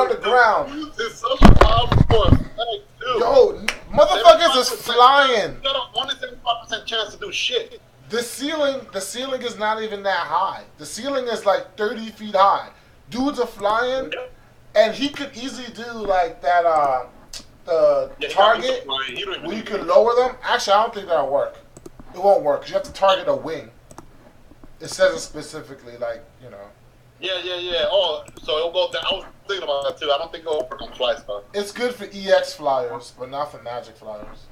the ground. It's such a powerful effect, too. Yo, motherfuckers is flying. You got a 175% chance to do shit. The ceiling is not even that high. The ceiling is like 30 feet high. Dudes are flying, and he could easily do like that. The target where you can lower them. Actually, I don't think that'll work. It won't work because you have to target a wing. It says it specifically, like, you know. Yeah. Oh, so it'll go down. I was thinking about that too. I don't think it'll work on fly stuff. It's good for EX flyers, but not for magic flyers.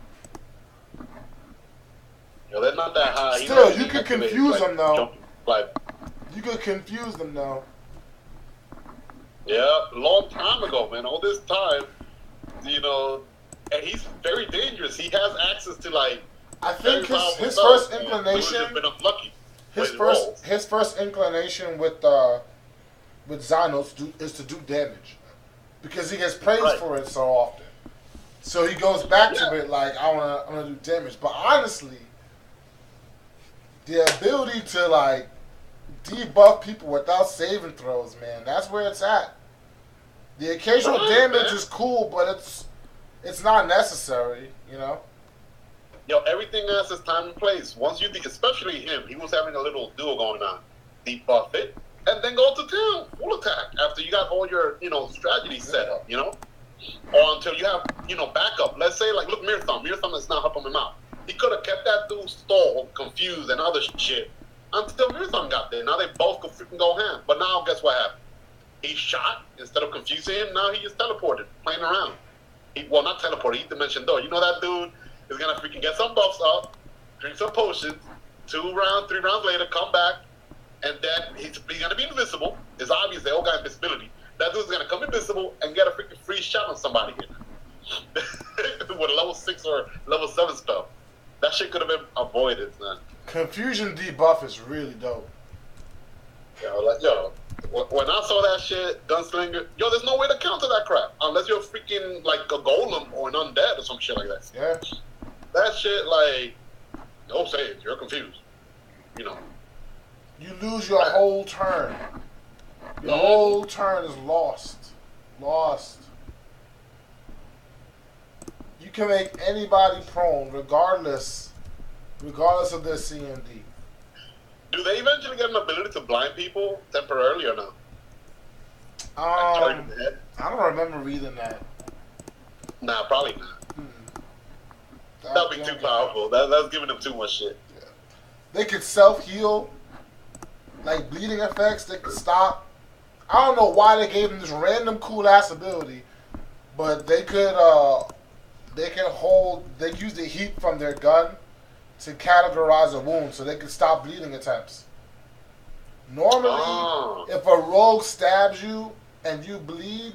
Yo, they're not that high. Still, you could confuse them though. You could confuse them though. Yeah, long time ago, man. All this time, you know, and he's very dangerous. He has access to like. I think his first inclination. Been unlucky. His first inclination with Xynos is to do damage, because he gets praised for it so often. So he goes back to it like I'm gonna do damage. But honestly, the ability to like debuff people without saving throws, man, that's where it's at. The occasional damage is cool, but it's not necessary, you know. Yo, everything has its time and place. Once you, especially him, he was having a little duo going on. Debuff it, and then go to town, full attack after you got all your, you know, strategy set up, you know, or until you have, you know, backup. Let's say like, look, Mirtham is not helping him out. He could have kept that dude stalled, confused, and other shit until Mirtham got there. Now they both could freaking go ham. But now guess what happened? He shot instead of confusing him. Now he just teleported, playing around. Well, not teleported. He dimension door. You know that dude is gonna freaking get some buffs up, drink some potions, 3 rounds later, come back, and then he's gonna be invisible. It's obvious they all got invisibility. That dude's gonna come invisible and get a freaking free shot on somebody here with a level 6 or level 7 spell. That shit could have been avoided, man. Confusion debuff is really dope. Yo, when I saw that shit, Gunslinger, yo, there's no way to counter that crap unless you're freaking like a golem or an undead or some shit like that. Yeah. That shit, like, no save, you're confused. You know. You lose your whole turn. Your whole turn is lost. Lost. You can make anybody prone, regardless of their CMD. Do they eventually get an ability to blind people temporarily or no? I don't remember reading that. Nah, probably not. That'd be too powerful. That's giving them too much shit. Yeah. They could self-heal, like bleeding effects. They could stop. I don't know why they gave them this random cool-ass ability, but they could they use the heat from their gun to categorize a wound so they could stop bleeding attempts. Normally, if a rogue stabs you and you bleed,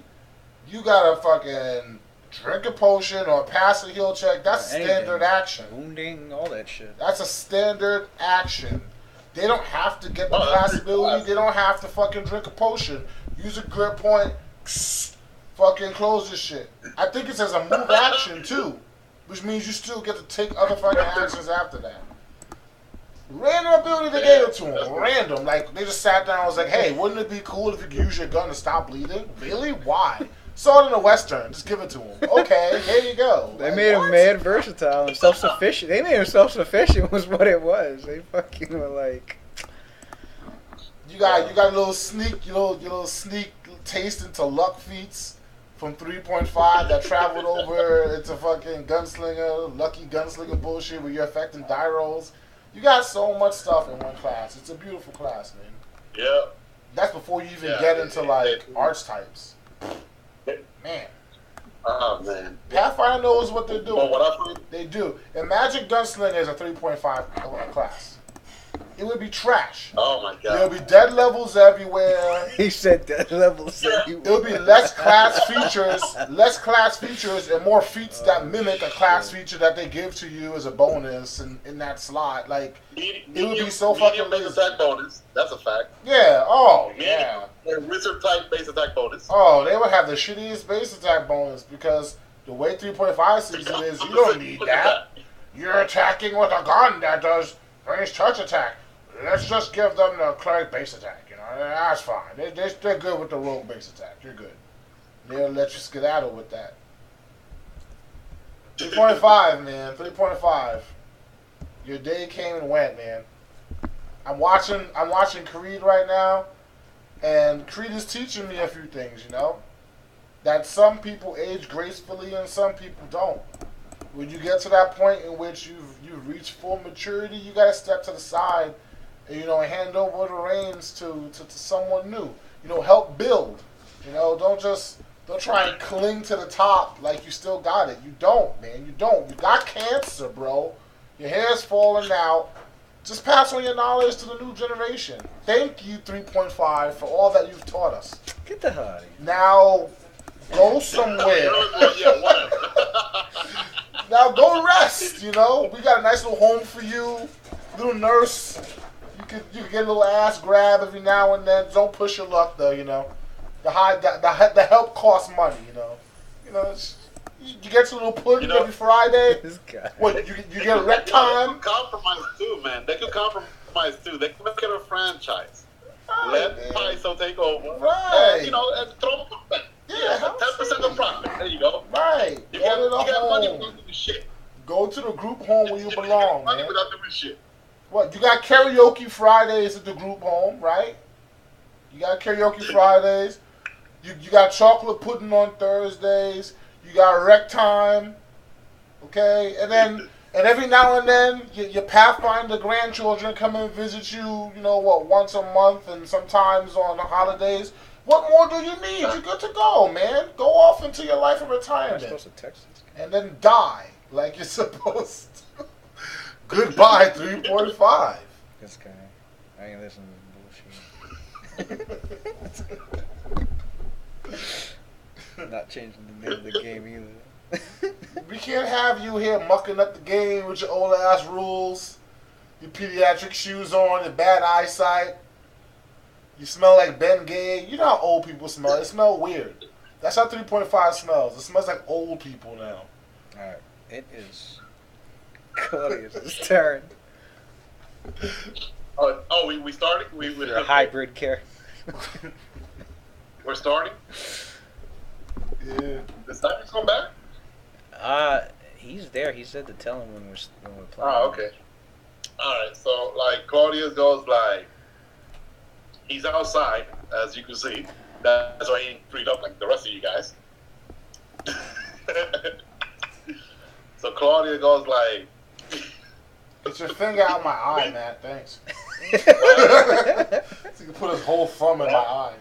you gotta fucking drink a potion or pass a heal check. That's standard action. Wounding, all that shit. That's a standard action. They don't have to get the class ability. They don't have to fucking drink a potion. Use a grip point. Fucking close this shit. I think it says a move action too, which means you still get to take other fucking actions after that. Random ability they gave it to him. Random. Like, they just sat down and was like, hey, wouldn't it be cool if you could use your gun to stop bleeding? Really? Why? Saw it in a Western. Just give it to him. Okay, here you go. They made him mad versatile and self-sufficient. They made him self-sufficient was what it was. They fucking were like... You got a little sneak, your little sneak taste into luck feats from 3.5 that traveled over into fucking gunslinger, lucky gunslinger bullshit where you're affecting die rolls. You got so much stuff in one class. It's a beautiful class, man. Yeah. That's before you even get into like archetypes. Man. Oh man. Pathfinder knows what they're doing. Well, they do. And Magic Gunslinger is a 3.5 class. It would be trash. Oh my god. There would be dead levels everywhere. He said dead levels everywhere. It would be less class features, and more feats that mimic a class feature that they give to you as a bonus in that slot. Like, it would be so fucking lazy. Base attack bonus. That's a fact. Yeah. Oh, yeah. Wizard type base attack bonus. Oh, they would have the shittiest base attack bonus because the way 3.5 sees it is, you don't need that. You're attacking with a gun that does range touch attack. Let's just give them the cleric base attack, you know. That's fine. They're good with the rogue base attack. You're good. They'll let you skedaddle with that. 3.5, man. 3.5. Your day came and went, man. I'm watching Creed right now, and Creed is teaching me a few things, you know? That some people age gracefully and some people don't. When you get to that point in which you've reached full maturity, you gotta step to the side and, you know, hand over the reins to someone new. You know, help build. You know, don't try and cling to the top like you still got it. You don't, man. You don't. You got cancer, bro. Your hair's falling out. Just pass on your knowledge to the new generation. Thank you, 3.5, for all that you've taught us. Get the hell out of here. Now, go somewhere. Now go rest, you know. We got a nice little home for you. Little nurse. You can get a little ass grab every now and then. Don't push your luck though, you know. The help costs money, you know. You know, you get your little pudding every Friday. This guy. What, you get a rec time? They could compromise too, man. They could compromise too. They could make it a franchise. Right, Let man. Paiso take over. Right. And, you know, and throw profit. Yeah, 10% of profit. There you go. Right. You Go to the got money home. without doing shit. Go to the group home where you belong, money man. without doing shit. What, you got karaoke Fridays at the group home, right? You got karaoke Fridays. You got chocolate pudding on Thursdays. You got rec time. Okay? And every now and then, your Pathfinder grandchildren come and visit you, you know, once a month and sometimes on the holidays. What more do you need? You're good to go, man. Go off into your life of I'm retirement. supposed to text this guy. And then die like you're supposed to. Goodbye, 3.5. This guy. I ain't listening to bullshit. Not changing the name of the game either. We can't have you here mucking up the game with your old ass rules, your pediatric shoes on, your bad eyesight. You smell like Ben Gay. You know how old people smell. It smells weird. That's how 3.5 smells. It smells like old people now. Alright, it is Claudius' turn. We started? You're a hybrid character. We're starting? Yeah. Does Cyrus come back? He's there. He said to tell him when we're playing. Oh, okay. Alright, so, like, Claudius goes, like, he's outside, as you can see. That's why he ain't freed up like the rest of you guys. So Claudia goes like, Get your finger out my eye, Matt. Thanks. So he can put his whole thumb in my eye.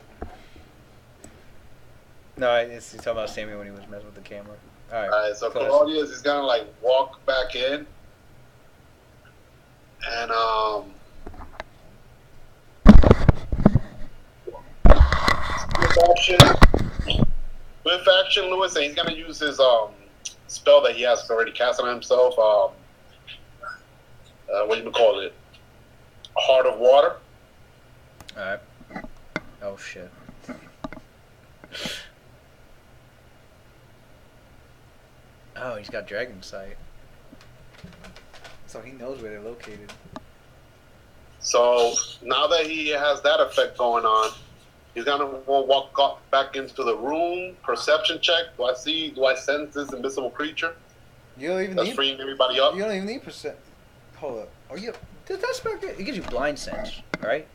No, he's talking about Sammy when he was messing with the camera. Alright, so Claudius is gonna like walk back in and with action Lewis, and he's gonna use his spell that he has already cast on himself, what do you call it? Heart of Water. Alright. Oh shit. Oh, he's got Dragon Sight. So he knows where they're located. So now that he has that effect going on, he's gonna walk back into the room. Perception check. Do I sense this invisible creature? You don't even That's need. freeing everybody up. You don't even need percent. Hold up. Are you? Does that spell get? It gives you blind sense, right?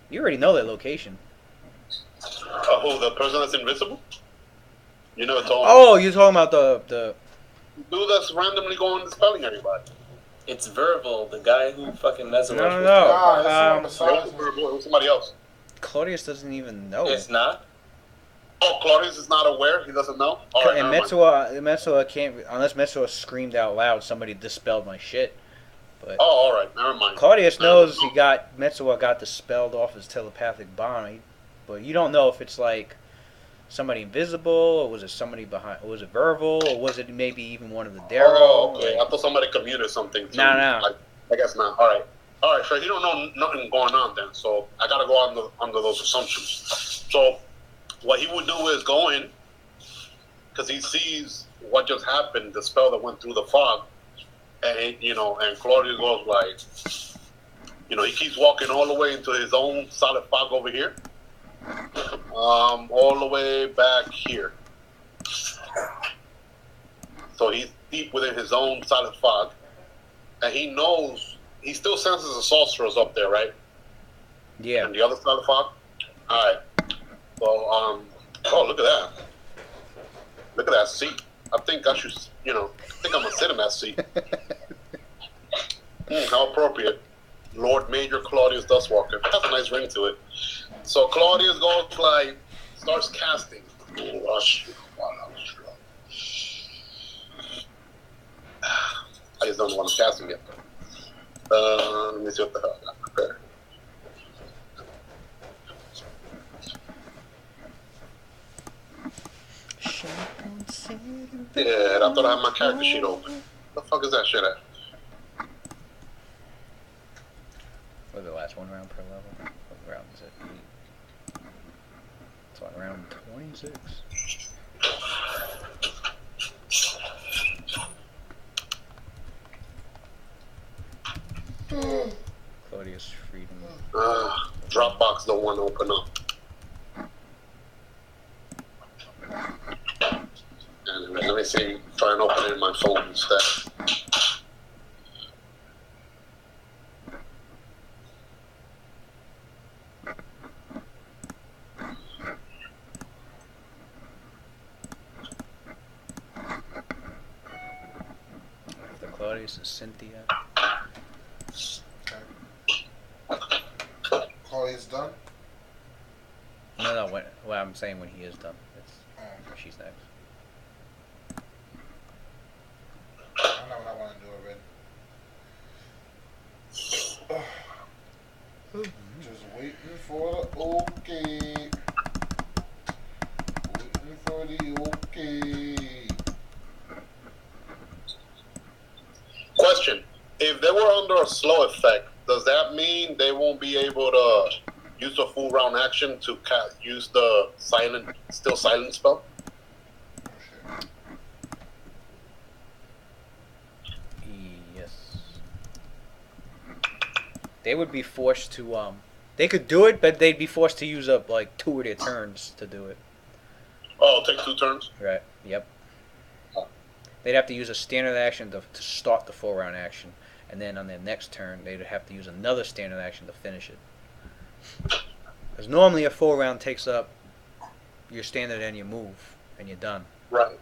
You already know their location. Who, the person that's invisible? You know, it's all Oh, you're talking about the. dude that's randomly going and spelling everybody. It's Verbal, the guy who fucking messes with No. Nah, that's No, it was somebody else. Claudius doesn't even know. It's not. Oh, Claudius is not aware. He doesn't know. All right, And never mind. Metsuo can't, unless Metsuo screamed out loud, somebody dispelled my shit. But Oh, all right, never mind. Claudius knows Metsuo got dispelled off his telepathic bond, but you don't know if it's like somebody invisible, or was it somebody behind, or was it verbal, or was it maybe even one of the Darrow? Oh, okay. I thought somebody commuted something. To No. I guess not. All right. So you don't know nothing going on then. So I gotta go under those assumptions. So what he would do is go in, because he sees what just happened, the spell that went through the fog, and and Claudia goes like, he keeps walking all the way into his own solid fog over here, All the way back here. So he's deep within his own silent fog, and he knows he still senses the sorcerers up there, right? Yeah. And the other side of the fog. All right. So oh, look at that! Look at that seat. I think I should, I think I'm gonna sit in that seat. How appropriate. Lord Major Claudius Dustwalker. Has a nice ring to it. So Claudius goes starts casting. I just don't know what I'm casting yet. Let me see what the hell I got prepared. Yeah, I thought I had my character sheet open. What the fuck is that shit at? What was the last one round per level? What round is it? It's on round 26. Claudius Freedom. Dropbox don't want to open up. Anyway, let me see. Try and open it in my phone instead. After Claudius is Cynthia. Claudius done? No, well, I'm saying when he is done. She's next. I know what I want to do already. Just waiting for the okay. Waiting for the okay. Question: if they were under a slow effect, does that mean they won't be able to use a full round action to use the still silent spell? Yes. They would be forced to they could do it, but they'd be forced to use up like 2 of their turns to do it. Oh, take 2 turns? Right. Yep. They'd have to use a standard action to start the full round action, and then on their next turn, they'd have to use another standard action to finish it. Because normally a full round takes up your standard and your move, and you're done. Right.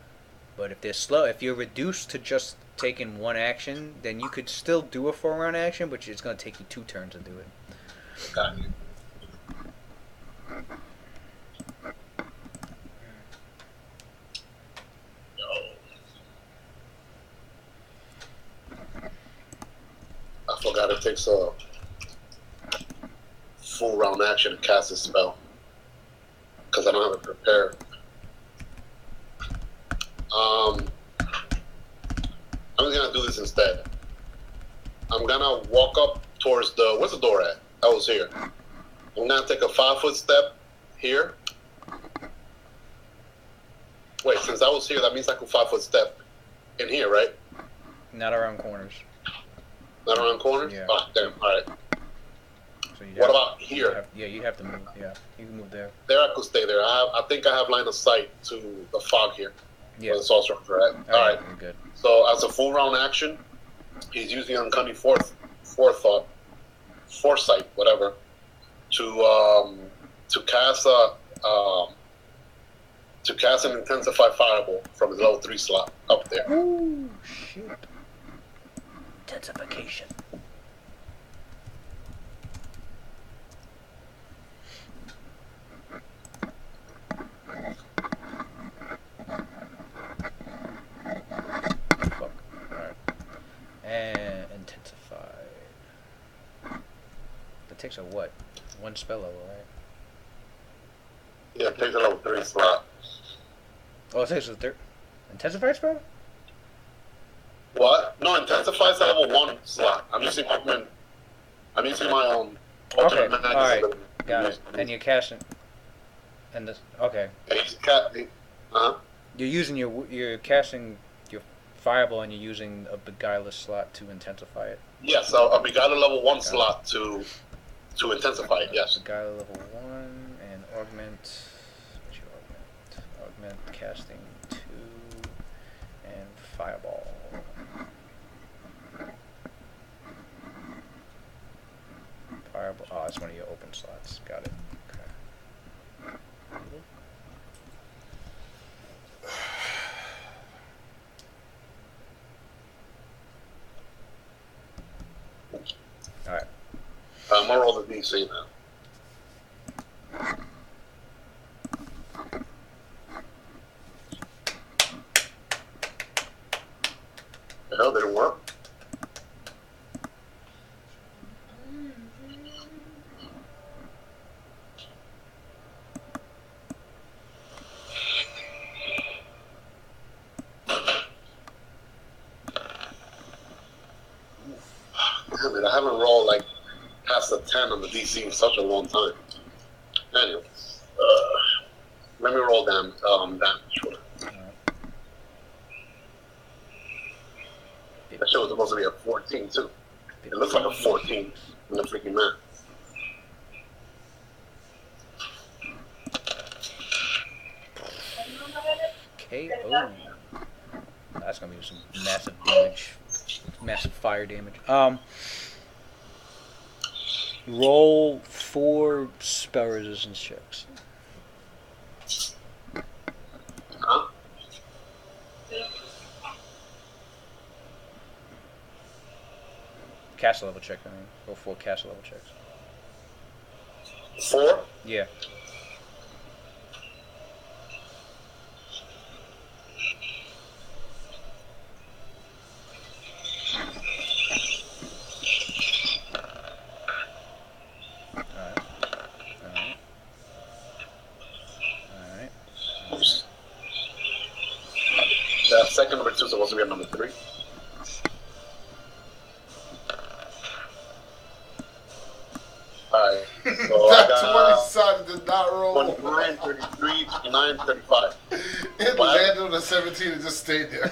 But if they're slow, if you're reduced to just taking 1 action, then you could still do a full round action, but it's going to take you 2 turns to do it. Got you. I forgot it takes a full round action to cast a spell. Because I don't have it prepared. I'm just gonna do this instead. I'm gonna walk up towards where's the door at? I was here. I'm gonna take a 5-foot step here. Wait, since I was here, that means I could 5-foot step in here, right? Not around corners. Not around corners? Yeah. Oh, damn. All right. So What about here? You'd have to move. Yeah, you can move there. There, I could stay there. I think I have line of sight to the fog here. Yeah. Where the sorcerer are at. All right. You're good. So as a full round action, he's using uncanny foresight, whatever, to cast an intensified fireball from his level 3 slot up there. Ooh, shit. Intensification. Fuck. Alright. And intensified. That takes a what? 1 spell level, right? Yeah, it takes a level 3 slot. Oh, it takes a intensified spell? What? No, intensifies a level 1 slot. I'm using my Okay, alternate alright. magazine. Got it. And you're casting. And this. Okay. You're using you're casting your fireball and you're using a beguileless slot to intensify it. Yes, a beguiler level 1 slot to intensify it, yes. Beguiler level 1 and augment. Casting 2 and Fireball. Fireball. Oh, it's one of your open slots. Got it. Okay. All right. I'm gonna roll the DC now. The hell didn't work? Damn it, I haven't rolled like past a 10 on the DC in such a long time. Anyway, let me roll damage. Sure. That shit was supposed to be a 14 too. It looks like a 14 in the freaking map. KO. That's gonna be some massive damage, massive fire damage. Roll 4 spell resistance checks. Huh? Castle level check. I mean, roll 4 castle level checks. 4? Yeah. That second number 2 is supposed to be a number 3. Alright. So That 20 sided did not roll. 29, 33, 29, 35. It landed on the 17 and just stayed there.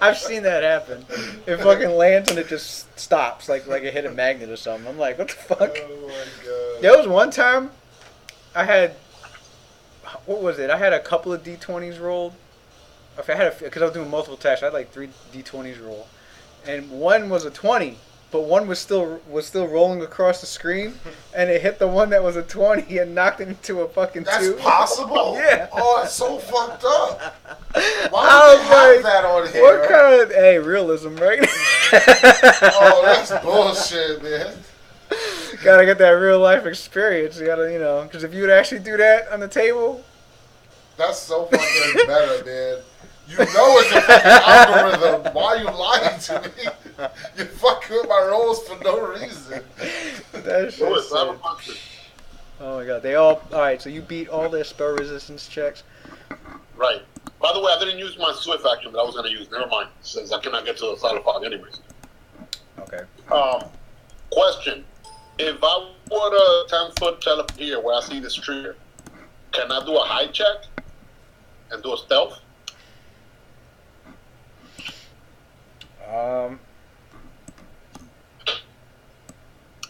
I've seen that happen. It fucking lands and it just stops, like it hit a magnet or something. I'm like, what the fuck? Oh my god. There was one time I had, what was it? I had a couple of D20s rolled. If I had, because I was doing multiple attacks, I had like 3 D20s roll, and one was a 20, but one was still rolling across the screen, and it hit the one that was a 20 and knocked it into a fucking 2. That's possible? Yeah. Oh, it's so fucked up. I Why would was they have like, that on here? what kind of realism, right? Oh, that's bullshit, man. Gotta get that real life experience. You gotta, because if you would actually do that on the table, That's so fucking better, man. You know it's a fucking algorithm. Why are you lying to me? You fucking with my rolls for no reason. that shit. Lewis, I have a question. Oh my god, they all right. So you beat all their spell resistance checks. Right. By the way, I didn't use my Swift action that I was going to use. Never mind, since I cannot get to the side of fog anyways. Okay. Question. If I were to 10-foot teleport here where I see this tree, can I do a hide check and do a stealth?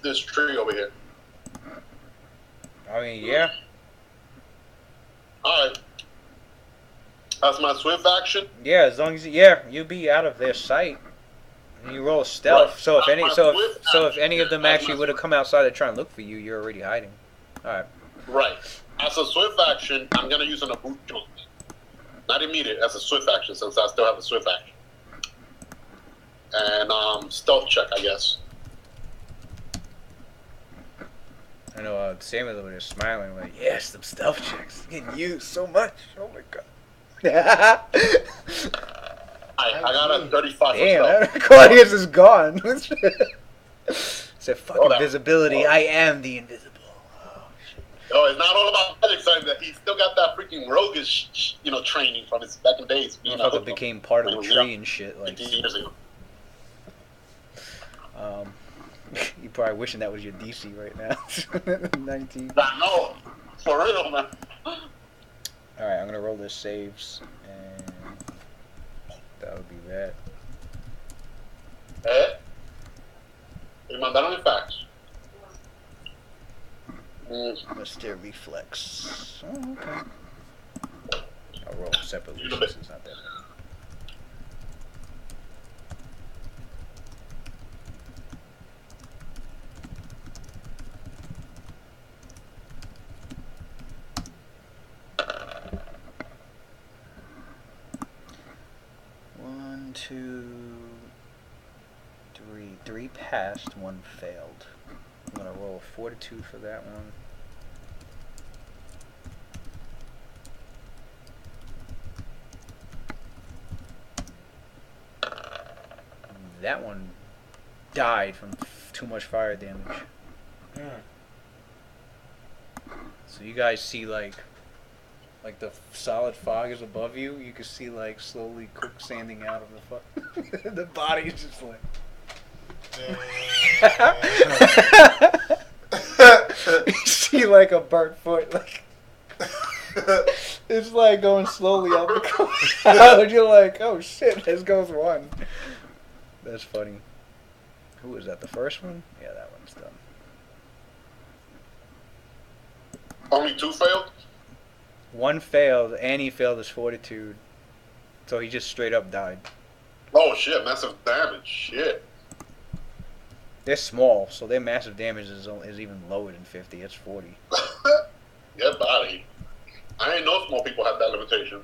This tree over here. I mean, yeah. Alright. That's my Swift action. Yeah, as long as you'll be out of their sight. And you roll stealth, Right. so if That's any of them my actually Swift would have come outside to try and look for you, you're already hiding. All right. Right. As a Swift action, I'm going to use an boot jump. Not immediate, as a Swift action, since I still have a Swift action. And stealth check, I guess. I know Samuel's over there smiling like, yes, them stealth checks getting used so much. Oh my god. I got a 35 Damn, for stealth. that Claudius is gone. Said fucking that- invisibility. I am the invisible. Oh shit. No, it's not all about magic, son. That he still got that freaking roguish, training from his back in the days. Motherfucker became part of the tree and shit. Like, 15 years ago. you probably wishing that was your DC right now. 19. No, for real, man. Alright, I'm gonna roll this saves, and that would be that. Me mandaron el fax. Mysterious reflex. Oh, okay. I'll roll separately. In a bit. It's not that bad. One, two, three. Three passed, one failed. I'm gonna roll a fortitude for that one. That one died from too much fire damage. So you guys see like the solid fog is above you. You can see like slowly quicksanding out of the fuck. The body is just like. You see like a burnt foot, like it's like going slowly out the cloud. You're like, oh shit, this goes one. That's funny. Who was that? The first one? Yeah, that one's done. Only 2 failed? One failed, and he failed his fortitude. So he just straight up died. Oh shit, massive damage. Shit. They're small, so their massive damage is even lower than 50. It's 40. Yeah, body. I ain't know small people have that limitation.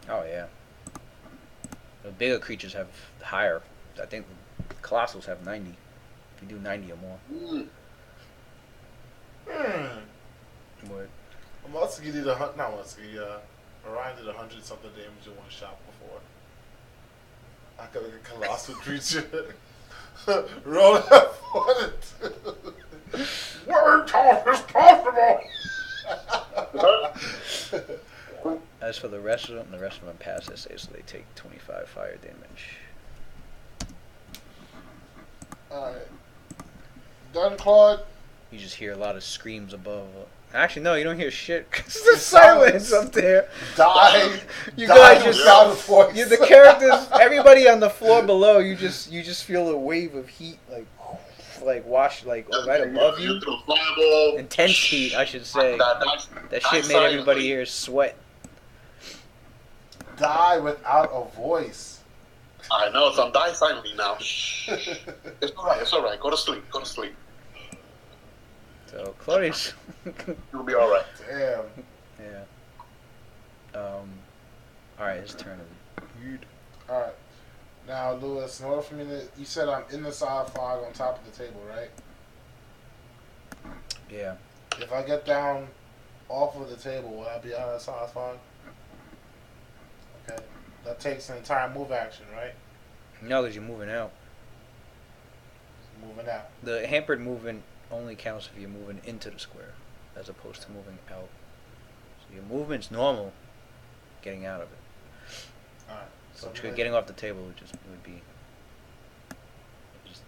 Oh, yeah. The bigger creatures have higher. I think the colossals have 90. If you do 90 or more. What? Matsuki did not Matsuki, Orion did 100 something damage in one shot before. I got like a colossal creature. Roll that fortitude. Where tall is possible? As for the rest of them pass essay, so they take 25 fire damage. Alright. Done, Claude? You just hear a lot of screams above. Actually, no, you don't hear shit because there's silence up there. Die. You die guys just without a voice. the characters, everybody on the floor below. You just feel a wave of heat, like wash, like right above you. Intense heat, I should say. That shit made everybody here sweat. Die without a voice. I know, so I'm dying silently now. It's alright, it's alright. Go to sleep, go to sleep. So Claudius, You'll be alright. Damn. yeah. Alright, his turn. Alright. Now, Lewis, in order for me to... You said I'm in the solid fog on top of the table, right? Yeah. If I get down off of the table, will I be out of the solid fog? Okay. That takes an entire move action, right? No, because you're moving out. Moving out. The hampered movement only counts if you're moving into the square, as opposed to moving out. So your movement's normal. Getting out of it. Alright. So getting off the table would be just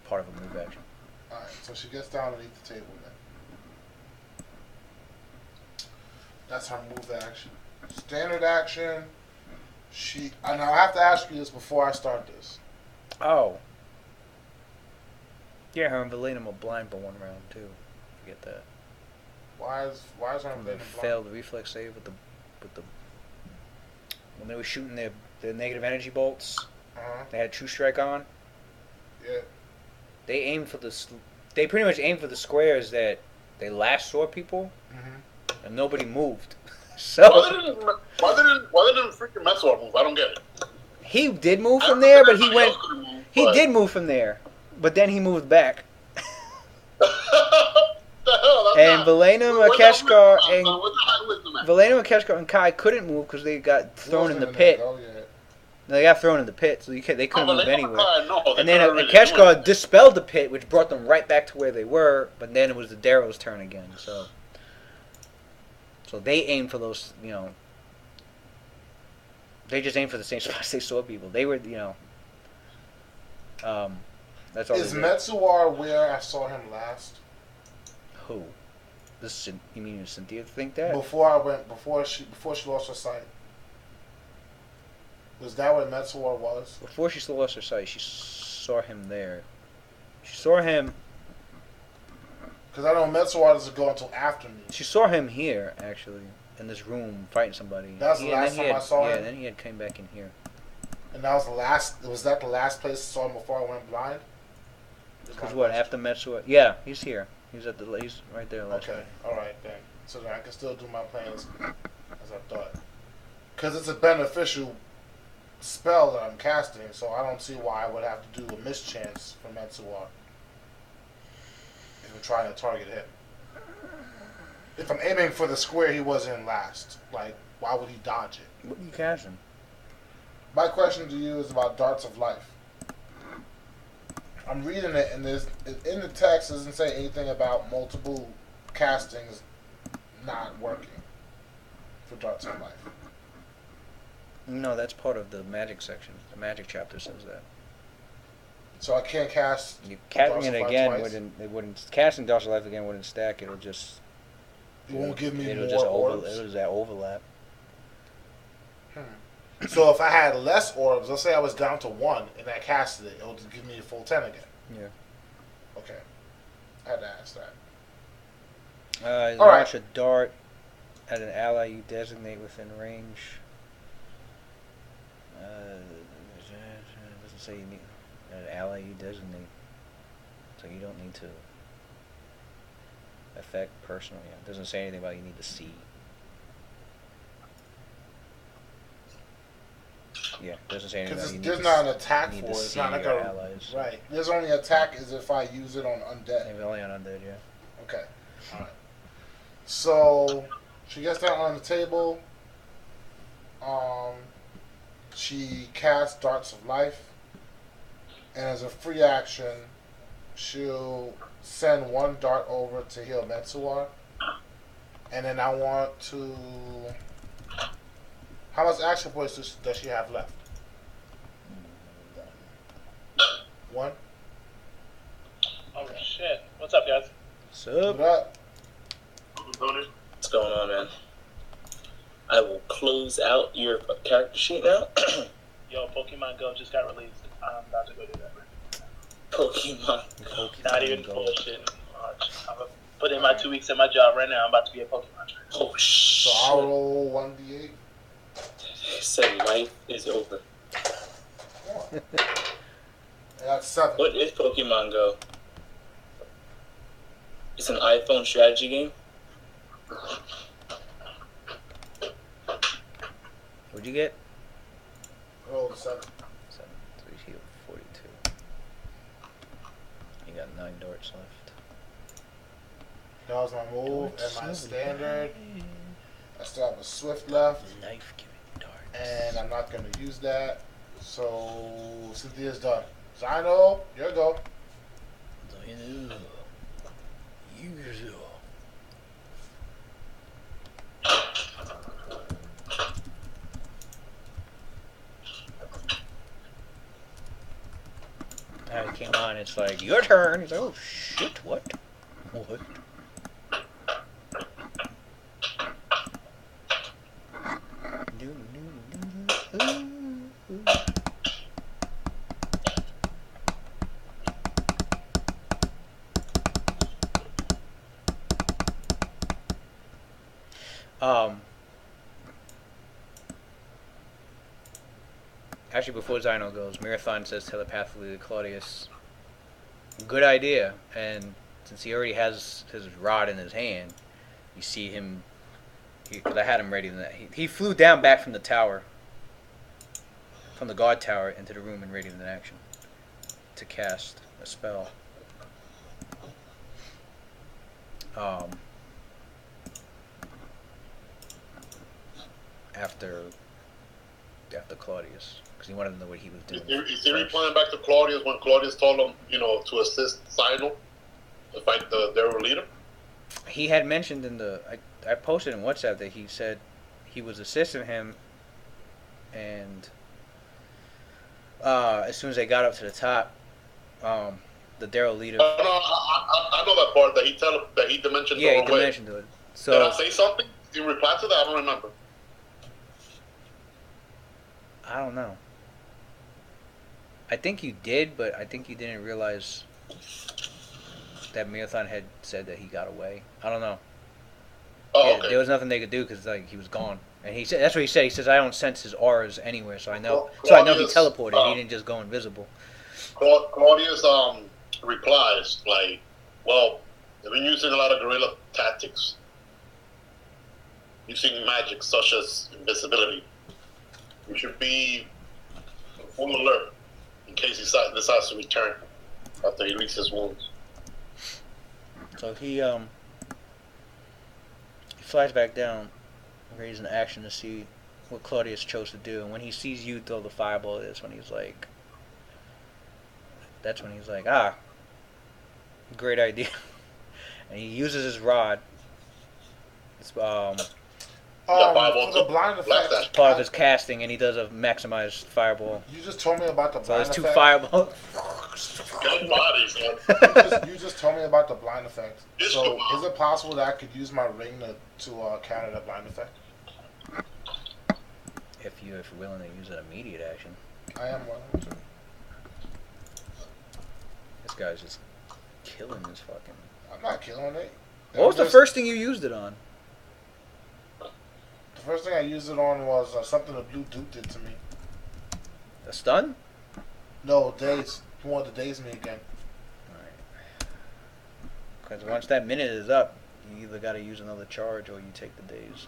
part of a move action. Alright, so she gets down underneath the table then. That's her move action. Standard action. And I have to ask you this before I start this. Oh. Yeah, her and Valenum were blind for one round too. Forget that. Why is her From and the Venom blind? failed reflex save with the when they were shooting their negative energy bolts. Uh-huh. They had True Strike on. Yeah. They aimed for they pretty much aimed for the squares that they last saw people, and nobody moved. So Why didn't freaking Messor move? I don't get it. he did move from there, but he did move from there, but then he moved back. The hell, And Valenum, Akeshkar, and Valena, Akeshkar and Kai couldn't move because they got thrown in the pit. They got thrown in the pit, so they couldn't move anywhere. And then Akeshkar dispelled the pit, which brought them right back to where they were. But then it was the Darrow's turn again. So they aimed for those. They just aimed for the same spots they saw people. They were, that's all. Is Metsuar where I saw him last? Who? You mean Cynthia think that? Before she lost her sight. Was that where Metsuar was? Before she lost her sight, she saw him there. She saw him. Because I know Metsuar doesn't go until after me. She saw him here, actually, in this room fighting somebody. That was the last time I saw him? Yeah, and then he had came back in here. And that was the last. Was that the last place I saw him before I went blind? Because what, after Metsuwa? Yeah, he's here. He's he's right there. Okay, alright then. So then I can still do my plans as I thought. Because it's a beneficial spell that I'm casting, so I don't see why I would have to do a mischance for Metsuwa if I'm trying to target him. If I'm aiming for the square he was in last, like, why would he dodge it? What are you casting? My question to you is about darts of life. I'm reading it, and in the text it doesn't say anything about multiple castings not working for darts of life. No, that's part of the magic section. The magic chapter says that. So I can't cast. You casting Darts of it Life again twice? wouldn't casting Darts of Life again wouldn't stack. It'll just. It won't give me it'll more just orbs. It'll just overlap. So if I had less orbs, let's say I was down to 1 and I casted it, it would give me a full 10 again. Yeah. Okay. I had to ask that. Launch a dart at an ally you designate within range. Doesn't say you need an ally you designate, so you don't need to affect personally. It doesn't say anything about you need to see. Yeah, it doesn't say anything about Because you need there's to not an attack need for to it. It's see not like your a. allies. Right. There's only attack is if I use it on undead. Maybe only on undead, yeah. Okay. Alright. So, she gets that on the table. She casts Darts of Life. And as a free action, she'll send 1 dart over to heal Metsuar. And then I want to... How much action points does she have left? 1? Oh shit. What's up, guys? Sup? What up? What's going on, man? I will close out your character sheet now. Yo, Pokemon Go just got released. I'm about to go do that. Pokemon. Not even bullshit. I'm put in my 2 weeks at my job right now. I'm about to be a Pokemon trainer. Oh, So shit. I'll roll 1d8. He said life is over. That's 7. What is Pokemon Go? It's an iPhone strategy game? What'd you get? Roll 7. 7, 3 heal, 42. You got 9 darts left. That was my move and my standard. I still have a swift left, Life giving darts. and I'm not going to use that. So Cynthia's done. Zino, your go. It came on, it's like, your turn. He's like, oh shit, what? What? Actually, before Zino goes, Marathon says telepathically to Claudius, good idea. And since he already has his rod in his hand, you see him, because I had him ready. He flew down back from the tower, from the guard tower into the room and ready in action to cast a spell. After Claudius, because he wanted to know what he was doing. Is he replying back to Claudius when Claudius told him, to assist Sidle to fight their leader? He had mentioned in I posted in WhatsApp that he said he was assisting him, and as soon as they got up to the top, the Daryl leader. No, I know that part that he dimensioned. Yeah, he away. dimensioned it. So did I say something? Did you reply to that? I don't remember. I don't know. I think you did, but I think you didn't realize that Marathon had said that he got away. I don't know. Oh, Yeah, okay. there was nothing they could do because like he was gone. And he said that's what he said. He says I don't sense his auras anywhere, so I know. So I know he Claudius, teleported. He didn't just go invisible. Claudius replies like, "Well, they've been using a lot of guerrilla tactics, using magic such as invisibility. We should be on full alert in case he decides to return after he leaks his wounds." So he flies back down, readies an action to see what Claudius chose to do. And when he sees you throw the fireball, that's when he's like, ah, great idea. And he uses his rod. It's fireball for the to blind blast effect. that. part of his casting, and he does a maximized fireball. You just told me about the So blind there's two effect. fireballs. Good bodies, man. You just told me about the blind effect. Yes, So come on. is it possible that I could use my ring to counter that blind effect? If you're willing to use an immediate action. I am willing to. This guy's just killing this fucking. I'm not killing it. What was the first thing you used it on? The first thing I used it on was something the blue dude did to me. A stun? No, daze. He wanted to daze me again. Because once that minute is up, you either got to use another charge or you take the days.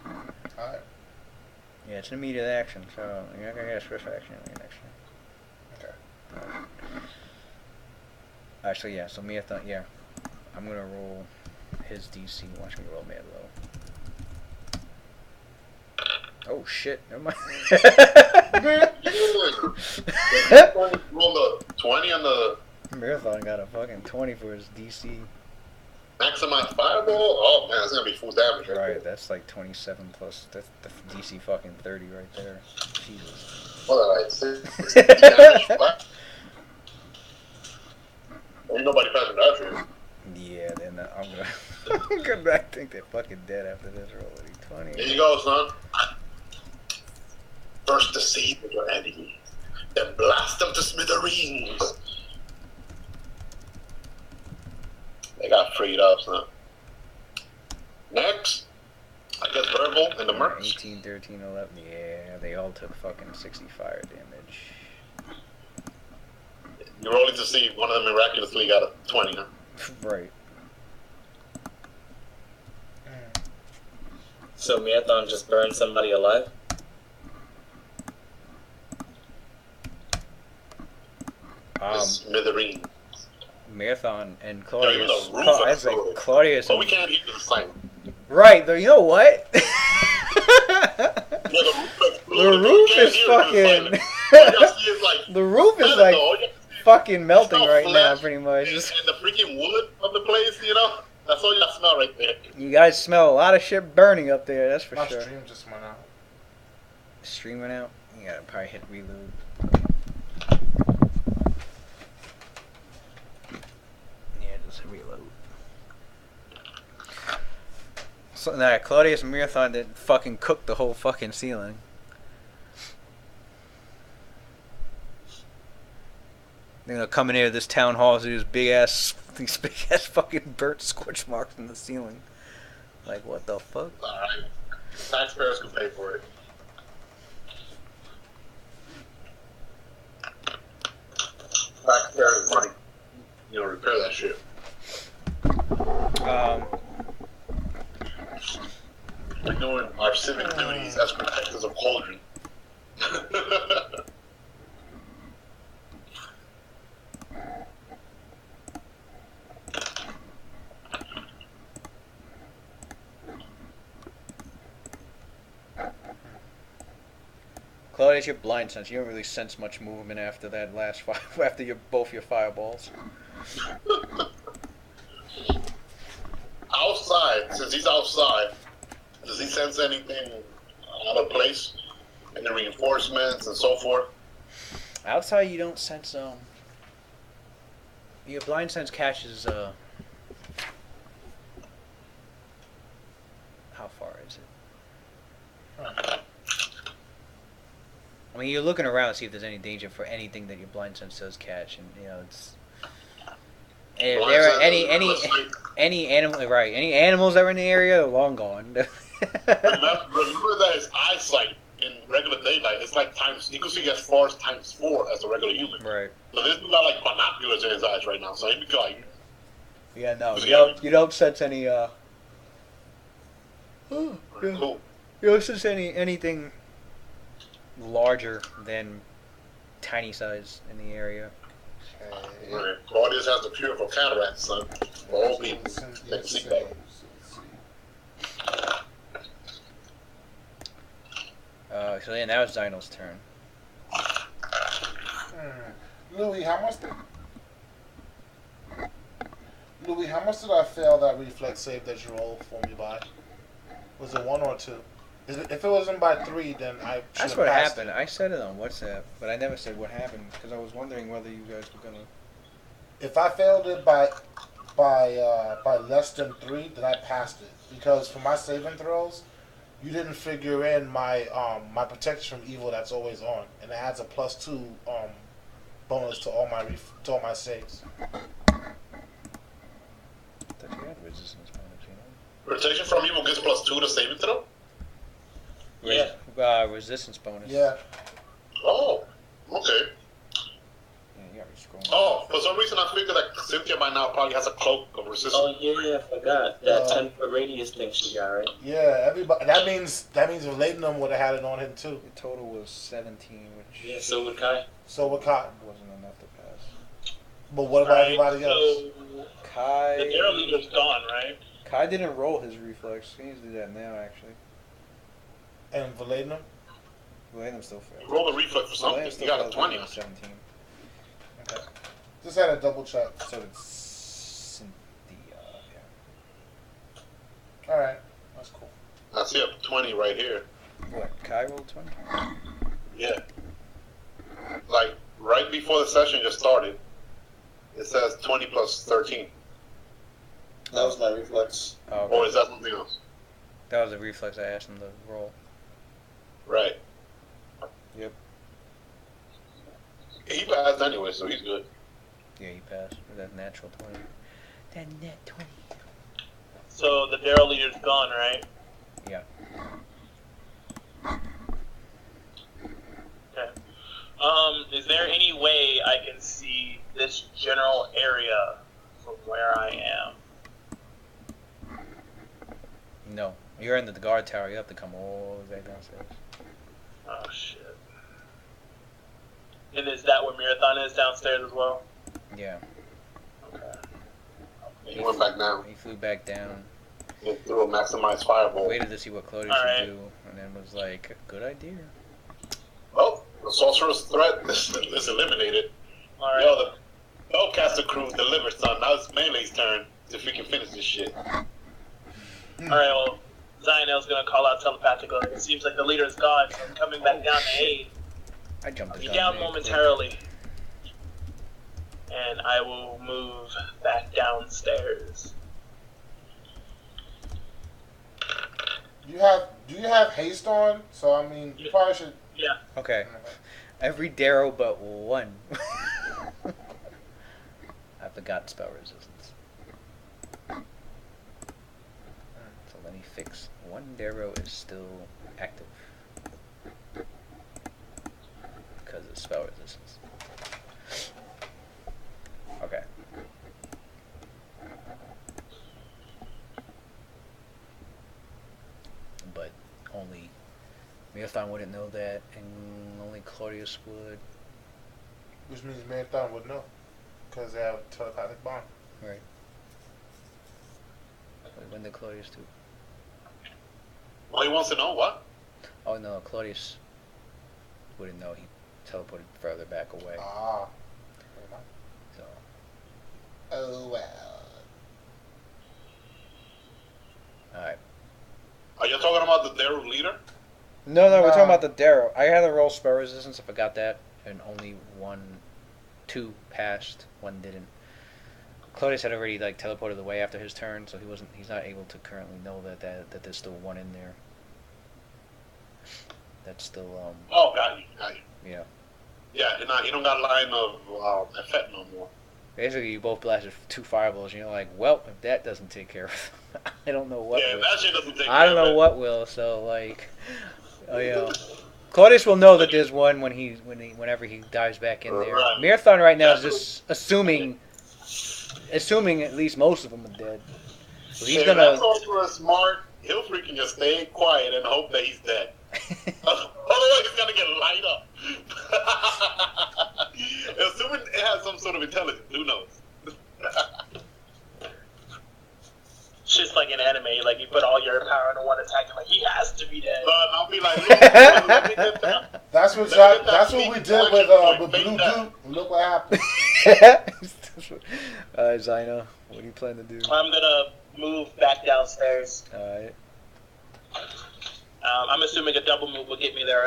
Alright. Yeah, it's an immediate action, so you're not going to get a swift action in the next one. Okay. Actually, yeah, so Mia yeah. I'm going to roll his DC. Watch me roll mad low. Oh, shit. Never mind. Roll the 20 on the Marathon got a fucking 20 for his DC. maximized fireball. Oh man, it's gonna be full damage. Right, that's like 27 plus. That's the DC fucking 30 right there. Jesus. What did I say? 60 damage. What? Ain't nobody passing that shit. Yeah, then I'm gonna. I'm gonna think they're fucking dead after this roll. 20. Here you go, son. First deceive your enemy, then blast them to smithereens. They got freed up, son. Next, I guess Verbal and the Mercs. 18, 13, 11. Yeah, they all took fucking 60 fire damage. You're rolling to see if one of them miraculously got a 20, huh? Right. So Marathon just burned somebody alive? Smithereen. Marathon and Even Claudius. the roof I was like, exploded. Claudius. But we can't hear the same. Right, though, you know what? Yeah, The roof is fucking. The roof is like fucking melting right now, pretty much. And the freaking wood of the place, you know? That's all you smell right there. You guys smell a lot of shit burning up there, that's for My sure. stream just went out. Streaming out? You gotta probably hit reload. Yeah, just hit reload. So, nah, Claudius and Marathon did fucking cook the whole fucking ceiling. They're gonna come in here to this town hall, see these big ass fucking burnt scorch marks in the ceiling. Like, what the fuck? Alright. Taxpayers can pay for it. Taxpayers' money. You know, repair that shit. We're doing our civic duties as protectors of Cauldron. Claudius, you're blind sense. You don't really sense much movement after that last after both your fireballs. Outside, since he's outside, does he sense anything out of place? Any reinforcements and so forth? Outside, you don't sense your blind sense catches how far is it? I mean, you're looking around to see if there's any danger for anything that your blind sense does catch, and you know If Well, there it's are a- any animal, right? Any animals that were in the area, they're long gone. remember that his eyesight in regular daylight is like times. He can see as far as times 4 as a regular human. Right. So this dude got like binoculars in his eyes right now. So he'd be like, Yeah, no, Yeah. you don't sense any cool. you don't sense anything larger than tiny size in the area. Right. Claudius has the cure for cataracts, son. For all people that can see that. So yeah, now it's Dino's turn. Louis, how much did I fail that reflex save that you rolled for me by? Was it 1 or 2? If it wasn't by 3, then I should That's have what passed happened. it. I said it on WhatsApp, but I never said what happened because I was wondering whether you guys were gonna. If I failed it by less than 3, then I passed it because for my saving throws, you didn't figure in my my protection from evil that's always on, and it adds a +2 bonus to all my saves. That you had resistance bonus, you know. Protection from evil gets +2 to saving throw? Yeah. Resistance bonus. Yeah. Oh, okay. Yeah, you already scrolled. Oh, for some reason I figured that Cynthia by now probably has a cloak of resistance. Oh yeah, I forgot that 10-foot radius thing she got, right? Yeah, everybody. That means Ladenham would have had it on him too. The total was 17, which Yeah, so would Kai. So would Kai. wasn't enough to pass. But what about everybody else? So the Kai. Daryl leader's gone, right? Kai didn't roll his reflex. He needs to do that now, actually. And for Ladenham? William still failed. Roll the reflex for something. William You got a failed 20. with 17. Okay. Just had a double check. So it's Cynthia. Yeah. All right, that's cool. I see a 20 right here. What? Kai rolled 20? Yeah. Like, right before the session just started, it says 20 plus 13. That was my reflex. Oh, okay. Or is that something else? That was a reflex I asked him to roll. Right. Yep. He passed anyway, so he's good. Yeah, he passed with that natural 20. That net 20. So the Daryl leader's gone, right? Yeah. Okay. Is there any way I can see this general area from where I am? No. You're in the guard tower. You have to come all the way downstairs. Oh shit. And is that where Marathon is downstairs as well? Yeah. Okay. He went back down. He flew back down. He threw a maximized fireball. Waited to see what Claudia Alright. should do, and then was like, good idea. Oh, the sorcerer's threat is eliminated. Alright. Yo, the spellcaster crew delivered, son. Now it's Melee's turn if we can finish this shit. Alright, well, Zionel's gonna call out telepathically. It seems like the leader is gone, so I'm coming back down to aid. I jumped I'll the be gun down there. momentarily. And I will move back downstairs. Do you have haste on? So I mean, you probably should. Yeah. Okay. Every Darrow but one. I forgot spell resistance. So let me fix. One Darrow is still active. Because of spell resistance. Okay. But only Marathon wouldn't know that, and only Claudius would. Which means Marathon would know, because they have a telepathic bond. Right. Wait, when did Claudius do? Well, he wants to know what? Oh no, Claudius wouldn't know. He teleported further back away. Ah. So Oh well. alright. Are you talking about the Daryl leader? No, we're talking Nah. about the Darrow. I had to roll spell resistance. I forgot that, and only two passed. One didn't. Claudius had already like teleported away after his turn, so he's not able to currently know that there's still one in there. That's still Oh, got you. yeah. Yeah, he don't got line of effect no more. Basically, you both blasted 2 fireballs, and you're like, well, if that doesn't take care of it, I don't know what Yeah, will. that shit doesn't take I don't care of know it. what will, so, like, oh, yeah. Claudius will know that there's one whenever he dives back in there. Right. Marathon right now is just assuming at least most of them are dead. So he's If gonna. that's also smart, he'll freaking just stay quiet and hope that he's dead. Otherwise, he's gonna get light up. Assuming it has some sort of intelligence, who knows? It's just like an anime, like you put all your power into one attack, and like he has to be dead. But I'll be like, look, let me get that. That's what we did with Blue Duke. Look what happened. Zino, what do you plan to do? I'm gonna move back downstairs. Alright. I'm assuming a double move will get me there,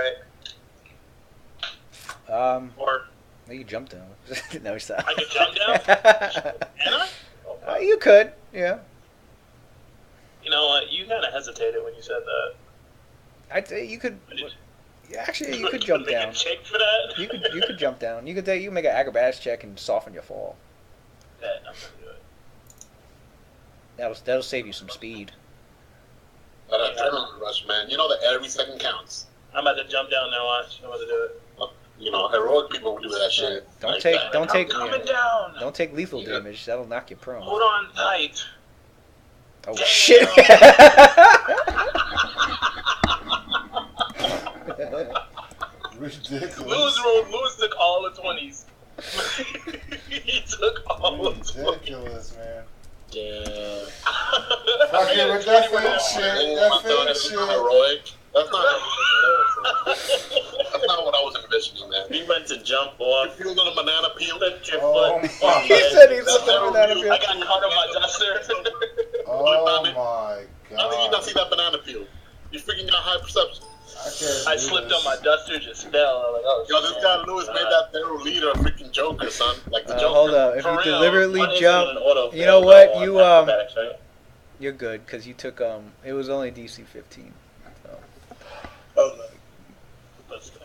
right? Or You jump down. No, he's not. I can jump down? Can I? You could, yeah. You know what? You kind of hesitated when you said that. I'd say you could. Yeah, actually, you could jump Make down. a check for that? You could jump down. You could make an acrobatics check and soften your fall. Bet, I'm gonna do it. That'll save you some speed. But adrenaline rush, man. You know that every second counts. I'm about to jump down there. Watch. I'm about to do it. You know, heroic people would do that shit. Don't like take that. don't take I'm coming down. don't take lethal damage. That'll knock you prone. Hold on tight. Oh Damn. shit! Ridiculous. Lewis took all the 20s. He took all the 20s. Ridiculous, man. Damn. Fucking with that fake shit. That fake shit. Heroic. That's not. That's not what I was envisioning, man. He went to jump off. If you little banana peel, Flipped your Oh foot. my. He said he's looking for that. I got caught on my duster. Oh my How did you not god. see that banana peel? You freaking got high perception. I slipped on my duster, just fell. I was like, oh, Yo, this guy Lewis made that Thero leader a freaking Joker, son. Like the Joker. Hold up. If For you real, deliberately One jump, instant and auto you know fail what? on You acrobatics, right? you're good because you took it was only DC 15.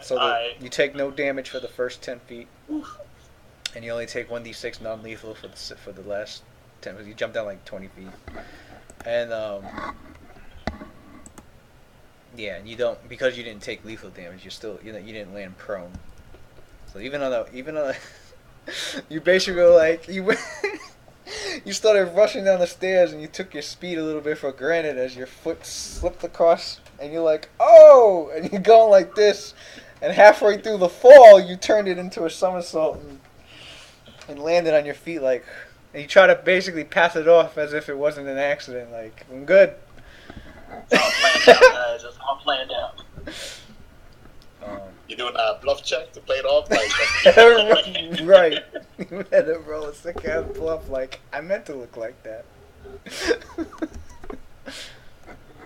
So Alright. you take no damage for the first 10 feet, and you only take 1d6 non-lethal for the last 10. Because you jump down like 20 feet, and yeah, and you don't because you didn't take lethal damage. You didn't land prone. So even though you basically like you you started rushing down the stairs and you took your speed a little bit for granted as your foot slipped across, and you're like, oh, and you're going like this. And halfway through the fall, you turned it into a somersault and landed on your feet and you try to basically pass it off as if it wasn't an accident. Like, I'm good. It's all planned out, guys. It's all planned out. You doing a bluff check to play it off? Like, Right. You had to roll a sick ass bluff like, I meant to look like that.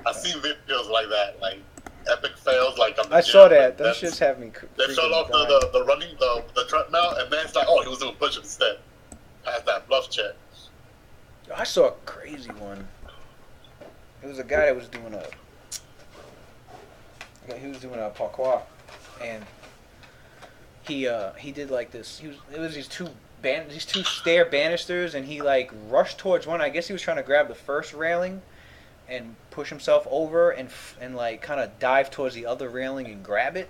I've seen videos like that, like epic fails. Like I saw that. Those shits have me They fell off the running the treadmill, and then it's like, oh, he was doing push-ups instead. Passed that bluff check. I saw a crazy one. It was a guy that was doing a parkour, and he did like this. It was these two stair banisters, and he like rushed towards one. I guess he was trying to grab the first railing and push himself over and like kind of dive towards the other railing and grab it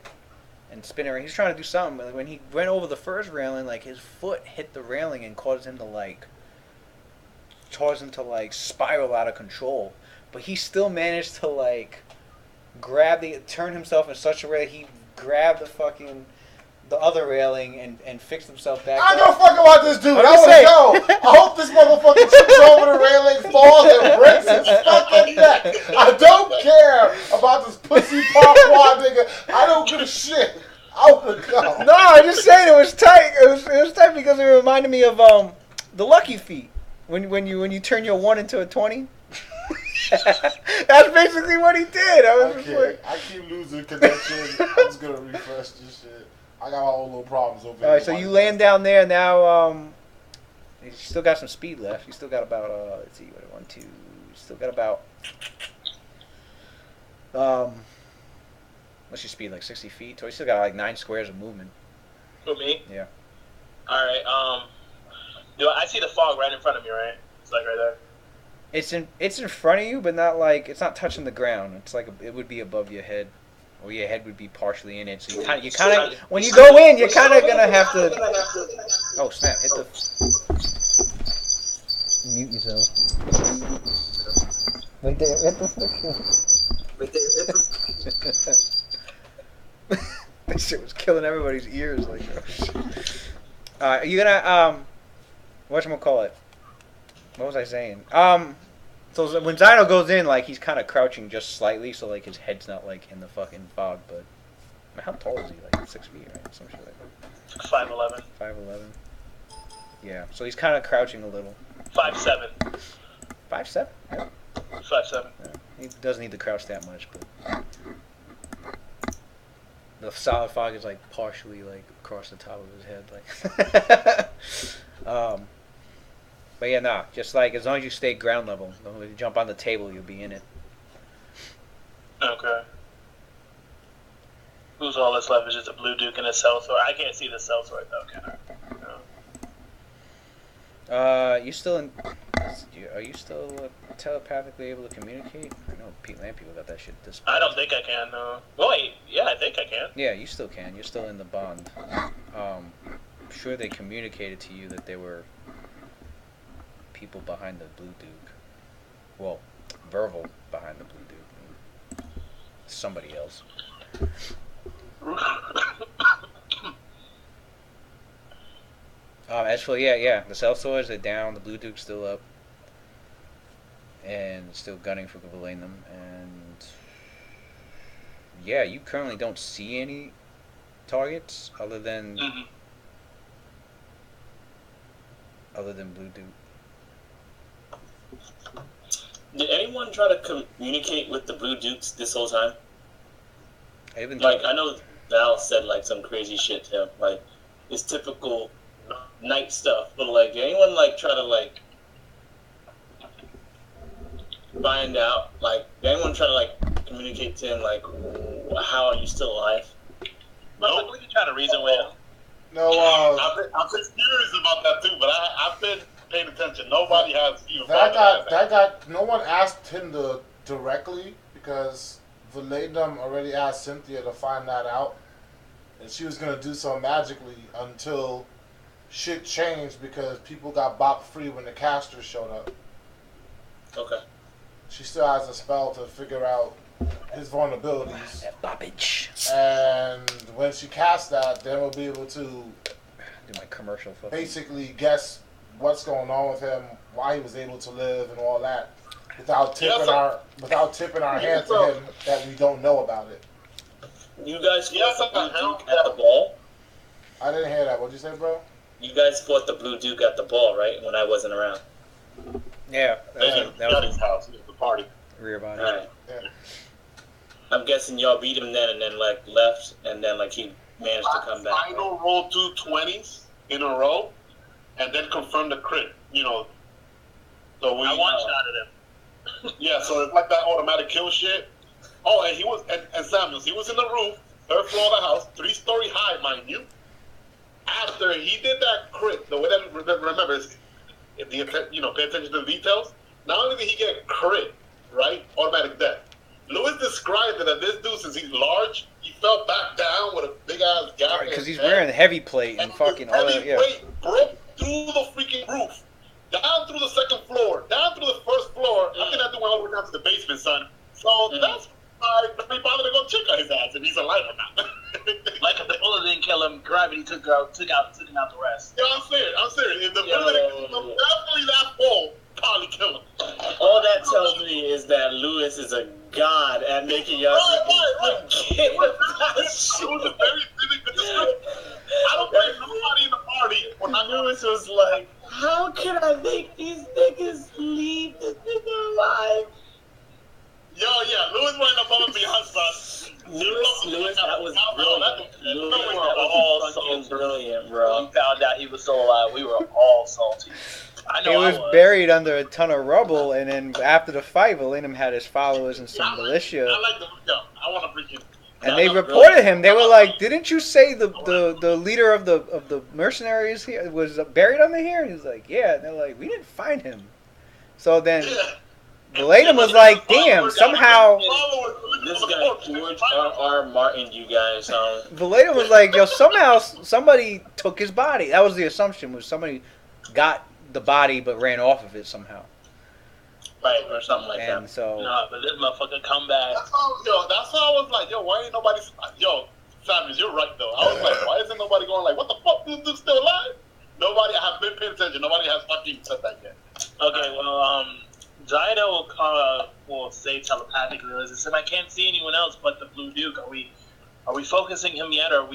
and spin around. He's trying to do something, but when he went over the first railing, like his foot hit the railing and caused him to spiral out of control. But he still managed to like turn himself in such a way that he grabbed the other railing and fixed himself back I up. don't give a fuck about this dude. I'm I just want saying. to go. I hope this motherfucker trips over the railing, falls, and breaks his fucking neck. I don't care about this pussy parkour nigga. I don't give a shit. I want to go. No, I'm just saying it was tight. It was tight because it reminded me of the Lucky Feet when you turn your 1 into a 20. That's basically what he did. I was just like, I keep losing connection. I'm just gonna refresh this shit. I got my own little problems over here. all right. So you land down there now. You still got some speed left. You still got about let's see, 1, 2. You still got about what's your speed, like 60 feet? So you still got like 9 squares of movement. For me? Yeah. Alright, I see the fog right in front of me, right? It's like right there. It's in front of you, but not like it's not touching the ground. It's like it would be above your head, or your head would be partially in it. So you kind of when you go in, you're kind of gonna have to. Oh snap! Hit the mute yourself. Right there. Hit the That shit was killing everybody's ears. Like, oh, shit. Are you gonna whatchamacallit? What was I saying? So when Zyno goes in, like he's kind of crouching just slightly, so like his head's not like in the fucking fog. But I mean, how tall is he? Like 6 feet, right? Some shit like that. 5'11". 5'11". Yeah. So he's kind of crouching a little. 5'7". 5'7". Yeah. 5'7". Yeah. He doesn't need to crouch that much, but the solid fog is like partially like across the top of his head, like. But yeah, nah. Just like as long as you stay ground level, when you jump on the table, you'll be in it. Okay. Who's all that's left? Is just a Blue Duke and a Cellsword. I can't see the Cellsword though, can I? No. You still in? Are you still telepathically able to communicate? I know Pete Lampe got that shit this. I don't think I can. No. Well, wait. Yeah, I think I can. Yeah, you still can. You're still in the bond. I'm sure they communicated to you that there were people behind the Blue Duke. Well, Verval behind the Blue Duke. Somebody else. As for the Cellswords are down. The Blue Duke's still up and still gunning for Valenium. And yeah, you currently don't see any targets other than Blue Duke. Did anyone try to communicate with the Blue Dukes this whole time? Like, I know Val said like some crazy shit to him, like it's typical night stuff. But like, did anyone like try to like find out? Like, did anyone try to like communicate to him like, how are you still alive? No, I believe you're trying to reason with him. No, I've been curious about that too, but I've been paying attention. Nobody has even. that got. No one asked him directly because Valenium already asked Cynthia to find that out, and she was gonna do so magically until shit changed because people got bopped free when the casters showed up. Okay. She still has a spell to figure out his vulnerabilities. That bobbage. And when she casts that, then we'll be able to Do my commercial fucking. basically guess what's going on with him, why he was able to live, and all that, without tipping our hand to him that we don't know about it. You guys fought the Blue Duke at the ball? I didn't hear that. What'd you say, bro? You guys fought the Blue Duke at the ball, right? When I wasn't around. Yeah, that was his house, the party. rear body. Alright. Yeah. I'm guessing y'all beat him then and then like left and then like he managed to come back. Final roll 2 20s in a row, and then confirm the crit. You know, so we. I one-shotted him. Yeah, so it's like that automatic kill shit. Oh, and he was and Samuels. He was in the roof, 3rd floor of the house, 3-story high, mind you. After he did that crit, the way that remember is, pay attention to the details. Not only did he get crit, right, automatic death. Lewis described it that this dude, since he's large, he fell back down with a big ass gap. Because he's wearing heavy plate and fucking all that. Heavy Yeah. plate broke through the freaking roof, down through the 2nd floor, down through the 1st floor. I think that dude went all the way down to the basement, son. So that's why nobody bothered to go check on his ass if he's alive or not. Like if the bullet didn't kill him, gravity took him out the rest. Yeah, I'm serious. If the bullet didn't kill him, definitely that fall probably kill him. All that tells me is that Lewis is a god at making y'all Right. forget It was about a shit. very vivid description. I don't blame nobody in the party when I knew Lewis was like, how can I make these niggas leave this nigga alive? Yo, yeah, Lewis went above and beyond, son. Lewis, that was brilliant. Lewis, We that were all was fucking salty. brilliant, When bro. we found out he was still alive, we were all salty. I know He I was buried under a ton of rubble, and then after the fight, Valenium had his followers and some militia. I like the I want to freaking. And and they reported him. They were like, "Didn't you say the leader of the mercenaries here was buried under here?" And he's like, "Yeah." And they're like, "We didn't find him." So then Valerian was like, "Damn, somehow." This guy George R. Martin, you guys. Valerian was like, "Yo, somehow somebody took his body." That was the assumption, was somebody got the body but ran off of it somehow. Right, or something like And that. so, No, but this motherfucker come back. That's how I was like, yo, why ain't nobody? Yo, Samuels, you're right though. I was like, why isn't nobody going like, what the fuck? This dude's still alive? Nobody. I have been paying attention. Nobody has fucking said that yet. Okay, well, Zyda will say telepathically, "Listen, I can't see anyone else but the Blue Duke. Are we focusing him yet, or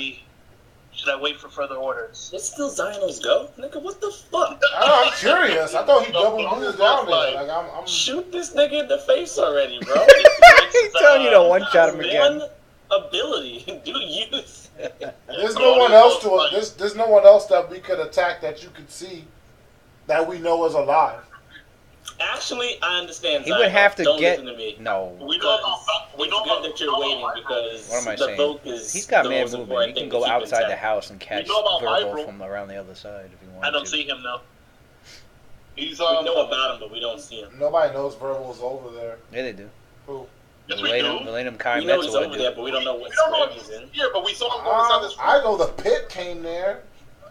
should I wait for further orders?" It's still Zionos go, nigga. What the fuck? I'm curious. I thought he double moved down there. Like I'm Shoot this nigga in the face already, bro. he's telling you to one shot him again. One ability. Do use. There's no one else there's no one else that we could attack that you could see that we know is alive. Actually, I understand. He would have to Don't get listen to me. no. We know It's good that you're waiting because What am I the saying? vote is He's got the man most movement. important He can thing go to keep outside the intact. house and catch know about Verbal Vibro. from around the other side if he wanted I don't to. see him though. He's We know about him, but we don't see him. Nobody knows Verbal's over there. Yeah, they do. Who? Yes, we do. Millennium Kai We know he's Metzel over there, but we don't know what We don't know square if he's in. here, but we saw him go inside this. I know the pit came there.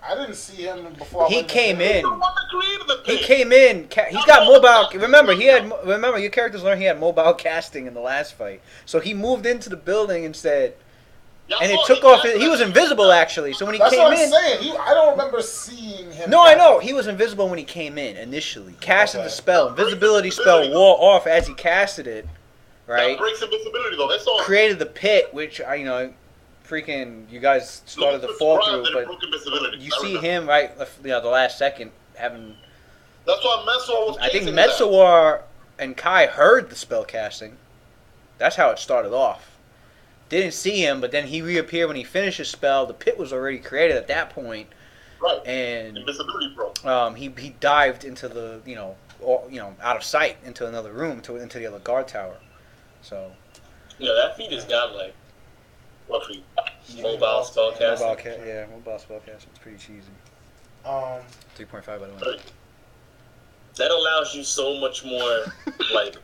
I didn't see him before. He came in. The one that created the He pit. came in. He's got mobile. Remember, your characters learned he had mobile casting in the last fight. So he moved into the building and said, and it took off. He was invisible actually. So when he That's came what I'm in, saying. I don't remember seeing him. no, I know he was invisible when he came in initially. Casted the spell, invisibility spell wore off as he casted it. Right. That breaks invisibility though. That's all. Created the pit, which freaking you guys started to fall through, but you see him right, the last second having. That's why Metzler was. I think chasing his ass. Metzler and Kai heard the spell casting. That's how it started off. Didn't see him, but then he reappeared when he finished his spell. The pit was already created at that point, Right. and Invisibility broke. he dived into the out of sight into another room into the other guard tower. So. Yeah, that feat is godlike. What feat? Mobile spellcasting. Mobile spellcasting. It's pretty cheesy. 3.5 by the way. That allows you so much more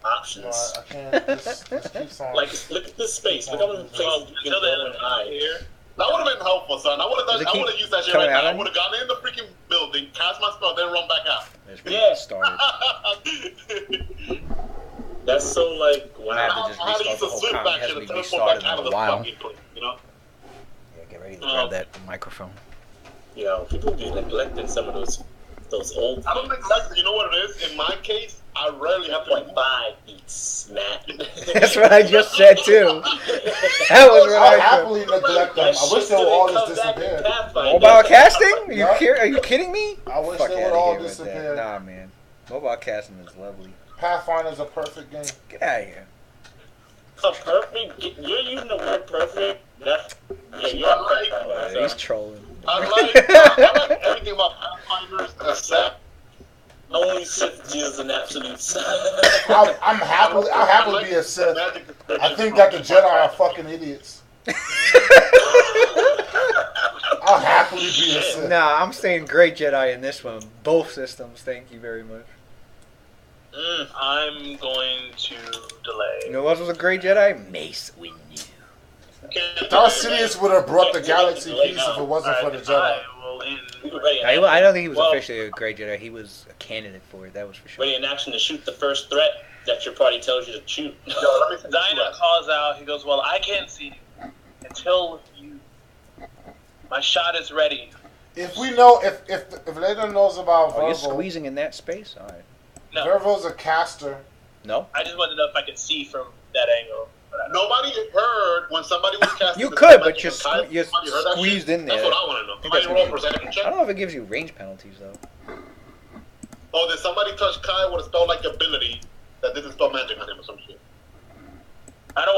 options. I can't. This keeps on. Look at this space. Look how many places you can go and hide. That would have been helpful, son. I would have used that shit right now. I would have gone in the freaking building, cast my spell, then run back out. Yeah. Started. That's so wow. I have to just restart the whole comment. It has to be restarted in a while. Yeah, get ready to grab that microphone. People be neglecting some of those old. I don't neglect. You know what it is? In my case, I rarely have to. 0.5 beats, Matt. That's what I just said too. That was what I I said. happily neglect them. I wish they would all just disappear. Mobile casting? Are you kidding me? I wish Fuck they outta would all here with disappear. that. Nah, man. Mobile casting is lovely. Pathfinder's a perfect game. Get out of here. A perfect? You're using the word perfect? You're perfect. He's trolling. I like everything about Pathfinders except. Only Sith is an absolute Sith. I'll happily be a Sith. I think that the Jedi are fucking idiots. I'll happily be a Sith. Nah, I'm saying great Jedi in this one. Both systems. Thank you very much. I'm going to delay. You know what else was a great Jedi? Mace Windu. Darth Sidious would have brought the galaxy peace if it wasn't for the Jedi. I will end. I don't think he was officially a great Jedi. He was a candidate for it. That was for sure. Ready in action to shoot the first threat that your party tells you to shoot. Dinah calls out. He goes, "Well, I can't see you until my shot is ready." If we know, if Leda knows about Oh, you're Vervo, squeezing in that space? All right. No, Vervo's a caster. No? I just wanted to know if I could see from that angle. Nobody heard when somebody was casting. You the could, spell but you're magic. you're Somebody heard that squeezed shit? in there. That's what I want to know. I think Somebody that's roll gonna perception I check. don't know if it gives you range penalties, though. Oh, did somebody touch Kai with a spell-like ability that didn't spell magic on him or some shit? I don't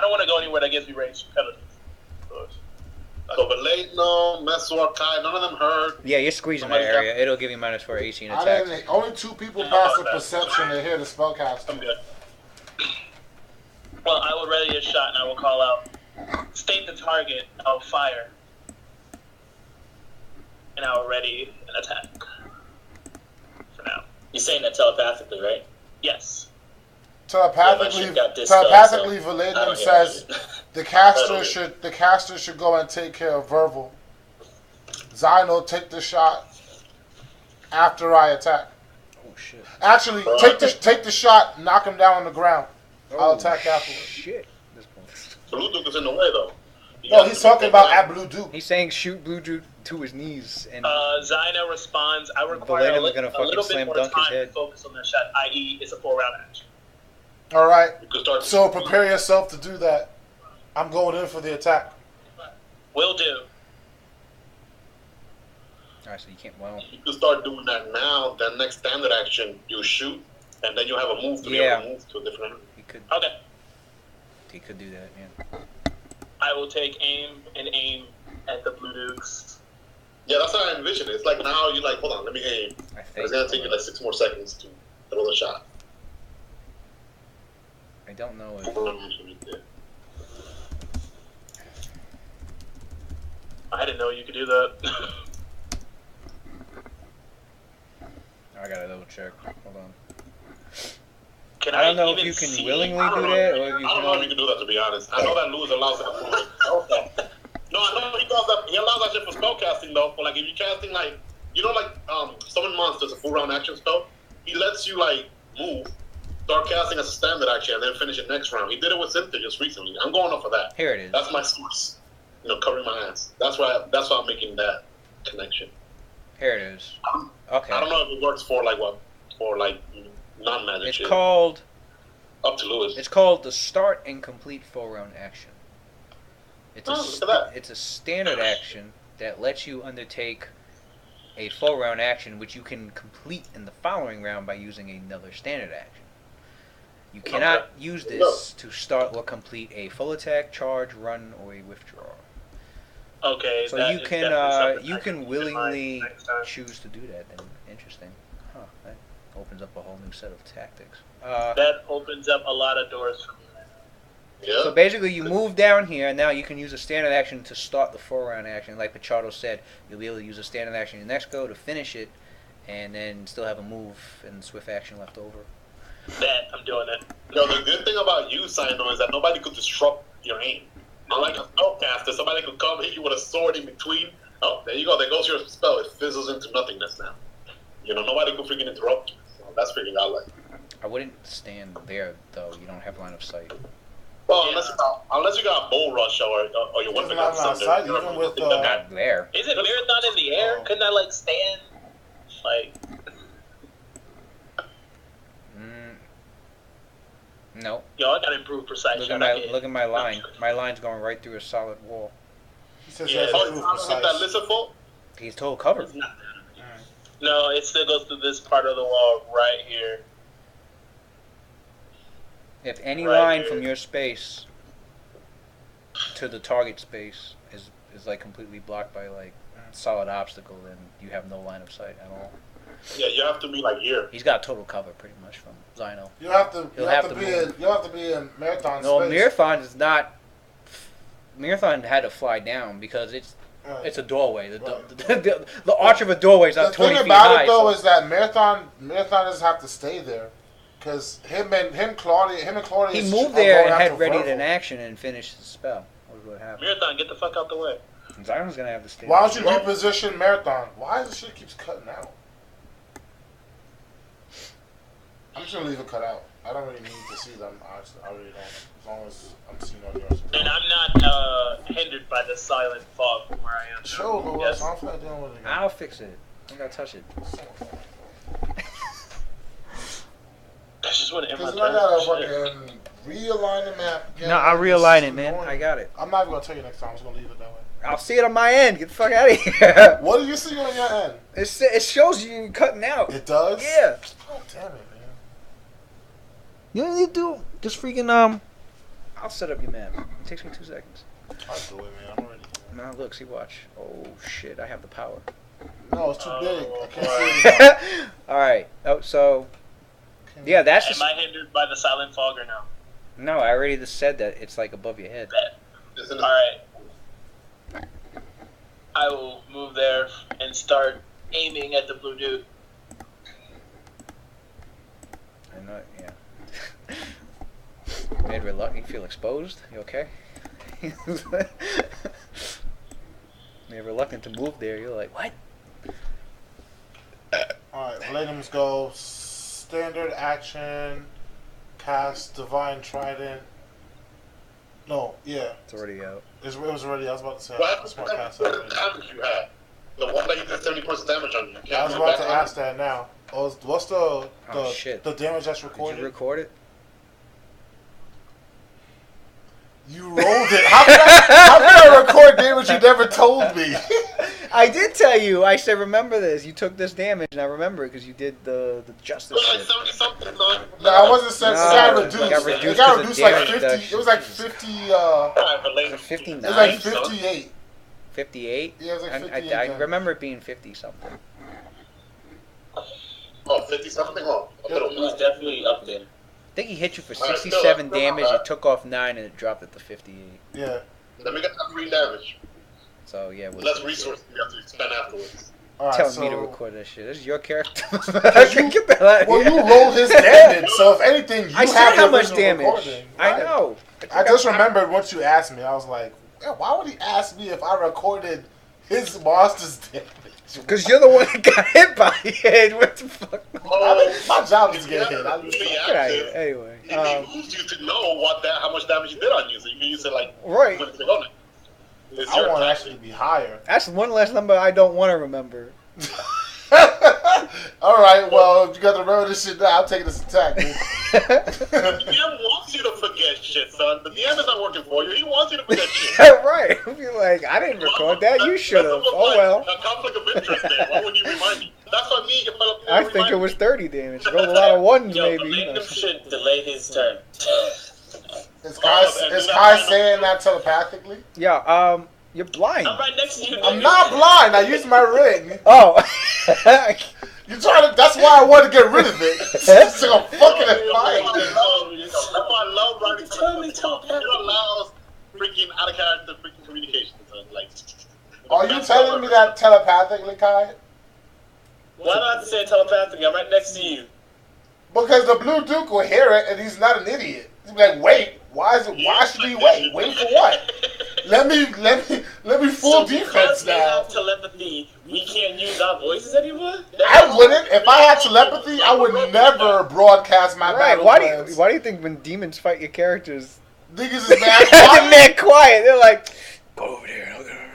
want to go anywhere that gives me range penalties. So, but Leighton, Messor, Kai, none of them heard. Yeah, you're squeezing that Somebody area. It'll give you -4 AC in I attacks. didn't. Only 2 people passed the perception to hear the spellcaster. I'm good. Well, I will ready a shot and I will call out. state the target, I'll fire. And I'll ready an attack. For now. You're saying that telepathically, right? Yes. Telepathically, I Valadium don't says hear the caster should go and take care of Verbal. Zyno, take the shot after I attack. Oh shit. Actually, take the shot, knock him down on the ground. I'll attack afterwards. Shit. Blue Duke is in the way though. No, he's talking about at Blue Duke. He's saying shoot Blue Duke to his knees, and Zyno responds, I require Valadium's gonna fucking little slam bit more dunk his time head. to focus on that shot, i.e. it's a 4-round action. Alright, You could start. so prepare yourself to do that. I'm going in for the attack. Will do. alright, so you can't. Well, You could start doing that now. Then next standard action, you shoot, and then you have a move to be able to move to a different. he could. Okay. He could do that. Yeah. I will take aim at the Blue Dukes. Yeah, that's how I envision it. It's like now you're like, hold on, let me aim. I It's think. gonna take you like 6 more seconds to throw the shot. I don't know if. I didn't know you could do that. I gotta double check. Hold on. Can I don't know if even you can see? willingly I don't do know. that, or if you I don't know if you can. can do that, to be honest. I know that Lewis allows that. Okay. No, I know he does that. He allows that shit for spell casting though. For like if you're casting like, you know, like summon monsters, a full round action spell. He lets you like move, start casting as a standard action, and then finish it next round. He did it with Cynthia just recently. I'm going off of that. Here it is. That's my source. You know, covering my ass. That's why I'm making that connection. Here it is. Okay. I don't know if it works for like what, for like non-magic It's shit. called. Up to Lewis. It's called the start and complete 4-round action. It's look at that. it's a standard action that lets you undertake a 4-round action, which you can complete in the following round by using another standard action. You cannot use this to start or complete a full attack, charge, run, or a withdrawal. Okay. So that you is can definitely something you I can keep in willingly mind next time. choose to do that. Then interesting. Huh? That opens up a whole new set of tactics. That opens up a lot of doors for me. Yeah. So basically, you move down here, and now you can use a standard action to start the 4-round action. Like Pichardo said, you'll be able to use a standard action in the next go to finish it, and then still have a move and swift action left over. Bet I'm doing it. Yo, the good thing about you, Sino, is that nobody could disrupt your aim. Unlike a spellcaster, somebody could come hit you with a sword in between. Oh, there you go. There goes your spell. It fizzles into nothingness now. You know, nobody could freaking interrupt you. So that's freaking out like. I wouldn't stand there, though. You don't have line of sight. Well, Yeah. unless you got bull rush or your weapon Even got on thunder. outside, You know, even with, think that- Not there. Is it marathon in the air? Couldn't I like stand? Like No. yo, I gotta improve precise Look shot. at my line. My line's going right through a solid wall. He says Yeah, he has Oh, to you prove get that precise. Lissiful? He's total cover. It's not that. No, it still goes through this part of the wall right here. If any Right line here. from your space to the target space is like completely blocked by like solid obstacle, then you have no line of sight at all. Yeah, you have to be like here. He's got total cover pretty much from Zyno. You have to He'll have to be in marathon No, space. Marathon is not. Marathon had to fly down because it's Right. a doorway. The, Right. the arch of a doorway is The not 20 thing feet about high. it though so- is that marathon doesn't have to stay there, because him and Claudia. he are moved there going and had after readied Virgil. an action and finished the spell. What was what happened? Marathon, get the fuck out the way. Zyron's gonna have to stay. Why don't you Well- reposition marathon? Why does shit keeps cutting out? I'm just gonna leave it cut out. I don't really need to see them. I really don't. As long as I'm seeing on yours. And I'm not hindered by the silent fog from where I am. Chill, Louis. Yes. I don't feel like dealing with it again. I'll fix it. Don't gotta touch it. I just want to end my Because I gotta turn. fucking realign the map. Again. No, I'll realign It's it, man. annoying. I got it. I'm not even gonna tell you next time. I'm just gonna leave it that way. I'll see it on my end. Get the fuck out of here. What do you see on your end? It shows you cutting out. It does. Yeah. Oh damn it, man. You know what you do? Just freaking I'll set up your map. It takes me 2 seconds. I'll do it, man. I'm already. Now look, see, watch. Oh shit, I have the power. No, it's too big. I can't boy. see it. All right. Oh, so yeah, that's Am just I hindered by the silent fog or no? no. I already just said that it's like above your head. Bet. Isn't it? Alright. I will move there and start aiming at the blue dude. I'm not, yeah. Made reluctant. You feel exposed? You okay? Made reluctant to move there. You're like, what? Alright, Palladiums go standard action, cast Divine Trident. No, yeah. It's already out. It was already, I was about to say, What happened that's to my that cast damage already. you had? The one that you did 70 points of damage on you. I was about to ask that now. What's the shit. the damage that's Did recorded? you record it? You rolled it. How could I record damage you never told me? I did tell you. I said, remember this. You took this damage, and I remember it because you did the justice It was like shit. 70 something, no? No, I wasn't saying it got reduced. it got reduced It got 'cause reduced of like damage 50. reduction. It was like 50. Was it 59? It was like 58. 58? Yeah, it was like 58. I then. remember it being 50 something. Oh, 50 something? Oh, a little It was bit. definitely up there. I think he hit you for Alright, 67 still damage. not It bad. took off 9 and it dropped it to 58. Yeah. Let me get that green damage. So yeah, we'll Less see. resources we have to expend afterwards. All right. Telling So, me to record that shit. This is your character. you- Get the hell out of well, here. you rolled his damage, so if anything, you I have said how the much original damage. recording. I Right. know. I just remembered once you asked me. I was like, yeah, why would he ask me if I recorded his monster's damage? Because you're the one that got hit by it. What the fuck? I mean, my job is to get hit. I just, Get out of here. Anyway. It behooves you to know how much damage you did on you, so you can use it like Right. when it's on it. It's I your want to time. actually be higher. That's one less number I don't want to remember. All right, well, if you got to remember this shit now, I'm taking this attack, dude. The DM wants you to forget shit, son. The DM is not working for you. He wants you to forget shit. Right. You're like, I didn't record that. You should have. That's Oh almost well. like a conflict of interest there. Why wouldn't you remind me? That's what me. I think it was 30 damage. Rolled a lot of ones, Yo, maybe. Palladium should delay his turn. Is Kai saying that telepathically? Yeah. You're blind. I'm right next to you. I'm nigga. not blind. I used my ring. Oh. You trying to? That's why I wanted to get rid of it. It's like a fucking That's fight. why I love writing Totally telepath. It allows freaking out of character freaking communication. So like, Are you telling me that telepathically, Kai? Why not say it telepathically? I'm right next to you. Because the Blue Duke will hear it, and he's not an idiot. He'll be like, "Wait, why is it? Why should he wait? Wait for what? Let me full So defense because we now." have telepathy, we can't use our voices anymore? I wouldn't. If I had telepathy, I would never broadcast my Right. battle plans. Why do you think when demons fight your characters, Niggas is mad they're quiet. mad quiet? They're like, go over there.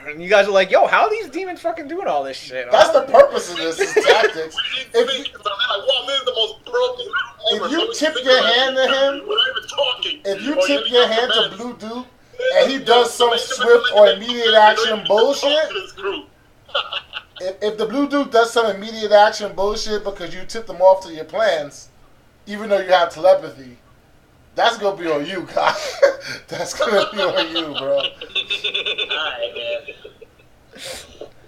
And you guys are like, yo, how are these demons fucking doing all this shit? That's the purpose of this, is tactics. we didn't think about that. Like, wow, this is the most broken ever. If you So we tip think your about hand it. to him- We're not even talking. If you Or tip you your got hand to commands. Blue Duke, and he does some swift or immediate action bullshit, if the Blue Duke does some immediate action bullshit because you tipped him off to your plans, even though you have telepathy, that's gonna be on you, Kai. That's gonna be on you, bro. Alright, man.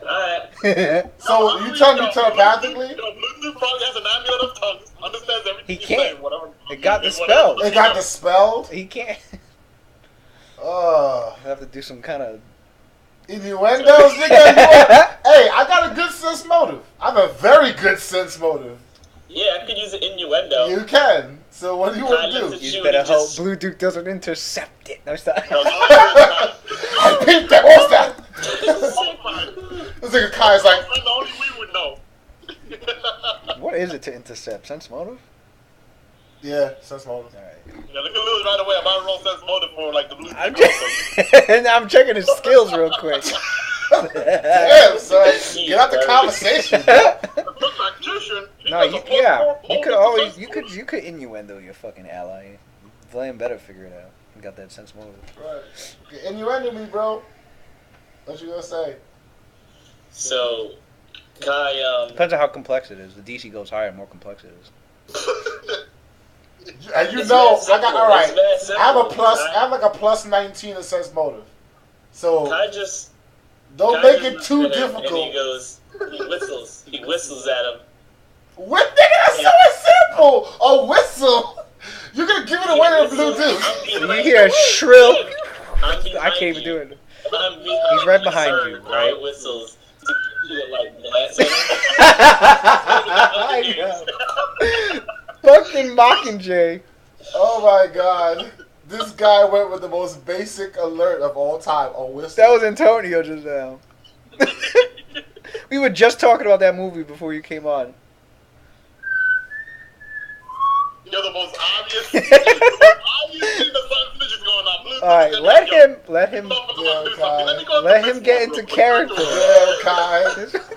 Alright. So you telling me telepathically? Blue Duke probably has an amulet of tongues. Understands everything He you can't. say, whatever. It got dispelled. It got dispelled. He can't. Uh, I have to do some kind of. innuendos, nigga. Hey, I got a good sense motive. I have a very good sense motive. Yeah, I could use an innuendo. You can. So what do you want to do? You Shoot, better he hope just- Blue Duke doesn't intercept it. No, stop. I peeped that. What's that? Oh my. This nigga Kai's like, And only we would know. What is it to intercept? Sense motive? yeah, sense motive. All right. Yeah, look at Lewis right away. I'm about to roll sense motive for like the Blue Duke. I'm checking his skills real quick. Damn, son. Get out the conversation. The tactician. No, you could always you could innuendo your fucking ally. Let him better figure it out. You got that sense motive. Right. Okay, innuendo me, bro. What you gonna say? So, Kai, Depends on how complex it is. The DC goes higher, the more complex it is. And you It's know, mad I got simple. all right. It's mad I have a simple. plus. I have like a plus 19 of sense motive. So Kai just don't Kai make just it looks too at him And difficult. he goes, he whistles at him. What, nigga? That's so simple. A whistle. You're gonna give it away to Blue Duke. You hear a shrill. I'm I behind can't even you. do it. I'm behind He's right you, behind sir. you, Kai right? whistles. You would like glance at him. I know. Fucking Mockingjay. Oh my god. This guy went with the most basic alert of all time. A whistle. That was Antonio just now. We were just talking about that movie before you came on. You're the most obvious. The most obvious thing the sun is going on. Blue, All right, let him let him get into character. Yeah, Kai.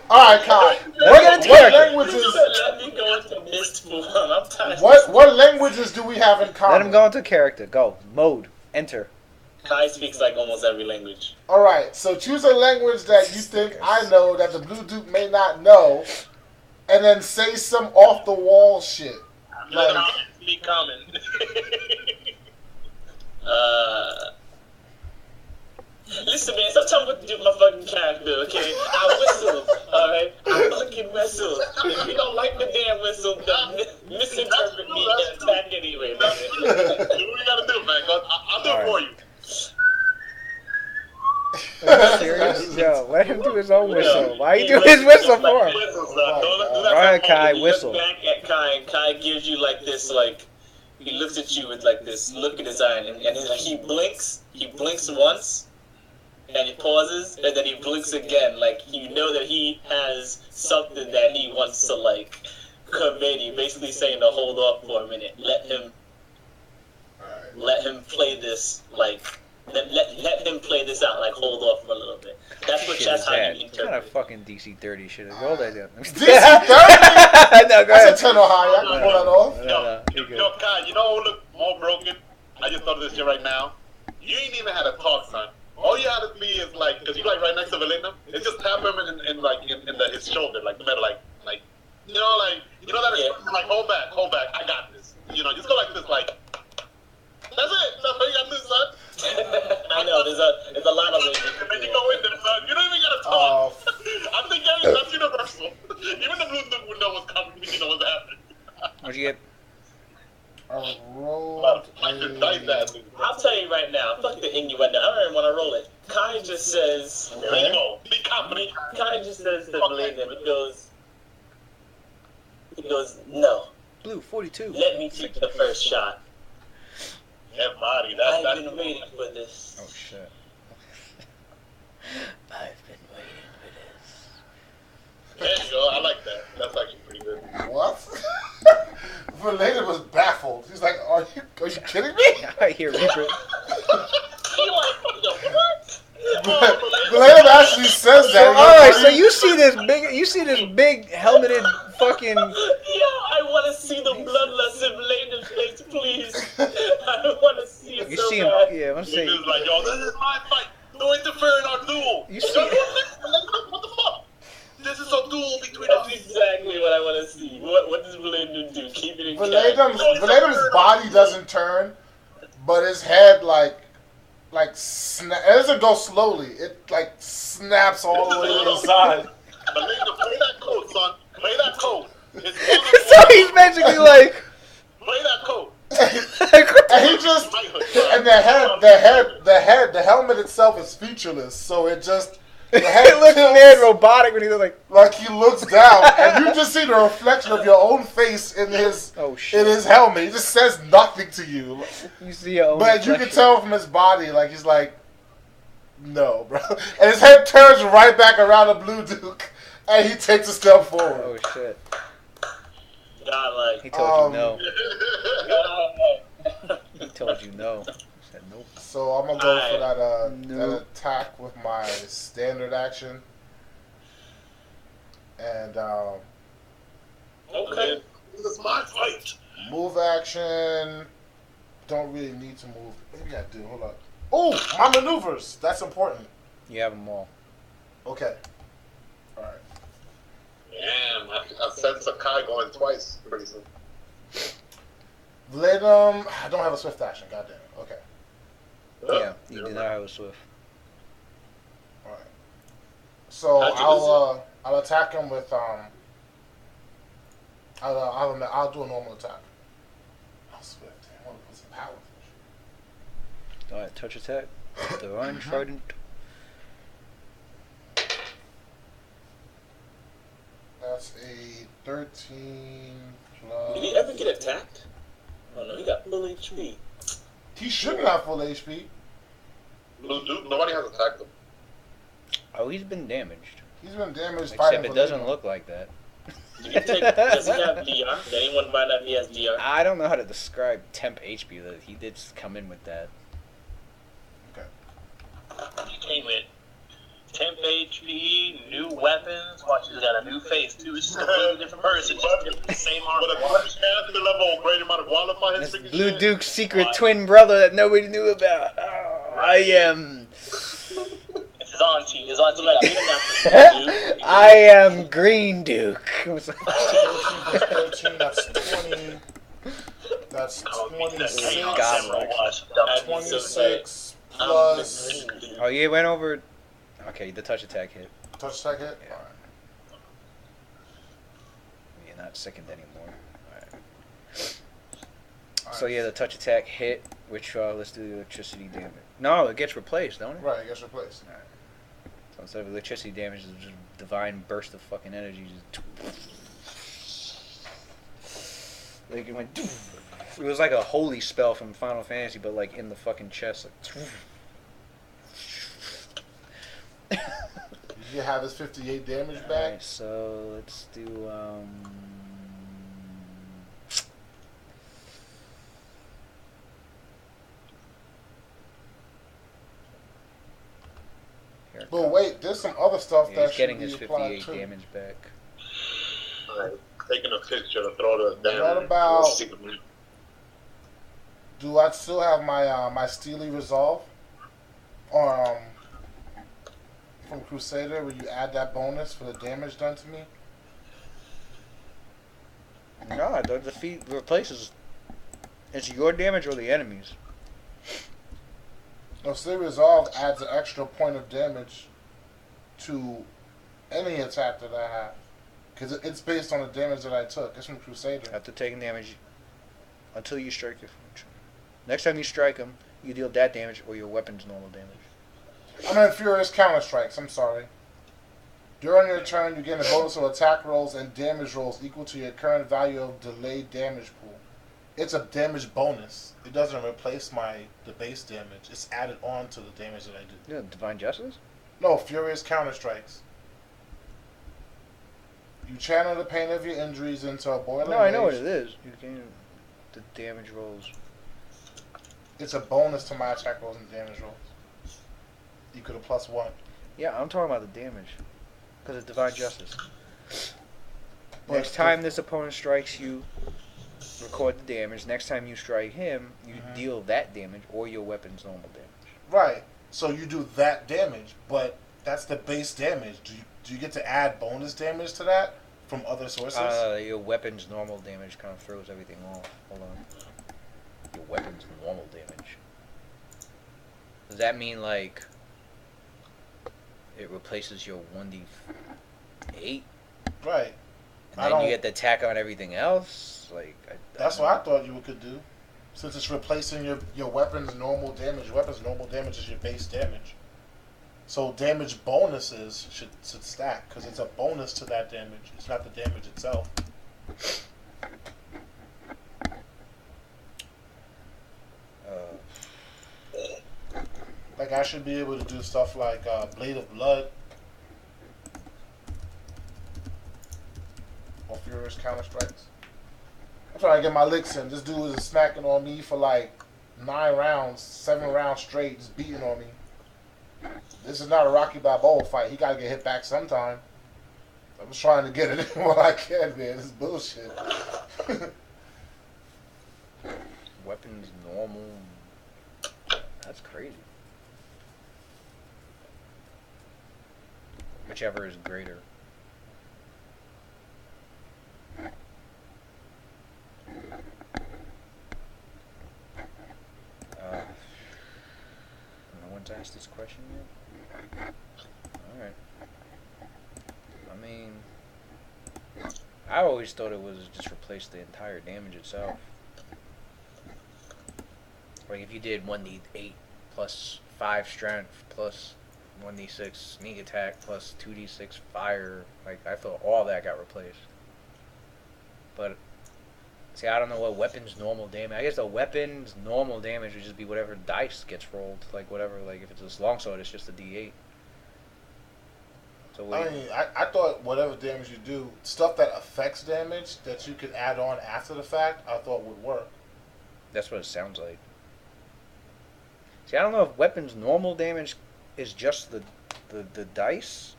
Alright, Kai. Let him get into character. languages Let me go into mist form. I'm tired. what languages do we have in common? Let him go into character. Go. Mode. Enter. Kai speaks like almost every language. Alright, so choose a language that you think I know that the Blue Duke may not know, and then say some off the wall shit. Like, Be common. Listen, man, stop telling me what to do with my fucking character, okay? I whistle, alright? I fucking whistle. If you don't like the damn whistle, then misinterpret me and attack anyway, man. Do what you gotta do, man. I'll do it for you. Are you serious? Yo, let him do his own whistle. Why you do his whistle for him? Alright, Kai, whistle. Look back at Kai, and Kai gives you like this, like, he looks at you with like this look in his eye, and he blinks once, and he pauses, and then he blinks again, like you know that he has something that he wants to like convey to you, basically saying to hold off for a minute, let him play this, like let him play this out, like hold off for a little bit. That's how you What interpret kind of it. fucking DC-30 shit is all that? DC-30? No, go That's ahead. a 10 on high. I can pull that off. Yo, Kai, you know who look more broken? I just thought of this shit right now. You ain't even had a talk, son. All you had to be is like, cause you like right next to Valinda. It's just tap him in his shoulder, like the middle, like that expression, like hold back, I got this. You know, just go like this, like that's it. That's all you got to do, son. I know there's a lot of ways. And then you go in there, son. You don't even gotta talk. I think that's universal. Even the Blue Duke would know what's coming. You know what's happening. What'd you get? I rolled I'll tell you right now, fuck the innuendo. I don't even want to roll it. Kai just says, There you go. Be confident. Kai just says to Valinda, he goes, no, Blue 42. let me take the first shot. Yeah, body. I've been waiting for this. Oh shit. I've been waiting for this. There you go. I like that. That's actually pretty good. What? Valinda was baffled. He's like, are you kidding me? I hear Rupert. Valinda actually says that. So, alright, so you see this big helmeted fucking. Yo, I want to see the bloodlust in Valinda's face, please. I want to see it You so see him? bad. Yeah, I'm He saying. was like, yo, this is my fight. Don't interfere in our duel. You see? What the fuck? This is a duel between That's us. exactly what I want to see. What does Valinda do? Keep it in Valinda's body doesn't turn, but his head it doesn't go slowly. It like snaps all the way to the side. Valinda, play that code, son. Play that code. So he's basically like. Play that code. And he just and the helmet itself is featureless, so it just the head It looks tilts mad robotic when he looks like. he looks down, and you just see the reflection of your own face in his helmet. He just says nothing to you, You see your own. but you can reflection. tell from his body, like he's like, no, bro, and his head turns right back around the Blue Duke, and he takes a step forward. Oh shit! God, like. He told you no. God, He told you no. He said nope. So I'm gonna go for that No. that attack with my standard action, and okay. This is my fight. move action. Don't really need to move. Maybe I do. Hold up. Oh, my maneuvers. That's important. You have them all. Okay. All right. Damn, I sense a Kai going twice pretty soon. I don't have a swift action. God damn it. Okay. Yeah, you do not have a swift. All right. So How'd you I'll attack him with I'll do a normal attack. I'll swift. I want to put some power. Alright, touch attack. Divine Trident. That's a 13 plus. Did he ever get attacked? Oh no, he got full HP. He shouldn't have full HP. Blue Duke, nobody has attacked him. Oh, he's been damaged. He's been damaged. Except it doesn't look like that. Does he have DR? Did anyone find out he has DR? I don't know how to describe temp HP. That he did come in with that. He came with temp HP, new weapons. Watch, he's got a new face too. It's just a completely different person, just the same armor. But a the level of great amount of qualify his This freaking Blue shit. Duke's secret twin brother that nobody knew about. Oh, I am. It's his auntie. His auntie got beat him down. I am Green Duke. 13, that's 20. That's 26. God, 26 plus. Oh, you went over. Okay, the touch attack hit. Touch attack hit? Yeah. You're not sickened anymore. Alright. So yeah, the touch attack hit, which let's do the electricity damage. No, it gets replaced, don't it? Right, it gets replaced. Alright. So instead of electricity damage, it's just divine burst of fucking energy. Like it went. It was like a holy spell from Final Fantasy, but like in the fucking chest. Like, You have his 58 damage back. Alright, so let's do But wait, there's some other stuff yeah, that he's getting should his be applied 58 too. damage back. Alright, taking a picture to throw the damn. What about- Do I still have my my Steely Resolve? Or from Crusader, where you add that bonus for the damage done to me? No, the defeat replaces. It's your damage or the enemy's. No, Steely Resolve adds an extra point of damage to any attack that I have. Because it's based on the damage that I took. It's from Crusader. After taking damage, until you strike your function. Next time you strike him, you deal that damage or your weapon's normal damage. I meant Furious Counter Strikes, I'm sorry. During your turn, you gain a bonus of attack rolls and damage rolls equal to your current value of delayed damage pool. It's a damage bonus. It doesn't replace the base damage. It's added on to the damage that I do. Yeah, Divine Justice? No, Furious Counter Strikes. You channel the pain of your injuries into a boiling No, I know what rage. it is. You gain the damage rolls. It's a bonus to my attack rolls and damage rolls. You could have +1. Yeah, I'm talking about the damage. Because it's Divine Justice. But Next time this opponent strikes you, record the damage. Next time you strike him, you deal that damage or your weapon's normal damage. Right. So you do that damage, but that's the base damage. Do you get to add bonus damage to that from other sources? Your weapon's normal damage kind of throws everything off. Hold on. Your weapon's normal damage. Does that mean like it replaces your 1d8? Right. And then you get the attack on everything else? Like That's what I thought you could do. Since it's replacing your weapon's normal damage. Your weapon's normal damage is your base damage. So damage bonuses should stack, because it's a bonus to that damage. It's not the damage itself. Like, I should be able to do stuff like Blade of Blood. Or Furious Counter Strikes. I'm trying to get my licks in. This dude is smacking on me for like 9 rounds, 7 rounds straight, just beating on me. This is not a Rocky Balboa fight. He gotta get hit back sometime. I'm just trying to get it in while I can, man. This is bullshit. weapon's normal. That's crazy. Whichever is greater. No one's asked this question yet? Alright. I mean, I always thought it was just replace the entire damage itself. Like if you did 1d8 plus 5 strength plus 1d6 sneak attack plus 2d6 fire. Like, I thought all that got replaced. But, see, I don't know what weapons normal damage. I guess the weapons normal damage would just be whatever dice gets rolled. Like, whatever, like, if it's a longsword, it's just a d8. So I mean, I thought whatever damage you do, stuff that affects damage that you could add on after the fact, I thought would work. That's what it sounds like. See, I don't know if weapons normal damage is just the dice.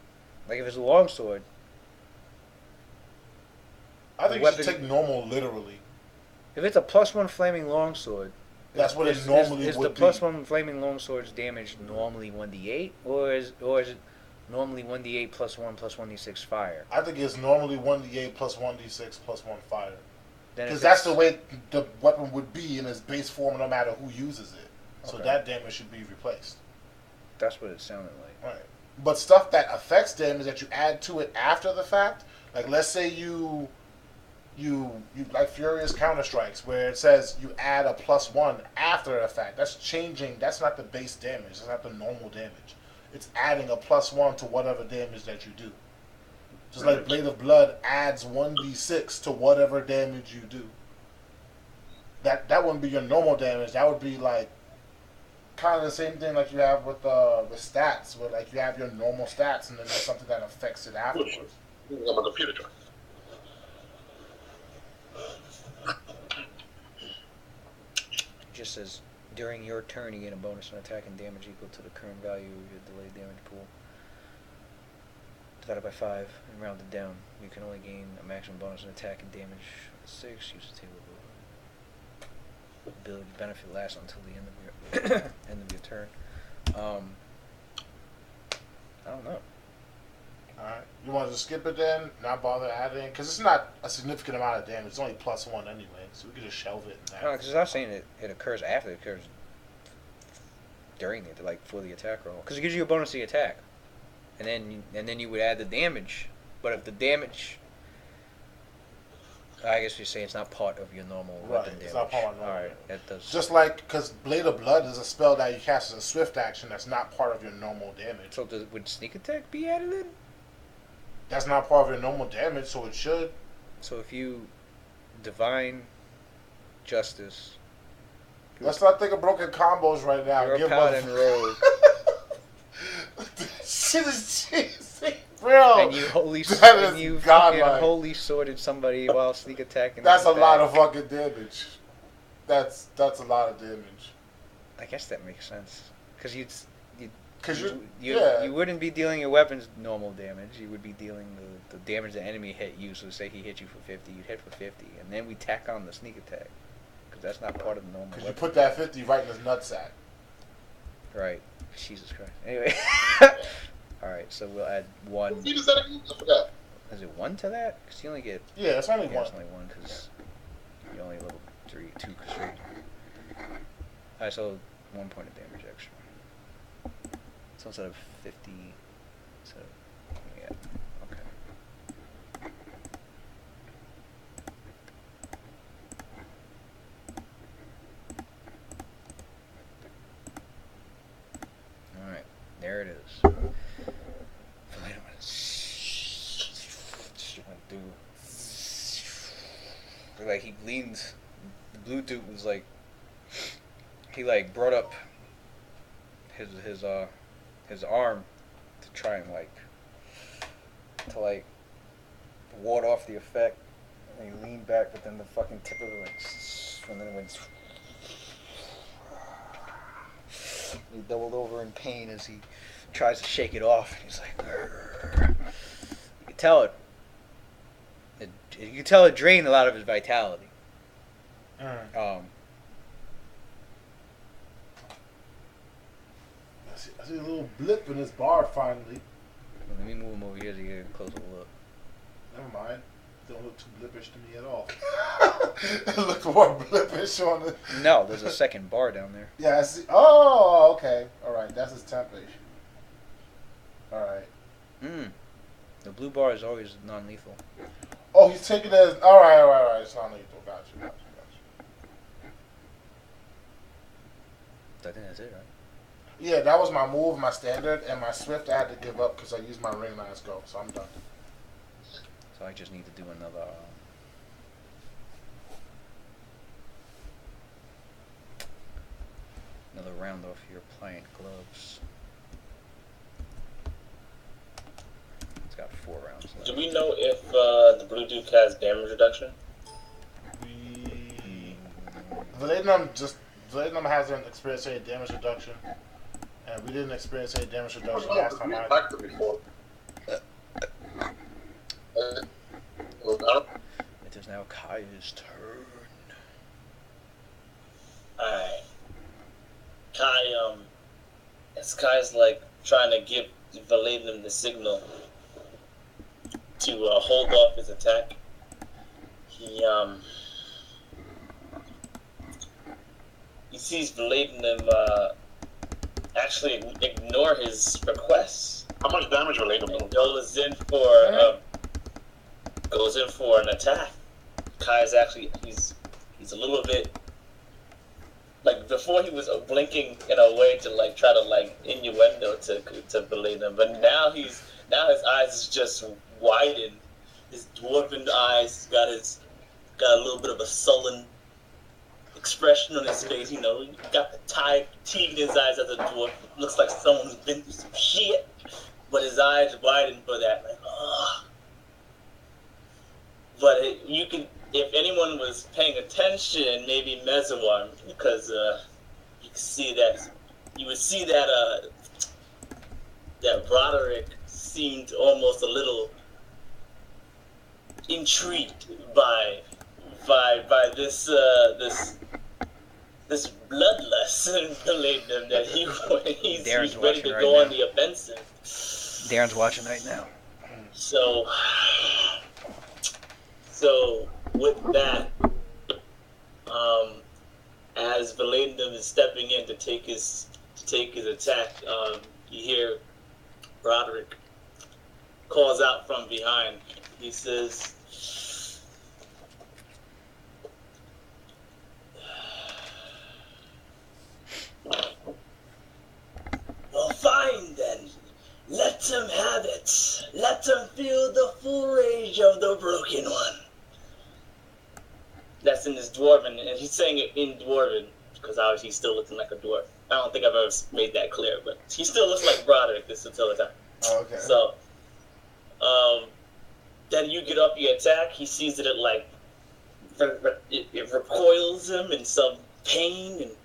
Like, if it's a longsword. I think you should take normal literally. If it's a +1 flaming longsword, that's what it normally is would the be. +1 flaming longsword's damage normally 1d8, or is it normally 1d8 plus 1 plus 1d6 fire? I think it's normally 1d8 plus 1d6 plus 1 fire. Because If that's the way the weapon would be in its base form, no matter who uses it. So Okay. that damage should be replaced. That's what it sounded like. Right. But stuff that affects damage that you add to it after the fact, like let's say you like Furious Counter Strikes, where it says you add a +1 after the fact. That's changing. That's not the base damage. That's not the normal damage. It's adding a +1 to whatever damage that you do. Just like Blade of Blood adds 1d6 to whatever damage you do. That wouldn't be your normal damage. That would be like kind of the same thing like you have with stats, where like you have your normal stats and then there's something that affects it afterwards. I'm a computer truck. It just says, during your turn, you gain a bonus on attack and damage equal to the current value of your delayed damage pool. Divided by 5 and rounded down. You can only gain a maximum bonus on attack and damage 6. Use the table of ability benefit lasts until the end of your end of your turn. I don't know. Alright. You want to just skip it then? Not bother adding? Because it's not a significant amount of damage. It's only +1 anyway. So we can just shelve it. No, because I was saying it occurs after. It occurs during it, like for the attack roll. Because it gives you a bonus to the attack. And then you would add the damage. But if the damage, I guess you're saying it's not part of your normal weapon damage. It's not part of normal. Alright, that does. Just like, because Blade of Blood is a spell that you cast as a swift action that's not part of your normal damage. So would sneak attack be added in? That's not part of your normal damage, so it should. So if you divine justice. Let's not think of broken combos right now. You're a paladin rogue. Shit is cheesy, bro. And you holy That is you godlike. fucking holy sworded somebody while sneak attacking. That's a them lot back. of fucking damage. That's a lot of damage. I guess that makes sense. Because Because you wouldn't be dealing your weapons normal damage. You would be dealing the damage the enemy hit you. So say he hit you for 50, you'd hit for 50, and then we tack on the sneak attack because that's not part of the normal. Because you weapon. put that 50 right in his nutsack. Right. Jesus Christ. Anyway. All right. So we'll add 1. You just said it. I forgot. Is it 1 to that? Because you only get. Yeah, it's only Yeah, one. it's only 1 because you only level 2 3. Alright, so 1 point of damage extra. So instead of 50, so yeah, okay. All right, there it is. Wait a minute. Like he leaned. The blue dude was like. He like brought up his arm to try and like ward off the effect. And he leaned back, but then the fucking tip of it went, and then it went. He doubled over in pain as he tries to shake it off. He's like, "Grr." You can tell it. You can tell it drained a lot of his vitality. I see a little blip in his bar finally. Let me move him over here to get a closer look. Never mind. Don't look too blippish to me at all. It looked more blippish on the. No, there's a second bar down there. Yeah, I see. Oh, okay. All right, that's his template. All right. The blue bar is always non-lethal. Oh, he's taking it as. All right. It's not lethal. Gotcha. I think that's it, right? Yeah, that was my move, my standard, and my Swift I had to give up because I used my ring last go, so I'm done. So I just need to do another round off your pliant gloves. It's got 4 rounds left. Do we know if the Blue Duke has damage reduction? Valenum hasn't experienced any damage reduction, and we didn't experience any damage reduction last time either. Back to before. It is now Kai's turn. Alright. Kai, as Kai's like trying to give Valenum the signal to hold off his attack, he sees Valenum actually ignore his requests. How much damage related? And goes in for an attack. Kai's actually he's a little bit like before he was blinking in a way to like try to like innuendo to Valenum, but now his eyes is just widened. His dwarven eyes got a little bit of a sullen expression on his face. You know, he got the teeth in his eyes as a dwarf. Looks like someone's been through some shit, but his eyes widened for that. Like, oh. But you can, if anyone was paying attention, maybe Mezawar, because you would see that that Broderick seemed almost a little intrigued by this bloodlust in Valenum that he's ready to go on the offensive. Darren's watching right now. So with that, as Valenum is stepping in to take his attack, you hear Broderick calls out from behind. He says, "Well, fine then. Let him have it. Let him feel the full rage of the Broken One." That's in his Dwarven, and he's saying it in Dwarven, because obviously he's still looking like a dwarf. I don't think I've ever made that clear, but he still looks like Broderick this entire time. Oh, okay. So, then you get up your attack, he sees that it recoils him in some pain, and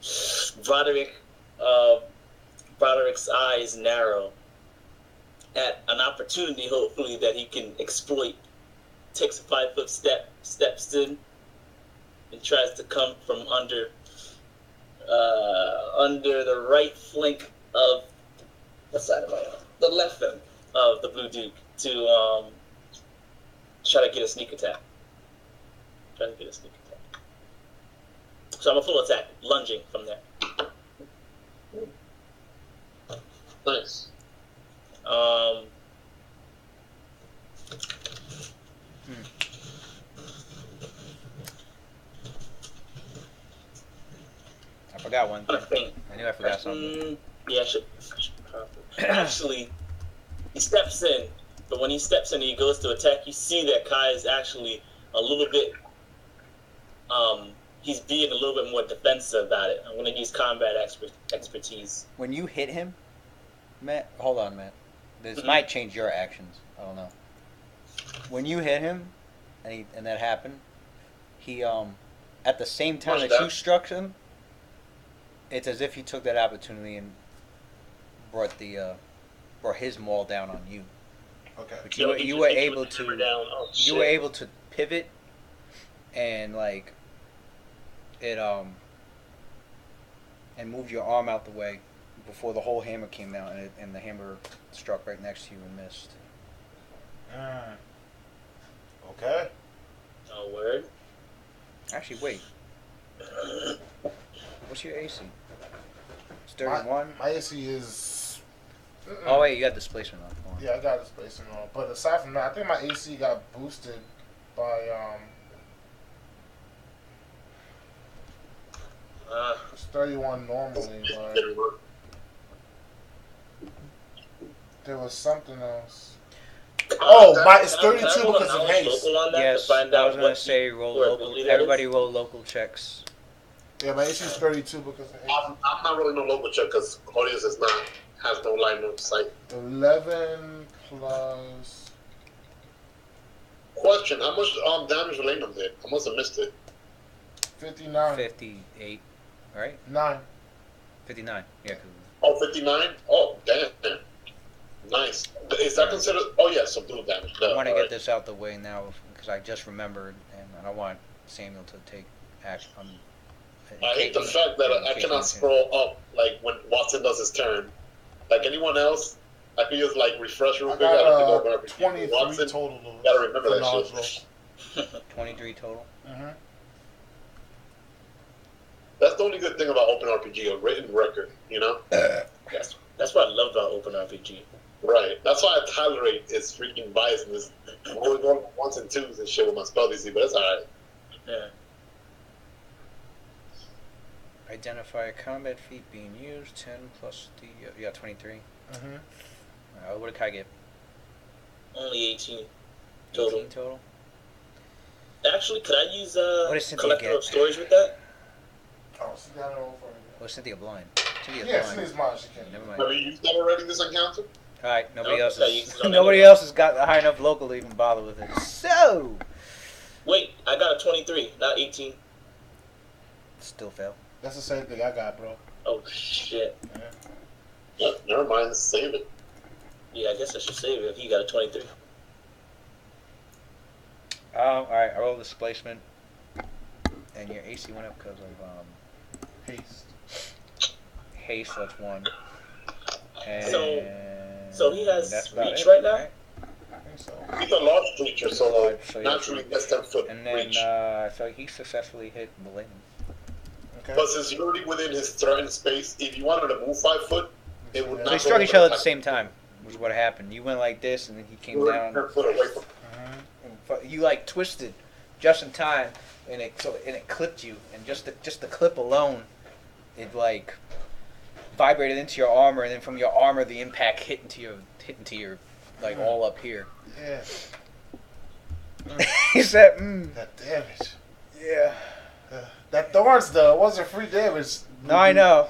Broderick's eyes narrow at an opportunity, hopefully, that he can exploit. Takes a 5-foot step, steps in, and tries to come from under the right flank of the left flank of the Blue Duke to try to get a sneak attack. So I'm a full attack, lunging from there. Nice. I forgot one thing. I knew I forgot something. Yeah, actually, he steps in, but when he steps in and he goes to attack, you see that Kai is actually a little bit, he's being a little bit more defensive about it. I'm going to use combat expertise. When you hit him, Matt, hold on, Matt. This might change your actions. I don't know. When you hit him, and that happened, he at the same time that you struck him, it's as if he took that opportunity and brought his maul down on you. Okay. But you were able to pivot and like it and move your arm out the way before the whole hammer came down, and the hammer struck right next to you and missed. Okay. Oh, word. Actually, wait. What's your AC? It's 31? My AC is... Oh, wait, you got displacement on. Hold on. Yeah, I got displacement on. But aside from that, I think my AC got boosted by... It's 31 normally, but... There was something else. It's 32 Can I roll a because of knowledge haste. local on that Yes, to find I out was gonna what say roll what local. ability that Everybody is? roll local checks. Yeah, my AC is 32 because of haste. I'm not really no local check because Claudius has no line of sight. 11 plus. Question: how much damage Relenum did? I must have missed it. 59. 58, right? 9. 59. Yeah. 'Cause Oh, 59? Oh, damn. Nice. Is that considered? Oh, yeah, subdued damage. I want to All get right. this out the way now because I just remembered, and I don't want Samuel to take action. I hate the fact that I cannot scroll up like when Watson does his turn. Like anyone else, I could just like refresh real I quick. I don't think got I'll RPG. 23 Watson, total. Though, gotta remember for that knowledge shit. roll. 23 total. Mm-hmm. That's the only good thing about Open RPG, a written record, you know? That's what I love about OpenRPG. Right. That's why I tolerate his freaking biasness. I'm only going ones and twos and shit with my spell DC, but it's alright. Yeah. Identify a combat feat being used. 10 plus the 23. Mm-hmm. What did Kai get? Only 18 total. 18 total. Actually, could I use What does Cynthia collector get? of stories with that? Oh, so you gotta roll for it. What's Cynthia blind? Cynthia's Yeah, blind. Cindy's mine. She can. Never Have mind. you used that already this encounter? All right. Nobody No, else I is. used it on Nobody everyone. else has got a high enough local to even bother with it. So Wait, I got a 23, not 18. still fail. That's the same thing I got, bro. Oh shit. Yep, never mind. Save it. Yeah, I guess I should save it if you got a 23. All right. I rolled displacement, and your AC went up because of Haste. haste. That's 1. And So he has that's about reach it, right now? right? I think so. He's a large creature, so So you naturally gets 10 foot And then reach. so he successfully hit Millennium. Okay. But since you're already within his threatened space, if you wanted to move 5 foot, it would So not. So they go struck over each other at the attack. same time. Was what happened. You went like this, and then he came You were down. 10 foot away from. You like twisted just in time, and it clipped you. And just the clip alone, it like vibrated into your armor, and then from your armor, the impact hit into your like all up here. Yeah. He said, That damage. yeah. That thorns though, it wasn't free damage. No, I know.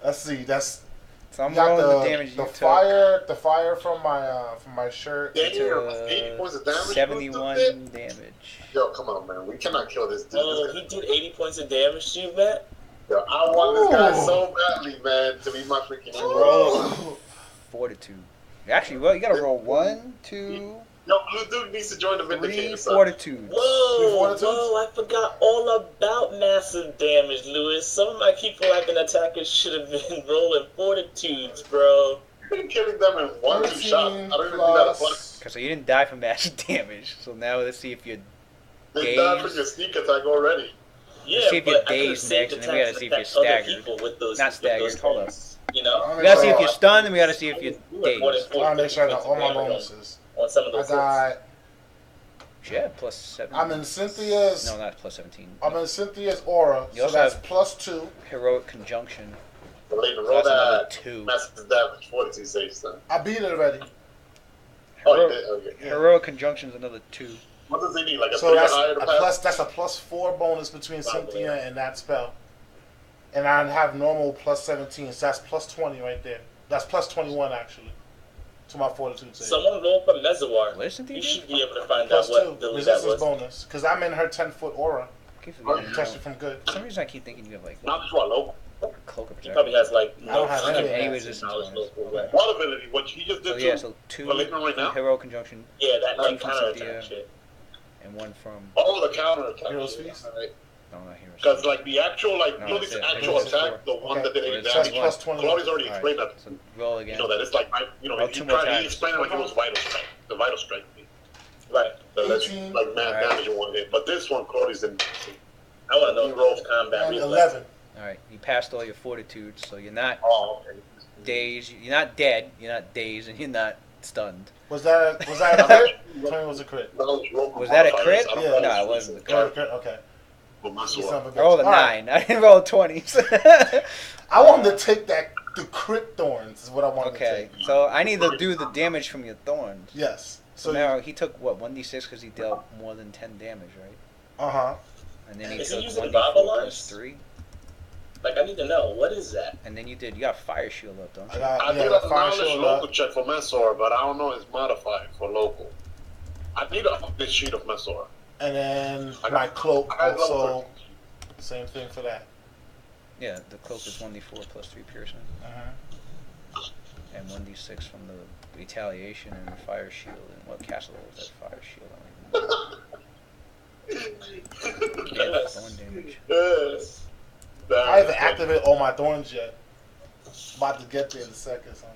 Let's see. That's So I'm got rolling the damage the you fire from my shirt. Damn, took. 80 points of damage. 71 damage. Yo, come on, man. We cannot kill this dude. Oh, he did 80 points of damage to you, Matt? Yo, I want this guy Ooh. so badly, man, to be my freaking hero. Roll fortitude. Actually, well, you gotta roll 1, 2, Yo, Blue Dude needs to join the 3 Vindicator. son. fortitude. Whoa, Fortitudes? I forgot all about massive damage, Lewis. Some of my keeper weapon attackers should have been rolling fortitudes, bro. You've been killing them in 1-2 shots. I don't even think that applies. Okay, so you didn't die from massive damage. So now let's see if you're They died from dazed. your sneak attack already. Yeah, see if you're but I could've dazed saved next, and then we gotta attacks see if that you're affect other staggered. people with those, Not with staggered, those hold up. things, you know? We gotta see if you're stunned, and we gotta see if you're You were more than dazed. I want to make sure I got 40 all my points of damage bonuses. on some of I those hits. got. Yeah, plus 7. I'm in Cynthia's. No, not plus 17. I'm in Cynthia's aura, You so also that's have- +2. Heroic conjunction. But later, So roll that's another that 2. massive damage, 42 saves then. I beat it already. Oh, you Hero- did? Okay. Yeah. Heroic conjunction's another 2. What does he need? Like a So 3 or that's higher to pass? that's a +4 bonus between Probably. Cynthia and that spell. And I have normal +17, so that's +20 right there. That's +21 actually to my fortitude save. Someone roll for Mezawar. What is Cynthia You do? should be able to find out +2 what ability that resistance was. bonus because I'm in her 10-foot aura, I keep forgetting. protection from good. For some reason, I keep thinking you have like Not just what, local. cloak of He protection. probably has like I don't have any of Any that. resistance knowledge bonus. local weapon. What ability? What he just So did yeah, too? so 2 Well, leaving right now? heroic conjunction Yeah, that like From counterattack Cynthia. shit. and 1 from Oh, the counter attack. Hero's Feast? Alright. no, not heroes. Because like the actual, like, No, you know, that's this it. actual It's just attack, the one that did Okay. 80 So that's damage, +20. Claudia's already Alright. explained that. So roll again. You know, that it's like, you know, Roll he 2 more tried, he times. explained it like it was vital strike. The vital strike. Right. So that's 18. like mad Alright. damage in one hit. But this one, Claudia's in. I want to know You if roll. it's combat And reflex. 11. All right, you passed all your fortitudes, so you're not Oh, okay. dazed. You're not dead. You're not dazed, and you're not stunned. Was that a crit? Tell me, was a crit. Was that a crit? Yeah. No, it wasn't a Yeah, crit. crit. Okay. But my You sword. son of a bitch. I rolled a All right. 9. I didn't roll 20s. I wanted to take that the crit thorns is what I want to Okay, take. so I need to do the damage from your thorns. Yes. So now he took what 1d6 because he dealt more than 10 damage, right? Uh huh. And then he Is he took using 1d4 Baba plus Lance? 3. Like, I need to know, what is that? And then you got fire shield up, don't you? I did a knowledge local check for Mensor, but I don't know his modifier for local. I need to up this sheet of Mensor. And then my cloak also, same thing for that. Yeah, the cloak is 1d4 plus 3 piercing. And 1d6 from the retaliation and the fire shield. And what castle was that fire shield? I don't even know. Yeah, thorn damage. Yes. I haven't activated all my thorns yet. About to get there in a second. So.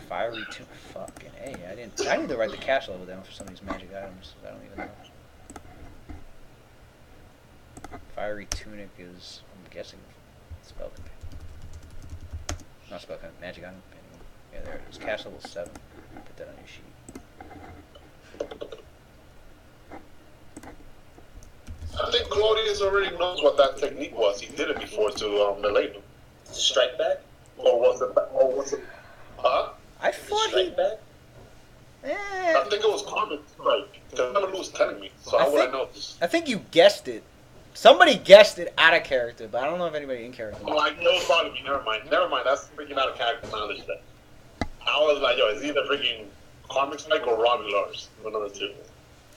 Fiery tunic. Fucking A. I need to write the castle level down for some of these magic items. I don't even know. Fiery tunic is, I'm guessing, spell companion. Not spell companion, magic item companion. Yeah, there it is. Castle level 7. Put that on your sheet. I think Claudius already knows what that technique was. He did it before to Milano. Strike back? Or was it? Huh? I thought Strike back? I think it was Carmen Strike. Because Lou was telling me. So how would I know this? I think you guessed it. Somebody guessed it out of character, but I don't know if anybody in character. Oh, I know it's probably me. Never mind. That's freaking out of character knowledge then. I was like, yo, it's either freaking Carmen Strike or Robbie Lars. One of the two.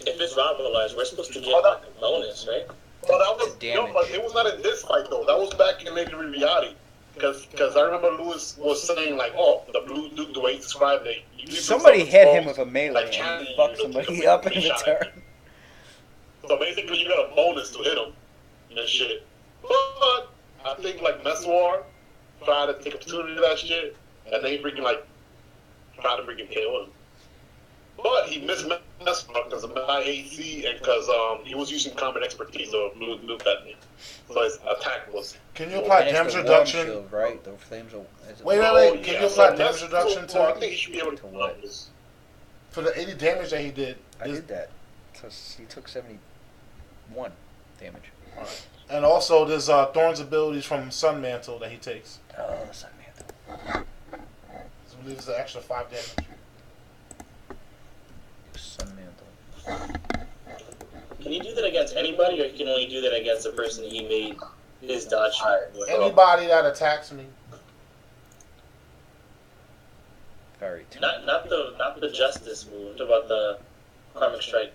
If it's Robbie Lars, we're supposed to get like a bonus, right? Well, that was but it was not in this fight though. That was back in Lady Riviati. Because I remember Lewis was saying like, oh, the Blue Duke, the way he described it. Somebody hit him with a melee like, and he fucked somebody up in return. So basically, you got a bonus to hit him and shit. But I think like Meswar tried to take opportunity of that shit, and they freaking like tried to freaking kill him. But he missed Meswar because of high AC and because he was using combat expertise of Blue Duke that day. So his attack was. Can you apply damage reduction? Shield, right? The flames are. Wait. Can you apply damage reduction to? I think he should be able to what? For the 80 damage that he did. I did that. He took 71 damage. Right. And also, there's Thorn's abilities from Sun Mantle that he takes. Oh, Sun Mantle. So he leaves the extra 5 damage. Sun Mantle. Can you do that against anybody, or you can only do that against the person he made his dodge with? Anybody that attacks me. Very not the justice move. What about the karmic strike?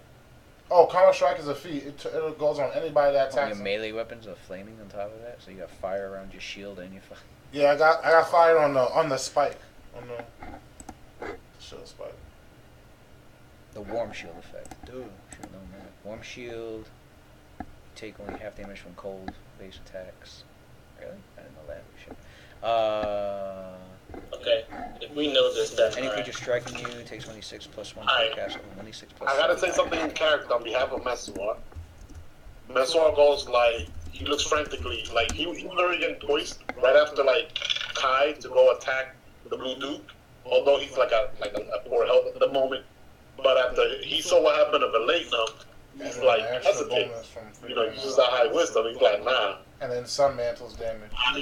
Oh, Karma Strike is a feat. It goes on anybody that attacks. Your melee weapons are flaming on top of that, so you got fire around your shield and your fire. Yeah, I got fire on the spike. On the shield spike. The warm shield effect. Dude, should have known that. Warm shield. Take only half damage from cold base attacks. Really? I didn't know that. Okay. If we know this, then any creature striking you takes 26 plus 1 Alright. per castle. 26 plus. I gotta say something in character on behalf of Meswar. Meswar goes like, he looks frantically, like he was already getting poised right after like Kai to go attack the Blue Duke, although he's like a poor health at the moment. But after he saw what happened to Valena, he's like hesitant. You know, he uses that high wisdom. He's like, nah. And then Sun Mantle's damage. I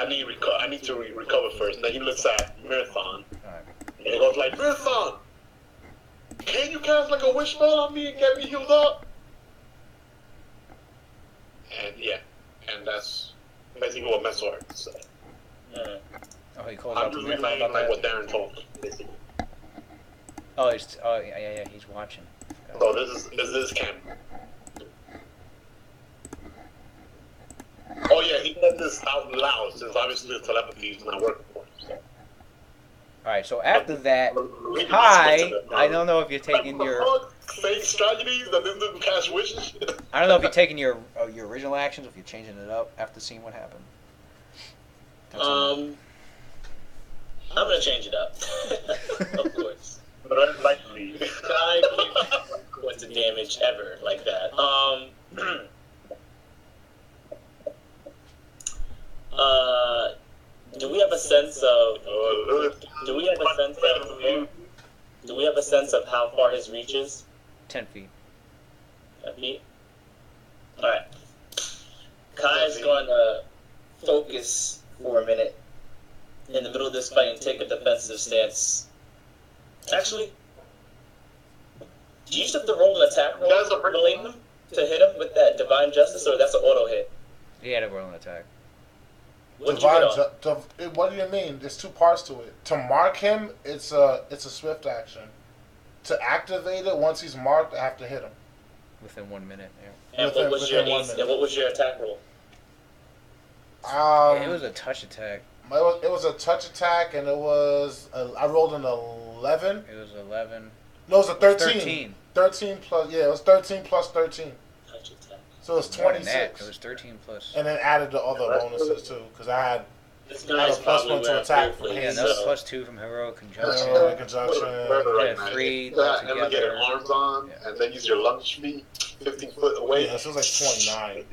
need to recover first. Then he looks at Marathon. And he goes like, Marathon, can you cast like a wish spell on me and get me healed up? And yeah, and that's basically what Mesor said. Oh, he calls I'm out just to Marathon relaying about like that? what Darren told me, basically. Oh, yeah, he's watching. So this is canon. Oh yeah, he said this out loud since obviously the telepathy is not working for him. So. Alright, so after that, Kai, I don't know if you're taking your... Fake strategies that didn't do cash wishes? I don't know if you're taking your original actions or if you're changing it up after seeing what happened. I'm gonna change it up. Of course. But unlikely. Kai what's the damage ever like that? Do we have a sense of? Do we have a sense of how far his reach is? 10 feet. 10 feet. All right. Kai is going to focus for a minute in the middle of this fight and take a defensive stance. Actually, do you just have to roll an attack roll to hit him with that Divine Justice, or that's an auto hit? He had to roll an attack. What did you hit on? What do you mean? There's two parts to it. To mark him, it's a swift action. To activate it, once he's marked, I have to hit him. Within 1 minute, yeah. And what was your attack roll? It was a touch attack. It was a touch attack, and it was I rolled an 11. It was 11. No, it was a 13. 13. 13 plus, yeah, it was 13 plus 13. Touch attack. So it's 26. It was 13 plus. And then added the other bonuses too, because I had This a guy's plus one to attack from Yeah, his another plus 2 from heroic conjunction. conjunction. Right now. 3 And then get together. your arms on, and then use your lunge feet 15 foot away. Yeah, this was like 29.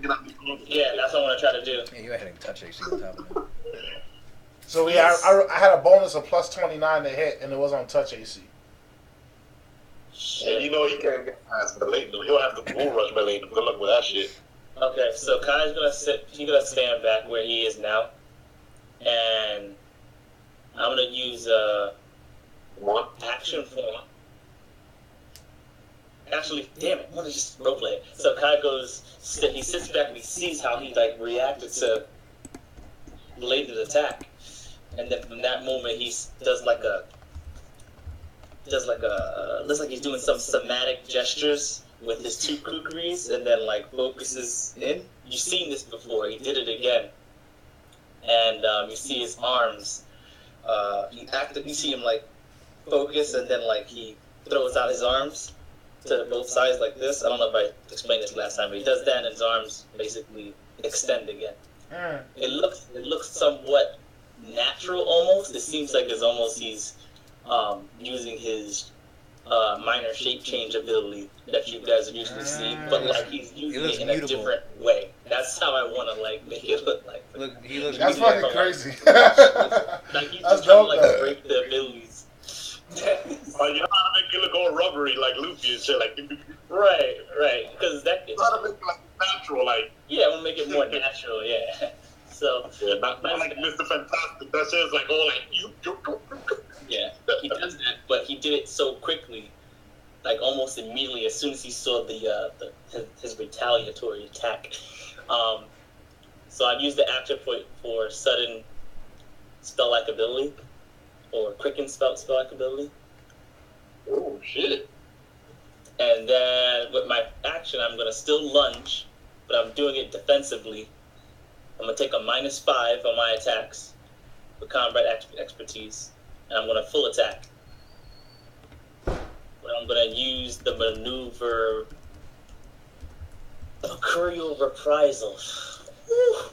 Yeah, that's what I want to try to do. Yeah, you had a touch AC on top of it. So yeah, I had a bonus of plus 29 to hit, and it was on touch AC. And you know he can't get past Melane. He'll have to bull rush Melane. Good luck with that shit. Okay, so Kai's gonna sit. He's gonna stand back where he is now, and I'm gonna use One. action form. Actually, damn it, I want to just roleplay it. So Kai goes. He sits back and he sees how he like reacted to bladed attack, and then from that moment he does like looks like he's doing some somatic gestures with his two kukris, and then like focuses in. You've seen this before. He did it again, and you see his arms. You see him like focus, and then like he throws out his arms to both sides like this. I don't know if I explained this last time, but he does that, and his arms basically extend again. It looks somewhat natural almost. It seems like it's almost he's using his minor shape change ability that you guys usually see, but like he's using it in a different way. That's how I want to like make it look like. He looks That's fucking crazy. Like he's just trying to like break the abilities. You know how to make it look all rubbery like Luffy and shit. Like, right. Because that. You know how to make it like natural, like. Yeah, I want to make it more natural. Yeah. So. Yeah, not like Mr. Fantastic. That shit is like all like you. Yeah, he does that, but he did it so quickly, like almost immediately as soon as he saw his retaliatory attack. So I've used the action point for sudden spell-like ability, or quicken spell-like ability. Oh shit! And then with my action, I'm gonna still lunge, but I'm doing it defensively. I'm gonna take a -5 on my attacks with combat expertise. And I'm going to full attack. But I'm going to use the maneuver Mercurial Reprisal.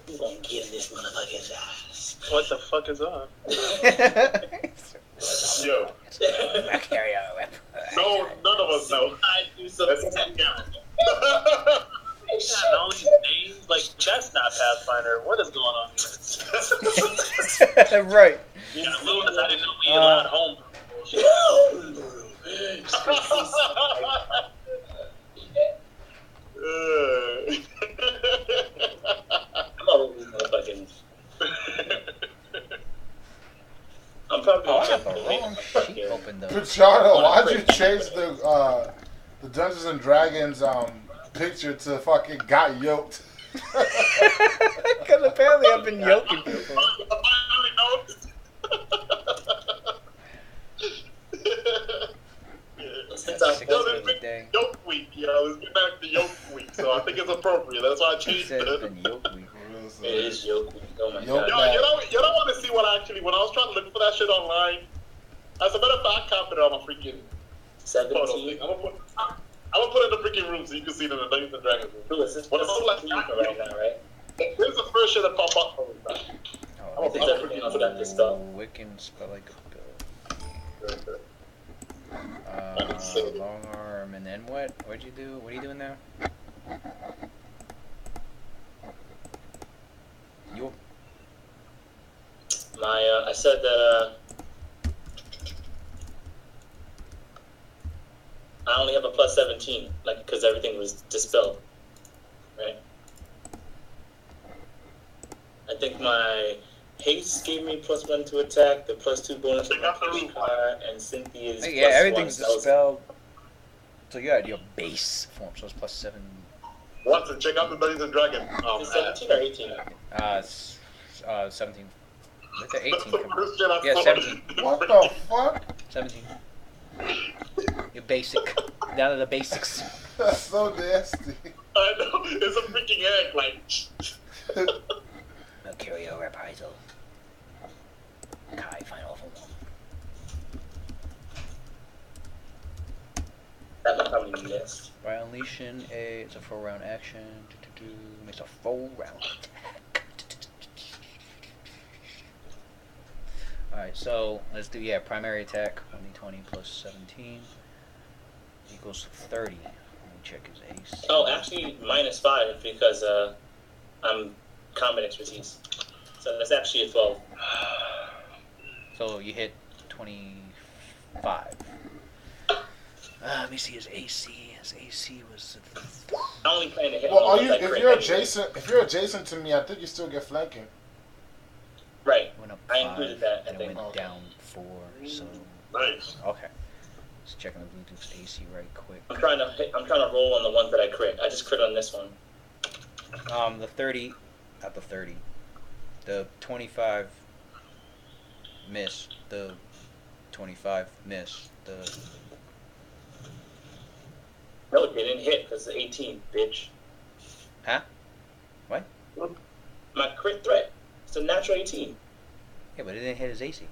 We're going to get this motherfucker's ass. What the fuck is on? Yo. No, none of us know. I do some technical. Yeah, all these names, like Chestnut Pathfinder. What is going on here? Right. Yeah, Lewis, I didn't know we allowed home. I'm probably I got the wrong sheet open though. Pachano, why'd you change the Dungeons and Dragons picture to fucking got yoked? Because apparently I've been yoking people. Yoke week, let's get back to yoke week. So I think it's appropriate. That's why I changed it. It's been yoke week. It is yoke week. Oh my Yoke god. You don't want to see what when I was trying to look for that shit online. As a matter of fact, I copied it on my freaking 17. I'm gonna put it in the freaking room so you can see it in the Dungeons and Dragons room. Who is this? What it's like right now, right? Here's the first shit that pop up. Oh, I think everything else got this stuff. Wiccan spell like Right there. long arm, and then what? What'd you do? What are you doing now? You. I said that I only have a plus 17, like because everything was dispelled, right? I think my haste gave me +1 to attack, the +2 bonus with my haste car, and Cynthia's Yeah, +1. everything's So that was- dispelled. So you had your base form, so it's +7. Watson, check out the Dungeons and Dragons. Is it 17 or 18? 17. Let the That's 18 the come. first shit I Yeah, saw. 17. What the fuck? 17. Your basic. Down to the basics. That's so nasty. I know, it's a freaking egg, like. Mercurial reprisal. Kai final form. That one probably missed. By unleashing it's a 4-round action. Makes a 4-round attack. Alright, so let's do, primary attack. 20 plus 17 equals 30. Let me check his ace. Oh, actually, -5 because I'm combat expertise. So that's actually a 12. So you hit 25. Let me see his AC. His AC was. I only plan to hit. Well, one are you? with that If crit you're anyway. adjacent, if you're adjacent to me, I think you still get flanking. Right. Went up I 5, included that, I and it think. went down 4. So Nice. okay. Just checking the Bluetooth's AC right quick. I'm trying to roll on the one that I crit. I just crit on this one. The 30, not the 30. The 25 miss. The 25 miss. The No, it didn't hit because it's 18, bitch. huh? What? My crit threat. It's a natural 18. Yeah, but it didn't hit his AC.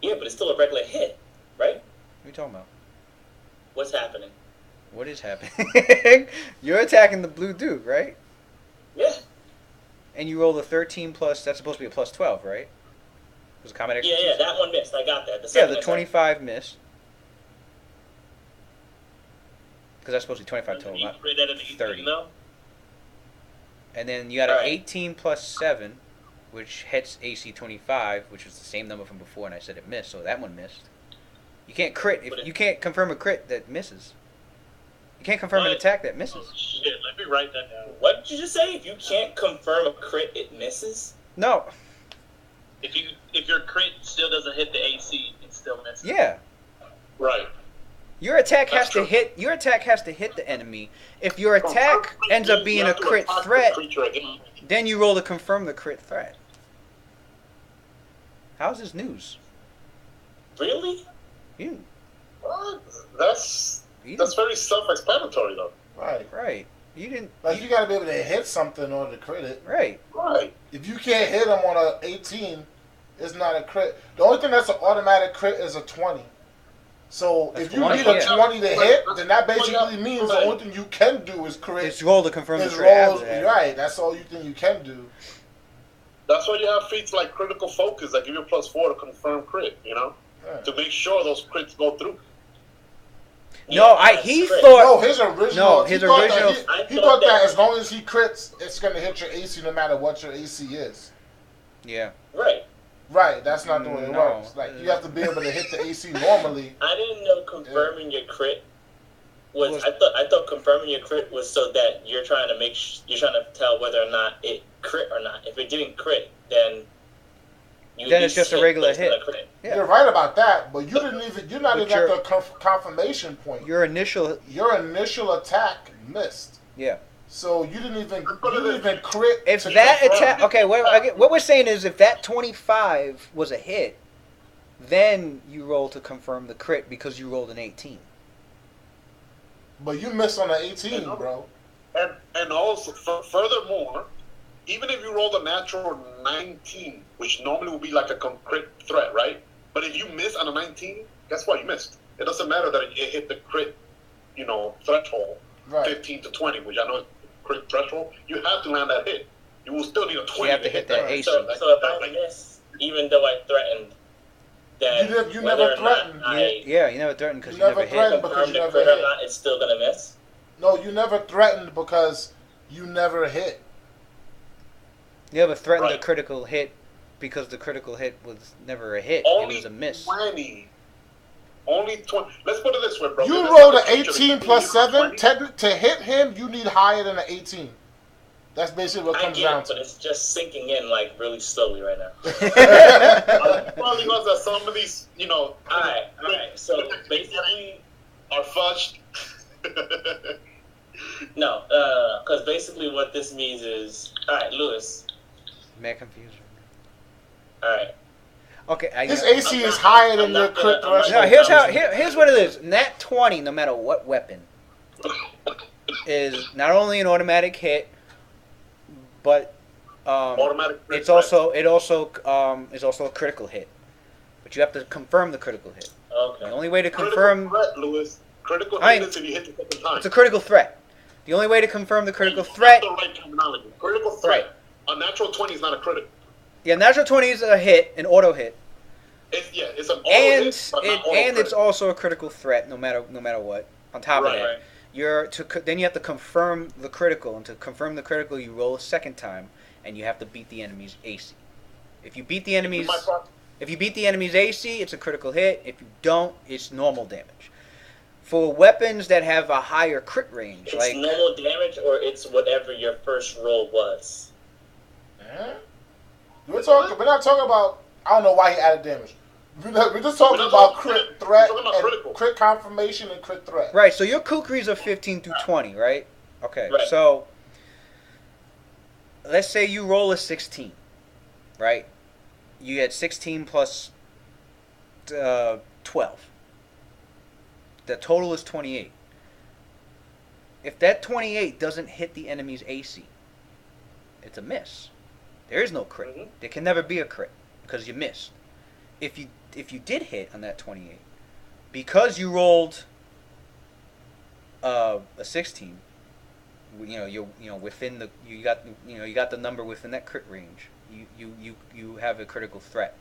Yeah, but it's still a regular hit, right? What are you talking about? What's happening? What is happening? You're attacking the blue dude, right? Yeah. And you roll a 13 plus. That's supposed to be a plus 12, right? It was a combat Yeah, expertise. that one missed. I got that. Yeah, second the attack. 25 miss. Because that's supposed to be 25 total, You not crit at an 18, 30. though? And then you got an Alright. 18 plus 7, which hits AC 25, which was the same number from before, and I said it missed, so that one missed. You can't crit. You can't confirm a crit that misses. You can't confirm an What? attack that Oh, misses. shit, let me write that down. What did you just say? If you can't confirm a crit, it misses? No. If your crit still doesn't hit the AC, it still misses. Yeah. Right. Your attack has That's to true. hit. Your attack has to hit the enemy. If your attack ends up being You a have to crit attack the threat, creature again. then you roll to confirm the crit threat. How's this news? Really? You. What? That's You that's didn't, very self-explanatory, though. Right. right. You didn't. Like you gotta be able to hit something in order to crit it. Right. Right. If you can't hit them on a 18, it's not a crit. The only thing that's an automatic crit is a 20. So That's if you 20, need a yeah. 20 to hit, then that Well, basically yeah, means the right. only thing you can do is crit. It's roll to confirm the Is crit. roll, after that. right? That's all you think you can do. That's why you have feats like critical focus that give you a +4 to confirm crit, you know? Yeah. To make sure those crits go through. No, Yeah, he crit. thought. No, his original. No, he his thought original- That I he thought thought that that- as long as he crits, it's gonna hit your AC no matter what your AC is. Yeah. Right. Right. That's not the way it No. works. Like you have to be able to hit the AC normally. I didn't know confirming your crit was. Was- I thought confirming your crit was so that you're trying to you're trying to tell whether or not it crit or not. If it didn't crit, then Then it's just a regular based on hit. the crit. Yeah. You're right about that, but you didn't even. You're not But even at the confirmation point. Your initial. Your initial attack missed. Yeah. So you didn't even crit. If to that confirm. attack. Okay, what we're saying is if that 25 was a hit, then you roll to confirm the crit because you rolled an 18. But you missed on the 18, bro. And also, furthermore, even if you roll a natural 19, which normally would be like a crit threat, right? But if you miss on a 19, guess what? You missed. It doesn't matter that it hit the crit, threshold, Right. 15 to 20, which I know is the crit threshold. You have to land that hit. You will still need a 20 You have to hit that Right. AC. So if I miss, even though I threatened, then You whether never or not threatened. I Yeah, you never threatened because You you never never hit. threatened. because confirm you the never crit or hit. not, it's still gonna miss. No, you never threatened because you never hit. You never threatened a Right. critical hit because the critical hit was never a hit. Only It was a miss. 20. Only 20. Let's put it this way, bro. You This rolled is an a creature 18 that plus you roll 7. 20. To hit him, you need higher than an 18. That's basically what I comes get down it, but to. it's just sinking in like really slowly right now. Probably because that some of these, Alright. So basically, are fudged. no, because basically what this means is, alright, Lewis. Man, confused. Alright. Okay, His AC is higher than your crit threshold. No, here's what it is. Nat 20, no matter what weapon, is not only an automatic hit, but Automatic. it's also is also a critical hit. But you have to confirm the critical hit. Okay. The only way to critical confirm threat, Lewis. Critical I hit mean, is if you hit the second time. it's a critical threat. The only way to confirm the critical That's threat. the right terminology. Critical threat. A natural 20 is not a critical. Yeah, natural 20 is a hit, an auto hit, It's an auto and hit, but not auto it's critical. also a critical threat. No matter what. On top of Right. that, then you have to confirm the critical, and to confirm the critical, you roll a second time, and you have to beat the enemy's AC. If you beat the enemy's AC, it's a critical hit. If you don't, it's normal damage. For weapons that have a higher crit range, It's like normal damage, or it's whatever your first roll was. We're not talking about. I don't know why he added damage. We're just talking about crit threat and crit confirmation and crit threat. right. So your kukris are 15 through 20, right? Okay. Right. So let's say you roll a 16, right? You had 16 plus 12. The total is 28. If that 28 doesn't hit the enemy's AC, it's a miss. There is no crit. Mhm. There can never be a crit because you missed. If you did hit on that 28, because you rolled a 16, within the you got the number within that crit range. You have a critical threat.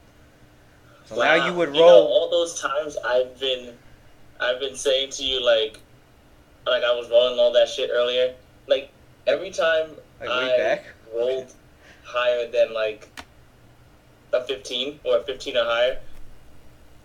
So now you would roll. All those times I've been saying to you like I was rolling all that shit earlier. Like every time Like way back? rolled higher than like a 15 or a 15 or higher,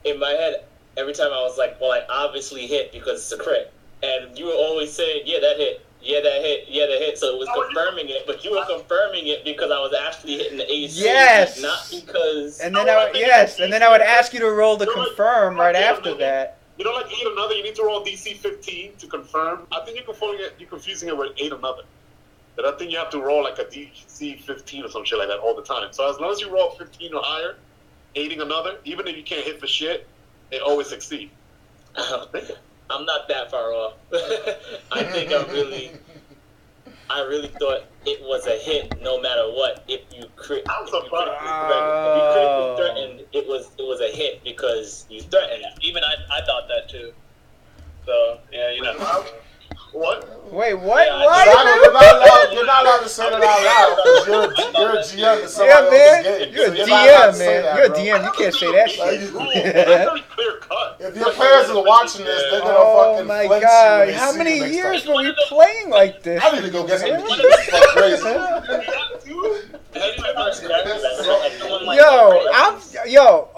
in my head, every time I was like, well, I obviously hit because it's a crit. And you were always saying, yeah, that hit. Yeah, that hit. Yeah, that hit. So it was confirming it, but you were confirming it because I was actually hitting the AC. Yes. Not because. And then I would ask you to roll the confirm right after that. You don't like 8 another, you need to roll DC 15 to confirm. I think you're confusing it with 8 another. But I think you have to roll like a DC 15 or some shit like that all the time. So as long as you roll 15 or higher, aiding another, even if you can't hit for shit, it always succeed. I'm not that far off. I think I really thought it was a hit no matter what. If you critically threatened, it was a hit because you threatened. Even I thought that too. So yeah, What? Wait, what? Yeah, What? You're not allowed to say that out loud because you're a GM in somebody Yeah, man. else's game. You're So a you're not allowed to DM, say man. that, You're a bro. DM. You can't say that That's shit. really clear cut. If your players are watching this, they're gonna Oh fucking my flinch god! you when they How see many you next years time. were we playing like this? I need to go get some man? keys. This is fucking crazy.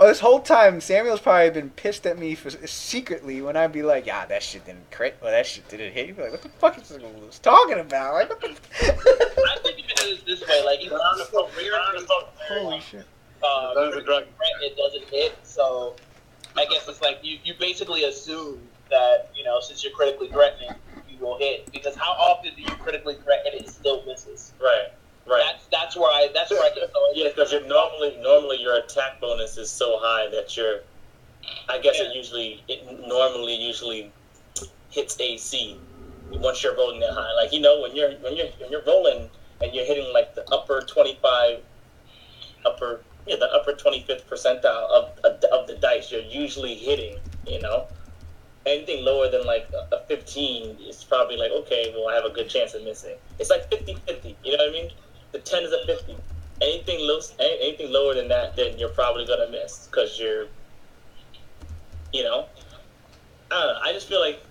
This whole time Samuel's probably been pissed at me for secretly when I'd be like, "Yeah, that shit didn't crit, or that shit didn't hit." He'd be like, "What the fuck is this talking about?" Like, what the? I think of it this way, like even though it's so weird, Holy shit! it doesn't hit. So I guess it's like you basically assume that since you're critically threatening, you will hit, because how often do you critically threaten and it still misses? Right. That's where I get Yeah, because you're normally your attack bonus is so high that I guess it normally hits AC once you're rolling that high. Like when you're rolling and you're hitting like the upper 25, the upper 25th percentile of the dice, you're usually hitting. Anything lower than like a 15 is probably like, okay, well, I have a good chance of missing. It's like 50-50, you know what I mean? The 10 is a 50. Anything lower than that, then you're probably going to miss because you're, I don't know. I just feel like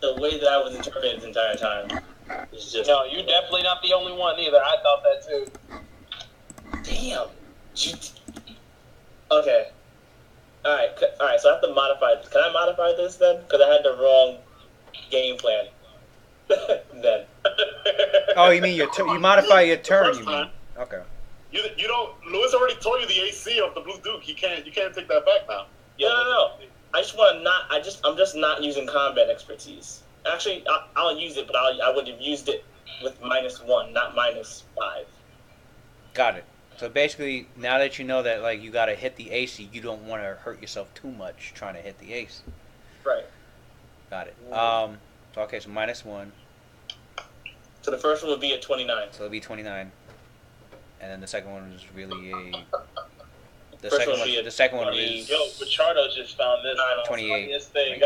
the way that I was interpreting it the entire time is just... No, you're definitely not the only one either. I thought that too. Damn. Okay. Alright, so I have to modify. Can I modify this then? Because I had the wrong game plan. Then. Oh, you mean you modify your turn? First You mean? time. Okay. You don't. Lewis already told you the AC of the Blue Duke. You can't take that back now. No. I just want to not. I'm just not using combat expertise. Actually, I'll use it, but I would have used it with -1, not -5. Got it. So basically, now that you know that like you gotta hit the AC, you don't want to hurt yourself too much trying to hit the AC. Right. Got it. So okay, so -1. So the first one would be a 29. So it'll be 29, and then the second one is really a. The First second one one. would be a The second one 20. is Yo, Machardo just found this. 28. Funniest thing.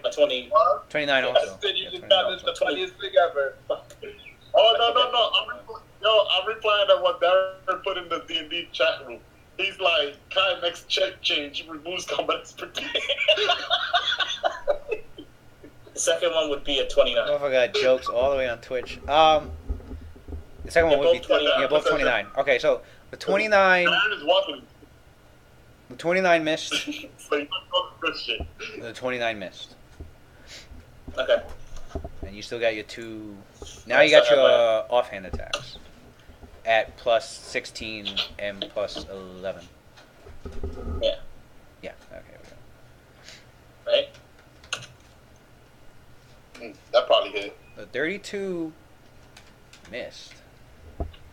A 20. 29 I also. said you Yeah, just 29 found this also. the funniest thing ever. Oh no! I'm replying to what Darren put in the D&D chat room. He's like, Kai next check change removes combat expertise. The second one would be a 29. Oh, I got jokes all the way on Twitch. The second one They're would be both 29. yeah, both 29. Okay, so the 29, Darren is watching. the 29 missed. So you don't know this shit. The 29 missed, Okay. and you still got your two. Now you got your offhand attacks at +16 and +11. Yeah. Yeah. Okay. We go. Right? That probably hit. The 32 missed.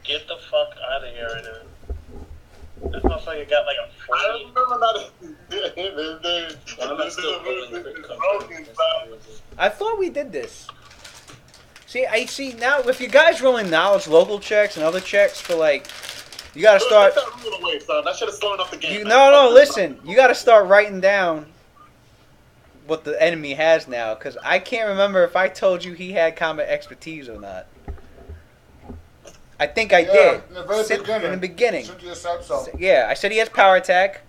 Get the fuck out of here, dude. This motherfucker got like a I 40. remember that. Why am I still rolling broken, bro. I thought we did this. I see now. If you guys rolling knowledge local checks and other checks for like, you gotta start. Take that rule away, son. That shit is slowing up the game. No. Listen, you gotta start writing down what the enemy has now, because I can't remember if I told you he had combat expertise or not. I think I did. In the very beginning. In the beginning. Cynthia said so. Yeah, I said he has power attack.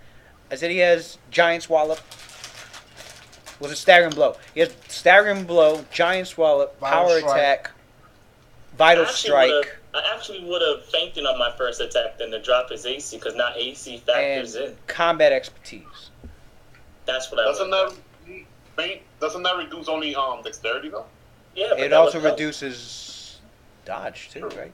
I said he has giant swallop. Was a staggering blow. He has staggering blow, giant swallop, Vital power strike. attack, vital strike, I actually would have fainted on my first attack than to drop his AC, because now AC factors in. and combat expertise. That's what I Doesn't would that reduce only dexterity though? Yeah, but It that also would help. reduces dodge too, right?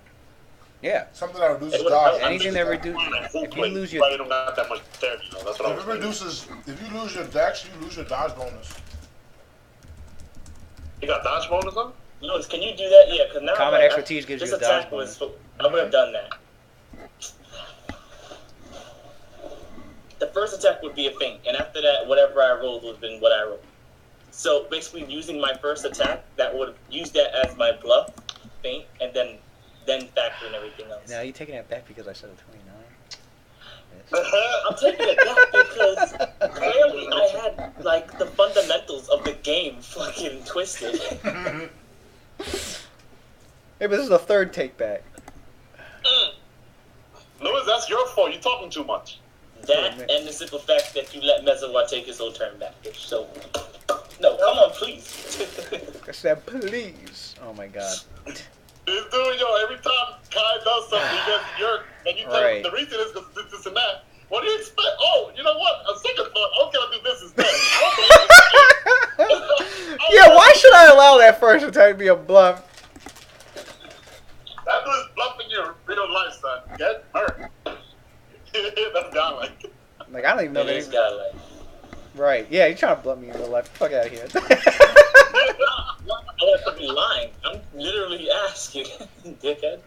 Yeah. Something that reduces It would dodge. help. Anything that reduces. If you lose your, Probably don't got that much dexterity, though. That's what I If was it thinking. reduces, if you lose your dex, you lose your dodge bonus. You got dodge bonus on? Lewis, can you do that? Yeah, because now combat like, expertise gives this you a dodge attack bonus. was. I would have done that. The first attack would be a feint, and after that, whatever I rolled would have been what I rolled. So basically, using my first attack, that would use that as my bluff, feint, and then factor in everything else. Now you taking that back because I said a 29. I'm taking it back because clearly I had like the fundamentals of the game fucking twisted. Hey, but this is the third take back. Lewis, that's your fault. You're talking too much. That and the simple fact that you let Mezawar take his whole turn back. So, no, come on, please. I said, please. Oh my god. This dude, yo, every time Kai does something, he gets yerked, and you tell him the reason is because this and that. What do you expect? Oh, you know what? A second thought. I was gonna do this instead. Yeah, why should I allow that first attack to be a bluff? That dude is bluffing your real life, son. Get hurt. That's godlike. Like, I don't even know It is that. godlike. Right. Yeah, you're trying to bluff me in real life. Fuck out of here. I would be lying. I'm literally asking, dickhead.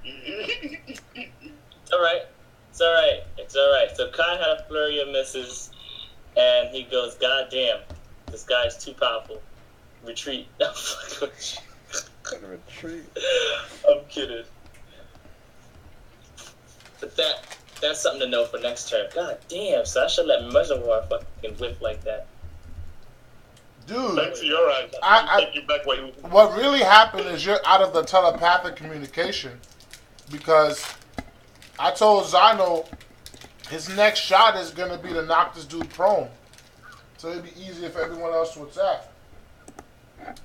It's alright. It's alright. It's alright. So Kai had a flurry of misses, and he goes, God damn, this guy's too powerful. Retreat. Retreat. I'm kidding. But that's something to know for next turn. God damn, so I should let Mezawar fucking whip like that. Dude, Thanks to your eyes. I- Take you back where you. what really happened is you're out of the telepathic communication because I told Zano his next shot is going to be to knock this dude prone. So it'd be easier for everyone else to attack.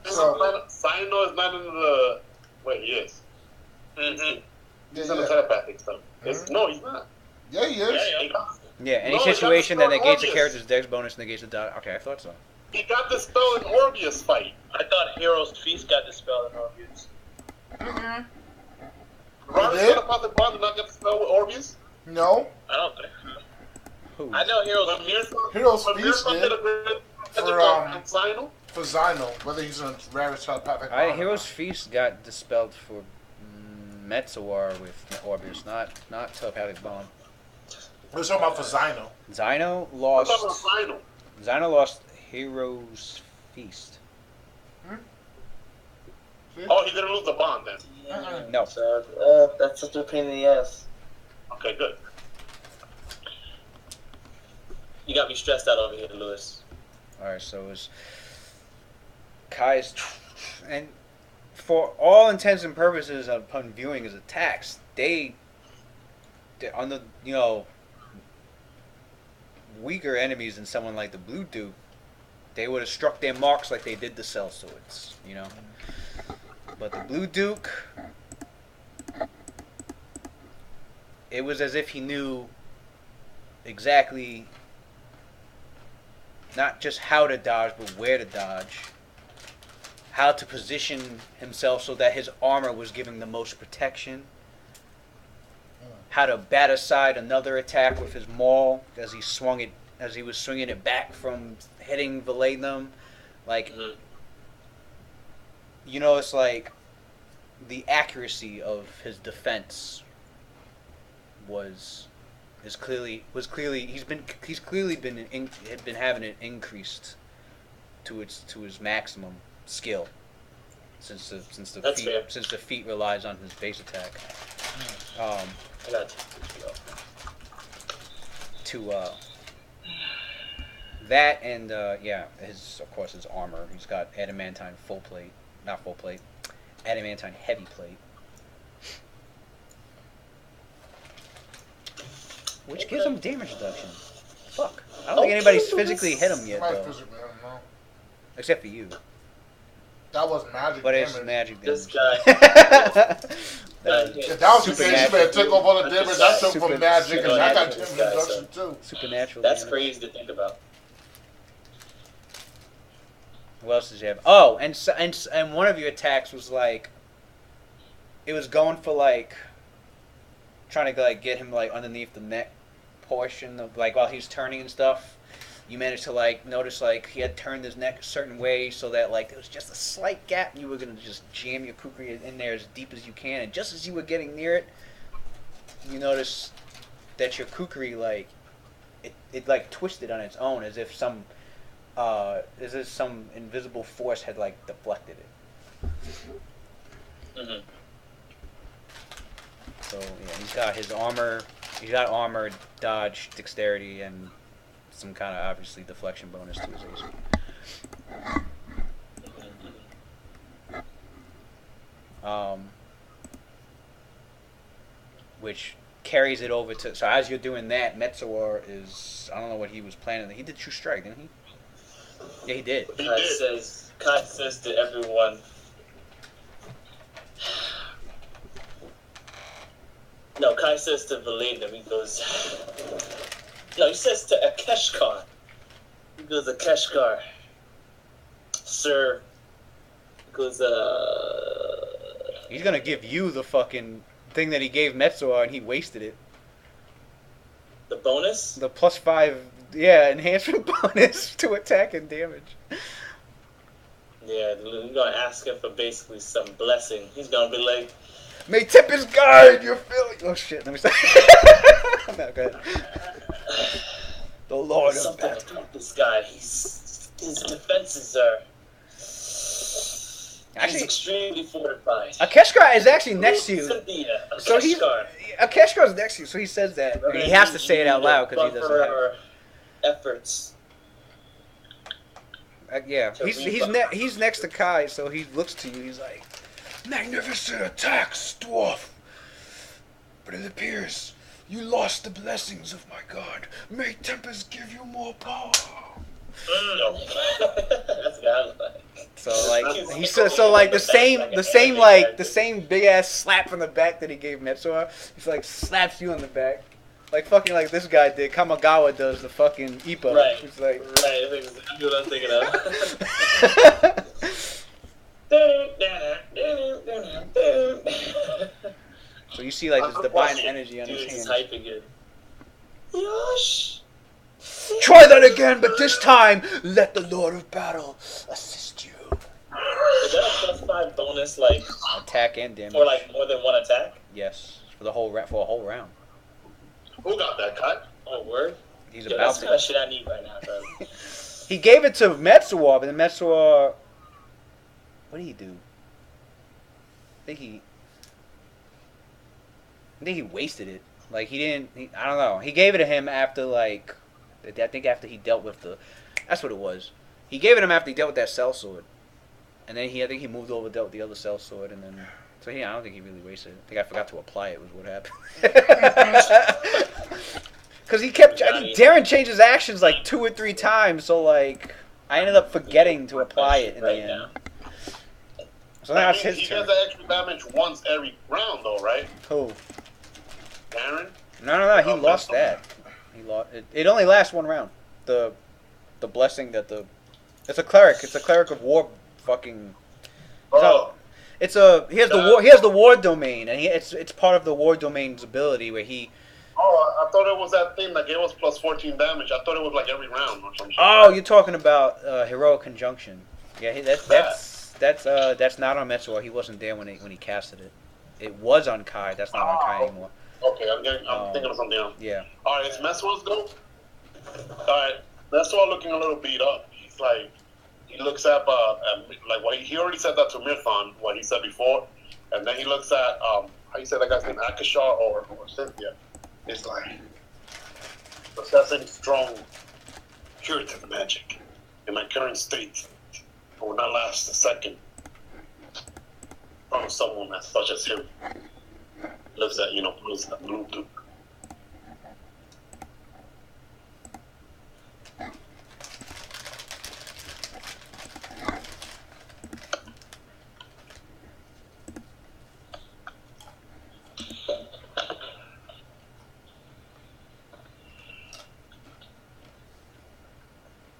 So, Sino is not in the. Wait, he is. Mm-hmm. He's in the telepathic stuff. No, he's not. yeah, he is. Yeah, any No, it's situation not that negates a obvious. character's dex bonus negates the dodge. Okay, I thought so. He got dispelled in Orbius fight. I thought Hero's Feast got dispelled in Orbius. Ronnie's did? gonna pop the bond and not get dispelled with Orbius? No. I don't think. Who? I know Hero's When Mirza, Heroes when Feast Mirza did. a great For, Zyno? For Zyno, whether he's in rarest telepathic. Hero's Feast got dispelled for Metzawar with Orbius, not telepathic bond. We're talking about for Zyno. Zyno I'm lost. talking about Zyno. Zyno lost Hero's Feast. Oh, he didn't lose the bond then. No. So, that's such a pain in the ass. Okay, good. You got me stressed out over here, Lewis. All right, so it was Kai's, and for all intents and purposes, upon viewing his attacks, they're on the weaker enemies than someone like the Blue Duke. They would have struck their marks like they did the Cell Swords, But the Blue Duke, it was as if he knew exactly not just how to dodge, but where to dodge. How to position himself so that his armor was giving the most protection. How to bat aside another attack with his maul as he was swinging it back from hitting Valenum. Like, it's like the accuracy of his defense had been having it increased to his maximum skill since the feat relies on his base attack. That and his armor. He's got adamantine adamantine heavy plate. Which gives him damage reduction. Fuck. I don't think anybody's physically hit him yet, Somebody though. physically, I don't know. Except for you. That was magic But damage. it's magic This damage. guy. If that was the case, you better take off all the damage I took from magic, and I got damage Supernatural. reduction too. Supernatural That's damage. crazy to think about. What else did you have? Oh, and one of your attacks was like, it was going for like, trying to like get him like underneath the neck portion of like while he's turning and stuff. You managed to like notice like he had turned his neck a certain way so that like there was just a slight gap and you were gonna just jam your kukri in there as deep as you can, and just as you were getting near it, you notice that your kukri like it like twisted on its own as if some invisible force had like deflected it. Mm-hmm. So yeah, he's got his armor. He's got armor, dodge, dexterity, and some kind of obviously deflection bonus to his AC. Which carries it over to. So as you're doing that, Metzawar is. I don't know what he was planning. He did True Strike, didn't he? Yeah, he did. Kai says to everyone, no, Kai says to Valenum, he goes, no, he says to Akeshkar. He goes, Akeshkar, sir, he goes, He's gonna give you the fucking thing that he gave Metzawar and he wasted it. the bonus? The +5, enhancement bonus to attack and damage. Yeah, we're gonna ask him for basically some blessing. He's gonna be like, May Tempest guide your feeling. Oh shit, let me stop. No, go ahead. The Lord of something Battle. about this guy. His defenses are. He's Actually, extremely fortified. Akeshkar is actually next to you. Cynthia, So he's Akeshkar. Akeshkar is next to you, so he says that. He has to say it out loud because he doesn't buffer have. our efforts. He's next to Kai, so he looks to you. He's like, "Magnificent attacks, dwarf. But it appears you lost the blessings of my god. May Tempest give you more power." That's what I like. So like he says, so like the same big ass slap from the back that he gave Metzor. He's like slaps you on the back, Like fucking like this guy did. Kamagawa does the fucking Ipa. Right. It's like. Right, that's exactly what I'm thinking of. So you see like this divine energy on Dude, his he's hands. hyping it. Yosh! Try that again, but this time let the Lord of Battle assist you. Is that a +5 bonus, like, Attack and damage. for like more than one attack? Yes, for the whole for a whole round. Who got that cut? Oh, word? He's Yo, about that's the kind of to. shit I need right now, bro. He gave it to Metsuwa, but then Metsuwa. What did he do? I think he wasted it. Like he didn't. I don't know. He gave it to him after like. I think after he dealt with the. That's what it was. He gave it to him after he dealt with that cell sword, and then I think he moved over dealt with the other cell sword, and then. So I don't think he really wasted it. I think I forgot to apply it was what happened. Because he kept. I think Darren changed his actions like 2 or 3 times, so like I ended up forgetting to apply it in the end. So now it's his he turn. gets that extra damage once every round, though, right? Who? Darren? No. He lost that. He lost. It only lasts 1 round. The blessing that the. It's a cleric. It's a cleric of war. Fucking. Oh. It's a. He has the war. He has the war domain, and it's part of the war domain's ability where he. Oh, I thought it was that thing that gave us plus 14 damage. I thought it was like every round or something. Oh, you're talking about heroic conjunction. Yeah, that's not on Metsuwa. He wasn't there when he casted it. It was on Kai. That's not on Kai anymore. Okay, I'm thinking of something else. Yeah. All right, it's Messua's go. All right, Messua looking a little beat up. He's like, he looks at like what he already said that to Mirthon, what he said before, and then he looks at how you say that guy's name, Akashar or Cynthia. It's like possessing strong curative magic in my current state. I will not last a second from someone as such as him. Lives at Blue Duke.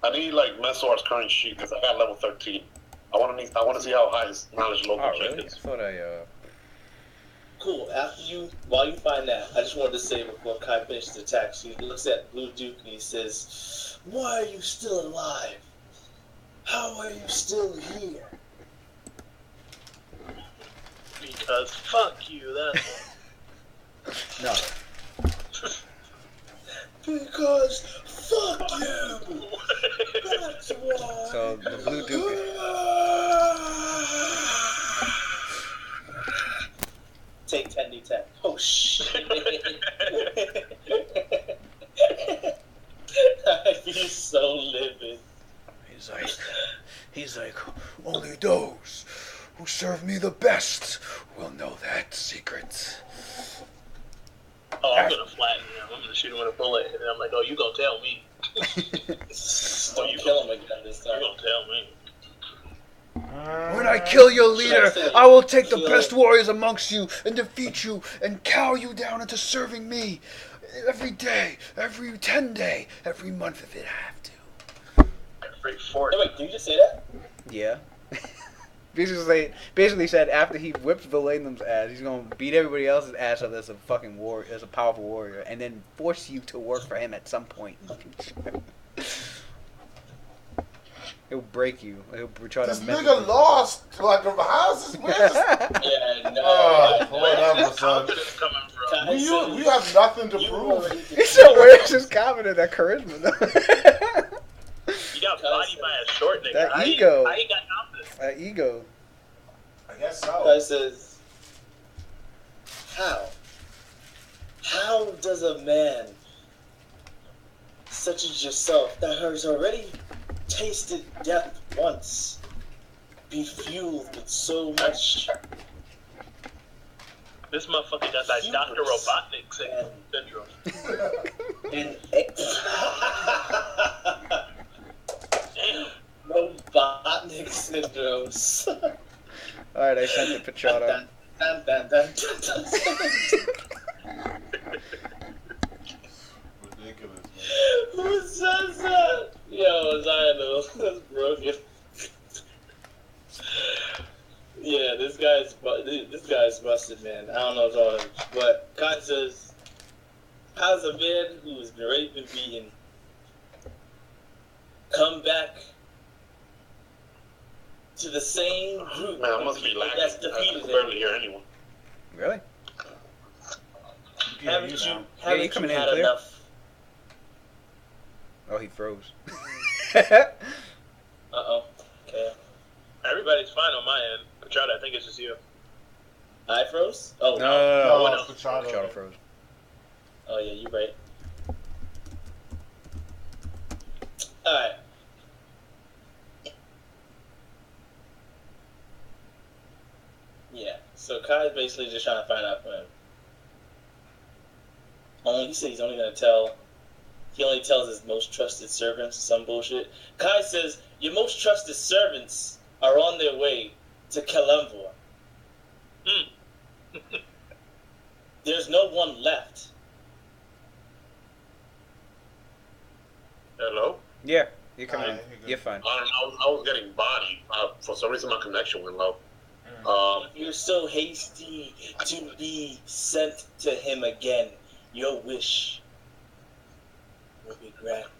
I need like Messor's current sheet because I got level 13. I want to see how high his knowledge local check Really? is. I thought Cool. While you find that, I just wanted to say before Kai finishes the attack, he looks at Blue Duke and he says, "Why are you still alive? How are you still here?" Because fuck you, that's no. Because fuck you. That's why. So the Blue Duke. Take 10d10. Oh shit. I feel so livid. He's like, only those who serve me the best will know that secret. oh, I'm gonna flatten him. I'm gonna shoot him with a bullet, and I'm like, oh, you gonna tell me? Don't kill him again this You time. gonna tell me? When I kill your leader, say I will take the kill- best warriors amongst you and defeat you and cow you down into serving me. Every day, every 10 day, every month if it have to. Every fort. Hey, wait, did you just say that? Yeah. basically said after he whips Valenum's ass, he's gonna beat everybody else's ass up as a fucking warrior, as a powerful warrior, and then force you to work for him at some point in the future. He'll break you. He'll try This to. nigga lost. Like, how's this? Where's this? Yeah, no. Oh, whatever, Where's the son. confidence coming from? We have nothing to You prove. already He said, "Where's his confidence, that charisma?" though?" You got bodied by a short nigga. That How you- ego. How you got confidence? That ego. I guess Kai so. says, How does a man such as yourself that has already tasted death once be fueled with so much This motherfucker got that Dr. Robotnik syndrome. and Damn. Robotnik syndromes? Alright, I sent it to Pachado. Dun, dun, dun, dun, dun, dun. ridiculous, man. Who says that? Yo, Zion, that's broken. Yeah, this guy's busted, man. I don't know what's wrong, but Kai says, "How's a man who has been raped and beaten come back to the same group Man, I must be lagging. that's I defeated can him? barely hear anyone. Really? Haven't you you're coming in had clear. enough?" Oh, he froze. Uh-oh. Okay. Everybody's fine on my end. Machado, I think it's just you. I froze? Oh, No, No, Machado. Machado froze. Oh, yeah, you're right. Alright. Yeah, so Kai's basically just trying to find out from him. He said he's only going to tell... He only tells his most trusted servants some bullshit. Kai says, your most trusted servants are on their way to Kalemvor. There's no one left. Hello? Yeah, you're coming in. Alright, you're good. You're fine. I don't know. I was getting bodied. For some reason, my connection went low. You're so hasty to be sent to him again. Your wish will be granted.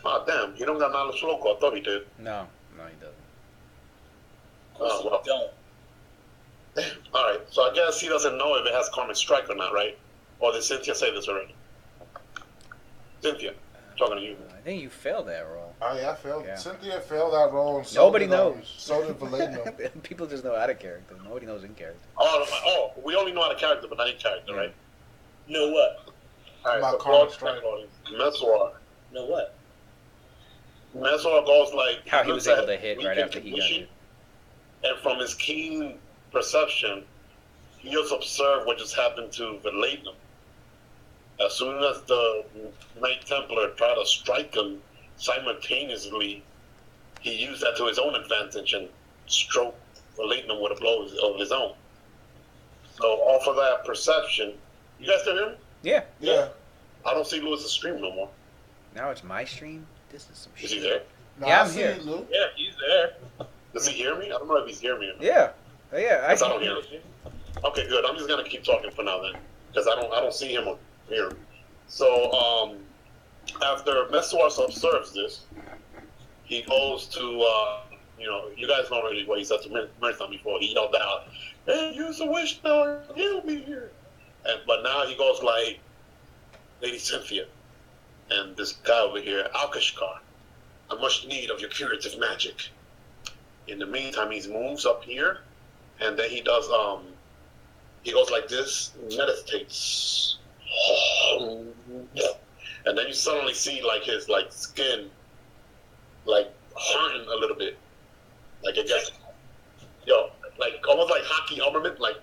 Oh, damn. He don't got knowledge local. I thought he did. No, he doesn't. Of course Oh, well. you don't. All right. So I guess he doesn't know if it has Karmic Strike or not, right? Or did Cynthia say this already? Cynthia, talking to you. I think you failed that roll. Oh yeah, I failed. Yeah. Cynthia failed that role. And Nobody did, knows. So did Valeno. People just know out of character. Nobody knows in character. Oh, we only know how to character, but not in character, right? Know what? All right. About So Karmic Claude Strike. Meswar. Know what? Meswar goes like How he looks was able at to hit right weakened after he got condition, hit. and from his keen perception, he just observed what just happened to Valeno. As soon as the Knight Templar tried to strike him simultaneously, he used that to his own advantage and stroked Valeno with a blow of his own. So off of that perception, you guys still hear me? Yeah. Yeah. I don't see Lewis's stream no more. Now it's my stream. This is some Is he shit. there? No, Yeah, I I'm see here. you, Lou. Yeah, he's there. Does he hear me? I don't know if he's hearing me or not. Yeah. Oh, yeah. 'Cause I don't hear him. Okay, good. I'm just gonna keep talking for now then, because I don't see him or hear him. So after Meswar observes this, he goes to you guys know already what he said to Marathon before. He yelled out, "Hey, use a wish now, heal me here." But now he goes like, "Lady Cynthia, and this guy over here, Alkashkar, I much need of your curative magic." In the meantime, he moves up here, and then he does he goes like this, meditates, and then you suddenly see like his skin harden a little bit, like it gets like almost like hockey armament, like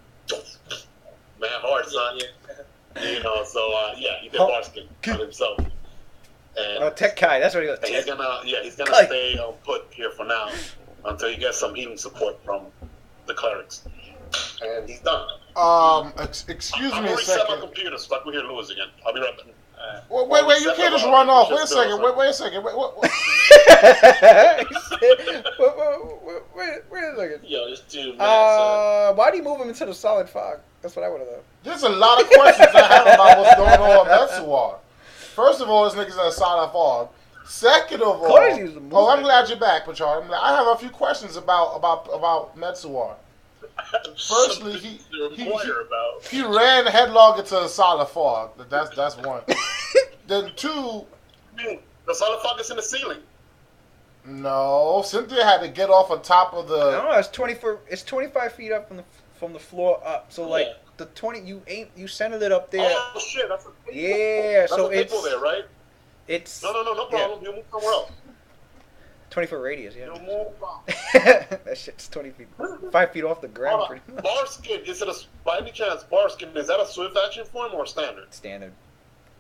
man hard, son. Yeah. So he did bar skin on himself. And Oh, Tech Kai. That's what he goes. and he's gonna Kai. stay put here for now until he gets some healing support from the clerics. And he's done. Excuse I've me a already set my second. computer so I can hear Lewis again. I'll be right back. Wait, you can't just run off. Wait a second. Wait a second. Wait a second. Yo, this dude, man, Why do you move him into the solid fog? That's what I would have done. There's a lot of questions I have about what's going on with Metsuar. First of all, this nigga's in a solid fog. Second of all, course he's a oh, I'm movie. glad you're back, Pachar. I have a few questions about Metsuar. Firstly, he ran headlong into a solid fog. That's one. Then two, The solid fog is in the ceiling. no, Cynthia had to get off on top of the. No, it's 25 feet up from the floor up. So like Yeah. the 20, you centered it up there. Oh shit, that's a table. Yeah, That's so a table it's there, right? it's No problem. You move somewhere else. 20-foot radius. You Yeah, move. that shit's 20 feet, 5 feet off the ground. Hold on. Pretty much. Bar skin, is it by any chance, bar skin, is that a swift action form or standard? Standard.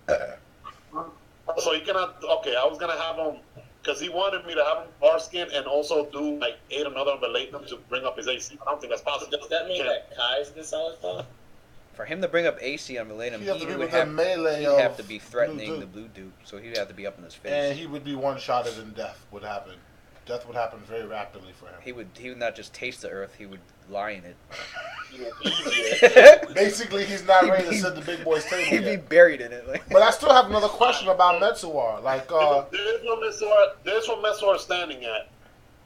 So he cannot, okay, I was going to have him, because he wanted me to have him bar skin and also do, like, aid another Valatinum to bring up his AC. I don't think that's possible. does that mean Can't. that Kai's in the solid fog? For him to bring up AC on Millennium, He'd have to he be would with the melee he'd of have to be threatening Blue the Duke. Blue Duke, so he would have to be up in his face. And he would be one-shotted and death would happen. Death would happen very rapidly for him. He would not just taste the earth; he would lie in it. Basically, he's not ready to sit at the big boy's table He'd be yet. buried in it. Like. But I still have another question about Metsuar. Like, there's where Messor is standing at.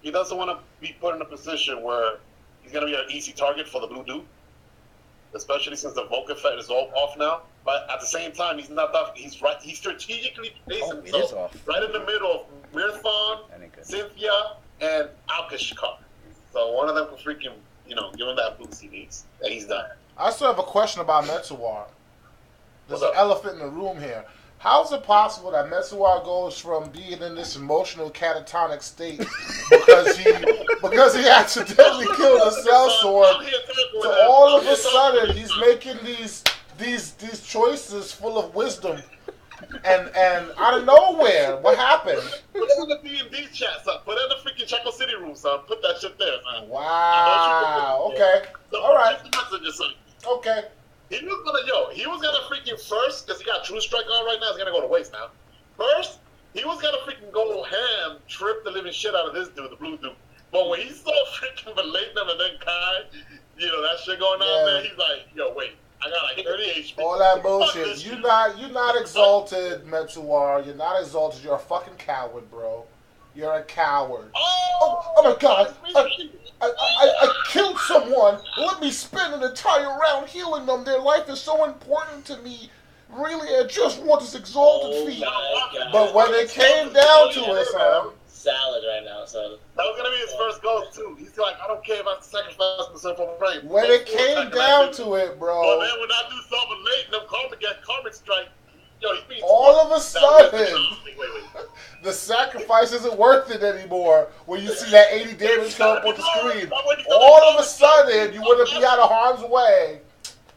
He doesn't want to be put in a position where he's going to be an easy target for the Blue Duke, especially since the Volk effect is all off now. But at the same time, he's not that. He's right. He's strategically placed It is himself off. right in the middle of Mirthon, That ain't good. Cynthia, and Alkashkar. So one of them can freaking, give him that boost he needs. And he's done. I still have a question about Metsuar. There's What's an up? elephant in the room here. How is it possible that Metsuar goes from being in this emotional catatonic state because he accidentally killed a sellsword to all of a sudden he's making these choices full of wisdom and out of nowhere, what happened? Put that in the D&D chat, son. Put that in the freaking Chaco City room, son. Put that shit there, son. Wow. Okay. So, All right. messages, son. Okay. He was gonna freaking first, because he got True Strike on right now, it's gonna go to waste now. First, he was gonna freaking go ham, trip the living shit out of this dude, the Blue Dude. But when he saw freaking Malignum and then Kai, that shit going on there, he's like, yo, wait, I got like 30 HP. All that Fuck bullshit. this You're shit. not exalted, Metsuar. You're not exalted. You're a fucking coward, bro. You're a coward. Oh my God! I killed someone. Let me spend an entire round healing them. Their life is so important to me. Really, I just want this exalted feat. But when it came down to it, son. Salad right now, so. That was gonna be his first goal too. He's like, I don't care if I have to sacrifice myself for brain. When it came down to it, But bro. then when I do something late, them karmic strike. Yo, he's being All of a sudden, wait. the sacrifice isn't worth it anymore. When you see that 80 damage come up on the screen, all of a sudden you want to be out of harm's way.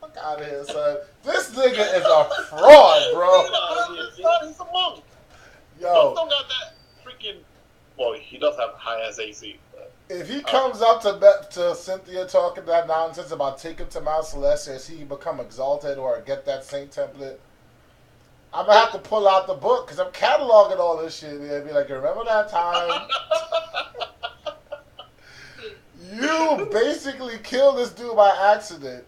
Fuck out of here, son. This nigga is a fraud, bro. He's a monk. Yo, Don't got that freaking. Well, he does have high ass AC. But if he comes up to Cynthia talking that nonsense about taking to Mount Celeste as he become exalted or get that saint template, I'm gonna have to pull out the book because I'm cataloging all this shit. And be like, remember that time you basically killed this dude by accident?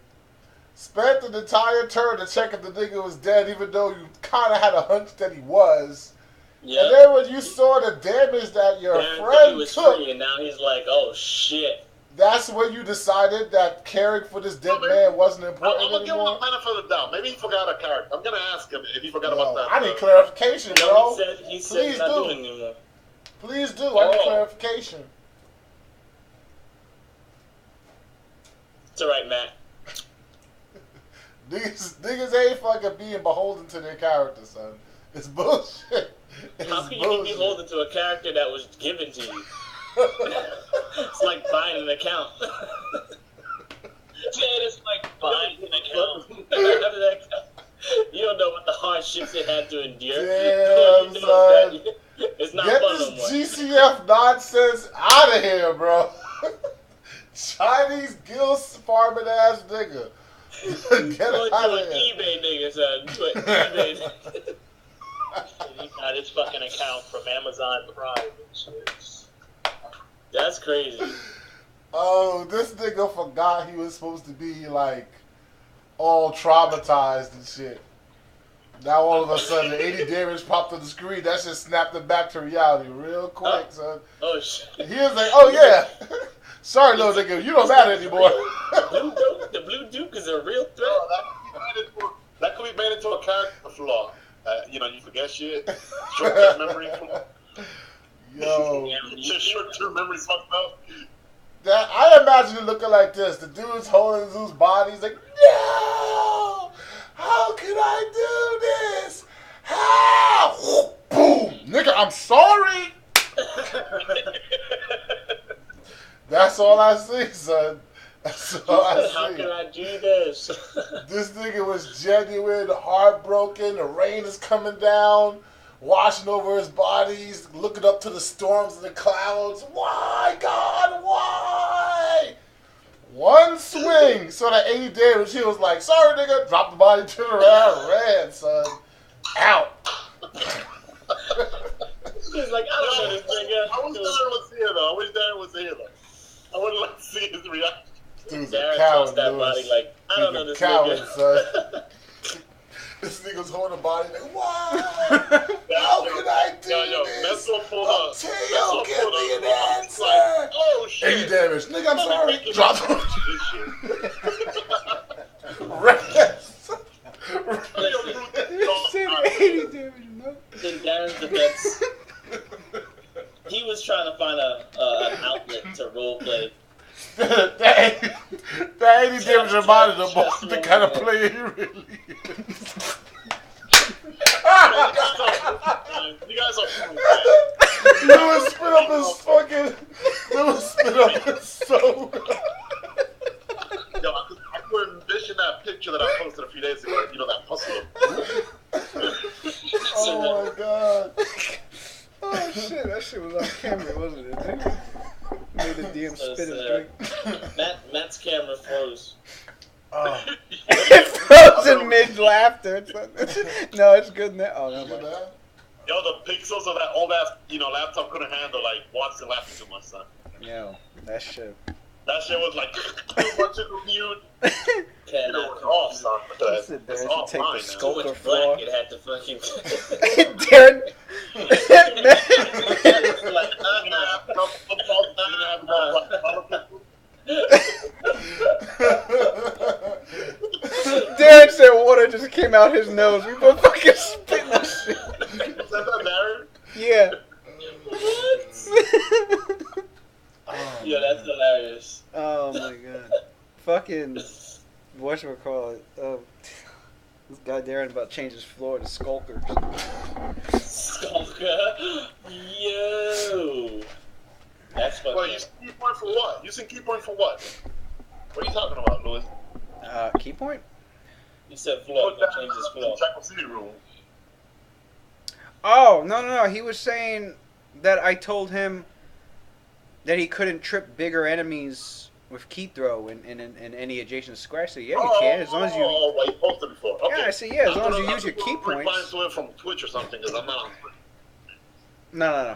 Spent an entire turn to check if the nigga was dead, even though you kind of had a hunch that he was. Yeah. And then when you saw the damage that your He friend was took, free, and now he's like, oh shit. that's when you decided that caring for this dead man wasn't I'm important gonna give him anymore. a benefit of the doubt. Maybe he forgot a character. I'm gonna ask him if he forgot about that. I need clarification, No, bro. he said Please he's not do. doing it anymore. Please do. I need Oh. clarification. It's alright, Matt. Niggas ain't fucking being beholden to their character, son. It's bullshit. It's How can you be bullshit. beholden to a character that was given to you? It's like buying an account. It's like buying an account. You don't know what the hardships it had to endure. Damn, You know son. that it's not Get fun no this more. GCF nonsense out of here, bro. Chinese gill farming ass nigga. Get Going out to of an here. eBay nigga, son. To an eBay nigga. He got his fucking account from Amazon Prime and shit. That's crazy. Oh, this nigga forgot he was supposed to be like all traumatized and shit. Now all of a sudden 80 damage popped on the screen. That shit snapped him back to reality real quick, son. Oh shit. He was like, oh yeah. Sorry, little nigga, you don't matter anymore. The Blue Duke is a real threat. That could be made into a character flaw. You forget shit. Short-term memory. Yo. Short-term memory's fucked up. That, I imagine it looking like this. The dude's holding Zeus' body. He's like, no! How can I do this? How? Boom! Nigga, I'm sorry! That's all I see, son. That's all I see. How can I do this? This nigga was genuine, heartbroken. The rain is coming down, washing over his body. He's looking up to the storms and the clouds. Why, God? Why? One swing, so that 80 damage. He was like, "Sorry, nigga." Dropped the body, turned around, ran, son. Out. He's like, I don't know this nigga. I wish Darren was here though. I wish Darren was here though. I would like to see his reaction. Dude's a Darren coward, drops that Lewis. body like, I don't know He's a this coward, nigga. son. This nigga's holding the body like, "Why? How can I do Yo, this? Meso pulled up. Until give me an answer." Like, oh 80 shit. damage. Nigga, I'm sorry. Drop the This shit. rest. This shit 80 damage, no? In Darren's defense, he was trying to find an outlet to roleplay. that 80 damage reminded him of the kind of player he really is. You guys are cool, man. Lewis spit up his fucking. Lewis spit up his soul. Yo, I could envision that picture that I posted a few days ago. You know, that puzzle. Oh my god. Oh shit, that shit was on camera, wasn't it? Made the DM spit his drink. Matt's camera froze. Oh. It froze in mid-laughter. No, it's good now. Oh, no, mind. Yo, the pixels of that old ass, laptop couldn't handle like watching laughing too much, son. Yo, that shit. That shit was like too much of a mute. Cannot Off, son. Sit there It's to all take mine the now. too sculptor much floor. black. It had to fucking. Darren. like, Darren said water just came out his nose. We both fucking spit that shit. Is that Darren? Yeah. Yo, that's hilarious. Oh my god. Fucking whatchamacallit. This guy Darren about to change his floor to skulkers. Skulker. Yo. That's fucking. Well, using key point for what? Using key point for what? What are you talking about, Louis? Key point? He said floor. Put that Change his in floor. Shackle City room. Oh, no. He was saying that I told him that he couldn't trip bigger enemies with key throw in any adjacent square. So yeah, you can, as long as you. Oh, well, you posted before. Okay. Yeah, I see. Yeah, as long as you use your key Replying points. to it from Twitch or something, because I'm not on Twitch. No.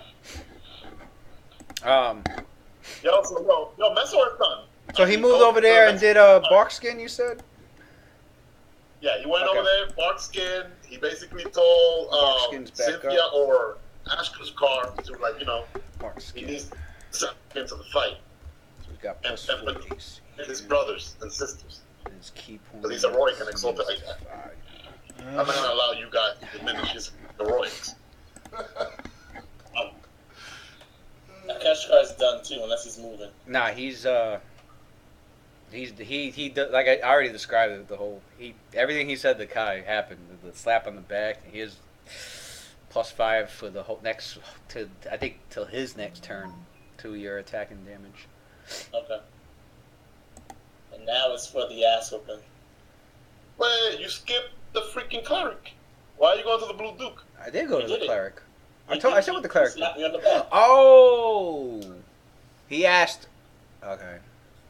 Yo, Mesor is done. So he moved over there and did Barkskin, you said? Yeah, he went Okay. over there, Barkskin. He basically told Barkskin's back Cynthia up. or Ashka's car to, he Barkskin. needs to step into the fight. So we got plus and 4 with AC. his brothers and sisters. And his key point. Because he's heroic and exalted like that. 5. I'm not going to allow you guys to diminish his heroics. Akashkar's done too, unless he's moving. Nah, he like I already described it. Everything he said to Kai happened. The slap on the back. He is +5 for the whole I think till his next turn to your attacking damage. Okay. And now it's for the ass whooping. Wait, you skipped the freaking cleric. Why are you going to the Blue Duke? I did go He to did the it. cleric. I said what the cleric did. Slap me on the back. Oh, he asked. Okay,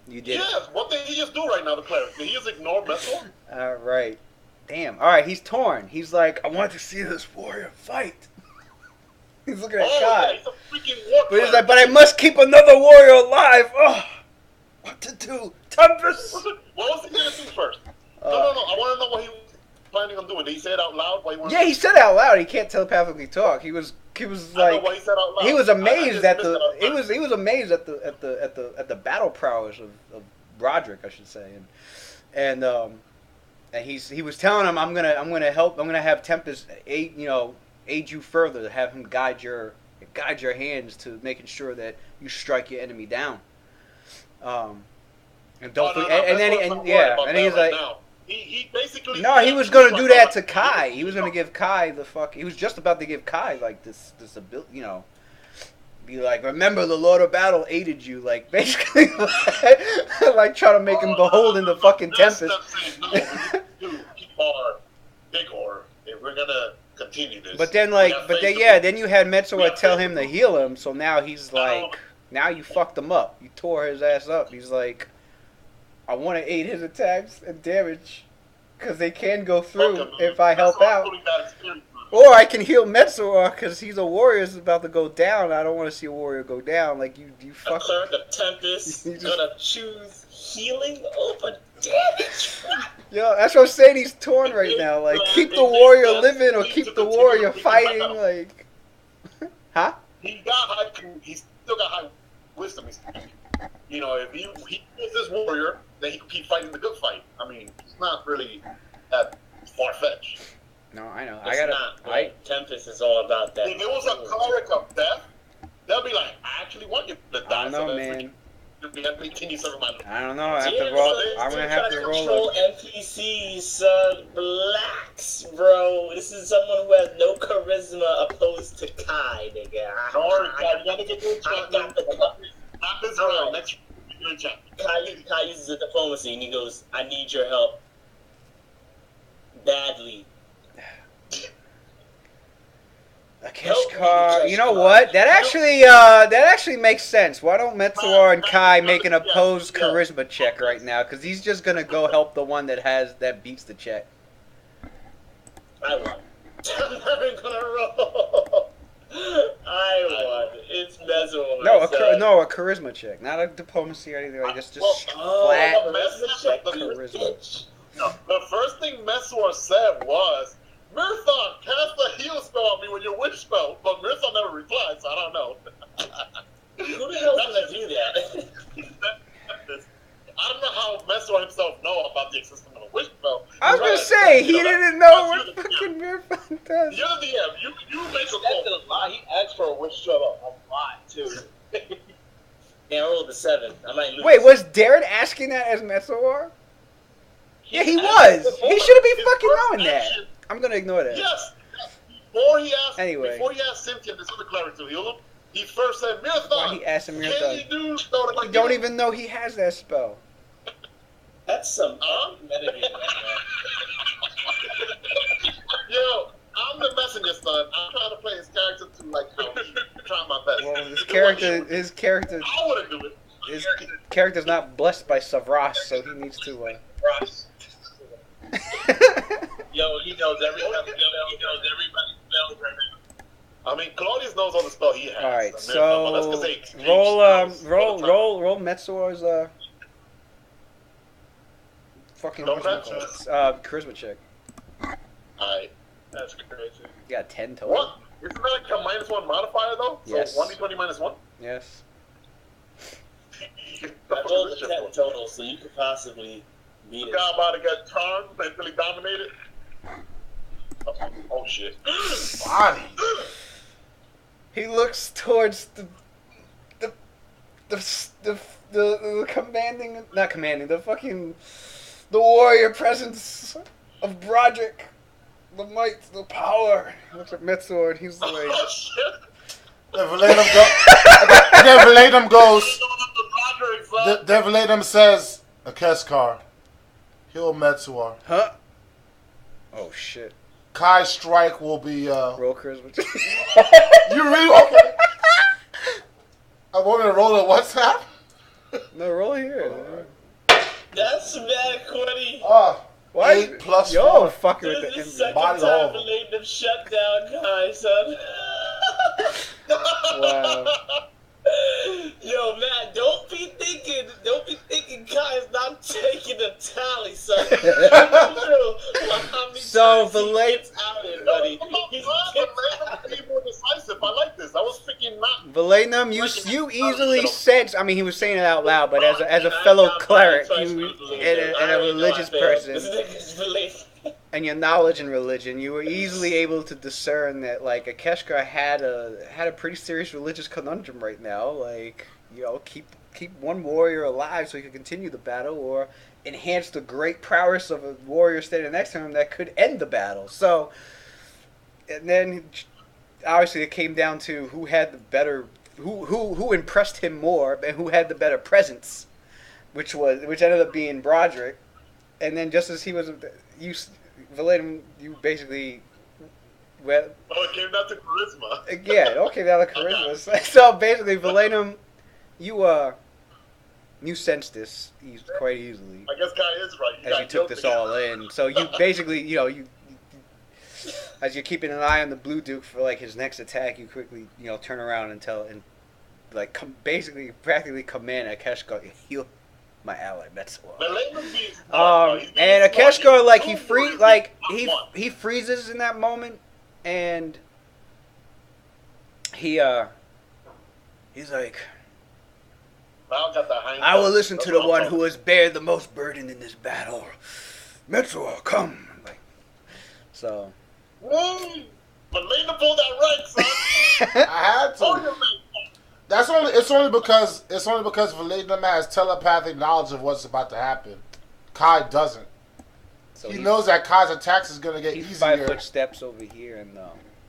you did. Yeah, what did he just do right now, the cleric? Did he just ignore Metal? All right. Damn. All right. He's torn. He's like, I want to see this warrior fight. He's looking at Oh, Kai. yeah, he's a freaking war But he's cleric. like, but I must keep another warrior alive. Oh, what to do? Tempest. What was he going to do first? No. Uh, I want to know what he was planning on doing. Did he say it out loud? What he wanted Yeah, to he do? said it out loud. He can't telepathically talk. He was I know like, what he said out loud. he was I amazed just at missed the. it out He loud. was amazed at the battle prowess of Roderick, I should say, and he was telling him, I'm gonna help. I'm gonna have Tempest aid you further, to have him guide your hands to making sure that you strike your enemy down. And don't forget, and then he's like, now. He basically no, he was gonna do that to Kai. He was gonna give Kai he was just about to give Kai like this ability, be like, remember the Lord of Battle aided you, like basically like trying to make him beholden to fucking Tempest. No, we need to keep our vigor if we're gonna continue this. But then then you had Metsuwa tell him to heal him, so now he's like, now you fucked him up. You tore his ass up. He's like, I want to aid his attacks and damage because they can go through Okay, if I help That's out. putting that experience on. Or I can heal Metsuar because he's a warrior is about to go down. I don't want to see a warrior go down. Like you A fuck. cleric of Tempest You just- gonna choose healing over damage. Yo, that's what I'm saying. He's torn right now. Like keep the warrior living or keep the warrior fighting. Like, huh? He still got high wisdom. You know, if he is this warrior, then he can keep fighting the good fight. I mean, it's not really that far fetched. No, I know. It's not, right? Tempest is all about that. If it was a cleric of death, they'll be like, I actually want you to die. I don't know, man. Continue serving my. I don't know. I have to roll. I'm gonna have to roll. Control NPCs, relax, bro. This is someone who has no charisma opposed to Kai, nigga. Don't worry, Kai. You gotta get your I got the cup. Not this round. Next round. Kai uses a diplomacy and he goes, I need your help. Badly. A Keshkar. You know what? That actually makes sense. Why don't Metsuar and Kai make an opposed charisma check right now? Because he's just gonna go help the one that beats the check. I won. I'm never gonna roll. I won. It's Metsuar. No, a charisma check, not a diplomacy or anything like this. Just flat charisma. No, the first thing Mesor said was, Mirthon, cast a heal spell on me with your wish spell. But Mirthon never replied, so I don't know. Who the hell's gonna do that? I don't know how Mesor himself know about the existence of a wish spell. I was gonna say, he didn't know what fucking Mirthon does. You're the DM. You make a That's call. a lot. He asked for a wish spell a lot too. Yeah, I rolled a 7. I might lose. Wait, was Darren asking that as Metsuar? Yeah, he was. He shouldn't be fucking knowing that. I'm gonna ignore that. Yes. Before he asked Cynthia, this other cleric to heal him, he first said, Mirthon, Why he asked him can Mirthon? you do so that You don't even know he has that spell. That's some metagaming. Yo, I'm the messenger, son. I'm trying to play his character to like try my best. Well, his character, I wouldn't do it. his character's not blessed by Savras, so he needs to. Yo, he knows everybody's spells right now. I mean, Claudius knows all the spell he has. All right, That's so 'cause they exchange roll spells. Metsuar's fucking No charisma check. Alright. That's crazy. You got 10 total. What? Isn't that like a -1 modifier though? Yes. So 1d20 -1? Yes. I rolled a 10 total, so you could possibly beat The it. guy about to get turned, mentally dominated. Oh shit. Body. He looks towards the commanding, not commanding, the warrior presence of Broderick, the might, the power. He looks at Metsuar and he's like, Oh shit. Devalatum goes. Devalatum says, a Keskar. Heal Metsuar. huh? Oh shit. Kai strike will be Roll charisma. You really okay? I want me to roll a WhatsApp. No, roll here. That's mad quitty. Why? 8 plus Yo, 4. fucking with This the is the second body time hole. relating them shut down Kai, son. Wow. Yo, Matt, don't be thinking Kai is not taking a tally, son. So, the late outed, buddy. He's Be more decisive. I like this. I was freaking not. Valenum, you easily sense. I mean, he was saying it out loud, but as a fellow cleric, and a religious person, and your knowledge in religion, you were easily able to discern that like Akeshkar had a pretty serious religious conundrum right now. Like, you know, keep one warrior alive so he could continue the battle, or enhance the great prowess of a warrior standing next to him that could end the battle. So, and then obviously it came down to who had the better, who impressed him more, and who had the better presence, which ended up being Broderick. And then just as he was, you basically, well, Oh, it came down to charisma. yeah, okay, now the charisma. So basically, Valenum, you You sense this quite easily I guess Kai is right. as you took this all in. So you basically, you as you're keeping an eye on the Blue Duke for like his next attack, you quickly, turn around and basically practically command Akeshka to heal my ally Metsuwa. And Akeshka he freezes in that moment, and he's like, I will listen to the one who has bared the most burden in this battle. Metsuwa, come. So. But Lena pulled that right, son. I had to. It's only because Valentinum has telepathic knowledge of what's about to happen. Kai doesn't. So he knows that Kai's attacks is gonna get easier. 5 foot steps over here, and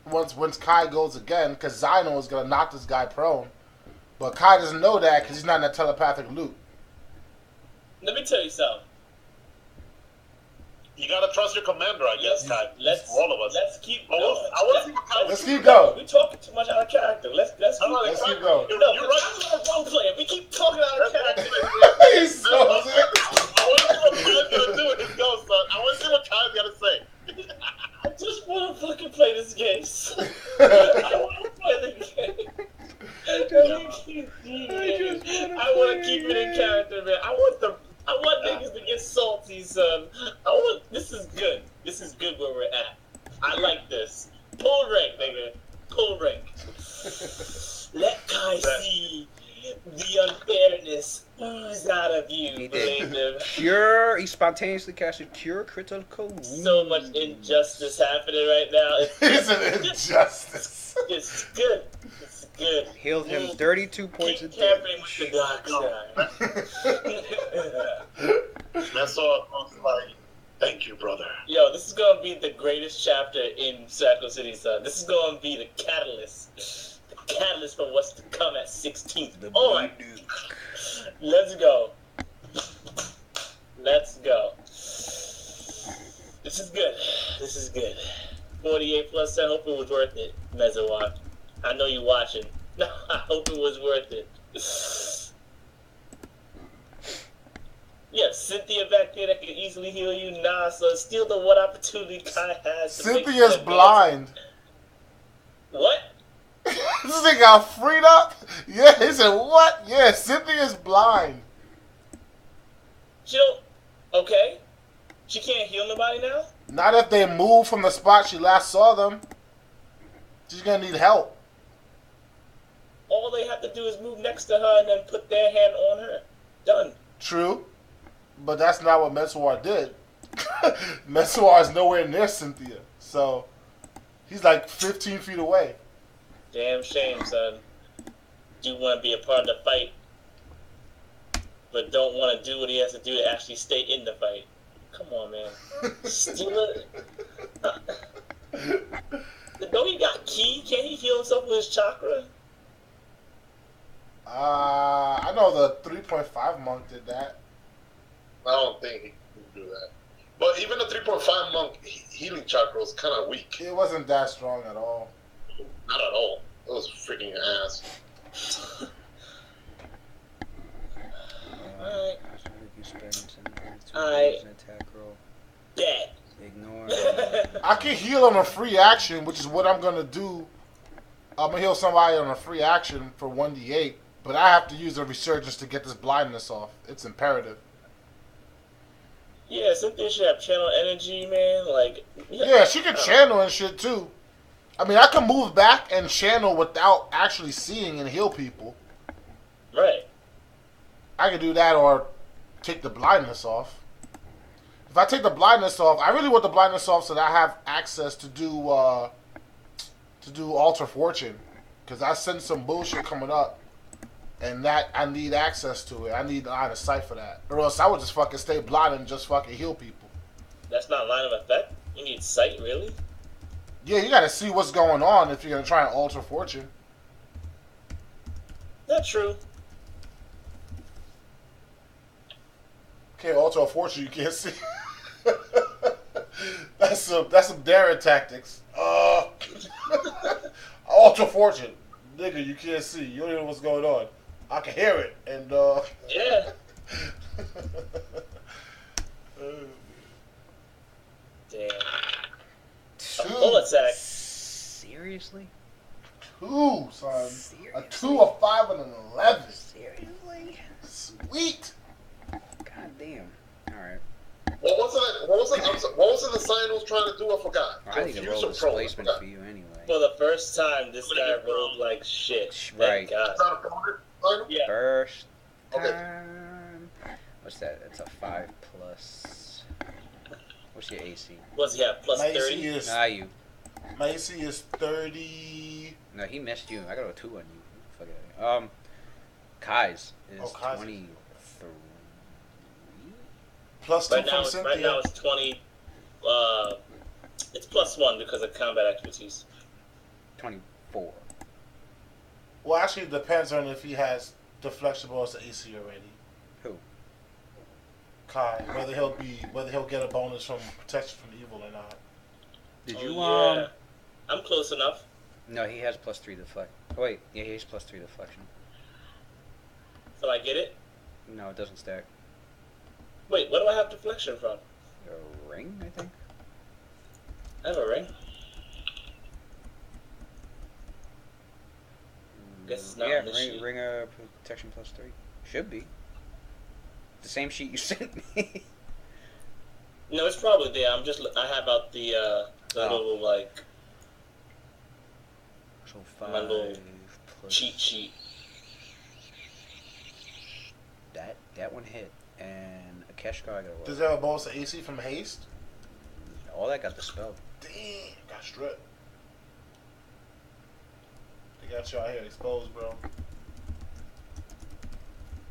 once Kai goes again, because Zino is gonna knock this guy prone, but Kai doesn't know that because he's not in that telepathic loop. Let me tell you something. You gotta trust your commander, I guess, Kai. All of us. Let's keep going. Let's keep going. We talking too much out of character. Let's keep going. You're right. Wrong player. We keep talking out of character. He's so I want to see what Kai's gonna do with his go, son. I want to see what Kai's gonna say. I just want to fucking play this game. I want to play the game. I want to keep it in character, man. I want niggas to get salty, son. This is good. This is good where we're at. I like this. Pull rank, nigga. Pull rank. Let Kai see the unfairness ooze out of you. He did. He spontaneously casted Cure Critical Wounds. So much injustice happening right now. It's an injustice. It's good. It's good. Healed him 32 points of damage. With the dark side. That's all. I was like, thank you, brother. Yo, this is gonna be the greatest chapter in Shackled City, son. This is gonna be the catalyst. The catalyst for what's to come at 16th. All right. Let's go. Let's go. This is good. This is good. 48 plus 10. Hope it was worth it, Mezawan. I know you're watching. I hope it was worth it. Yeah, Cynthia back there that can easily heal you. Nah, so steal the one opportunity Kai has. Cynthia's blind. What? This thing got freed up? Yeah, he said, what? Yeah, Cynthia's blind. She don't... Okay. She can't heal nobody now? Not if they move from the spot she last saw them. She's gonna need help. All they have to do is move next to her and then put their hand on her. Done. True. But that's not what Metsuar did. Metsuar is nowhere near Cynthia. So, he's like 15 feet away. Damn shame, son. Do want to be a part of the fight, but don't want to do what he has to do to actually stay in the fight. Come on, man. Steal it. Don't he got ki? Can't he heal himself with his chakra? I know the 3.5 monk did that. I don't think he can do that. But even the 3.5 monk healing chakra was kind of weak. It wasn't that strong at all. Not at all. It was freaking ass. Alright. I bet. Ignore. I can heal on a free action, which is what I'm gonna do. I'm gonna heal somebody on a free action for 1d8, but I have to use a resurgence to get this blindness off. It's imperative. Yeah, Cynthia should have channel energy, man. Like, yeah, she can channel and shit too. I mean, I can move back and channel without actually seeing and heal people. Right. I can do that or take the blindness off. If I take the blindness off, I really want the blindness off so that I have access to do Alter Fortune, because I sense some bullshit coming up, and that I need access to it. I need line of sight for that, or else I would just fucking stay blind and just fucking heal people. That's not line of effect. You need sight, really? Yeah, you gotta see what's going on if you're gonna try and Alter Fortune. That's true. Can't Alter Fortune, you can't see. That's some Darren tactics. Alter Fortune, nigga, you can't see. You don't know what's going on. I can hear it, and yeah, full attack. Seriously? 2, son. Seriously? A 2, a 5, and an 11. Seriously? Sweet. God damn. Alright. What was it the sign was trying to do? I forgot. I need to roll Confuse or pro, I displacement forgot. for you anyway. For the first time, this guy rolled like shit. Right. Thank God. Is that a pro sign? Yeah. First Okay. time. What's that? It's a 5 plus. What's your AC? What's he have? Plus My 30? AC is, Ah, you. my AC is 30. No, he missed you. I got a 2 on you. Fuck it. Kai's is Kai's. 23. Plus 2 Right now, from Cynthia. right now it's 20. It's plus 1 because of combat expertise. 24. Well, actually, it depends on if he has deflection bonus to AC already. Who? Kai, whether he'll get a bonus from protection from evil or not. Did Oh, you, yeah. I'm close enough. No, he has plus 3 deflect. Oh, wait. Yeah, he has plus 3 deflection. So I get it. No, it doesn't stack. Wait, what do I have deflection from? A ring, I think? I have a ring. Guess it's not Yeah, on this sheet. ring protection plus 3. Should be. The same sheet you sent me. No, it's probably there. I have out the little like So My little 5 plus cheat sheet. that one hit, and a Keshka I got a Does he have a bonus to AC from haste? All that got dispelled. Damn, got stripped. They got you out here exposed, bro.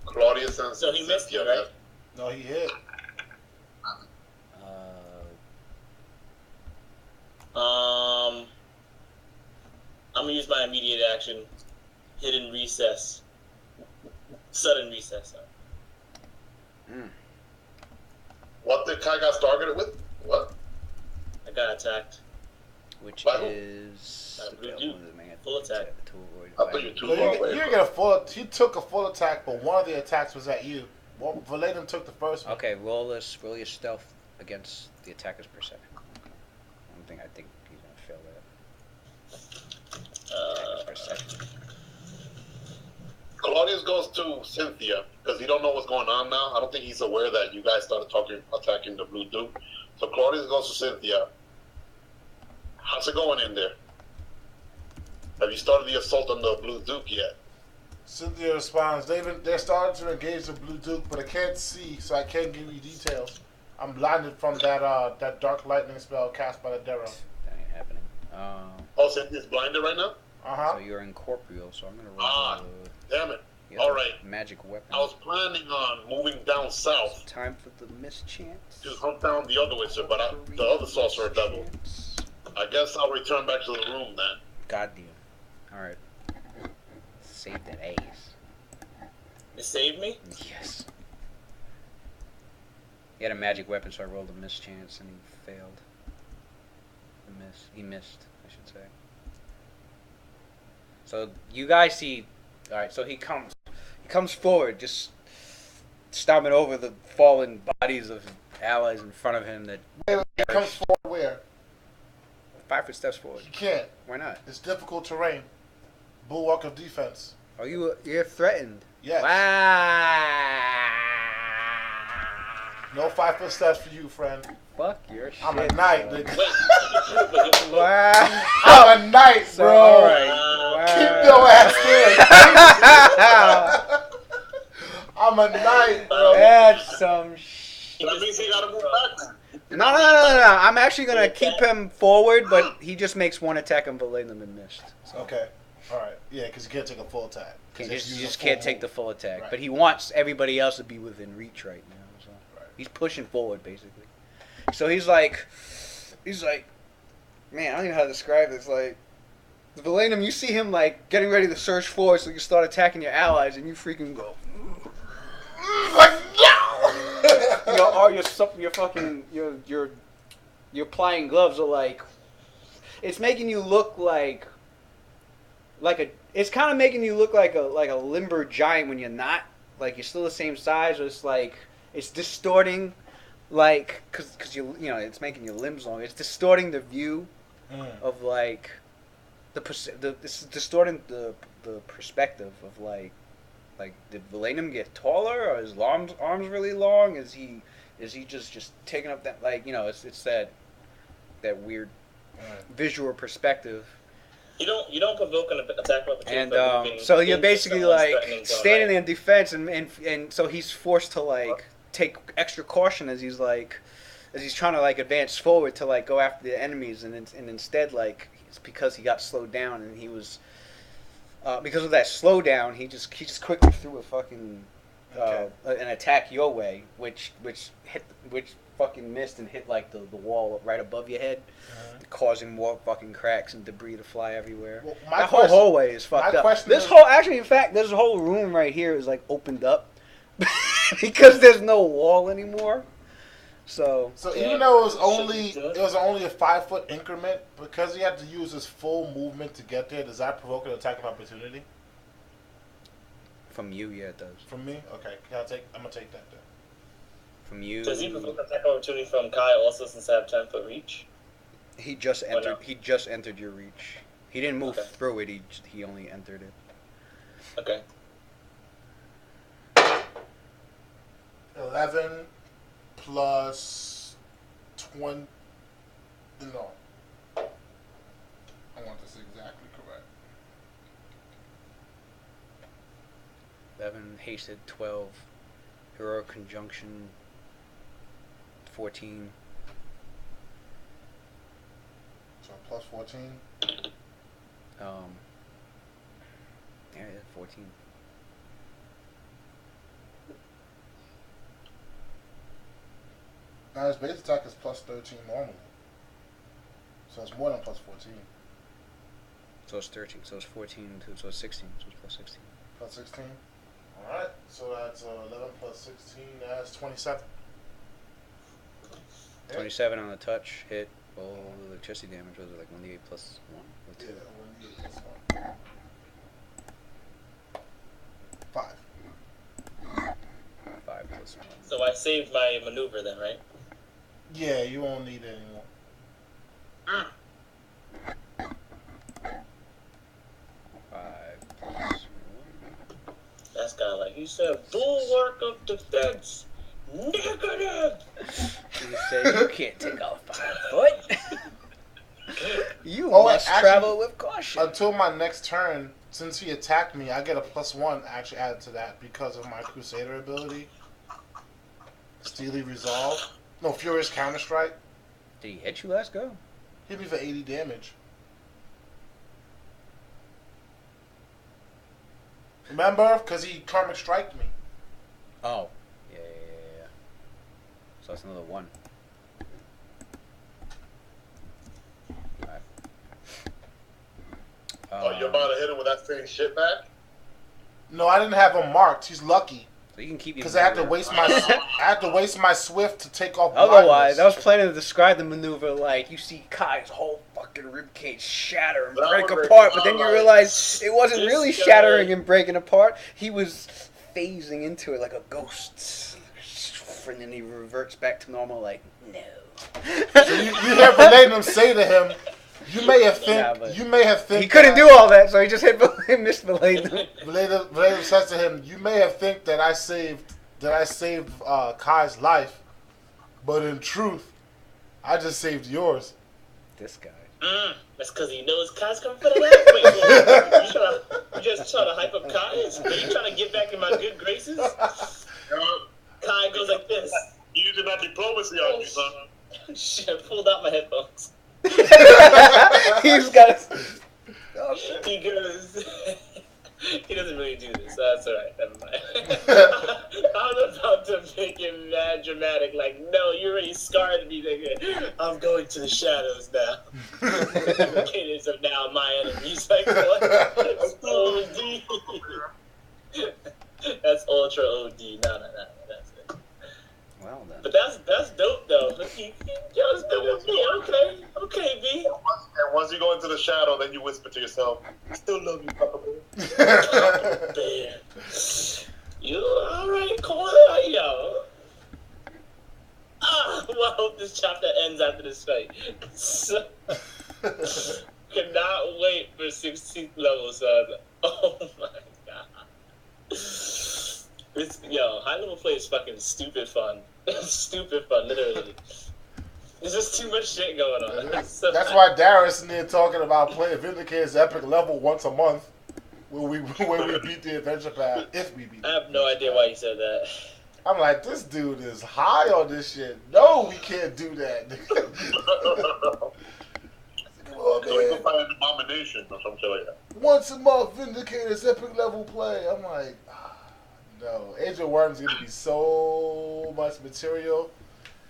Claudius and So he missed Cynthia, you, right? No, he hit. I'm gonna use my immediate action. Hidden recess. Sudden recess. What did Kai got targeted with? What? I got attacked. Which By who? is Blue what Duke. was it, man? Full attack. To avoid I thought you were too So far you away. didn't get a full. He took a full attack, but one of the attacks was at you. Well, Valadin took the first one. Okay, roll your stealth against the attacker's perception. I think he's gonna fail that. Attacker's perception. Claudius goes to Cynthia because he don't know what's going on now. I don't think he's aware that you guys started attacking the Blue Duke. So Claudius goes to Cynthia. How's it going in there? Have you started the assault on the Blue Duke yet? Cynthia responds. They're starting to engage the Blue Duke, but I can't see, so I can't give you details. I'm blinded from that dark lightning spell cast by the Darrow. That ain't happening. Oh, Cynthia's blinded right now? Uh-huh. So you're incorporeal, so I'm gonna roll. Ah, damn it. the all other right. Magic weapon. I was planning on moving down south Time for the mischance. to hunt down the other wizard, but the other sorcerer devil. I guess I'll return back to the room then. Goddamn. Alright. Save that ace. It saved me? Yes. He had a magic weapon, so I rolled a mischance and he failed. He missed, I should say. So you guys see, alright, so he comes forward, just stomping over the fallen bodies of allies in front of him that He comes forward where? 5 foot steps forward. You can't. Why not? It's difficult terrain. Bulwark of defense. Oh, you're threatened. Yes. Wow. No 5 foot steps for you, friend. Fuck your shit. I'm a knight, son. nigga. Wow. I'm a knight, So, bro. all right. Wow. Keep your ass there. I'm a knight, bro. That's some shit. That means he gotta move back. No. I'm actually gonna keep him forward, but he just makes one attack on Valadin and missed. So Okay. All right. Yeah, because you can't take a full attack. you Use just a can't full take the move. full attack. Right. But he wants everybody else to be within reach right now. So Right. he's pushing forward basically. So he's like, man, I don't even know how to describe this. Like, Valadin, you see him like getting ready to surge forward, so you start attacking your allies, and you freaking go. Your plying gloves are like, it's making you look like it's kind of making you look like a limber giant when you're not, like you're still the same size, or it's like it's distorting, like because it's making your limbs long. It's distorting the view of like this is distorting the perspective of like did Villeneuve get taller, or his arms really long? Is he just taking up that, like, you know, it's that weird visual perspective. You don't provoke an attack of opportunity. And so you're basically like standing in defense, and so he's forced to like take extra caution as he's trying to like advance forward to like go after the enemies, and instead, like, it's because he got slowed down, and he was because of that slowdown, he just quickly threw a fucking an attack your way, which fucking missed and hit like the wall right above your head, causing more fucking cracks and debris to fly everywhere. Well, that whole hallway is fucked up. This whole room right here is like opened up because there's no wall anymore. So even though it was only a 5-foot increment, because he had to use his full movement to get there, does that provoke an attack of opportunity? From you, yeah, it does. From me? Okay. I'm gonna take that then. From you. Does he provoke an attack of opportunity from Kai also, since I have 10-foot reach? He just entered. No? He just entered your reach. He didn't move through it. He only entered it. Okay. 11 plus 20. No. I want this exactly correct. 11, hasted 12, heroic conjunction 14. So plus 14? Yeah, 14. Now his base attack is plus 13 normally. So it's more than plus 14. So it's 13. So it's 14. So it's 16. So it's plus 16. Plus 16? Alright. So that's 11 plus 16. That's 27. 27 on the touch. Hit. All the electricity damage. Was it like 1d8 plus 1? Or 2? Yeah, 1d8 plus 1. 5. 5 plus 1. So I saved my maneuver then, right? Yeah, you won't need it anymore. 5 plus 1. That's kind of like, you said, bulwark of defense. Negative! He said, you can't take off 5 foot. You must travel with caution. Until my next turn, since he attacked me, I get a plus 1 actually added to that because of my Crusader ability. Steely Resolve. No, Furious Counter-Strike. Did he hit you last go? Hit me for 80 damage. Remember? Because he Karmic Striked me. Oh. Yeah. So that's another 1. Right. You're about to hit him with that same shit back? No, I didn't have him marked. He's lucky. So you can keep because I had to waste my Swift to take off. Otherwise, I was planning to describe the maneuver like you see Kai's whole fucking ribcage shatter and break apart, but then you realize it wasn't really shattering and breaking apart. He was phasing into it like a ghost, and then he reverts back to normal. Like no. So you have letting him say to him. You may have think he couldn't do all that, so he just missed Valeda. Valeda says to him, "You may have think that I saved Kai's life, but in truth, I just saved yours." This guy. That's because he knows Kai's coming for the last way. You just trying to hype up Kai? Are you trying to get back in my good graces? Kai goes like this. You using that diplomacy on you, son. Shit, I pulled out my headphones. He's got. He goes. He doesn't really do this. That's alright. Never mind. I'm about to make it mad dramatic. Like, no, you already scarred me, nigga. I'm going to the shadows now. Kids are now my enemies. Like, what? That's OD. That's ultra OD. No. That's it. Well then. But that's dope though. Yo, it's dope with me. Okay, B. And once you go into the shadow, then you whisper to yourself, "I still love you, Papa Bear." You alright, cool, yo. Well, I hope this chapter ends after this fight. So, fifth one, literally. There's just too much shit going on. That's why Darius and there talking about playing Vindicators epic level once a month when we beat the adventure path. If we beat. I have no idea why you said that. I'm like, this dude is high on this shit. No, we can't do that. Come on, So we man. can find an abomination or something like that. Once a month, Vindicators epic level play. I'm like, no. Age of Worms is gonna be so much material.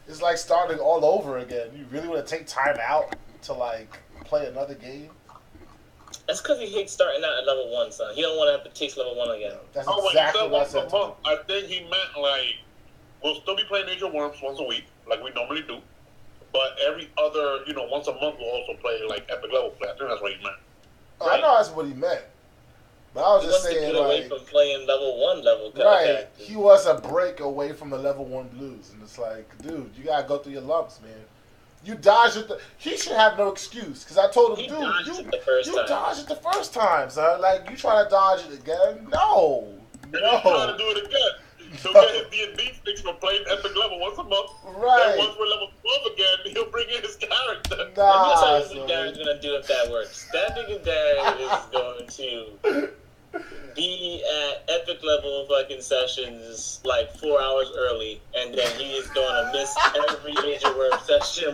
It's like starting all over again. You really want to take time out to like play another game? That's because he hates starting out at level 1, son. He don't want to have to taste level 1 again. That's Oh, exactly when what I he said said. once a month, I think he meant like we'll still be playing Age of Worms once a week, like we normally do. But every other, once a month we'll also play like epic level play. I think that's what he meant. I know that's what he meant. But I was He just wants to saying, get away like, from playing level 1 level. right, characters. he wants a break away from the level 1 blues. And it's like, dude, you gotta go through your lumps, man. You dodged it. He should have no excuse. Because I told him, He dude, dodged you it the first time. dodged it the first time, son. Like, you try to dodge it again? No. And he's trying to do it again. He'll get his D&D sticks from playing epic level once a month. Right. Then once we're level 12 again, he'll bring in his character. Let me Nah, tell you what son. Darren's gonna do if that works. That nigga Darren is going to be at epic level fucking sessions like 4 hours early, and then he is going to miss every major word session.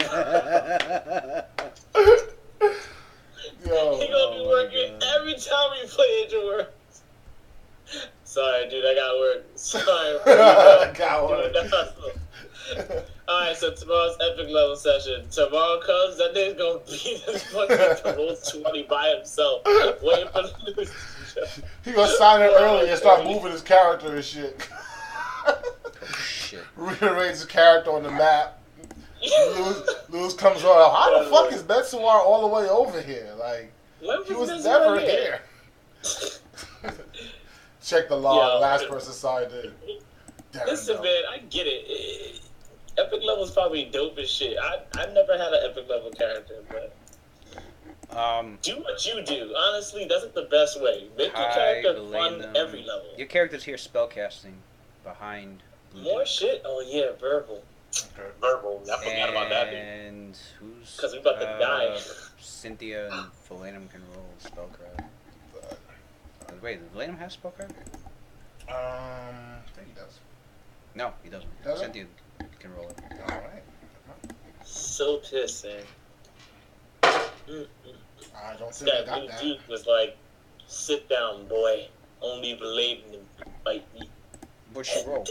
Yo. He gonna be working every time we play Age of Worms. Sorry, dude, I got work. Sorry. Got work. Doing the hustle. Alright, so tomorrow's epic level session. Tomorrow comes, that nigga's gonna beat his fucking roll 20 by himself. Waiting for the news. He gonna sign it early and start moving his character and shit. Shit. Rearrange his character on the map. Luz comes on. How the fuck is Betsuar all the way over here? Like, When he was this never right here. Check the log. Yo. Last person signed in. Damn, Listen, no. man, I get it. Epic level is probably dope as shit. I've never had an epic level character, but do what you do. Honestly, that's the best way. Make your character fun every level. Your character's here spellcasting behind Blue More Duke. shit? Oh yeah, verbal. Verbal. I forgot about that, dude. And who's? 'Cause we about to die. Cynthia and Valenum can roll spellcraft. Wait, does Valenum have spellcraft? I think he does. No, he doesn't. Doesn't? Cynthia can roll it. All right. So pissed, man. I don't think I That got new that. Duke was like, "Sit down, boy. Only believe in to fight me." What'd she roll?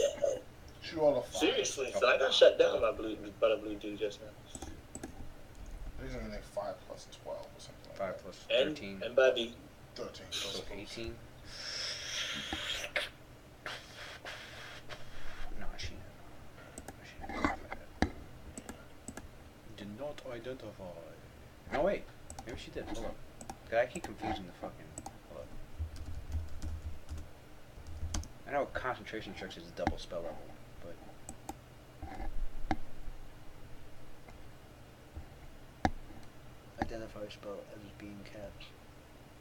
Shoot all the fire. Seriously, so I got shut down by the blue dude just now. He's gonna make 5 plus 12 or something like 5 plus And 13. and by the 13. So 18. No, she did not identify. No, wait. Maybe she did. Hold up. I keep confusing the fucking. Hold up. I know concentration checks is double spell level, but. Identify spell as being cast.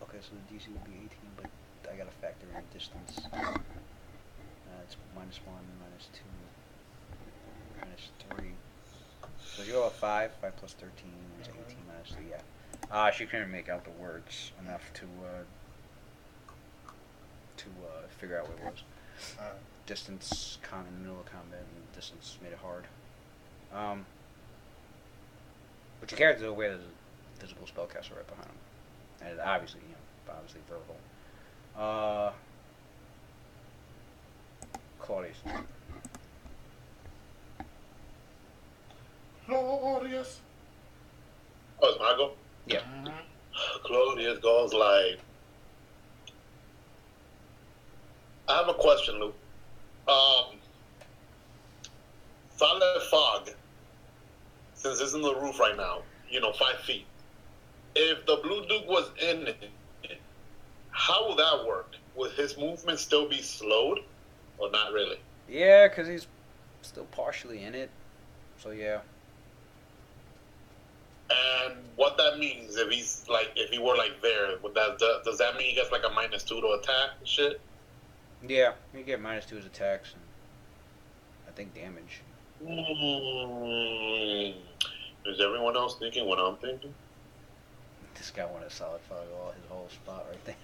Okay, so the DC would be 18, but I gotta factor in distance. It's -1, -2, -3. So you roll a 5 plus 13 is 18 -3, yeah. She couldn't make out the words enough to figure out what it was. Distance, in the middle of combat, and distance made it hard. But your character's aware there's a visible spellcaster right behind him. And obviously, obviously verbal. Claudius. Glorious. Oh, it's Margot? Yeah. Claudius goes like, I have a question, Luke. Solid fog, since it's in the roof right now, 5 feet. If the Blue Duke was in it, how would that work? Would his movement still be slowed, or not really? Yeah, because he's still partially in it. So, yeah. And what that means, if he were like there, does that mean he gets like a -2 to attack and shit? Yeah, you get -2 his attacks and I think damage. Is everyone else thinking what I'm thinking? This guy wanted a solid fireball, his whole spot right there.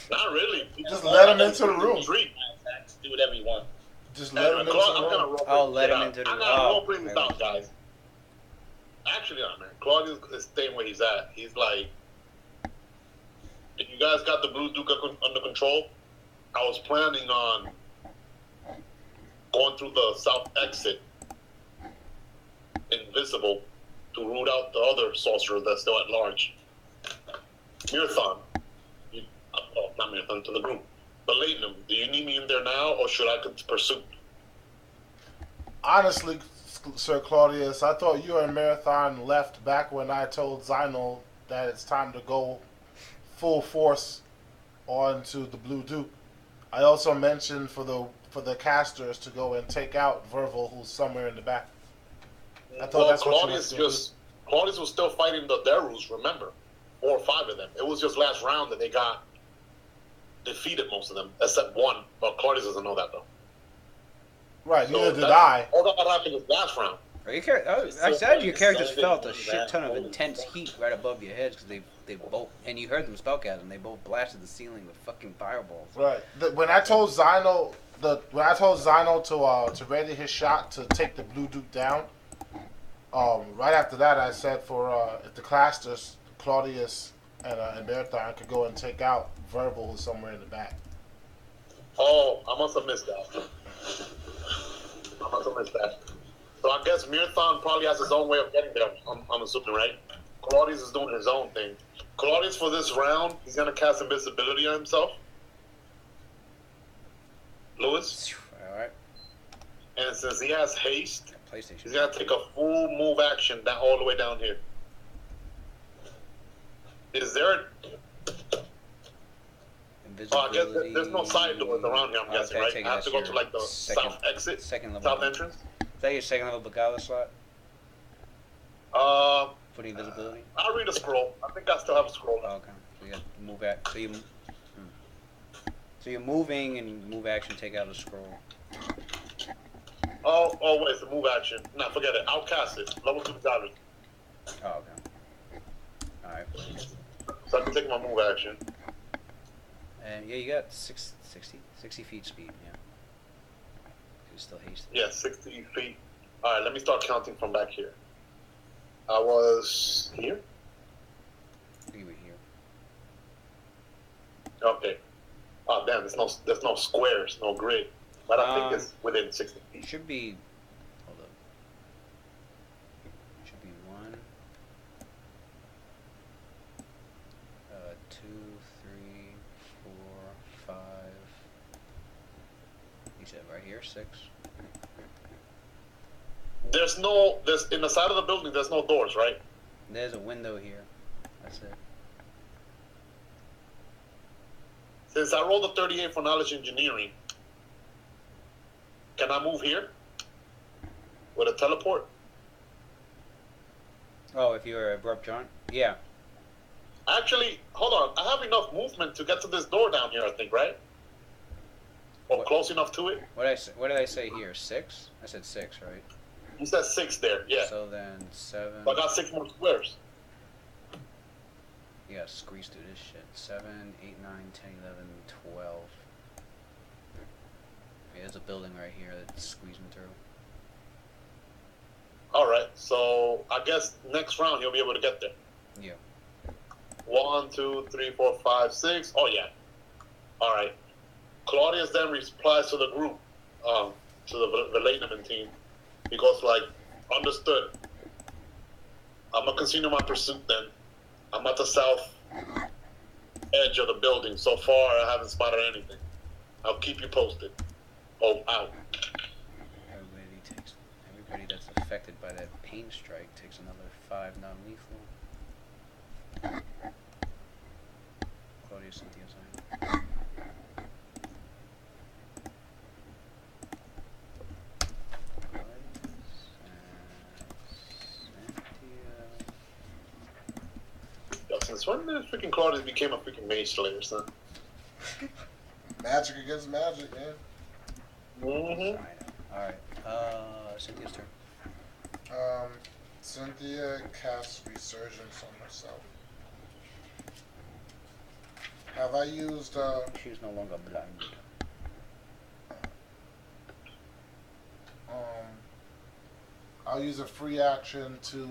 Not really. Just let him into the room. Do whatever you want. Just let him into the room. Oh, let him into the room. I'm gonna role play this out, guys. Actually, not man. Claudius is staying where he's at. He's like, if you guys got the Blue Duke under control, I was planning on going through the south exit, invisible, to root out the other sorcerer that's still at large. Marathon. Not Marathon, to the group. But Latinum, do you need me in there now, or should I pursue? Honestly, Sir Claudius, I thought you and Marathon left back when I told Zino that it's time to go full force onto the Blue Duke. I also mentioned for the casters to go and take out Verval, who's somewhere in the back. I thought that's Claudius was still fighting the Darus, remember? 4 or 5 of them. It was just last round that they got defeated, most of them, except one. But Claudius doesn't know that, though. Right, neither did I. All that happened was last round. I said your characters felt a shit ton of intense heat right above your heads because they both, and you heard them spellcasting, they both blasted the ceiling with fucking fireballs. Right. When I told Zino to ready his shot to take the Blue Duke down, right after that I said for if the clasters, Claudius and Marathon could go and take out Verbal, who's somewhere in the back. Oh, I must have missed that. So I guess Marathon probably has his own way of getting there, I'm assuming, right? Claudius is doing his own thing. Claudius, for this round, he's going to cast invisibility on himself. Lewis? Alright. And since he has haste, PlayStation. he's going to take a full move action down all the way down here. Is there... I guess there's no side doors around here, I'm guessing, right? I have to go to like the south exit, south entrance. Is that your second level Bagala slot? For the invisibility? I'll read a scroll. I think I still have a scroll. Oh, okay. So you got to move back. So you're moving and move action, take out a scroll. Oh, wait, it's a move action. Nah, forget it. I'll cast it. Level 2 gallery. Oh, okay. Alright. So I can take my move action. And yeah, you got 60 feet speed, yeah. You're still hasty. Yeah, 60 feet. Alright, let me start counting from back here. I was here? I think you were here. Okay. Oh, damn, there's no squares, no grid. But I think it's within 60 feet. It should be... Hold up. It should be 1... 2, 3, 4, 5... You said right here, 6. There's in the side of the building, there's no doors, right? There's a window here. That's it. Since I rolled a 38 for knowledge engineering, can I move here? With a teleport? Oh, if you're abrupt jaunt? Yeah. Actually, hold on. I have enough movement to get to this door down here, I think, right? Or close enough to it? What did I say here? 6? I said 6, right? You said 6 there, yeah. So then 7. So I got 6 more squares. You gotta squeeze through this shit. 7, 8, 9, 10, 11, 12. Yeah, there's a building right here that's squeezing through. Alright, so I guess next round he'll be able to get there. Yeah. 1, 2, 3, 4, 5, 6. Oh, yeah. Alright. Claudius then replies to the group, to the Latinum team. He goes like, understood. I'm gonna continue my pursuit then. I'm at the south edge of the building. So far, I haven't spotted anything. I'll keep you posted. Oh, out. Everybody that's affected by that pain strike takes another 5 non-lethal. Claudius Cynthia's sign. Since when did freaking Claudius became a freaking mage slayer, son? Magic against magic, man. Mm-hmm. Alright. Cynthia's turn. Cynthia casts Resurgence on herself. Have I used, She's no longer blind. I'll use a free action to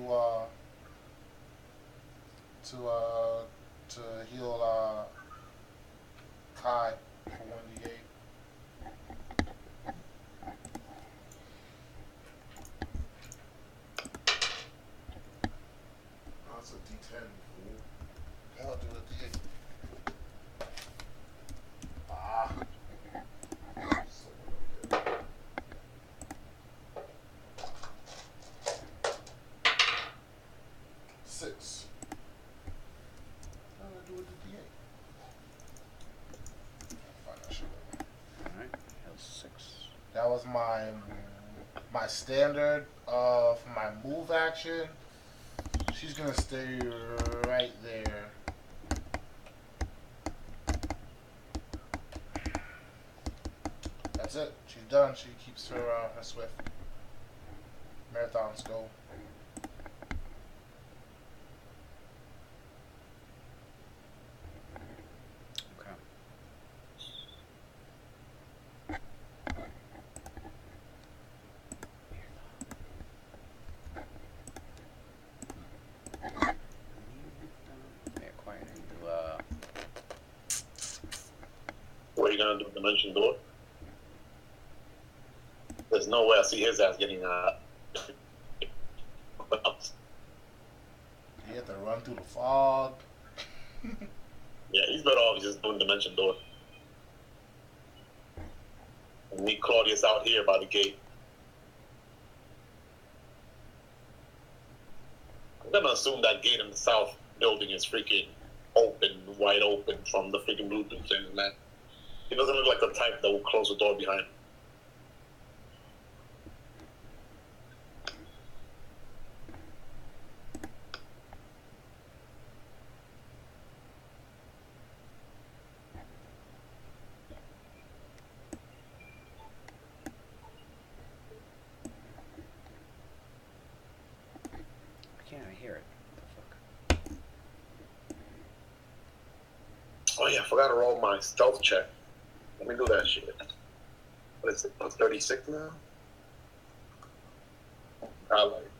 heal, Kai for 1d8. Oh, it's a d10, fool. I'll do a d8. Ah. Six. I'm gonna do a d8. Find that shit out. Alright. That was 6. That was my standard for my move action. She's gonna stay right there. That's it. She's done. She keeps her swift. Marathons go. Okay. Yeah, quiet. I need to, What are you gonna do? Dimension door? There's no way I see his ass getting You have to run through the fog. Yeah, he's better off just doing dimension door. And meet Claudius out here by the gate. I'm gonna assume that gate in the south building is freaking open, wide open from the freaking Bluetooth thing, man. He doesn't look like the type that will close the door behind him. I can't hear it. What the fuck? Oh yeah, I forgot to roll my stealth check. Let me do that shit. What is it? I'm 36 now? I like.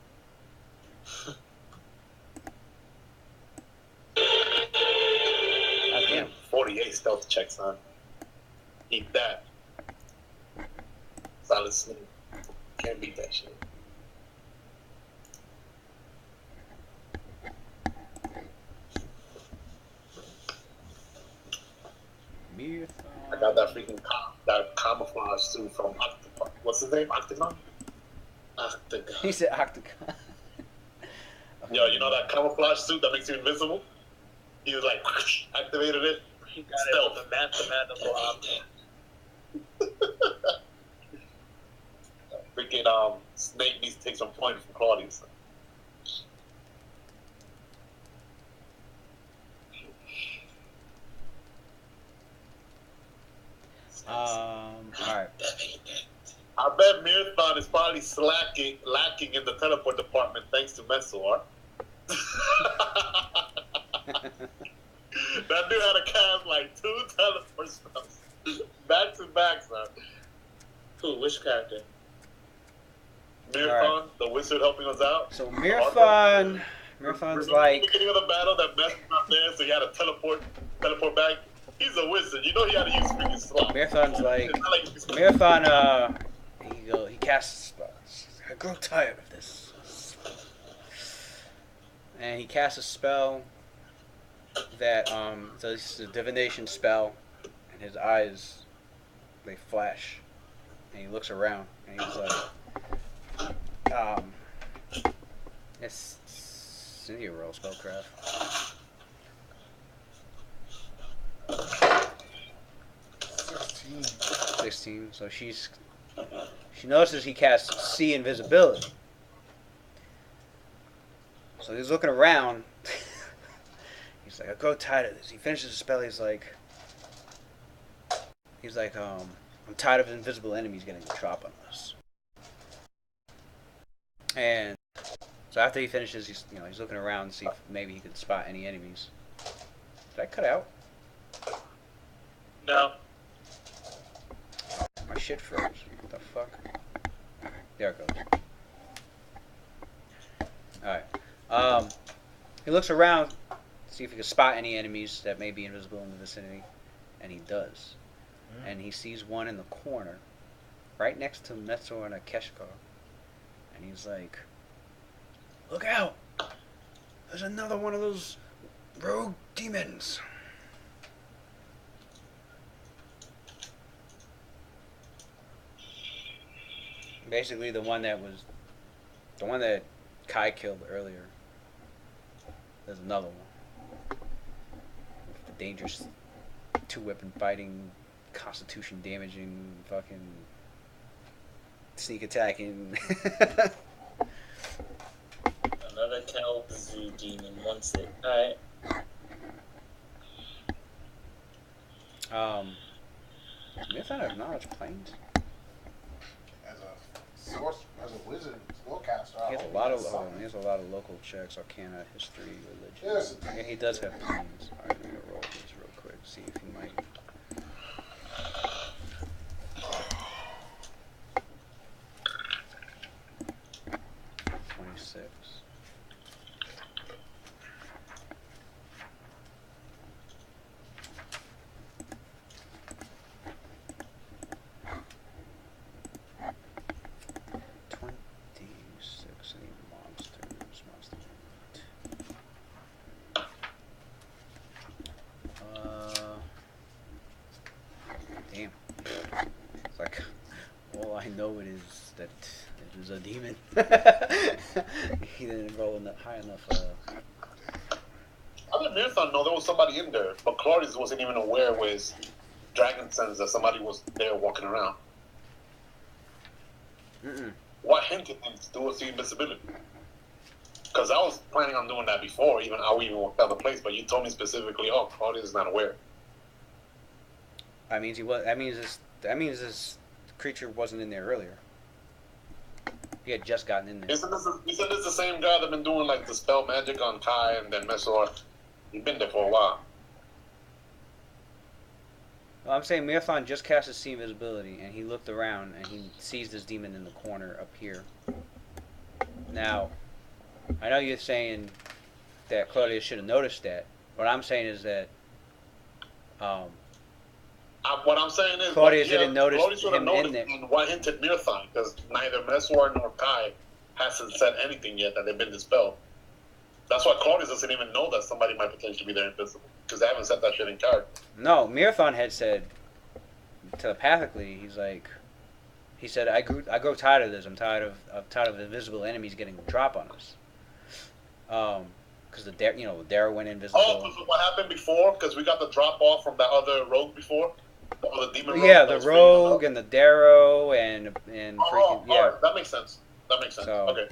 Damn. 48 stealth checks, son. Eat that. Solid sleep. Can't beat that shit. I got that freaking that camouflage suit from Octagon. What's his name? Octagon? Octagon. He said octagon. Yo, you know that camouflage suit that makes you invisible? He was like, activated it. He got Stealth. it from the mandible. Freaking Snake needs to take some points from Claudius. Alright. I bet Marathon is probably lacking in the teleport department thanks to Mesor. That dude had to cast like 2 teleport spells back to back, son. Who? Which character? Marathon, Alright. the wizard helping us out. So Marathon's Remember like, the beginning of the battle that Mess was not there, so he had to teleport back. He's a wizard. You know he had to use freaking slot. Marathon's like, It's not like he's- Marathon, he casts spells. I grow tired of this. And he casts a spell that, so this is a divination spell, and his eyes, they flash. And he looks around, and he's like, it's Cynthia roll spellcraft. 16. So she notices he casts see invisibility. So he's looking around. He's like, I grow tired of this. He finishes the spell. He's like, I'm tired of invisible enemies getting the drop on us. And so after he finishes, he's looking around to see if maybe he could spot any enemies. Did I cut out? No. My shit froze. What the fuck? There it goes. Alright. He looks around to see if he can spot any enemies that may be invisible in the vicinity. And he does. And he sees one in the corner, right next to Metso and Akeshkar. And he's like, "Look out! There's another one of those rogue demons." Basically, the one that Kai killed earlier. There's another one. With the dangerous two-weapon fighting, constitution damaging, fucking sneak attacking. Another Kalzu demon wants it. Alright. Mython acknowledge planes. As a wizard, spellcaster. He has a lot of local checks, arcana, history, religion. Yeah, he does have planes. Alright, I'm gonna roll this real quick, see if he might. Damn. It's like, all I know it is that it was a demon. He didn't roll high enough. I didn't know there was somebody in there, but Claudius wasn't even aware with his dragon sense that somebody was there walking around. What hinted him to do was the invisibility? Because I was planning on doing that before, I even walked out of the place, but you told me specifically, oh, Claudius is not aware. That means this creature wasn't in there earlier. He had just gotten in there. Isn't this the same guy that been doing like the spell magic on Kai and then Mesor? He's been there for a while. Well, I'm saying Marathon just cast his see invisibility, and he looked around and he sees this demon in the corner up here. Now, I know you're saying that Claudius should have noticed that. What I'm saying is that what I'm saying is Claudius didn't notice him in there. And what hinted Marathon, because neither Mesor nor Kai hasn't said anything yet that they've been dispelled. That's why Claudius doesn't even know that somebody might potentially be there invisible, because they haven't said that shit in character. No, Marathon had said telepathically. He said, I grow tired of this. I'm tired of invisible enemies getting a drop on us. Because the Darrow went invisible. Oh, was it what happened before? Because we got the drop off from that other rogue before. The demon rogue. Yeah, the rogue and the Darrow and freaking yeah. Right. That makes sense. So, okay.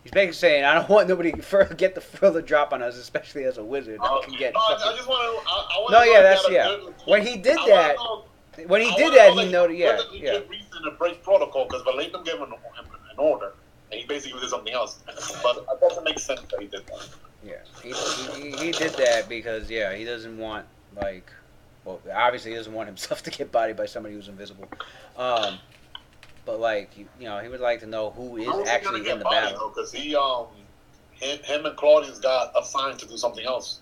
He's basically saying, I don't want nobody to get the further drop on us, especially as a wizard. I just want to. No, yeah, that's When he did that, he noted. Yeah. Reason to break protocol because Valentum gave him an order, and he basically did something else. But it doesn't make sense that he did that. Yeah, he did that because he doesn't want obviously he doesn't want himself to get bodied by somebody who's invisible. But he would like to know who is actually in the battle. Because him and Claudius got assigned to do something else.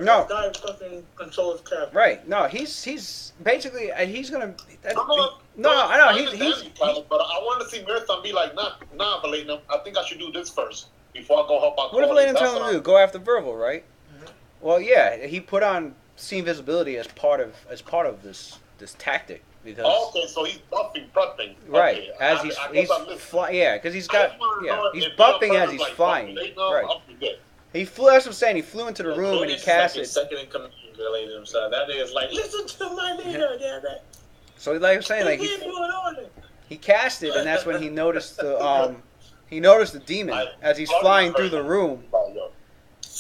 No. Guy fucking controls character. Right. No, he's basically he's gonna. I know. But I want to see Marathon be like, nah, Valentum. I think I should do this first before I go help out. What did Valentum tell him to do? Go after Verval, right? Mm-hmm. Well, yeah, he put on see invisibility as part of this tactic because. Oh, okay, so he's prepping. Right, okay. as he's flying. Yeah, because he's got he's buffing as he's flying. Right. He flew. That's what I'm saying. He flew into the room and he cast it. Second in command related himself. That nigga's like, listen to my leader, damn it. So like I'm saying, he cast it, and that's when he noticed the demon as he's flying through the room.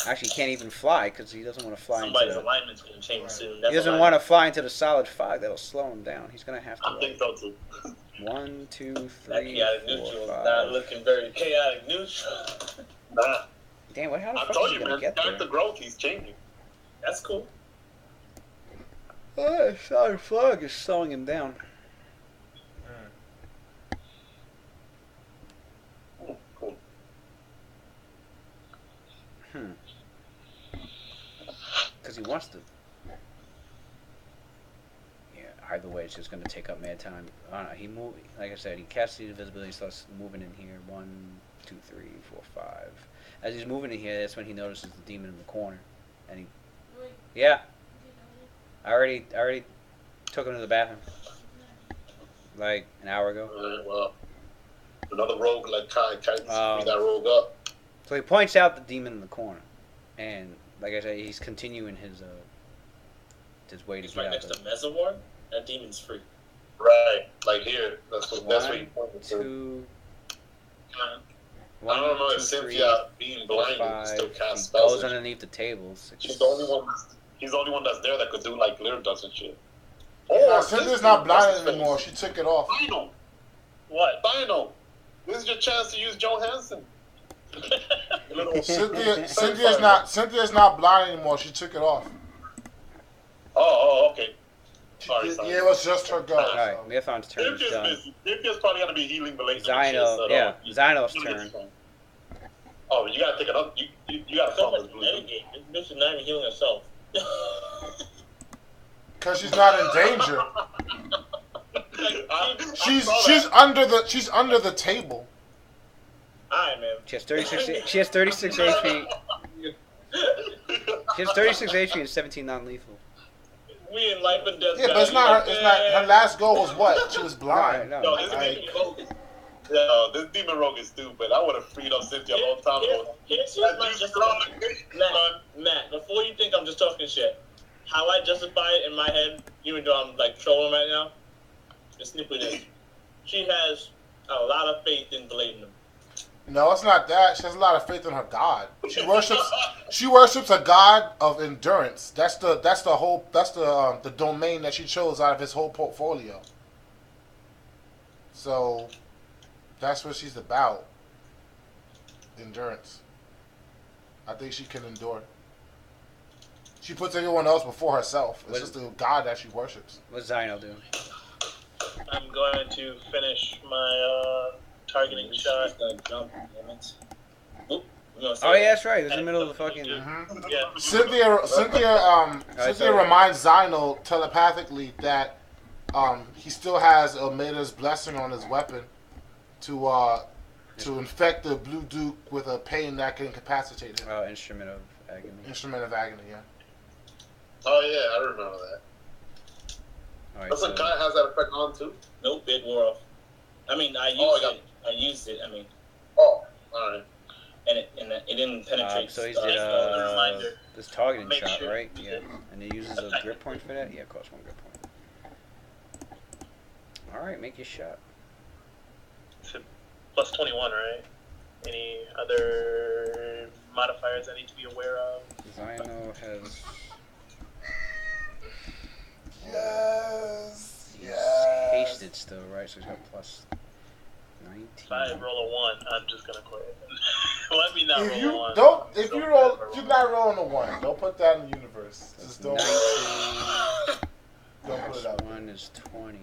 Actually, he can't even fly because he doesn't want to fly. Somebody's alignment's gonna change soon. He doesn't want to fly into the solid fog. That'll slow him down. He's gonna have to. I think so too. 1, 2, That 3, chaotic 4, neutral is 5. not looking very chaotic neutral. Nah. Damn, how the I fuck told is he you, gonna man. get there? Character growth, he's changing. That's cool. Sorry, Fog is slowing him down. Cool. Because he wants to. Yeah, either way, it's just gonna take up mad time. I don't know. He moved, like I said, he casts the invisibility, starts moving in here. 1, 2, 3, 4, 5. As he's moving in here, that's when he notices the demon in the corner, and he. Yeah. I already took him to the bathroom. Like an hour ago. Well, another rogue like Kai free that rogue up. So he points out the demon in the corner, and like I said, he's continuing his way to He's get right out. next to Mesoborn. That demon's free. Right, like here. That's what he 1, pointed to. 2. I don't know if Cynthia being blinded can still cast spells. Goes underneath the tables. She's the only one. He's the only one that's there that could do like lyric dust and shit. No, Cynthia's not blinded anymore. She took it off. Dino. What? Dino. This is your chance to use Johansson. Cynthia's not blind anymore. She took it off. Okay. Sorry. Yeah, it was just her go. All right, Marathon's turn is done. Cynthia's probably gonna be healing the late. Zino's turn. Oh, you gotta take it up. You gotta So follow much the blue. metagame. This bitch is not even healing herself. Because she's not in danger. She's under the table. Alright, man. She has 36. She has 36 HP. She has 36 HP and 17 non-lethal. We in life and death. Yeah, but it's not her last goal was what? She was blind. No, No, this demon rogue is stupid. I would have freed up Cynthia a long time ago. Here's my Matt, before you think I'm just talking shit, how I justify it in my head, even though I'm like trolling right now, is simply this. She has a lot of faith in Bladen. No, it's not that. She has a lot of faith in her god. She worships a god of endurance. That's the domain that she chose out of his whole portfolio. So that's what she's about. Endurance. I think she can endure. She puts everyone else before herself. It's just the god that she worships. What's Zino do? I'm going to finish my targeting shot. Jump, damn it. Oop, Oh yeah, that's right. It was in the middle of the fucking. Mm-hmm. Yeah. Cynthia reminds Zino telepathically that he still has Almeida's blessing on his weapon to infect the Blue Duke with a pain that can incapacitate him. Oh, instrument of agony. Instrument of agony, yeah. Oh yeah, I remember that. All right, Does a guy has that effect on too? Nope, it wore off. I mean, I used it. I mean, Oh, all right. and it didn't penetrate. so he's the did reminder. this targeting Make shot, sure. right? Yeah, and he uses a grip point for that. Yeah, costs 1 grip point. All right, make your shot. Plus 21, right? Any other modifiers I need to be aware of? Zino has. Yes. He's Yes. hasted still, right? So he's got plus 19. If I roll a 1, I'm just gonna quit. Let me not If roll you a 1. don't, if you're not rolling a 1, don't put that in the universe. Just don't. 19. Don't put it out. 1 is 20.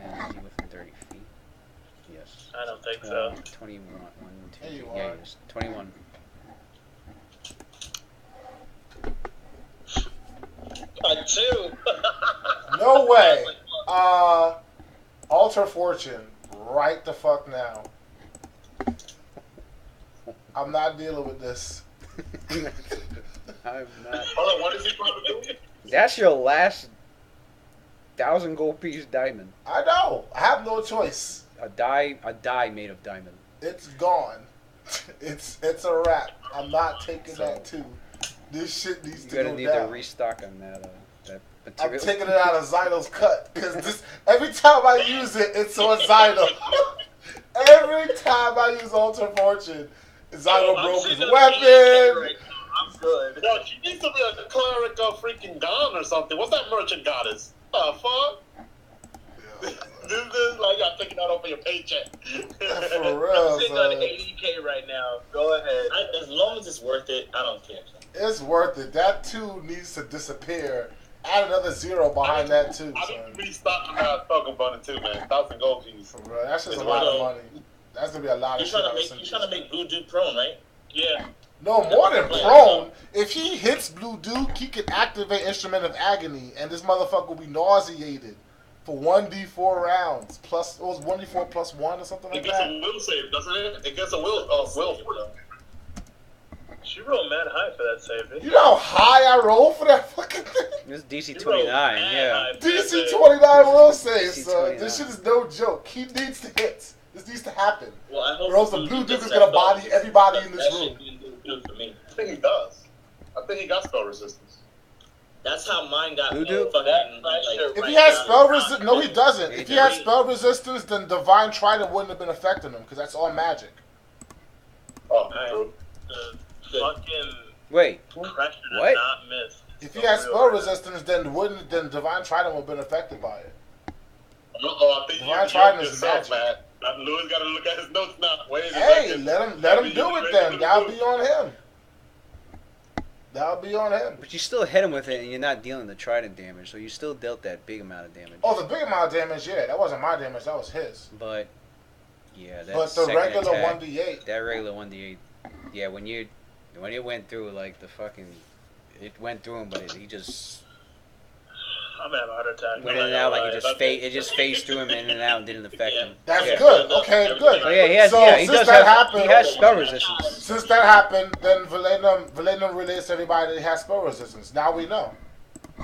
And is he within 30 feet? Yes. I don't think so. 21. 1, 2, There you 3. Yeah, are. he is. 21. A 2. No way. Alter Fortune, right the fuck now. I'm not dealing with this. I'm not. Hold on, what is he trying to do? That's your last 1,000 gold piece diamond. I know. I have no choice. A die made of diamond. It's gone. It's a wrap. I'm not taking that too. This shit needs You're to gonna go need down. to restock on that I'm material. taking it out of Zino's cut because this every time I use it, it's on Zino. Every time I use Alter Fortune, Zino broke his weapon. good. Yo, she needs to be a cleric of freaking Dawn or something. What's that merchant goddess? Fuck? This is like y'all taking that over your paycheck. For I'm real, sitting on son. 80K right now. Go ahead. As long as it's worth it, I don't care. It's worth it. That 2 needs to disappear. Add another 0 behind that too, I son. need to restock my Thugger Bunny too, man. 1,000 gold keys. For real, that's just It's a lot of worth money. That's gonna be a lot of You're shit. trying to make Blue Dude prone, right? Yeah. No, more than prone. If he hits Blue Duke, he can activate Instrument of Agony, and this motherfucker will be nauseated for 1d4 rounds. Plus, it was 1d4 plus 1 or something It like gets that. a will save, doesn't it? It gets a will though. She rolled mad high for that save. You know how high I roll for that fucking thing? This is DC She rolled 29, mad yeah. high for that DC save. 29 will save, DC son. 29. This shit is no joke. He needs to hit. This needs to happen. Well, I hope Or else the Blue Duke is gonna body everybody in this that room. should be good for me. I think he does. I think he got spell resistance. That's how mine got. Blue Duke? Fucking, If he has spell resistance, no, he doesn't. He If he has doesn't. spell resistance, then Divine Trident wouldn't have been affecting him because that's all magic. Oh, Alright. true. The fucking Wait, pressure to What? not miss. If he has spell resistance, then Divine Trident would have been affected by it. I think Divine you're Trident is yourself, magic. man. Louis got to look at his notes now. Wait a Hey, second. let him do it then. That'll be on him. That'll be on him. but you still hit him with it and you're not dealing the trident damage, so you still dealt that big amount of damage. Oh, the big amount of damage, yeah, that wasn't my damage. That was his. But, yeah, that But the second regular attack, 1d8. that regular 1d8, yeah, when it went through, like, the fucking, it went through him, but he just I'm gonna have a heart attack. went in and out, like, it just phased through him in and out and didn't affect him. That's Yeah. good. Okay, good. Oh, yeah, he has, So, yeah, he since does that have, happened- he has spell resistance. Since that happened, then Valenum relates to everybody that has spell resistance. Now we know.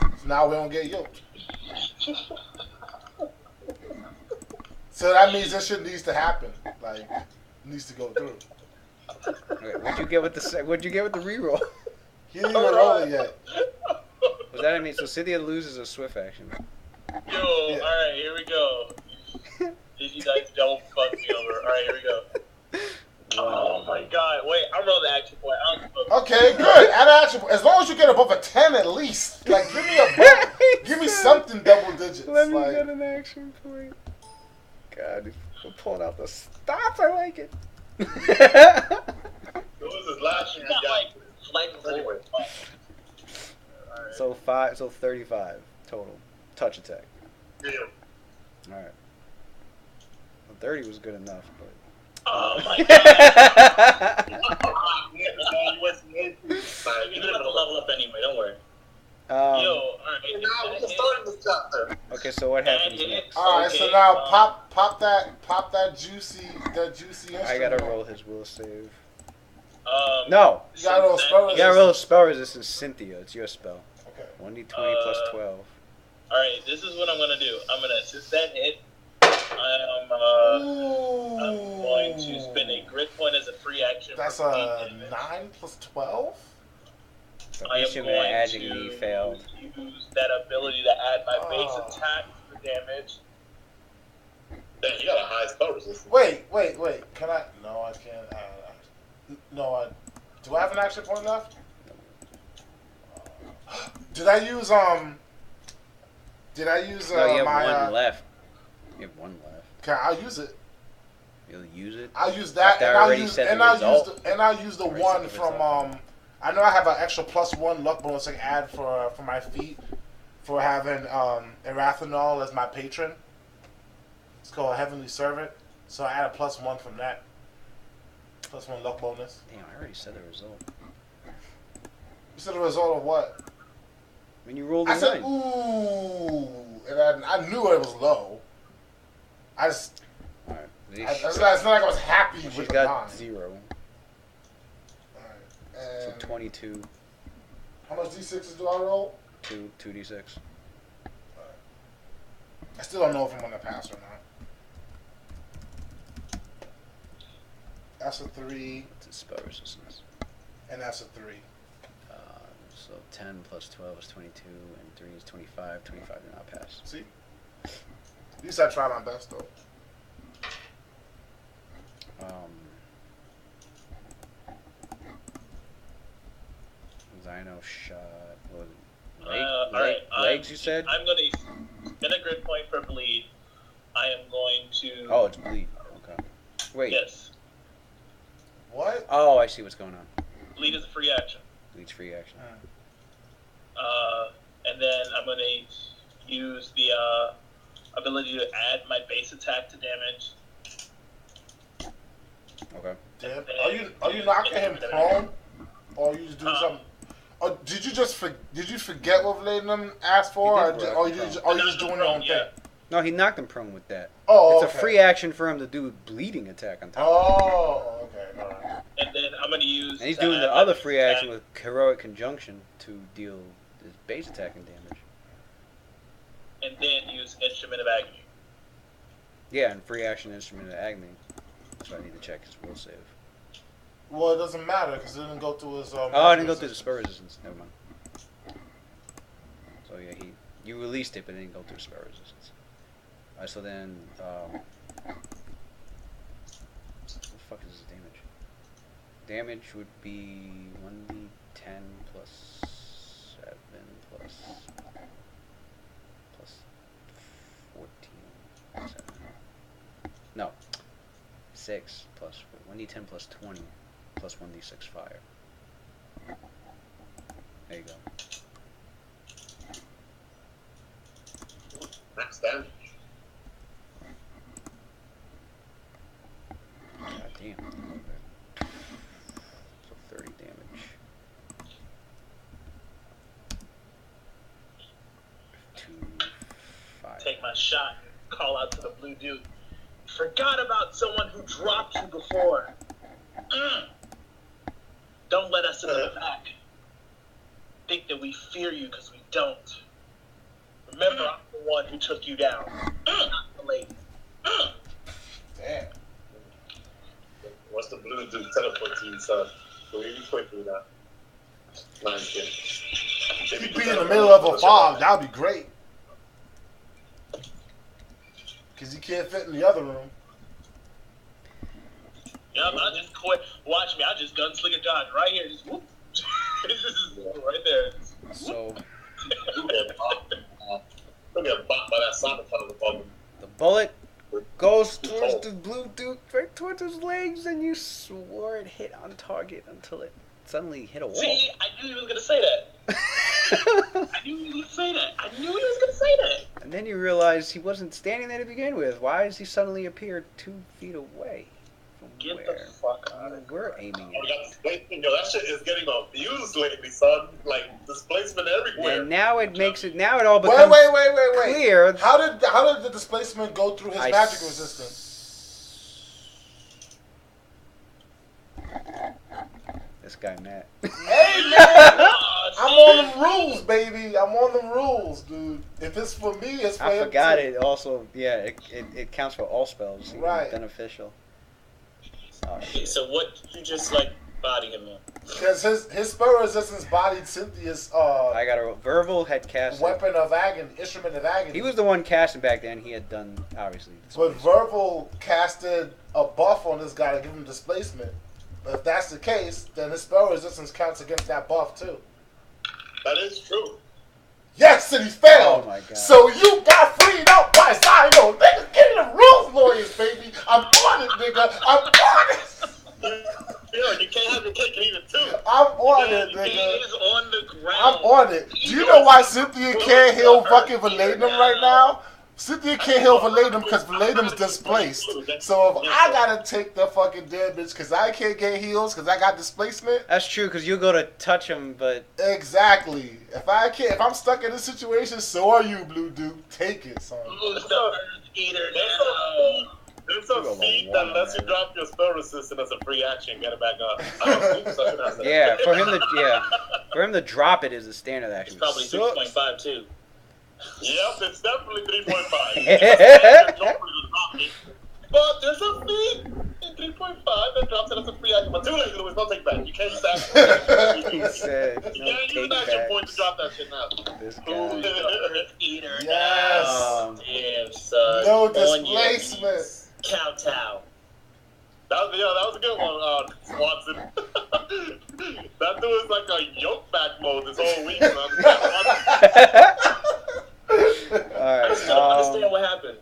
So now we don't get yoked. So that means this shit needs to happen. Like, it needs to go through. Wait, what'd you get with the reroll? He didn't even roll it yet. Was that, I mean, so Cynthia loses a swift action. Yo, alright, here we go. You guys don't fuck me over. Alright, here we go. Oh my god. Wait, I'm rolling the action point. I don't give a Okay, good. Add an action. As long as you get above a 10 at least. Like, give me something double digits. Let me Like, get an action point. God, we're pulling out the stops. I like it. It was his last year. Not like flight Anyway. So 35 total touch attack. Yeah. All right. Well, 30 was good enough, but. Oh my god. You're gonna level up anyway. Don't worry. Yo, alright. Now we're starting this chapter. Okay, so what happens next? all right, so now pop that juicy instrument. I gotta roll his will save. Um, No, You gotta roll spell you gotta roll spell resistance. Cynthia, it's your spell. Okay. 1d20 plus 12. Alright, this is what I'm gonna do. I'm gonna, since that hit, I'm going to spend a grit point as a free action. That's for a each damage. 9 plus 12? So I am instrument going agony to failed. use that ability to add my base Oh. attack for damage. Damn, you got a high spell resistance. Wait. Can I? No, I can't. No, do I have an action point left? Did I use No, you have my? one left. You have one left. Okay, I'll use it. You'll use it. I'll use that, After and I I'll already use said and the I'll use result. the, and I'll use the Already one said the from result. I know I have an extra +1 luck bonus I can add for my feat for having Erathanol as my patron. It's called Heavenly Servant, so I add a +1 from that. +1 luck bonus. Damn, I already said the result. You said the result of what? When you rolled I a said 9. ooh, and I knew it was low. I just Alright. it's not like I was happy She's with the got 9. 0. Alright, So and 22. how much d6s do I roll? 2d6. I still don't know if I'm gonna pass or not. That's a 3, What's its spell resistance? and that's a 3. So 10 plus 12 is 22, and 3 is 25. 25 did not pass. See? At least I tried my best though. Dino shot. What was it? All right. Legs, you said? I'm going to spend a grid point for bleed. I am going to. Oh, it's bleed. Okay. Wait. Yes. What? Oh, I see what's going on. Bleed is a free action. Bleed's free action. And then I'm going to use the ability to add my base attack to damage. Okay. Damn. Are you knocking him prone, or are you just doing something? Or did you forget what Vladimir asked for, or are you just doing your own thing? No, he knocked him prone with that. Oh, it's a free action for him to do bleeding attack on top. Oh, okay. All right. And then I'm going to use. And he's doing the other free action with heroic conjunction to deal his base attacking damage. And then use Instrument of Agony. Yeah, and free action instrument of agony. So I need to check his will save. Well, it doesn't matter because it didn't go through his. Oh, I didn't go through the spell resistance. Never mind. So yeah, you released it, but it didn't go through spell resistance. Alright, so then, what the fuck is his damage? Damage would be 1d10 plus 7 plus 14. 7. No. 6 plus 1d10 plus 20 plus 1d6 fire. There you go. Max damage. God damn. So 30 damage. 2, 5. Take my shot and call out to the blue dude. Forgot about someone who dropped you before. Don't let us in the back. Think that we fear you because we don't. Remember, I'm the one who took you down, not the lady. Damn. What's the blue dude teleport to you, son? So we quickly now. Nice kid. If you be in the middle of a fog, that would be great. Because you can't fit in the other room. Yeah, I just quit. Watch me. I just gunslinger dodge right here. Just whoop. This is right there. So You'll get bopped by that Sonic from the bubble. the bullet goes towards the blue dude, right towards his legs, and you swore it hit on target until it suddenly hit a wall. See, I knew he was going to say that. I knew he was going to say that. And then you realize he wasn't standing there to begin with. Why does he suddenly appear 2 feet away from Get where the fuck out of we're aiming Oh, at? that shit is getting abused lately, son. Like, displacement everywhere. And now it makes it. Now it all becomes Wait. clear. How did the displacement go through his magic resistance? This guy, Matt. Hey man, I'm on them rules, baby. I'm on them rules, dude. If it's for me, it's for I him forgot too. it. Also, yeah, it counts for all spells. Even Right. Beneficial. Oh Okay, shit. so what you just like body him on? Because his spell resistance bodied Cynthia's I got a verbal had cast. weapon of agony, instrument of agony. He was the one casting back then. He had done obviously. But verbal casted a buff on this guy to give him displacement. But if that's the case, then his spell resistance counts against that buff too. That is true. Yes, and he failed. Oh my God. So you got freed up by Sino. Nigga, give me the rules, lawyers, baby. I'm on it, nigga. I'm on it. Yo, you can't have your cake and eat it too. I'm on it, He nigga. is on the ground. I'm on it. Do you know why Cynthia can't heal fucking Valadum right now? Cynthia can't heal Valadum because Valadum's displaced. So if I gotta take the fucking damage because I can't get heals because I got displacement, That's true because you go to touch him, but exactly. If I'm stuck in this situation, so are you, Blue Dude. Take it, son. Who's the Earth Eater now? There's a feat that lets you drop your spell resistance as a free action and get it back up. I don't think so. That's yeah, for him to drop it is a standard action. It's probably Sucks. 3.5 too. Yep, it's definitely 3.5. But there's a feat in 3.5 that drops it as a free action. But too late, Louis, don't take back. You can't use that. He said, You no can't use take an action point to backs. drop that shit now. This Who's guy. the Earth Eater Yes. now? Damn, son. No On your displacement. knees. Kowtow. That was a good one, Watson. That dude is like a yoke back mode this whole week. Alright, I don't understand what happened.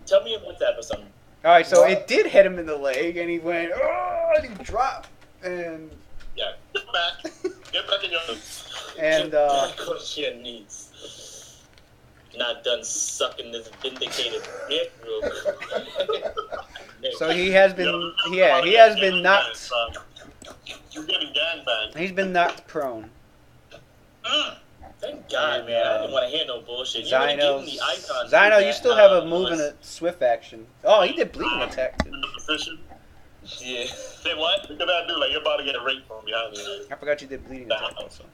Tell me what's that or something. Alright, so it did hit him in the leg, and he went, oh, and he dropped, and... Yeah, get back. Get back in your And, Get back on your knees. Not done sucking this vindicated dick real quick. so he has been, he has been knocked, You're getting gangbanged. he's been knocked prone. Thank God, And, man. I didn't want to hear no bullshit. You would've given the icon. Zino, you still have a move move and a swift action. Oh, he did bleeding attack, too. In the position. Yeah. Say what? Look at that dude. Like, you're about to get raped from behind you. I forgot you did bleeding attack also.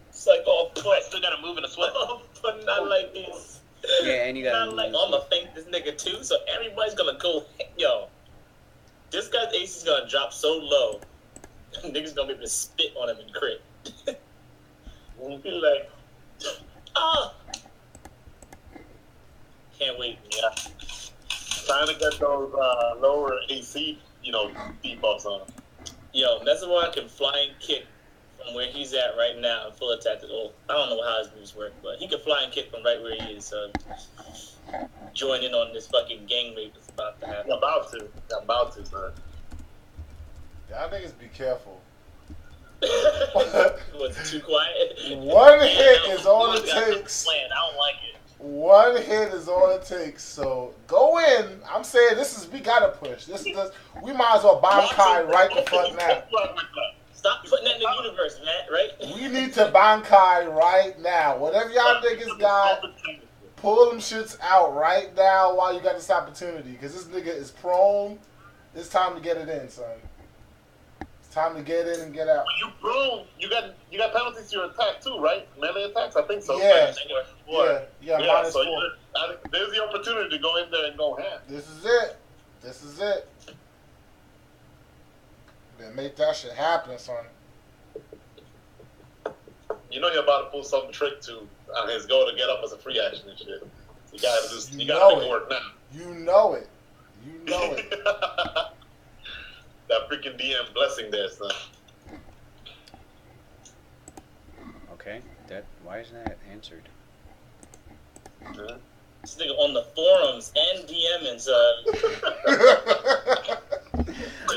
It's like, oh, I still gotta move in a sweat. but not like this. Yeah, and you got Not like, I'm gonna thank this nigga too, so everybody's gonna go, yo. This guy's ace is gonna drop so low, niggas gonna be able to spit on him and crit. We'll be like, ah! Can't wait. Yeah. Trying to get those lower AC, debuffs on him. Yo, Messerwar can fly and kick from where he's at right now in full attack. Well, I don't know how his moves work, but he can fly and kick from right where he is. So join in on this fucking gang rape that's about to happen. I'm about to, man. Y'all niggas be careful. Was it too quiet? One hit is all it takes. Plan. I don't like it. One hit is all it takes. So go in. I'm saying we gotta push. We might as well Bankai right the fuck now. Stop putting that in the universe, Matt, right? We need to Bankai right now. Whatever y'all niggas got, pull them shits out right now while you got this opportunity. Because this nigga is prone. It's time to get it in, son. It's time to get in and get out. When you prone, you got penalties to your attack too, right? Melee attacks, I think so. Yeah. Yeah, minus so 4. there's the opportunity to go in there and go ham. This is it. Then make that shit happen, son. You know you're about to pull some trick to his goal to get up as a free action and shit. You gotta make it work now. You know it. You know it. That freaking DM blessing there, son. Okay, why isn't that answered? Yeah. This nigga on the forums and DMing,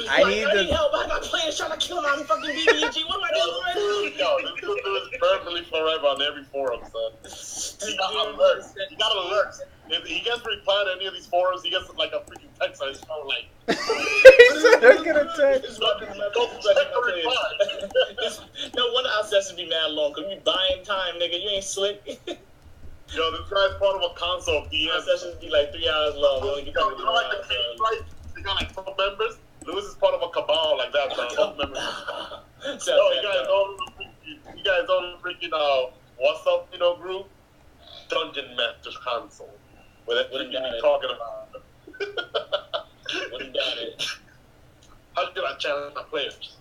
I need help. I got players trying to kill my fucking BBG. What am I doing? Yo, this dude is verbally forever on every forum, son. You gotta alert. If he gets replied to any of these forums, he gets like a freaking text on his phone, like. He said I'm gonna text. No wonder our sessions be mad long, because we buying time, nigga. You ain't slick. Yo, this guy's part of a console DM. Our sessions be like 3 hours long. We only get Yo, like the cage fight? They got like 12 members. Lewis is part of a cabal like that, son. 12 members. Yo, you guys don't freaking what's up, group? Dungeon Masters console. What are you talking about? Wouldn't doubt it. How should I challenge my players?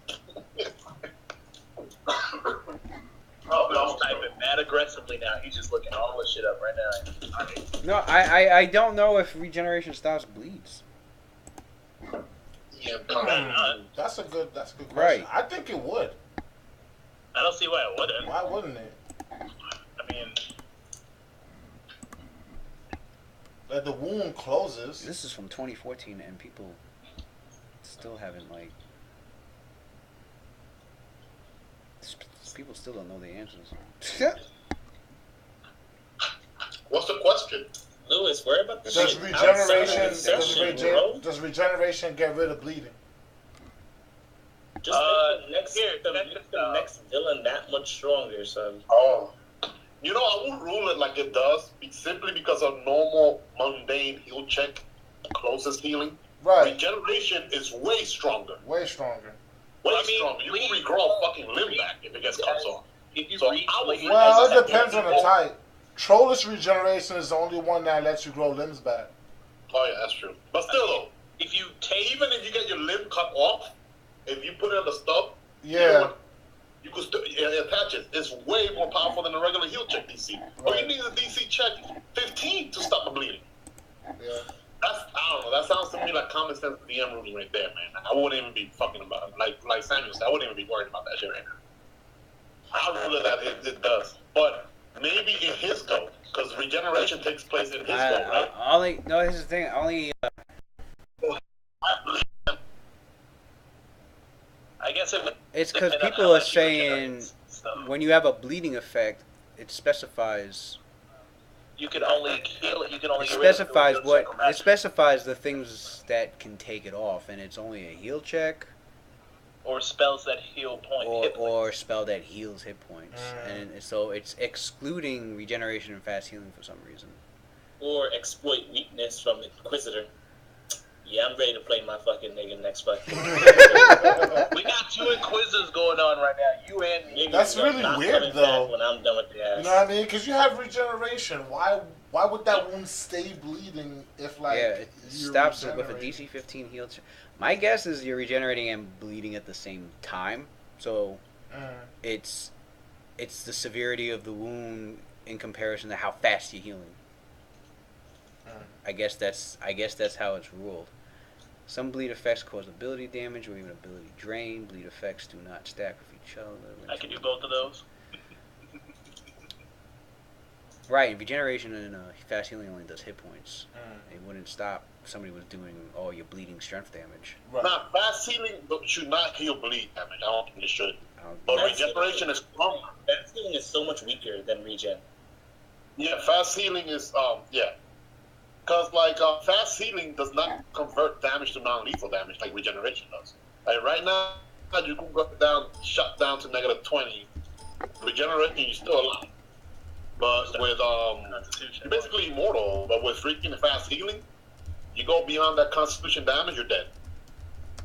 Bell's typing mad aggressively now. He's just looking all this shit up right now. No, I don't know if regeneration stops bleeds. Yeah, That's a good question. Right. I think it would. I don't see why it wouldn't. Why wouldn't it? I mean, Like the wound closes. This is from 2014, and people still haven't like. People still don't know the answers. What's the question? Lewis, worry about the Does shit regeneration outside of the session, bro. does regeneration get rid of bleeding? Just make the next villain that much stronger, son. Oh. I won't rule it like it does, simply because of normal, mundane heal check, closest healing. Right. Regeneration is way stronger. Way stronger. Way stronger. You can regrow a fucking limb back if it gets cut off. Well, it depends on the type. Trollish regeneration is the only one that lets you grow limbs back. Oh yeah, that's true. But still though, even if you get your limb cut off, if you put it on the stub, Yeah. you could still attach it. It's way more powerful than a regular heal check DC. But Right. you need a DC check 15 to stop the bleeding. Yeah. I don't know. That sounds to me like common sense DM ruling right there, man. I wouldn't even be fucking about it. Like Samuel said, I wouldn't even be worried about that shit right now. I don't know that it does, but maybe in his go, because regeneration takes place in his go, right? No, here's the thing. I guess It's because depend on people how are much he saying regenerates, so when you have a bleeding effect, it specifies. you can only heal. You can only It get rid of it specifies with a what check or it magic. specifies the things that can take it off, and it's only a heal check Or spells that heal hit or points. spell that heals hit points, and so it's excluding regeneration and fast healing for some reason. Or exploit weakness from Inquisitor. Yeah, I'm ready to play my fucking nigga next fight. We got 2 Inquisitors going on right now. You and me. That's really weird, though. When I'm done with the ass. You know what I mean? Because you have regeneration. Why would that wound stay bleeding if, like, It you're stops it with a regenerating? DC 15 heal check. My guess is you're regenerating and bleeding at the same time, so it's the severity of the wound in comparison to how fast you're healing. I guess that's how it's ruled. Some bleed effects cause ability damage or even ability drain. Bleed effects do not stack with each other. I can do both of those. Right, regeneration and fast healing only does hit points. It wouldn't stop if somebody was doing all your bleeding strength damage. Right. Now, fast healing should not heal bleed damage. I don't think it should. But regeneration is stronger. Fast healing is so much weaker than regen. Yeah, fast healing is yeah. Because like fast healing does not convert damage to non-lethal damage like regeneration does. Like right now, you can go down, shut down to -20. Regeneration, you're still alive. But with you're basically immortal. But with freaking fast healing, you go beyond that constitution damage, you're dead.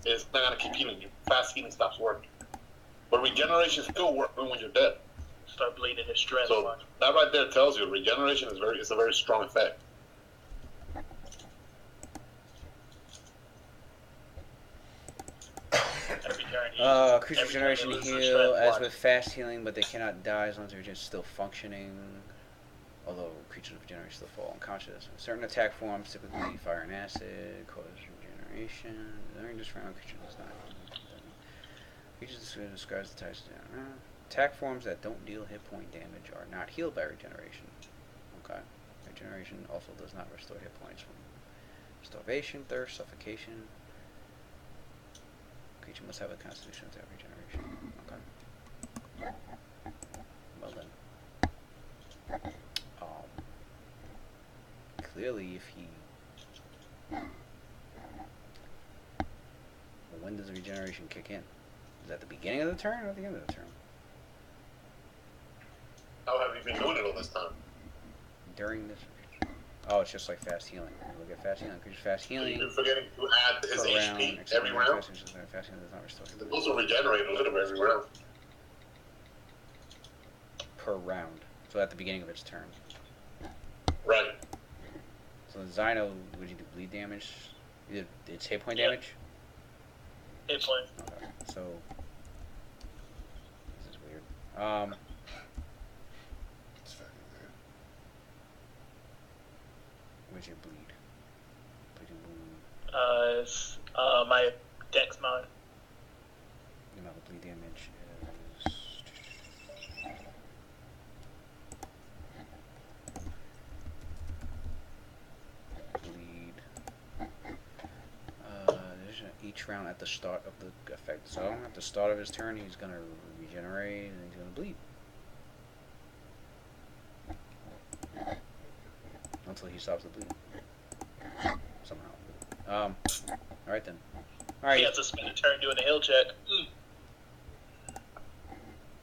It's not gonna keep healing you. Fast healing stops working. But regeneration still works when you're dead. Start bleeding his strength. So that right there tells you regeneration is it's a very strong effect. Creature generation heal as with fast healing, but they cannot die as long as they're just still functioning. Although creatures of regeneration still fall unconscious. Certain attack forms, typically fire and acid, cause regeneration. During this round, creature does not. Creatures describes the types. Attack forms that don't deal hit point damage are not healed by regeneration. Okay. Regeneration also does not restore hit points from starvation, thirst, suffocation. Creature must have a constitution to have regeneration. Okay. Well then. Clearly, if he... Well, when does the regeneration kick in? Is that the beginning of the turn or at the end of the turn? How have you been doing it all this time? During this... Oh, it's just like fast healing. Look at fast healing. Creature's fast healing. You're forgetting to add his HP every round. Fast healing does not restore hit It points. also regenerate a little bit every round. Per round. So at the beginning of its turn. Right. So the Zyno, would you do bleed damage? It's hit point Yep. damage? Hit point. Okay, so... This is weird. It's fucking weird. Where's your bleed? Bleeding wound. It's my dex mod. The amount of bleed damage is... Bleed. Each round at the start of the effect. So at the start of his turn, he's gonna regenerate and he's gonna bleed. Until he stops the bleeding. Somehow. Alright then. Alright. He has to spend a turn doing a heal check.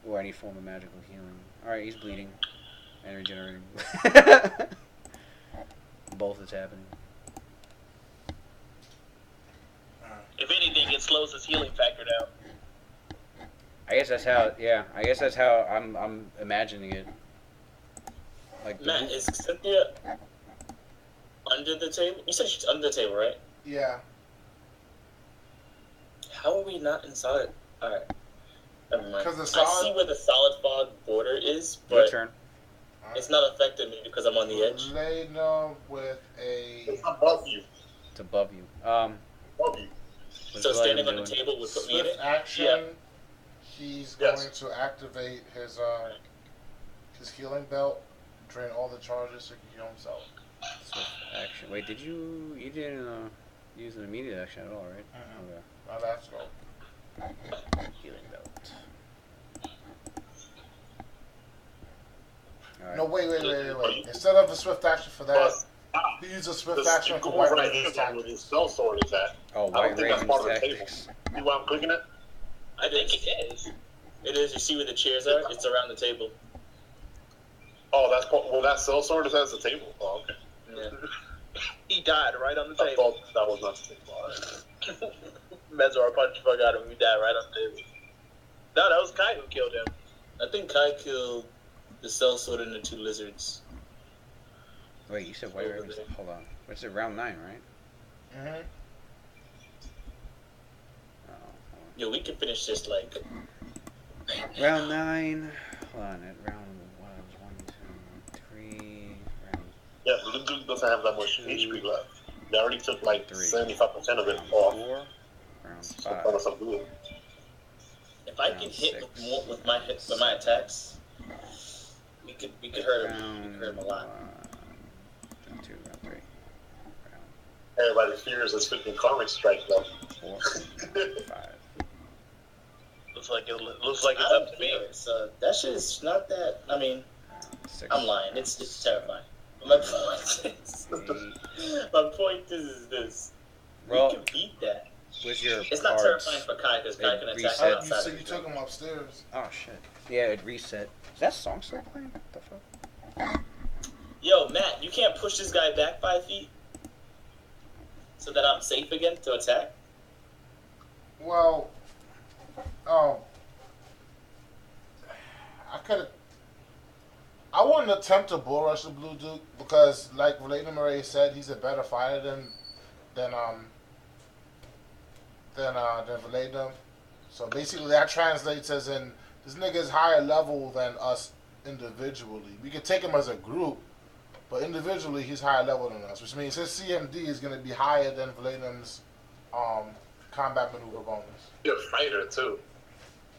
Or any form of magical healing. Alright, he's bleeding. And regenerating. Both is happening. If anything, it slows his healing factor down. I guess that's how, yeah. I guess that's how I'm imagining it. Like Matt, is Cynthia under the table? You said she's under the table, right? Yeah. How are we not inside? Alright. Never mind. 'Cause the I solid- see where the solid fog border is, your but turn. it's not affecting me because I'm on the edge. Lena with a... It's above you. It's above you. Above you. What's So William standing on the doing? table would put me in Swift it? action. Yeah. he's Yes. going to activate his healing belt, drain all the charges so he can heal himself. Swift action. Wait, you didn't use an immediate action at all, right? Mhm. Okay. Now that's go. Healing belt. Alright. No, wait. Instead of the swift action for that, he uses a swift action for White Raven's where tactics. his spell sword is at. Oh, I don't White think that's Raven's part of the table. tactics. See why I'm clicking it? I think it is. It is. You see where the chairs are? It's around the table. Oh, that's part. Well, that spell sword is at the table. Oh, okay. Yeah. He died right on the I table. thought that was not the table. All right. Mezor punched the fuck out of him. He died right on the table. No, that was Kai who killed him. I think Kai killed the cell sword and the two lizards. Wait, you said White Raven's. Hold on. What's it? Round 9, right? Mm-hmm. Oh, Yo, we can finish this like. round 9. Hold on. At round 1, 2, 3. Round Yeah, Blue Duke doesn't have that much HP left. They already took like 3. 75% of it off. 4. Round So 5. that was some good. If I can hit with my attacks, we could hurt him. We could hurt him a lot. Round 2, round 3. Round Everybody fears this freaking karmic strike though. 4, 5. Looks like it's I up don't to me. care. So that shit is not that. I mean, Round 6. I'm lying. It's terrifying. My point is this. Well, We can beat that. with your It's not cards. terrifying for Kai because Kai It can attack resets. from You outside. said of you the took him upstairs. Oh shit. Yeah, it reset. Is that song still playing? What the fuck? Yo, Matt, you can't push this guy back 5 feet so that I'm safe again to attack? Well, I wouldn't attempt to bull rush the Blue Duke because, like Lady Murray said, he's a better fighter than Valedum. So basically, that translates as in this nigga is higher level than us individually. We could take him as a group, but individually he's higher level than us, which means his CMD is going to be higher than Valedum's combat maneuver bonus. You're a fighter too.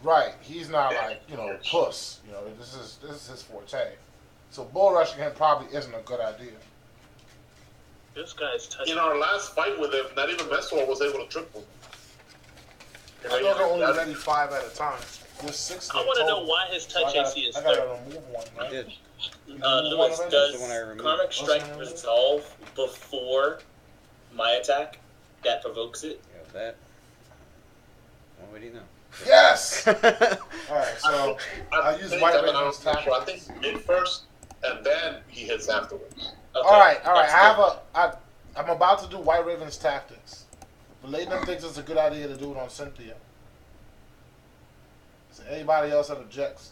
Right, he's not like, puss. This is his forte. So bull rushing him probably isn't a good idea. This guy's touching. In our last fight with him, not even Messor was able to triple him. I know they're only ready 5 at a time. There's 6 I want to know why his touch AC is I 30. gotta remove one, I right? did. Lewis, That's does the one I removed. Karmic Strike What's the one? resolve before my attack that provokes it? Yeah, that. Well, what do you know? Yes! yeah, Alright, so I use think White I'm Raven's not sure. I tactics. think mid first, and then he hits afterwards. Okay, Alright. that's I'm about to do White Raven's tactics. Valedum thinks it's a good idea to do it on Cynthia. So anybody else that objects.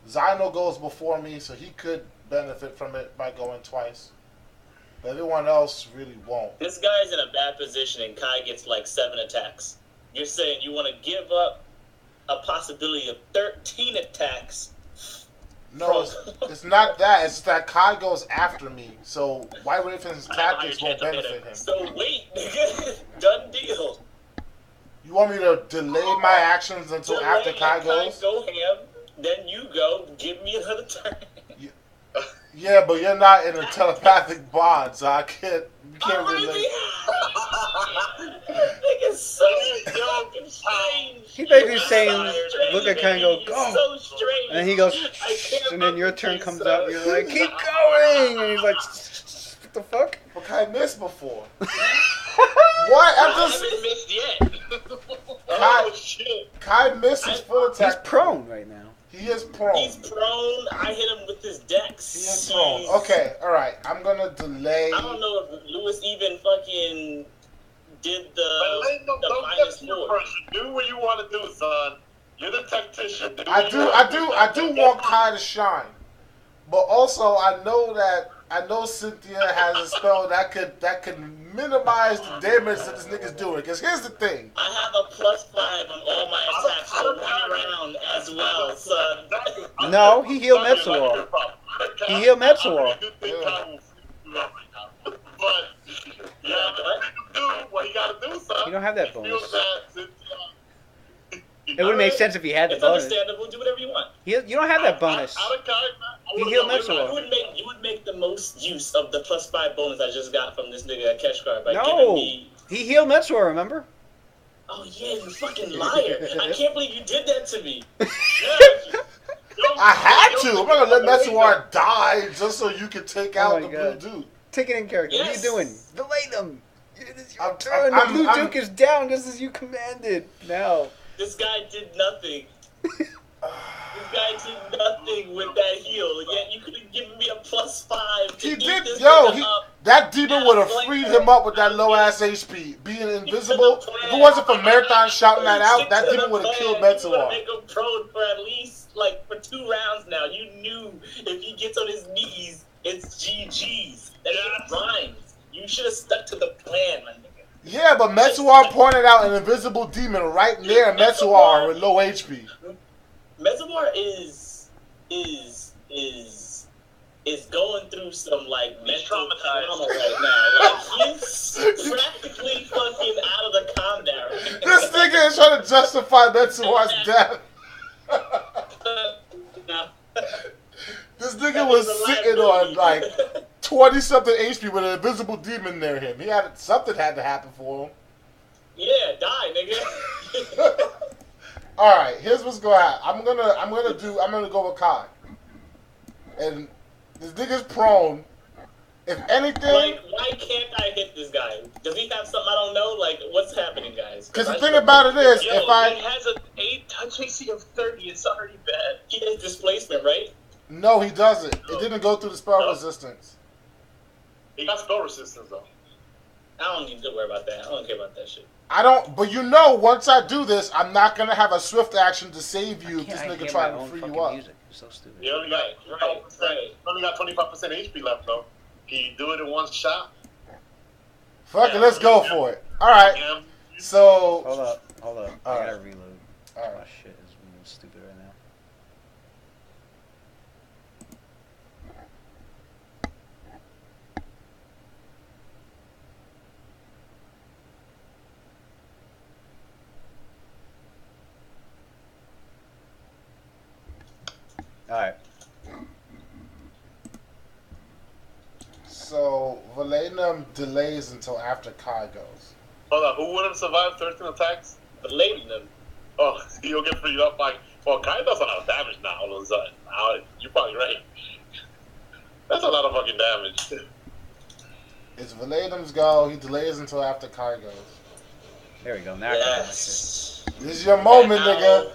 Zyno goes before me, so he could benefit from it by going twice. But everyone else really won't. This guy's in a bad position and Kai gets like 7 attacks. You're saying you want to give up a possibility of 13 attacks? No, it's not that. It's that Kai goes after me, so White Raven's tactics won't benefit him. So wait, nigga. Done deal. You want me to delay my actions until after Kai goes? Go ham, then you go. Give me another turn. Yeah, but you're not in a telepathic bond, so I can't. You can't relate. Nigga's so fucking strange. He basically saying, look at Kai and go, He's go. so strange. And then he goes, I can't and then your turn fucking comes say up, so. you're like, keep going! And he's like, what the fuck? But Kai missed before. What? I haven't missed yet. Oh shit. Kai missed his full He's attack. prone right now. He is prone. He's prone. I hit him with his dex. He is prone. Okay, alright. I'm gonna delay. I don't know if Lewis even fucking did But the don't minus get your 4. person. Do what you want to do, son. You're the tactician. I do want Kai to shine. But also I know Cynthia has a spell that could minimize the damage that this nigga's doing. Because here's the thing. I have a +5 on all my attacks for 1 round as well, son. No, he healed Mepsawar. He healed Mepsawar. But yeah, do what you gotta do, son. You don't have that bonus. Feel that, Cynthia. It would make sense if he had the It's bonus. understandable. Do whatever you want. You don't have that bonus. Out of character, I You would've healed gone Metsuo. Midnight. You would make the most use of the +5 bonus I just got from this nigga at Cash Card by giving No, me. he healed Metsuo. Remember? Oh yeah, you fucking liar! I can't believe you did that to me. I had to. I'm not gonna let Metsuar die just so you can take out my the God. blue dude. Take it in character. Yes. What are you doing? Delay them. It is your I'm- turn. I'm- the blue I'm- Duke is down just as you commanded. Now. This guy did nothing. This guy did nothing with that heal. Yet you could have given me a +5. to He eat did, this yo. nigga He, up. that demon would have freed him up with that low ass HP. Being invisible. If it wasn't for Marathon shouting that out, that demon would have killed You would Metsuar. make him prone for at least for 2 rounds now. You knew if he gets on his knees, it's GG's. That shit rhymes. You should have stuck to the plan, my nigga. Yeah, but Metsuar pointed out an invisible demon right near Metsuar with low HP. Metsuar is going through some mental trauma right now. Like he's practically fucking out of the calm down. This nigga is trying to justify Metsuar's death. This nigga was sitting on 20-something HP with an invisible demon near him. Something had to happen for him. Yeah, die, nigga. All right, here's what's going to happen. I'm gonna go with Kai. And this nigga's prone. If anything, why can't I hit this guy? Does he have something I don't know? What's happening, guys? because the thing about it is, Yo, if I he has an 8 touch AC of 30. It's already bad. He has displacement, right? no, he doesn't. It didn't go through the spell resistance. He got spell resistance though. I don't need to worry about that. I don't care about that shit. I don't. But once I do this, I'm not gonna have a swift action to save you if this nigga trying to free you up. Music. It's so stupid. He only got Right. 25% HP left though. Can you do it in one shot? Fuck it, let's go for it. All right. Yeah. So, Hold up. I Alright. gotta reload. all My right. shit is moving stupid right now. Alright. So Valenum delays until after Kai goes. Hold on, who wouldn't survive 13 attacks? The lady them. Oh, you'll get freed up by. Well, Kai does a lot of damage now all of a sudden. You're probably right. That's a lot of fucking damage. It's Valenum's go. He delays until after Kai goes. There we go. Now I can do my shit. Yes. This is your moment, nigga.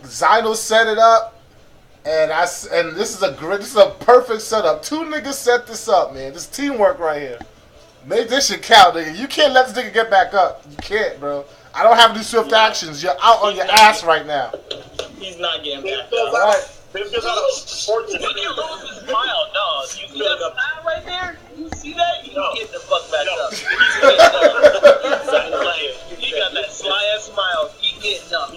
Zyno set it up, and this is a perfect setup. 2 niggas set this up, man. This teamwork right here. Make this shit count, nigga. You can't let this nigga get back up. You can't, bro. I don't have to do swift actions. You're out on your ass right now. He's not getting back All up. right. This gets out of fortune. When you lose his smile, no. You see that smile right there? You see that? He's getting the fuck back up. He's getting up. He got that sly ass smile. He getting up.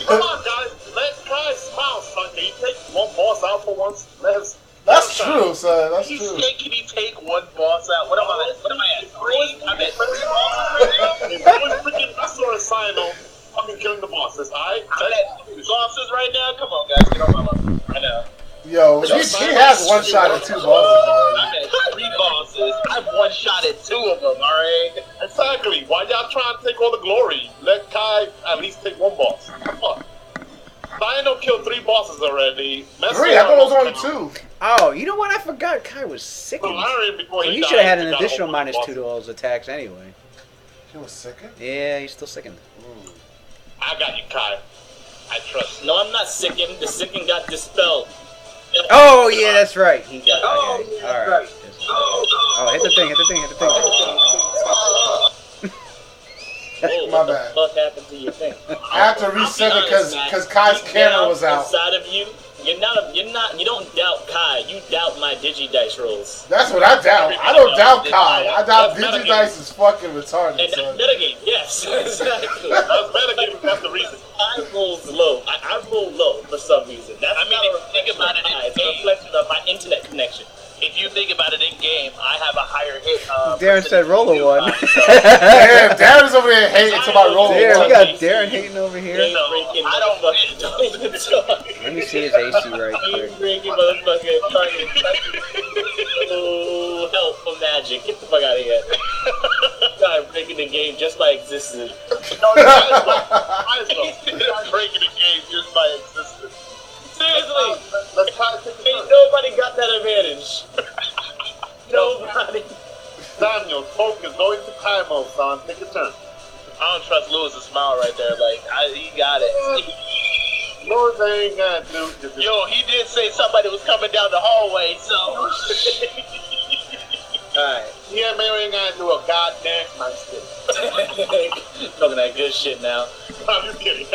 Come on, guys. Let Kai smile, son. Can you take one boss out for once? That's true, son. That's He's true. taking me take one boss out. What am I at? What am I at? 3? I'm at 3 bosses right now. If you was freaking Wrestler and Sino, fucking killing the bosses, alright? I'm at 2 bosses right now. Come on, guys. Get on my level right now. Yo, he has one shot at 2 bosses already. I'm at 3 bosses. I've one shot at 2 of them, alright? Exactly. Why y'all trying to take all the glory? Let Kai at least take one boss. Come on. Sino killed 3 bosses already. 3? I thought it was only 2. Oh, you know what? I forgot Kai was sickened. Before So he he died, should have had he an got a additional whole bunch -2 of to all his attacks anyway. He was sickened? Yeah, he's still sickened. bosses. I got you, Kai. I trust you. No, I'm not sickened. The sickened got dispelled. Oh, yeah, that's right. He got Oh, okay. yeah, All right. right. Oh, hit the thing, hit the thing, hit the thing. Whoa, My what bad. the fuck happened to your thing? I had to reset it because Kai's camera was out. Inside of you, you don't doubt Kai. You doubt my Digidice rolls. That's what I doubt. I don't doubt Kai. I doubt Digidice is fucking retarded, And that's son. metagame. Yes, exactly. That's metagame. That's the reason. I roll low. I roll low for some reason. That's I mean, not if a you think reflection about of it, Kai. It's it's a reflection of my internet connection. if you think about it in game, I have a higher hit. Darren said roll a one. Damn, Darren's over here hating somebody rolling. Darren, one. we got Darren hating over here. So, I don't win. Don't even talk. Let me see his AC right quick. Drinking motherfucker trying to help for magic. Get the fuck out of here. God, breaking the game just by existing. No, might as well. I'm breaking the game just by existence. Seriously, Let's try to take ain't nobody got that advantage. Nobody. Daniel, focus. Go into timeout, son. Take a turn. I don't trust Lewis's smile right there. Like, he got it. Lord, they ain't gonna do. Yo, he did say somebody was coming down the hallway, so. Alright. Yeah, man, we ain't gonna do a goddamn nice thing. Talking that good shit now. I'm just kidding.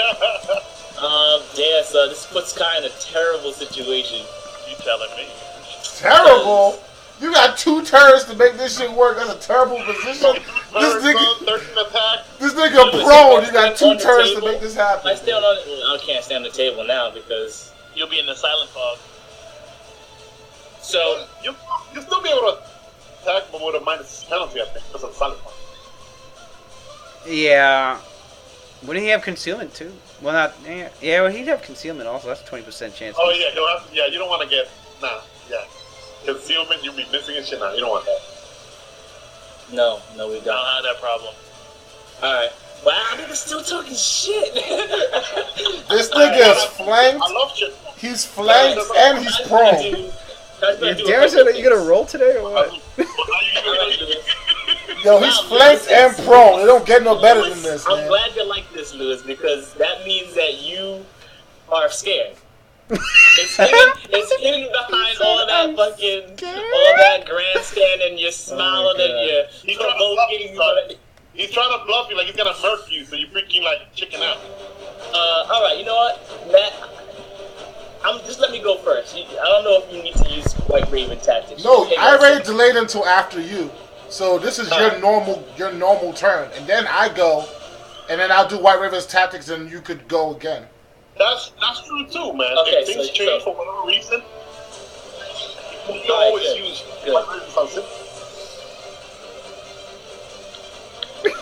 Yeah, so this puts Kai in a terrible situation. You telling me? Terrible? You got 2 turns to make this shit work. That's a terrible position. This nigga prone. You got 2 turns to make this happen. I stay on. I can't stay on the table now because You'll be in the silent fog. so You'll still be able to attack, but with a minus penalty, I think. That's a solid one. Yeah. Wouldn't he have concealment too? Well, not. Yeah, well, he'd have concealment also. That's a 20% chance. Oh, yeah, he'll have to, yeah, you don't want to get. Nah, yeah. Concealment, you'll be missing and shit now. You don't want that. no, we I don't. don't have that problem. All right. Wow, nigga's still talking shit. This nigga is flanked. I love shit. He's flanked and he's prone. Yeah, Darren said that you gonna roll today or what? Yo, he's flanked and prone. It don't get no better than this, I'm man. glad you like this, Lewis, because that means that you are scared. It's hidden behind all that fucking, all that grandstanding, you're smiling and you're He's trying to bluff you, provoking. son. He's trying to bluff you like he's gonna murk you, so you freaking like chicken out. All right, you know what, Matt? Just let me go first. I don't know if you need to use White Raven tactics. No, Okay, I go. already delayed until after you. So this is your normal turn. And then I go, and then I'll do White Raven's tactics, and you could go again. That's true too, man. Okay, if things so- change for whatever reason, you can Alright, always good. use Good. White Raven something.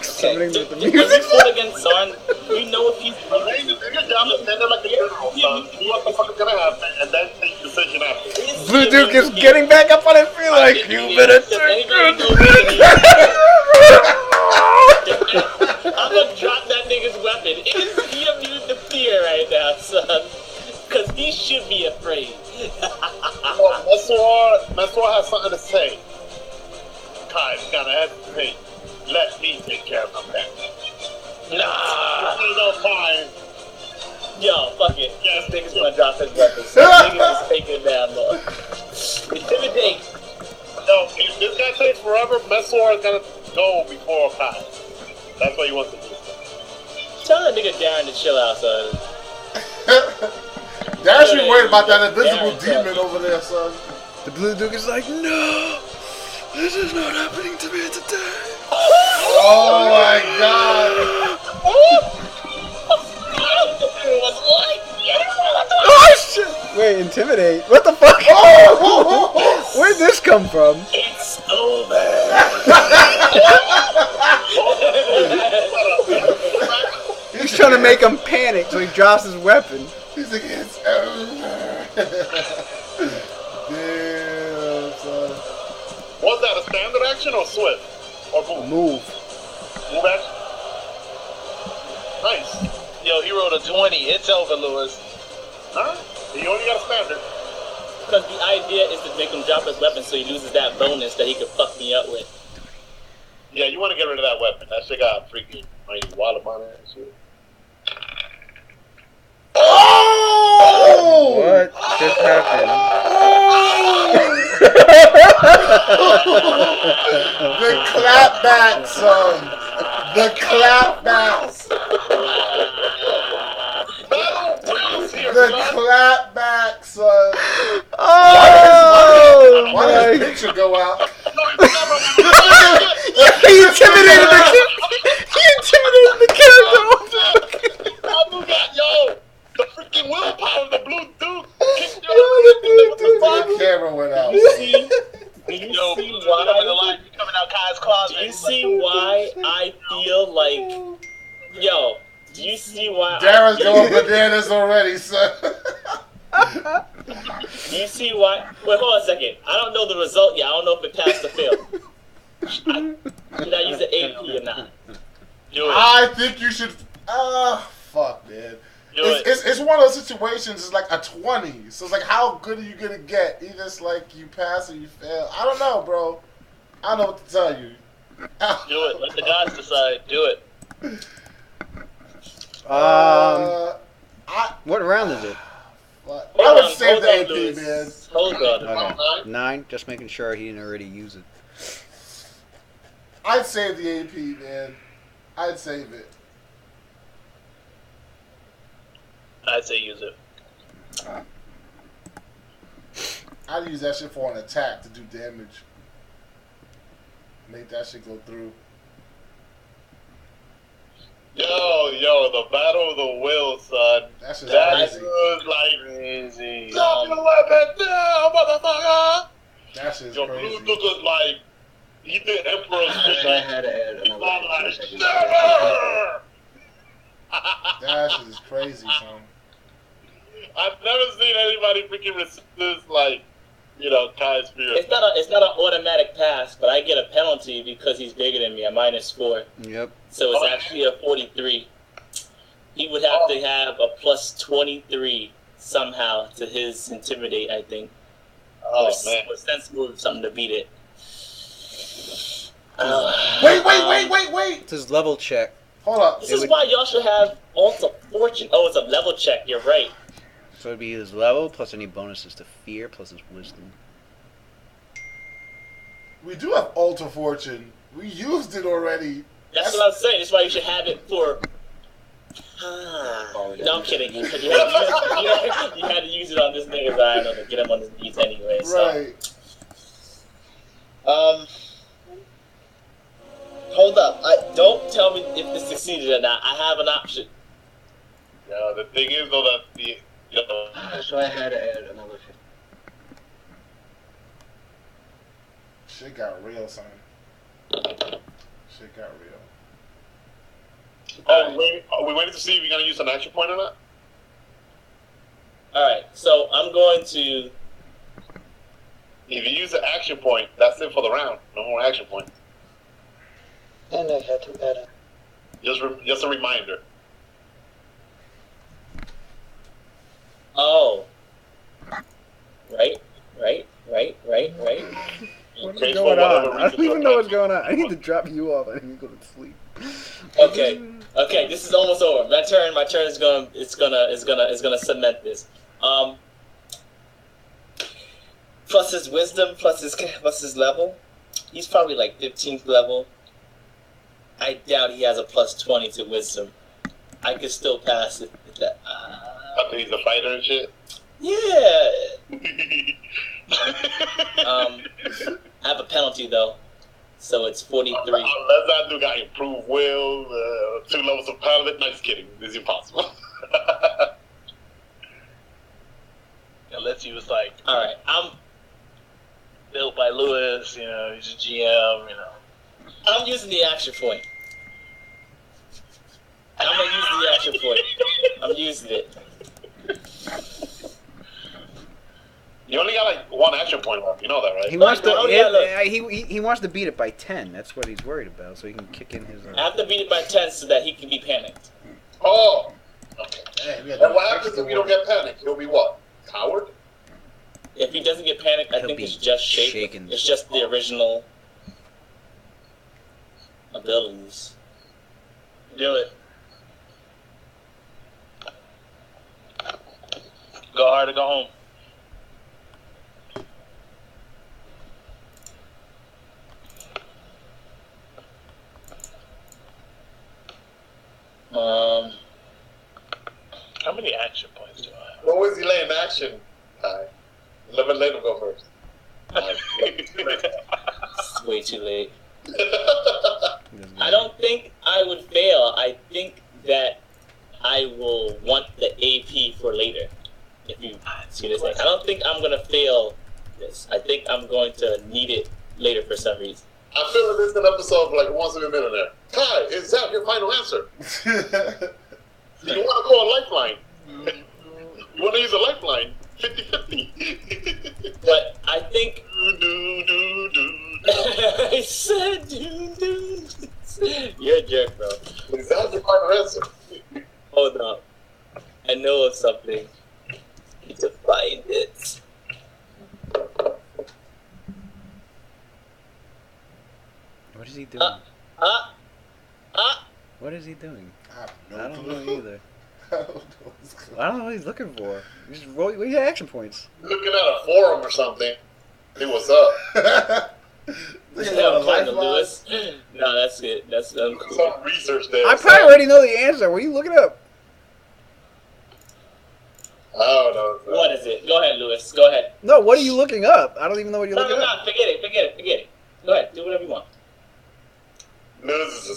Summoning with the When music. you fought against Zarn, you know if he's Your job is stand there like a general, son. See what the fuck is gonna happen, and then take a decision after. Blue Duke is getting back up on his feet like, you better take good. I'm gonna drop that nigga's weapon. Is he immune to fear right now, son? Because he should be afraid. Mesor has something to say. Kai, you gotta hesitate. Let me take care of my family. Nah. Ain't no time. Yo, fuck it. This nigga's gonna drop his weapon. So niggas is taking it down, Lord. Intimidate. No, if this guy takes forever, Mesor is gonna go before Kai. That's what he wants to do. Tell that nigga Darren to chill out, son. They're actually worried about that invisible demon over there, son. The Blue Duke is like, no, this is not happening to me today. Oh my god. Oh shit! Wait, intimidate? What the fuck? Where'd this come from? It's over. He's trying to make him panic, so he drops his weapon. He's like, it's over. Damn, son. Was that a standard action or swift? Or move? Move. Move action? Nice. Yo, he rolled a 20. It's over, Lewis. Huh? He only got a standard. Because the idea is to make him drop his weapon so he loses that bonus that he could fuck me up with. Yeah, you want to get rid of that weapon. That shit got freaking wallet on it and shit. Oh! What just happened? The clapback, son. The clapbacks. The clapback, son. Oh! Why does my- the picture go out? He intimidated the character. Yo, the freaking willpower of the Blue Duke kicked The camera went out. You see? Do you see why I feel like, yo? Do you see why? Darren's going bananas already, son. Do you see why? Wait, hold on a second. I don't know the result yet. I don't know if it passed or failed. Should I use the AP or not? Do it. I think you should. Fuck, man. It's one of those situations. It's like a 20. So it's like, how good are you gonna get? Either it's like you pass or you fail. I don't know, bro. I don't know what to tell you. Do it. Let the gods decide. Do it. What round is it? I would save the AP, man. Hold on. Okay. 9. Just making sure he didn't already use it. I'd save the AP, man. I'd save it. I'd say use it. I'd use that shit for an attack to do damage. Make that shit go through. Yo, the battle of the will, son. That's just That crazy. was like Crazy. drop your weapon down, motherfucker. That shit's Yo, crazy. Blue took us like he did Emperor's So I had to add He's another all like, 15 seconds. never! That shit is crazy, son. I've never seen anybody freaking resist like, Kai's spirit. It's not an automatic pass, but I get a penalty because he's bigger than me, a -4. Yep. So it's actually a 43. He would have to have a plus 23 somehow to his intimidate, I think. Oh man. Or sense move, something to beat it. Wait. It's his level check. Hold up. This is why y'all should have Alta Fortune. Oh, it's a level check. You're right. So it'd be his level plus any bonuses to fear plus his wisdom. We do have Alta Fortune. We used it already. That's what I'm saying. That's why you should have it for. No, I'm kidding. You had to use it on this nigga's eye to get him on his knees anyway. So. Right. Hold up. Don't tell me if this succeeded or not. I have an option. Yeah, the thing is though that So I had to add another 15. Shit got real, son. Shit got real. are we waiting to see if you're gonna use an action point or not? Alright, so I'm going to. If you use an action point, that's it for the round. No more action points. And I had to add Just a reminder. Oh. Right. What's Okay, going for whatever on? I don't reason, even know what's going on. I need to drop you off. I need to go to sleep. Okay, this is almost over. My turn is gonna cement this. Plus his wisdom, plus his level. He's probably like 15th level. I doubt he has a plus 20 to wisdom. I could still pass it. After he's a fighter and shit. Yeah. I have a penalty though, so it's 43. Unless that dude got improved will, 2 levels of pilot. No, just kidding. It's impossible. Unless he was like All right, I'm built by Lewis, he's a GM, I'm using the action point. I'm gonna use the action point. I'm using it. You only got like 1 action point left. You know that, right? He wants to. Oh, yeah, look. He wants to beat it by 10. That's what he's worried about. So he can kick in his. I have to beat it by 10 so that he can be panicked. Oh. Okay. Hey, we had And to what fix happens the if you don't one. get panicked? He'll be what? Coward? If he doesn't get panicked, I He'll think be it's just shaken. It's just the original abilities. do it. Go hard or go home. How many action points do I have? What was he laying action? Let him go first. It's way too late. I don't think I would fail. I think that I will want the AP for later. If you see this thing, I don't think I'm gonna fail this. I think I'm going to need it later for some reason. I feel like this is an episode himself like once in a millionaire. Kai, is that your final answer? You want to go a lifeline? You want to use a lifeline? 50-50. But I think I said you're a jerk, bro. Is that your final answer? Hold up. I know of something. I need to find it. What is he doing? What is he doing? I don't know either. I don't know what's going I don't know what he's looking for. You just roll. What are your action points? Looking at a forum or something. Hey, what's up? Yeah, find the Lewis. No, that's it. That's uncool. Some research there. I probably already know the answer. What are you looking up? I don't know. What is it? Go ahead, Lewis. Go ahead. No, what are you looking up? I don't even know what you're No, looking no, up. no. Forget it. Go ahead. Do whatever you want.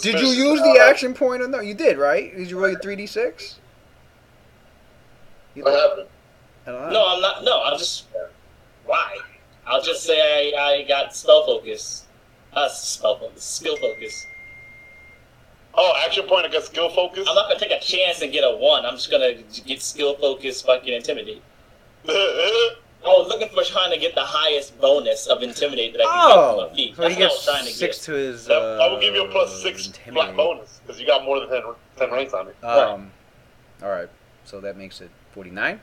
Did you use the action point or no? You did, right? Did you roll your 3d6? What happened? I don't know. No, I'm not. No, I'll just. Why? I'll just say I got spell focus. Skill focus. Oh, action point against skill focus? I'm not gonna take a chance and get a 1. I'm just gonna get skill focus, fucking intimidate. I was looking for trying to get the highest bonus of intimidate that I can get from a feat. So That's he what I was gets trying to 6 get. to his. I will give you a +6 intimidate. black bonus because you got more than 10 ranks on it. All right. So that makes it 49.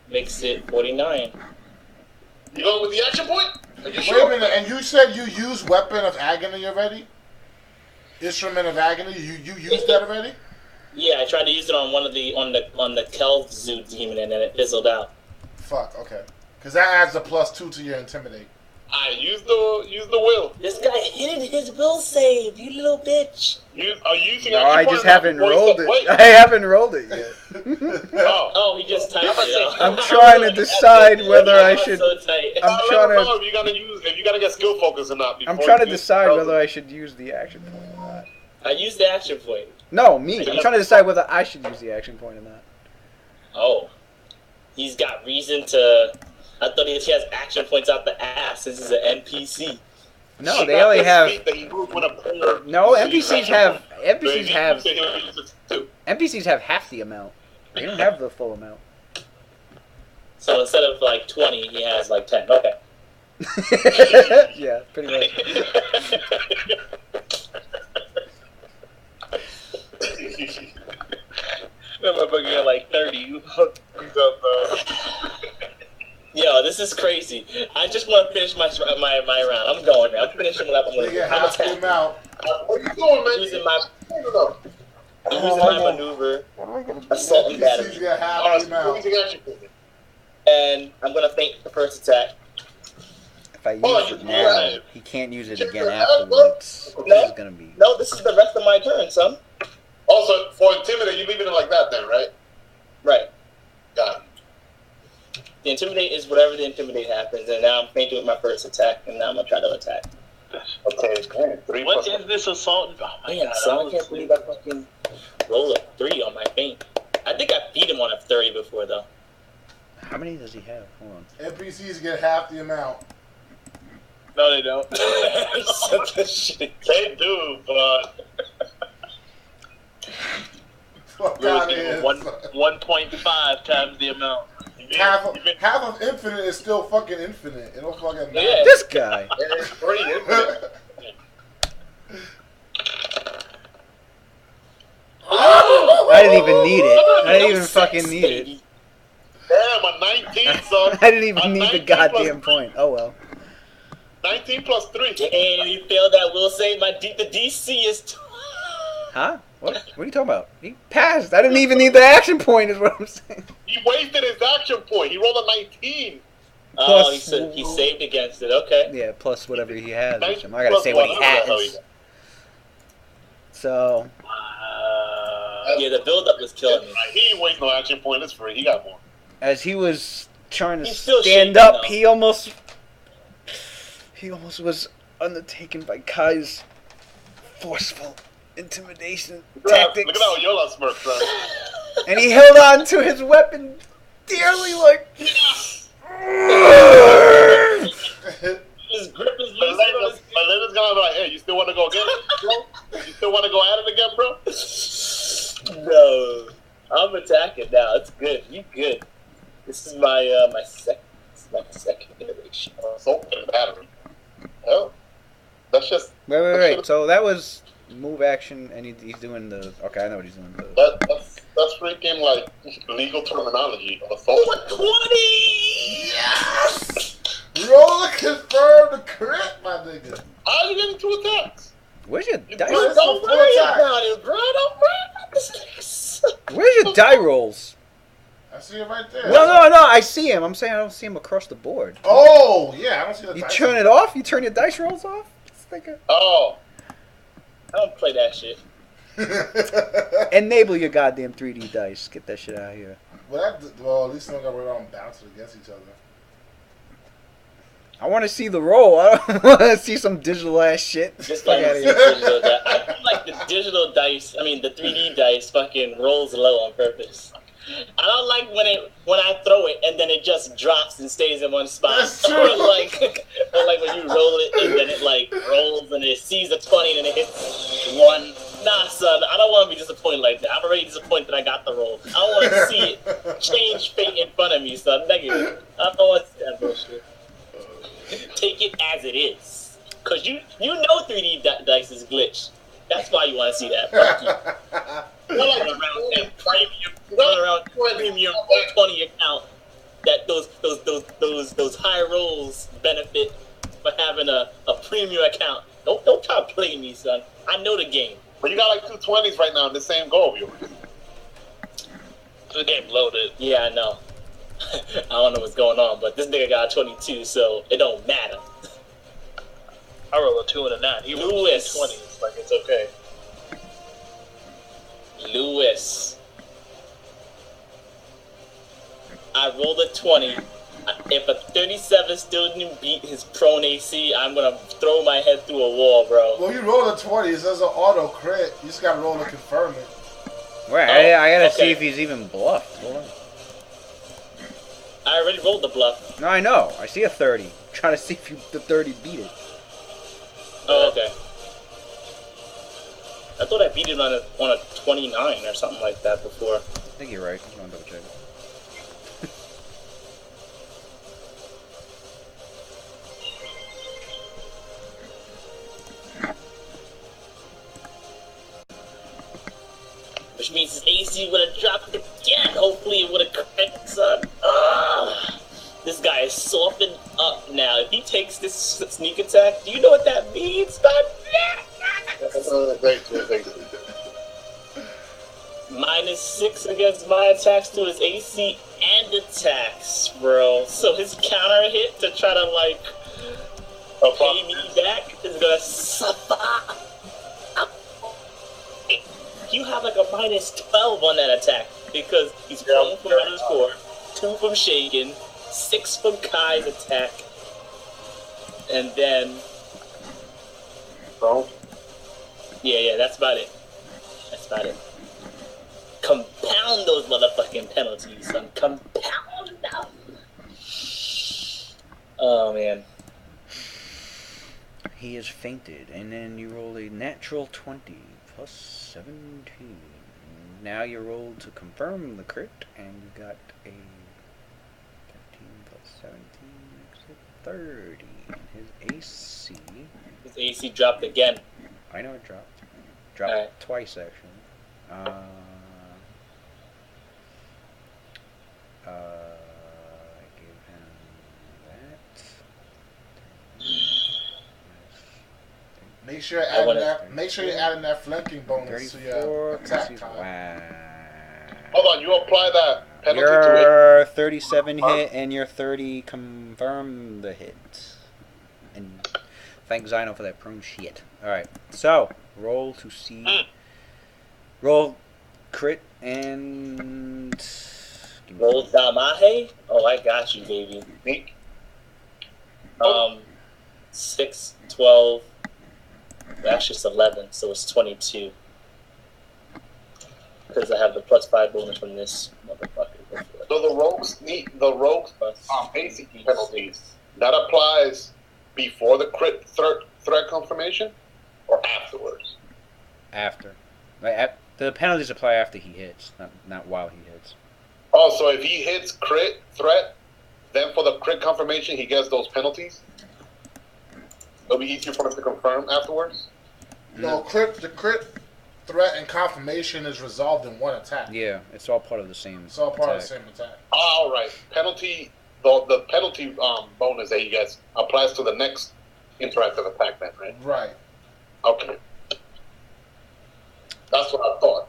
Makes it 49. You going with the action point? Are you Wait sure? a minute, and you said you used Weapon of Agony already? Instrument of Agony, you used that already? Yeah, I tried to use it on one of the on the Kelv Zoo demon and then it fizzled out. Fuck, okay. Because that adds a +2 to your Intimidate. I use the will. This guy hit his will save, you little bitch. Are you using No, action I point just or haven't voice rolled up? it. Wait. I haven't rolled it yet. Oh. He just typed it. I'm trying to decide whether I should. So tight. I'm Let trying us to. know if you gotta get skill focus or not. I'm before trying to you use decide spells. whether I should use the action point or not. I used the action point. No, me. I'm trying to decide whether I should use the action point or not. Oh. He's got reason to. I thought he has action points out the ass. This is an NPC. No, He they got only this have. feat that he moved when a player No, uses NPCs action have. point. NPCs So have. he'll use it too. NPCs have half the amount. They don't have the full amount. So instead of like 20, he has like 10. Okay. Yeah, pretty much. That motherfucker got like 30. Yo, this is crazy. I just want to finish my round. I'm going now. I'm finishing what I'm You going get to I'm half the attacking. amount. What are you doing, man? I'm using my maneuver, assault and NPCs battery, get half Alright, the so amount. using action point. and I'm going to feint the first attack. If I use Oh, it you now, right. he can't use it again afterwards. This is gonna be. No, this is the rest of my turn, son. Also, for intimidate, you're leaving it like that then, right? Right. Got it. The intimidate is whatever the intimidate happens, and now I'm feinting with my first attack, and now I'm going to try to attack. Okay, man. 3 What plus is this assault? Oh my Man, god. son, I can't believe I fucking rolled a 3 on my feint. I think I beat him on a 30 before, though. How many does he have? Hold on. NPCs get half the amount. No, they don't. Such a shit. They do, but Fuck Really out of give here. him 1.5 times the amount. Half of infinite is still fucking infinite. It don't fucking matter. Yeah. This guy. it's free, isn't it? I didn't even need it. I didn't even fucking need it. Damn, a 19, son. I didn't even A need the 19 goddamn plus- point. Oh well. 19 plus 3. And you failed that will save the DC is 2. Huh? What? What are you talking about? He passed. I didn't even need the action point. Is what I'm saying. He wasted his action point. He rolled a 19. Oh, Plus- he saved against it. Okay. Yeah, plus whatever he has. Nice I gotta plus say what he whatever the hell he has. got. So Yeah, the build-up was killing me. He ain't wasting no action point. It's free. He got more. as he was trying to He's still stand shaking, up, though. he almost was undertaken by Kai's forceful intimidation tactics, Look at how Yola smirks, son. and he held on to his weapon dearly, like. His grip is loose The leg on was his But then it's gonna be like, hey, you still want to go get it, bro? You still want to go at it again, bro? No, I'm attacking now. It's good. You good? This is my my second. This is my second iteration. Assault and battery. Well, that's just Wait. So that was move action, and he's doing the. Okay, I know what he's doing. that's freaking like legal terminology. Assault. 20. Yes! Roll to confirm the crit, my nigga. How are you getting 2 attacks? Where's your You dice? put it Don't worry about it, bro. Don't worry about this. Where's your die rolls? I see it right there. No. I see him. I'm saying I don't see him across the board. Oh, yeah, I don't see the You dice. turn it off? You turn your dice rolls off? Oh, I don't play that shit. Enable your goddamn 3D dice. Get that shit out of here. Well, at least they don't got rid of them bouncing against each other. I want to see the roll. I don't want to see some digital ass shit. Just Fuck like out of here. digital dice. I feel like the digital dice. I mean, the 3D dice fucking rolls low on purpose. I don't like when I throw it and then it just drops and stays in one spot. That's true. Or like when you roll it and then it like rolls and it sees a 20 and then it hits 1. Nah, son, I don't want to be disappointed like that. I'm already disappointed that I got the roll. I don't want to see it change fate in front of me, son. Negative. I don't want to see that bullshit. Take it as it is. Cause you know 3D dice is glitched. That's why you want to see that. Fuck you. Run around premium 20 account that those high rolls benefit for having a premium account. Don't try to play me, son. I know the game. but you got like 2 20s right now in the same goal, yo. The game loaded. Yeah, I know. I don't know what's going on, but this nigga got 22, so it don't matter. I roll a 2 and a 9. He rolls Lewis. 20s. Like it's okay. Lewis. I rolled a 20. If a 37 still didn't beat his prone AC, I'm gonna throw my head through a wall, bro. Well, you roll a 20, it says an auto crit. You just gotta roll to confirm it. Wait, Oh, I gotta see okay. if he's even bluffed. Hold on. I already rolled the bluff. No, I know. I see a 30. I'm trying to see if the 30 beat it. Oh, okay. I thought I beat it on a 29 or something like that before. I think you're right. I'm gonna double check it. Which means his AC would have dropped again. Hopefully it would have corrected, son. Ugh. This guy is softened up now. If he takes this sneak attack, do you know what that means, son? -6 against my attacks to his AC and attacks, bro. So his counter hit to try to, like, pay me back is gonna suffer. You have like a -12 on that attack because he's prone from _, 2 from Shaken, 6 from Kai's attack, and then yeah, that's about it. That's about it. Compound those motherfucking penalties, son. Compound them. Oh man. He is fainted, and then you roll a natural 20 plus 17. Now you roll to confirm the crit, and you got a 13 plus 17 makes it 30. His AC. His AC dropped again. I know it dropped. Dropped Alright. twice actually. I gave him that. Make sure you're I adding wanna- that. Make sure you're adding that flanking bonus to 34. your attack Wow. time. Hold on, you apply that penalty to it. Your 37 hit and your 30 confirm the hit. And thank Zino for that prone shit. Alright, so roll to see. Roll crit and. give me- Roll Damahe? Oh, I got you, baby. Meek. 6, 12. Actually, it's 11, so it's 22. Because I have the +5 bonus from this motherfucker. So the rogues Plus basic penalties that applies before the crit threat confirmation or afterwards? After. The penalties apply after he hits, not while he hits. Oh, so if he hits crit threat, then for the crit confirmation, he gets those penalties? It'll be easier for him to confirm afterwards? No, the crit threat and confirmation is resolved in one attack. Yeah, it's all part of the same. It's all part attack. of the same attack. All right. Penalty. The penalty bonus that he gets applies to the next interactive attack, then, right? Right. Okay. That's what I thought.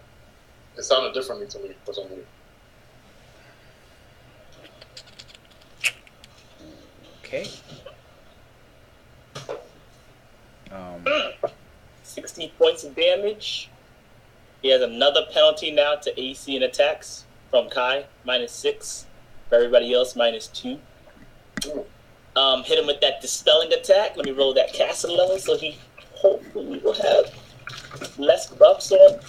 It sounded differently to me for some reason. Okay. 60 points of damage. He has another penalty now to AC and attacks from Kai, -6. For everybody else, -2. Hit him with that dispelling attack. Let me roll that caster level so he hopefully will have less buffs on.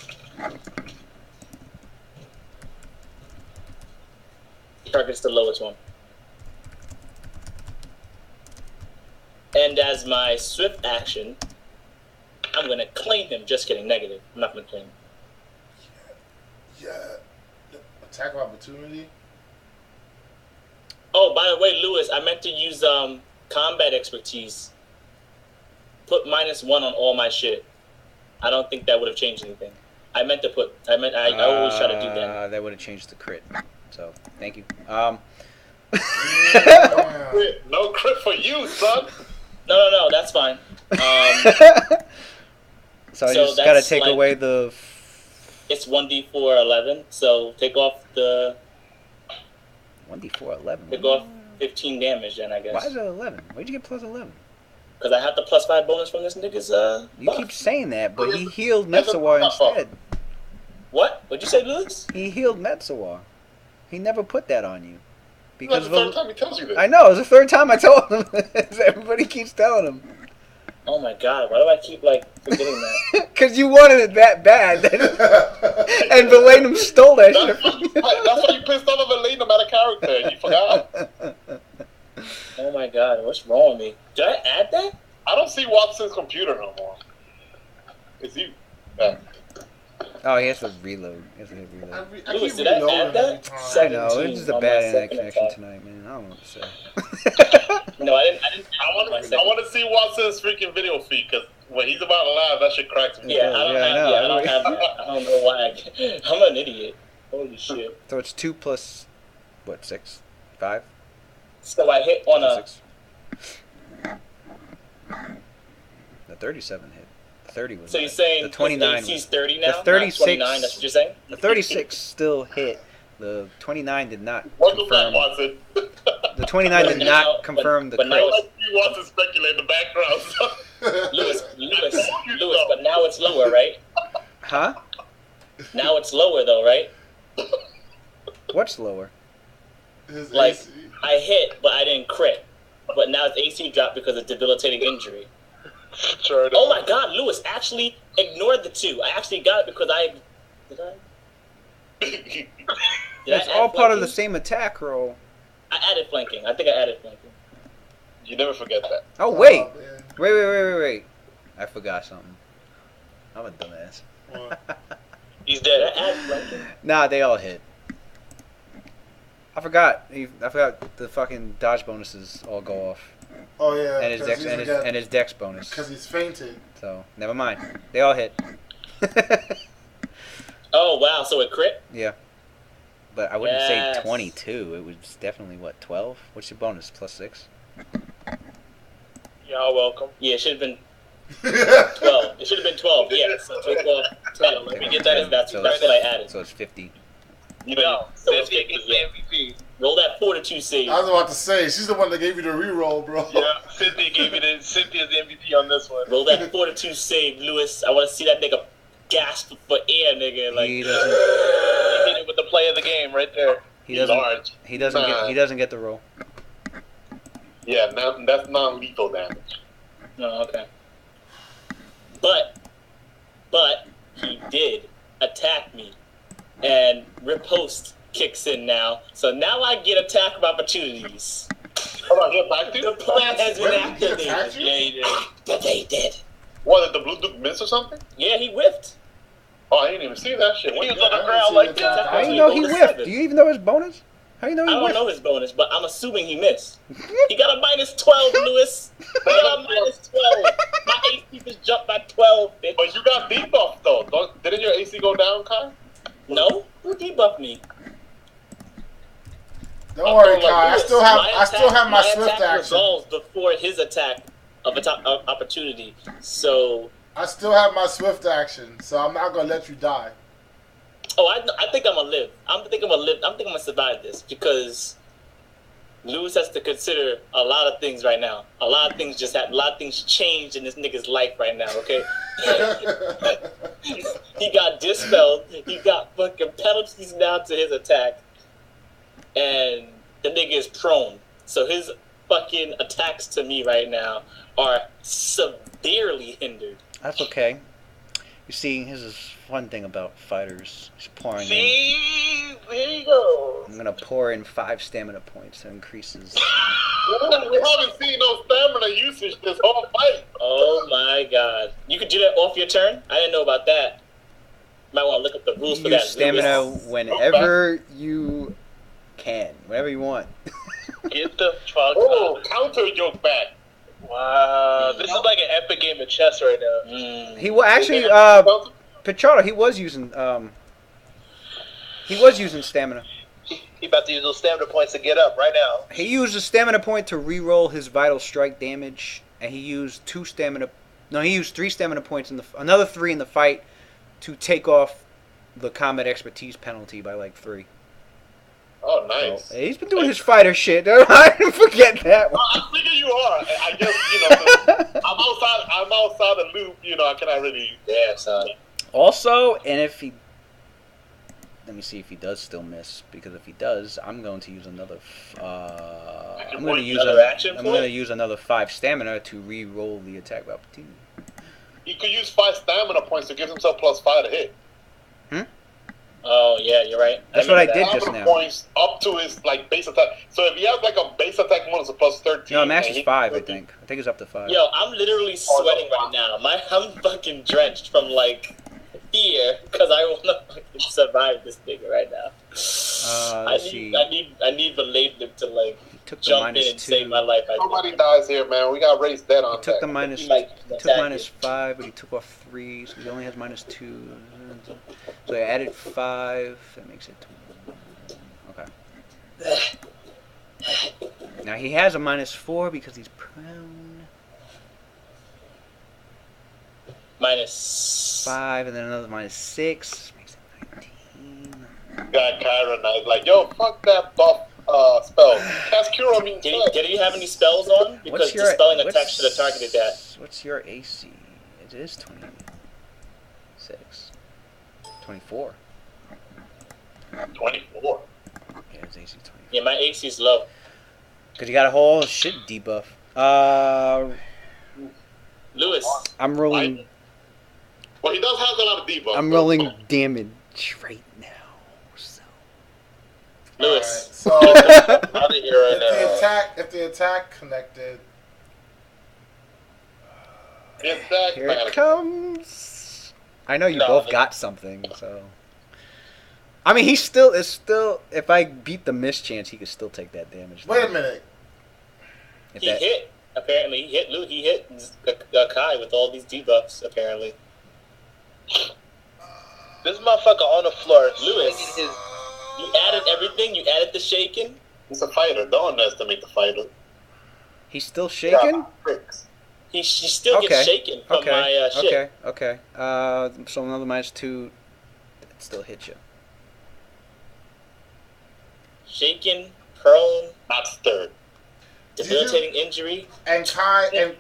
Target's the lowest one. And as my swift action, I'm going to claim him. Just kidding, negative. I'm not going to claim him. Yeah. Attack of opportunity. Oh, by the way, Lewis, I meant to use combat expertise. Put -1 on all my shit. I don't think that would have changed anything. I always try to do that. That would have changed the crit. So, thank you. Yeah. No crit for you, son. No, that's fine. So I So just gotta that's take like- away the. It's 1d4 11, so take off 1d4 11. take off 15 damage then, I Why guess. is it 11? Where'd you get plus 11? Because I have the +5 bonus from this nigga's You buff. keep saying that, but he healed That's a Metsuwa buff. instead. What? What'd you say, Lewis? He healed Metsuwa. He never put that on you. That's Because the third time he tells you this. I know, it's the third time I told him. Everybody keeps telling him. Oh my god, why do I keep, forgetting that? Because you wanted it that bad. And Valenum stole that shit That's from you. why you pissed off of Elaine about a character. You forgot? Oh my god, what's wrong with me? Did I add that? I don't see Watson's computer no more. It's you. Yeah. Oh, he has to reload. He has to hit reload. I Lewis, keep did I add reloading that? every time. I know, it's just a on bad my internet second connection attack. tonight, man. I don't know what to say. No, I didn't. I on my second. want to see Watson's freaking video feed because when he's about to laugh, that shit cracks me. Yeah, I don't Yeah, I have. know. Yeah, I don't have that. I don't know why. I'm an idiot. Holy shit! So it's 2 plus, what, 6? 5? So I hit on a. 6? The 37 hit. The 30 was So you're bad. saying the 29 AC's was, 30 now? the 36 not 29. That's what you're saying? the 36 still hit. The 29 did not Welcome back, confirm. Watson. The 29 did But not now- confirm the but now crit. Let's see Watson speculate in the background. Lewis, but now it's lower, right? Huh? Now it's lower though, right? What's lower? His Like- AC. I hit, but I didn't crit. But now it's AC dropped because of debilitating injury. Sure. Oh my god, Lewis actually ignored the 2. I actually got it because I... Did I? Did It's I all add part of the flanking? same attack roll. I added flanking. I think I added flanking. You never forget that. Oh, wait. Oh, man. Wait. I forgot something. I'm a dumbass. He's Did dead. I add flanking? Nah, they all hit. I forgot the fucking dodge bonuses all go off. Oh yeah. And his dex and his dex bonus. because he's fainted. So never mind. They all hit. Oh wow, so it crit? Yeah. But I wouldn't Yes. say 22. It was definitely what, 12? What's your bonus? Plus 6? Y'all welcome. Yeah, it should have been 12. It should have been 12, yeah. So take off 10. Let me get that. That's So what I added. So it's 50. You No, know, So that's it's gets 50, yeah. the MVP. Roll that fortitude save. I was about to say she's the one that gave you the reroll, bro. Yeah, Cynthia's the MVP on this one. Roll that fortitude save, Lewis. I want to see that nigga gasp for air, nigga. Like, He doesn't. He hit it with the play of the game right there. He he's doesn't. large. He doesn't get. He doesn't get the roll. Yeah, that's non-lethal damage. no, okay. But he did attack me, and riposte kicks in now. So now I get attack of opportunities. Hold on, he attacked The you? plan has been When did he activated. attack you? Yeah, he did. But they did. What, did the Blue Duke miss or something? Yeah, he whiffed. Oh, I didn't even see that shit. He was What? on the I didn't ground see like the attack. that. How do you He know he rolled a whiffed? 7. Do you even know his bonus? How do you know I he don't whiffed? know his bonus, but I'm assuming he missed. He got a minus 12, Lewis. He got a minus 12. My AC just jumped by 12, bitch. But you got debuffed though. Didn't your AC go down, Kai? No? Who debuffed me? Don't worry, like Kai. I Lewis, still have my swift attack action. resolves before his attack of opportunity. So, I still have my swift action, so I'm not gonna let you die. I think I'm gonna live. I think I'm gonna survive this because Lewis has to consider a lot of things right now. A lot of things just happened. A lot of things changed in this nigga's life right now. Okay, he got dispelled. He got fucking penalties now to his attack, and the nigga is prone. So his fucking attacks to me right now are severely hindered. That's okay. You see, here's this fun thing about fighters. He's pouring in. See, there you go. I'm gonna pour in 5 stamina points that increases. Ooh, we haven't seen no stamina usage this whole fight. Oh my god. You could do that off your turn? I didn't know about that. Might want to look up the rules for Use that. stamina Lewis. whenever you can, whenever you want. Get the fuck Oh, up. counter joke back. Wow, this is like an epic game of chess right now. He will actually, Counter- Pichardo, he was using stamina. He about to use those stamina points to get up right now. He used a stamina point to re-roll his vital strike damage, and he used 3 stamina points another 3 in the fight to take off the combat expertise penalty by like 3. Oh, nice. So, he's been doing his fighter shit. I didn't forget that one. I figure you are. I guess, I'm outside the loop, I cannot really. Yeah, son. Also, and if he, let me see if he does still miss, because if he does, I'm going to use another. I'm going to use another action I'm point? going to use another 5 stamina to re-roll the attack of opportunity. He could use 5 stamina points to give himself +5 to hit. Oh, yeah, you're right. That's what I remember did that. just Stamina now. points up to his base attack. So if he has a base attack bonus of +13. No, max and is he- 5, I think. I think it's up to 5. Yo, I'm literally sweating right now. I'm fucking drenched from, fear, because I want to fucking survive this nigga right now. Let's see. I need Valadib to, He took the jump in minus and 2. save my life. Nobody dies here, man. We got raised dead on He took deck. the minus. He might He took attack minus you. 5, but he took off 3, so he only has minus 2. So I added 5. That makes it 20. Okay. Now he has a minus 4 because he's prone. Minus 5, and then another minus 6. Makes it 19. Got Kyra now. He's like, yo, fuck that buff spell. Cast Cure on me. Did he have any spells on? Because dispelling attack should have targeted that. What's your AC? It is 26. 24. 24. Yeah, it's AC 24. Yeah, my AC is low. Because you got a whole shit debuff. Lewis. I'm rolling. Well, he does have a lot of debuffs. I'm rolling damage right now. So. Lewis. Alright, so Out of here right now. if the attack connected, Here it comes. I know you No, both but- got something, so. I mean, it's still. If I beat the mischance, he could still take that damage. wait a minute. If He that- hit. Apparently, he hit Kai with all these debuffs, apparently. This motherfucker on the floor. Lewis. swinging his- You added everything. You added the shaking. He's a fighter. Don't underestimate the fighter. He's still shaking. Tricks. She still Okay. gets shaken from my shit. Okay. So another minus 2. That still hits you. Shaken, prone, Not stirred. debilitating injury, And Kai and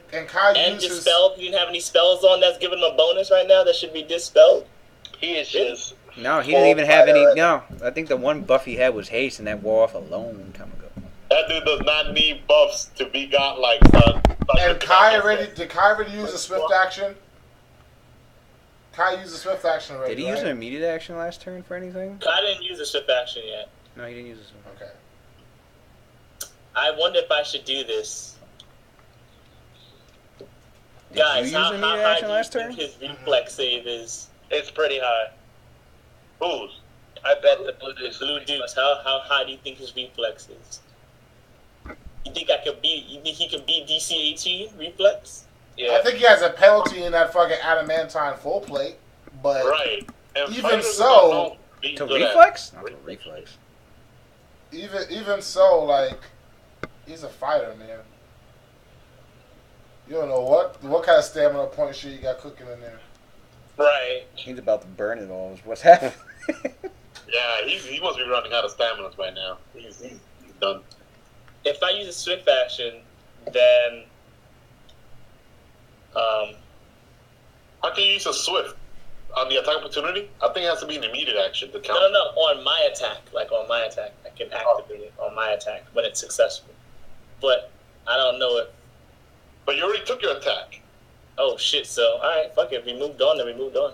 uses dispelled. You didn't have any spells on that's giving him a bonus right now that should be dispelled. He is just. No, he didn't even have any. Right. No, I think the one buff he had was haste, and that wore off a long time ago. That dude does not need buffs to be godlike, son. and Kai already use a swift action? Kai used a swift action already. Did he use right? an immediate action last turn for anything? I didn't use a swift action yet. No, he didn't use this one. Okay. I wonder if I should do this. Did Guys, you use how immediate high action do you last think turn? his reflex save is? It's pretty high. Who's? I bet the Blue Dukes. Blue Dukes, how high do you think his reflex is? You think he can beat DC 18 reflex? Yeah. I think he has a penalty in that fucking adamantine full plate, but Right. And Even fighters so- don't be To good at reflex? Not to reflex. even so, like, he's a fighter, man. You don't know what kind of stamina point shit you got cooking in there. Right. He's about to burn it all. Is what's happening. Yeah, he must be running out of stamina right now. He's done. If I use a swift action, then How can you use a swift on the attack opportunity? I think it has to be an immediate action to count. no, on my attack, like on my attack, I can activate it on my attack when it's successful. But I don't know if. But you already took your attack. Oh shit! So all right, fuck it. We moved on. Then we moved on.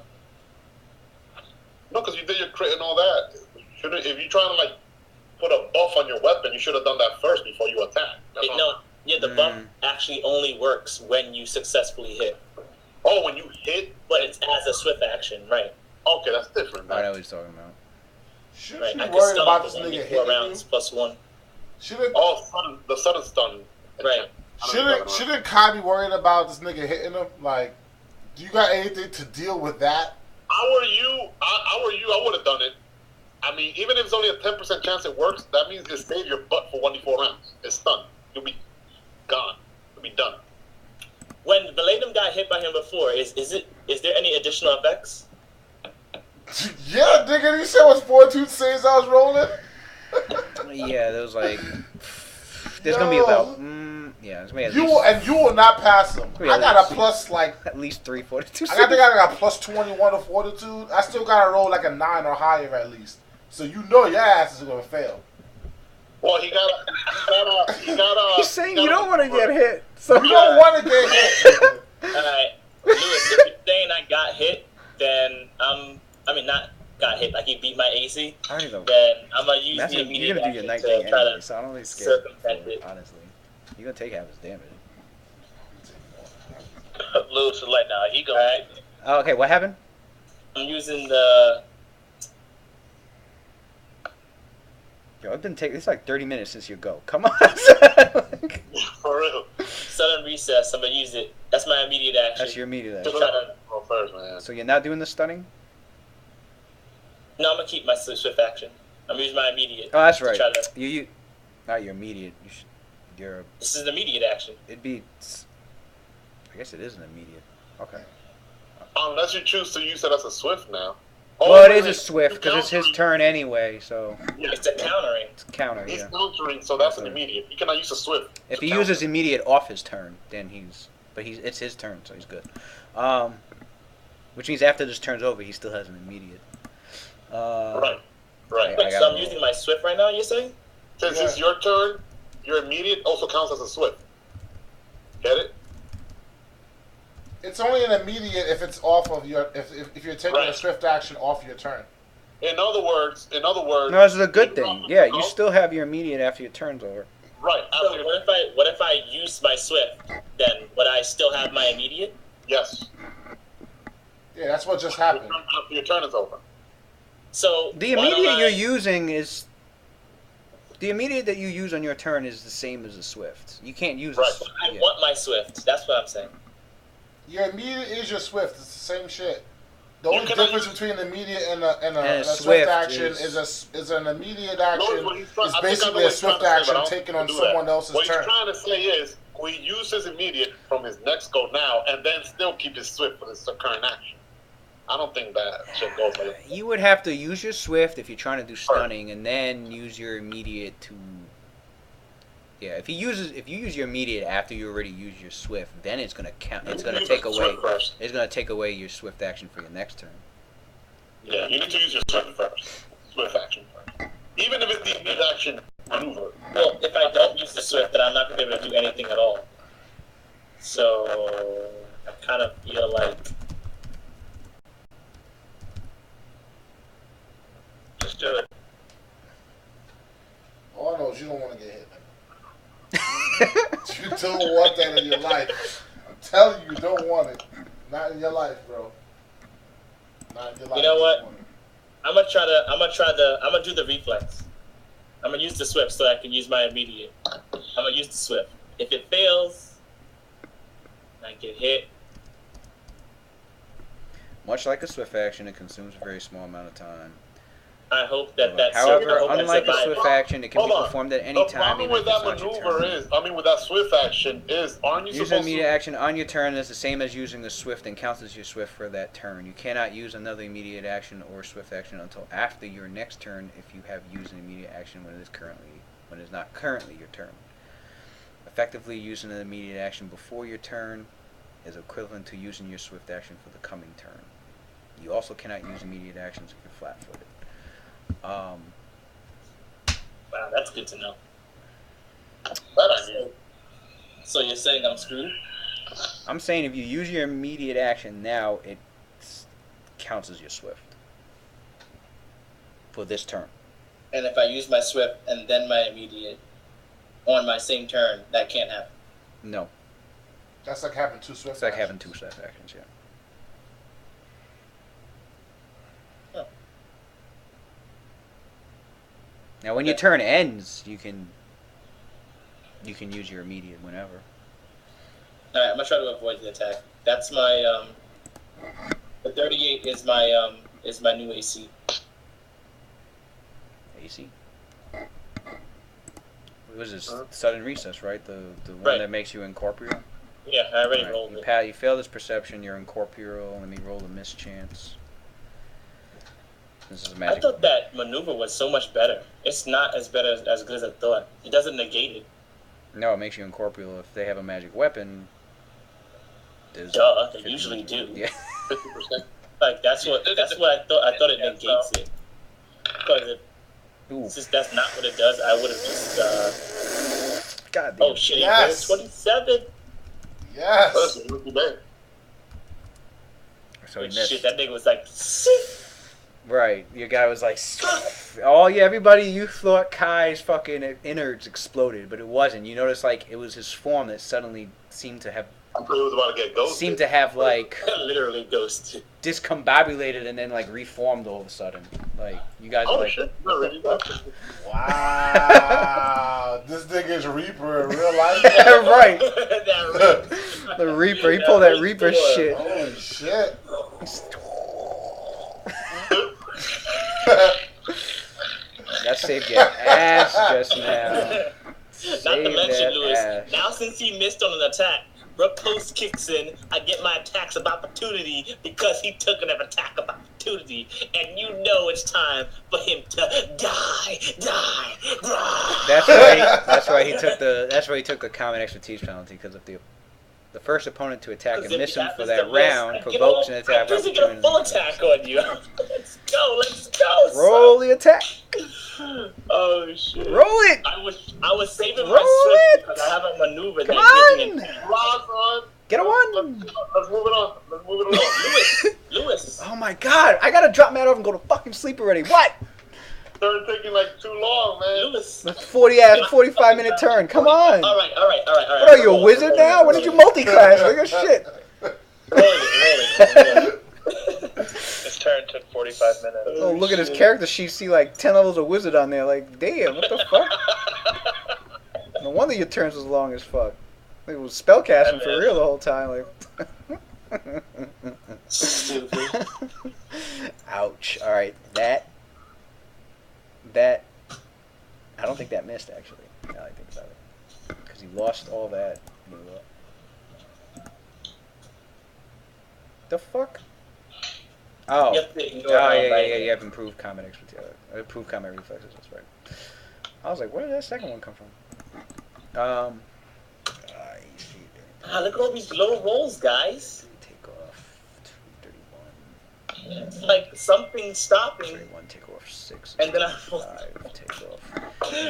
No, because you did your crit and all that. If you're trying to like put a buff on your weapon, you should have done that first before you attack. That's all. No, yeah, the buff actually only works when you successfully hit, Oh, when you hit. but it's as a swift action, right? Okay, that's different. I know Man. what he's talking about. Shouldn't Right. you I be can worried stun about for this nigga 1d4 hitting rounds you? plus 1. Shouldn't Oh, the sudden stun. Right. shouldn't Kai be worried about this nigga hitting him? Like, do you got anything to deal with that? I were you, I would have done it. I mean, even if it's only a 10% chance it works, that means it saved your butt for 1d4 rounds. It's stunned. You'll be gone. You'll be done. When Valadum got hit by him before, is there any additional effects? Yeah, nigga, you said was 4-2 saves I was rolling. Yeah, there was like. There's gonna be about. Yeah, it's gonna be You will not pass him. Yeah, I got a plus like. at least 3 42. I think I got plus 21 of fortitude. I still gotta roll like a 9 or higher at least. So you know your ass is gonna fail. Well, he got He's saying you don't want to get hit. So You don't want to get hit. Alright, Lewis, if you're saying I got hit, then not got hit, like he beat my AC, I don't know. then I'm gonna use That's the you're immediate gonna do your action night to thing try anyway, to so I don't really scared. circumvent it. Honestly, you're gonna take half his damage. Lewis is like, nah, he go. Alright, Oh, okay, what happened? I'm using the Yo, it's like 30 minutes since you go. Come on. for real. sudden recess. I'm gonna use it. That's my immediate action. That's your immediate To action. try to, Go first, man. So you're not doing the stunning? no, I'm gonna keep my swift action. I'm using my immediate. Oh, that's to right. try to- You not your immediate. This is an immediate action. It'd be. I guess it is an immediate. Okay. Unless you choose to use it as a swift now. Well, it is a swift because it's his turn anyway, so It's a countering. it's a counter. He's Yeah. countering, so that's an immediate. He cannot use a swift. If to he counter. uses immediate off his turn, then it's his turn, so he's good. Which means after this turn's over, he still has an immediate. Right. I Wait, got so I'm roll. using my swift right now, you're saying? Since it's your turn, your immediate also counts as a swift. Get it? It's only an immediate if it's off of your if you're taking a Right. swift action off your turn. In other words. No, this is a good thing. Yeah, you still have your immediate after your turn's over. Right. So After what if I use my swift? Then would I still have my immediate? yes. Yeah, that's what just happened. After your turn is over. So The why don't immediate I- you're using is the immediate that you use on your turn is the same as the swift. You can't use Right. I want my swift. That's what I'm saying. Your immediate is your swift. It's the same shit. The You only cannot difference use- between an immediate and a swift swift action is- is an immediate No, action what he's trying- is I think I know basically what a he's trying swift to say, but action I don't taken think on he can do someone that. else's What turn. he's trying to say is, we use his immediate from his next go now, and then still keep his swift for his current action. I don't think that should go for it. You would have to use your swift if you're trying to do stunning, and then use your immediate to. Yeah, if you use your immediate after you already use your swift, then it's gonna count. It's gonna Use take the away. swift first. It's gonna take away your swift action for your next turn. Yeah, you need to use your swift first. Swift action first. Even if it's the mid action maneuver. Well, if I don't use the swift, then I'm not gonna be able to do anything at all. So I kind of feel like Just do it. All I know is you don't want to get hit. You don't want that in your life. I'm telling you, you don't want it. Not in your life, bro. Not in your life. You know what? want it. I'm gonna do the reflex. I'm gonna use the swift so I can use my immediate. I'm gonna use the swift. If it fails, I get hit. Much like a swift action, it consumes a very small amount of time. I hope that that's. However, I hope unlike a that's swift action, it can Hold be on. performed at any The time. problem Even with if it's that not your maneuver turn. is, with that swift action is, aren't you Using supposed immediate to? action on your turn is the same as using a swift and counts as your swift for that turn. You cannot use another immediate action or swift action until after your next turn if you have used an immediate action when it is not currently your turn. Effectively using an immediate action before your turn is equivalent to using your swift action for the coming turn. You also cannot use immediate actions if you're flat-footed. Wow, that's good to know. That I knew. So you're saying I'm screwed? I'm saying if you use your immediate action now, it counts as your swift for this turn. And if I use my swift and then my immediate on my same turn, that can't happen. No, That's like having two swift. it's like actions. having two swift actions. Yeah. Huh. Now, when your turn ends, you can use your immediate whenever. All right, I'm gonna try to avoid the attack. That's my the 38 is my new AC. AC. What was this? Sudden recess, right? The one Right. that makes you incorporeal. Yeah, I already Alright, rolled you, it. you fail this perception. You're incorporeal. Let me roll a mischance. This is a I magic. thought that maneuver was so much better. It's not as better as good as I thought. It doesn't negate it. No, it makes you incorporeal. If they have a magic weapon, there's Duh, they 50%. usually do. Yeah. 50%. Like that's what I thought. I thought it negates it. Because if Ooh. since that's not what it does, I would have just. God damn. Oh shit! Yes. He rolled 27. Yes. That's a rookie day. So he Oh, missed. shit, that nigga was like. Right. Your guy was like, oh yeah, everybody, you thought Kai's fucking innards exploded, but it wasn't. You notice like it was his form that suddenly seemed to have I thought he was about to get ghosted. like Literally ghosted. discombobulated and then like reformed all of a sudden. Like you guys are Oh like, shit! Not really. Wow. This nigga's Reaper in real life. right. That The Reaper. He pulled that Reaper shit. Holy shit. That saved your ass just now. Not to Saved mention, that Lewis, ass. now since he missed on an attack, Riposte kicks in, I get my attacks of opportunity because he took an attack of opportunity, and you know it's time for him to die. That's why he took the common expertise penalty, because if the first opponent to attack and miss him for that round provokes an attack I'm of just get a full opportunity. attack on you. Let's go, son. Roll the attack. Oh shit. Roll it. I was saving Roll my it. swift because I have a maneuver Come that gives me on. Ross on. Get a one. Let's move it on. Let's move it on. Lewis. Oh my god. I gotta drop Matt over and go to fucking sleep already. What? Started taking like too long, man. Lewis. The 45-minute turn. Come on. All right. What are you, a wizard now? When did you multi-class? Nigga, shit. Roll it. This turn took 45 minutes. Oh, look at his character sheet. See like 10 levels of wizard on there. Like, damn, what the fuck? No wonder your turns was long as fuck. Like, it was spellcasting for real the whole time. Like, Stupid. ouch. All right, that. I don't think that missed actually. Now that I think about it, because he lost all that. The fuck? Oh. You have to ignore Yeah. You have improved combat expertise. Improved combat reflexes. That's right. I was like, where did that second one come from? Look at all these low rolls, guys. Take off 231. It's like something stopping. 31. Take off 6. And then I 5. Take off.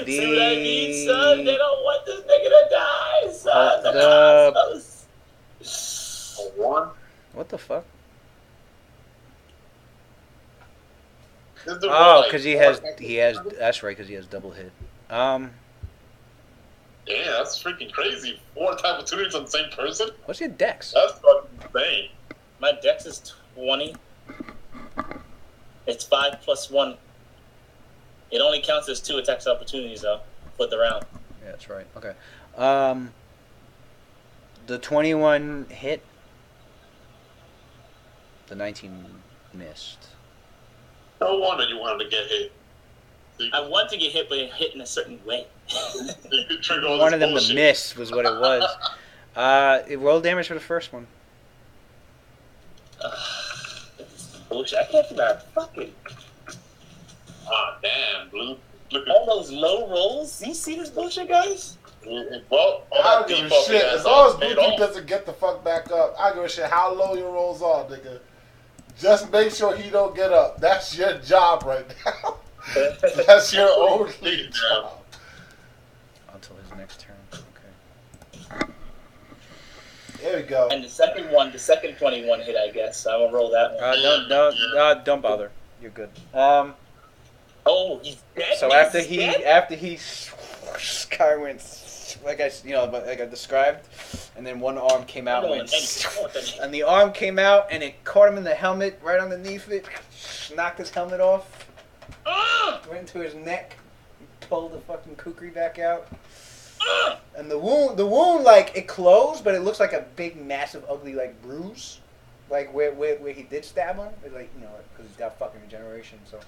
See what I mean, son? They don't want this nigga to die, son. One. What the fuck? This dude Oh, was because like, he has. That's right, because he has double hit. Yeah, that's freaking crazy. 4 attack opportunities on the same person? What's your dex? That's fucking insane. My dex is 20. It's 5 plus 1. It only counts as 2 attacks opportunities though for the round. Yeah, that's right. Okay. The 21 hit. The 19 missed. No wonder you wanted to get hit. So I want to get hit, but hit in a certain way. you could trigger all One this of them bullshit. to miss was what it was. It rolled damage for the first one. Bullshit. I can't figure out fucking Ah, damn, Blue. Look all at those low rolls. You see this bullshit, guys? well, all I that don't give a debuff shit. has As long as paid Blue off. doesn't get the fuck back up, I give a shit how low your rolls are, nigga. Just make sure he don't get up. That's your job right now. That's your only job. Until his next turn. Okay. There we go. And the second 21 hit, I guess. I will roll that one. Don't bother. You're good. Oh, he's dead. So after he Sky went like I described, and then one arm came out and went, and the arm came out and it caught him in the helmet right underneath it, knocked his helmet off, went into his neck, pulled the fucking kukri back out, and the wound like it closed, but it looks like a big, massive, ugly like bruise, like where he did stab him, like because he's got fucking regeneration, so.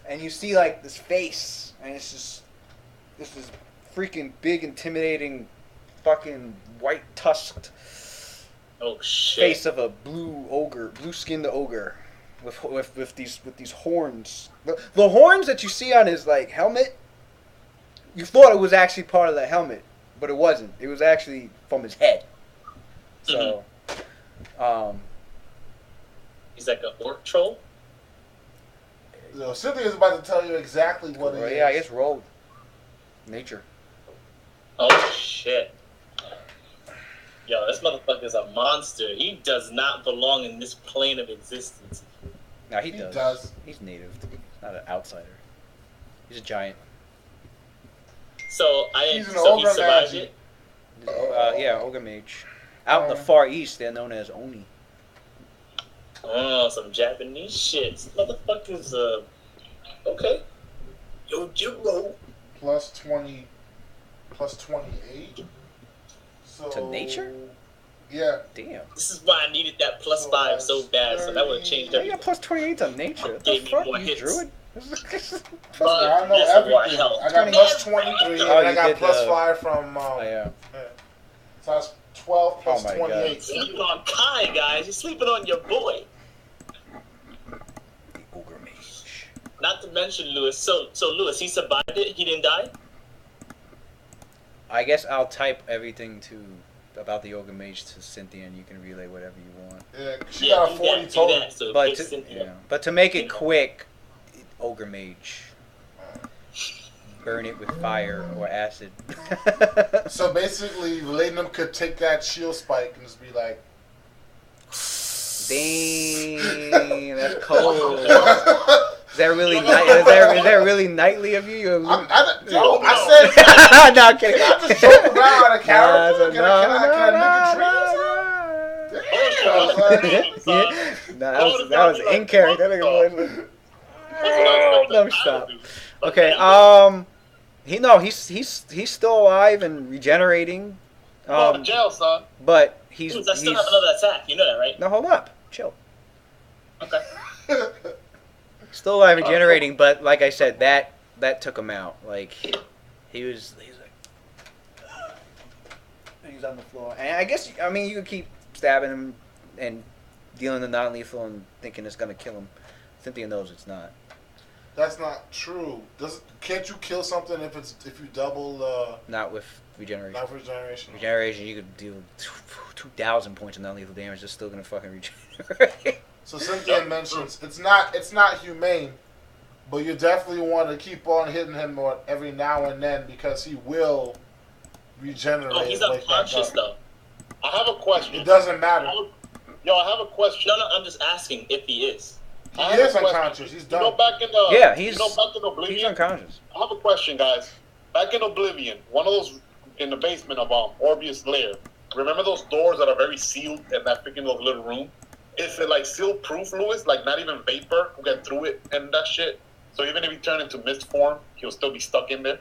And you see like this face, and it's just this is freaking big, intimidating, fucking white tusked Oh shit! face of a blue skinned ogre, with these horns. The horns that you see on his like helmet, you thought it was actually part of the helmet, but it wasn't. It was actually from his head. So, He's like a orc troll. Cynthia's about to tell you exactly what it is. yeah, I guess roll nature. Oh shit! Yo, this motherfucker's a monster. He does not belong in this plane of existence. No, he He does. does. He's native. He's not an outsider. He's a giant. So He's an he ogre survived magic. it. Yeah, ogre mage. Out in the far east, they're known as Oni. Oh, some Japanese shit. This motherfucker's okay. Yo, Jiro. Plus 20, plus 28. So, To nature? Yeah. Damn. This is why I needed that plus So 5 that's so bad. So that would have changed How you everything. got plus 28 to nature? What the Gave me fuck, more you hits. druid? I know Yes, I want everything. help. I got plus 23, Oh, and I you got did plus the- 5 from. Oh, yeah. So that's 12 plus Oh my 28. Sleeping on Kai, guys. You're sleeping on your boy. The ogre mage. Not to mention Lewis. So Lewis, he survived it. He didn't die. I guess I'll type everything about the ogre mage to Cynthia, and you can relay whatever you want. Yeah, she got a 40 do total. that, so But give to, Cynthia- but to make it quick, ogre mage. Burn it with fire or acid. So basically, Ladenham could take that shield spike and just be like, Dang, that's cold. Is that really is that really knightly of you? I said, No, I'm kidding. I just joke around out of character. Can I make a dream? No, that was in character. Let me stop. Okay, he's still alive and regenerating. Go to jail, son. But I still have another attack. You know that, right? No, hold up, chill. Okay. Still alive and regenerating, but like I said, that took him out. Like he's like, he's on the floor. And I guess you could keep stabbing him and dealing the non-lethal and thinking it's gonna kill him. Cynthia knows it's not. That's not true. Can't you kill something if you double? Not with regeneration. Not for regeneration. Regeneration, you could deal 2,000 points of non-lethal damage. It's still gonna fucking regenerate. So Cynthia mentions it's not humane, but you definitely want to keep on hitting him more every now and then because he will regenerate. Oh, he's and wake back unconscious up. though. I have a question. It doesn't matter. Yo, I have a question. No, I'm just asking if he is. He I have is a question. unconscious. He's You done. know, back in the Yeah, back in Oblivion. he's unconscious. I have a question, guys. Back in Oblivion, one of those in the basement of Orbius' lair. Remember those doors that are very sealed in that freaking little room? Is it like seal proof, Lewis? Like not even vapor will get through it and that shit. So even if he turned into mist form, he'll still be stuck in there.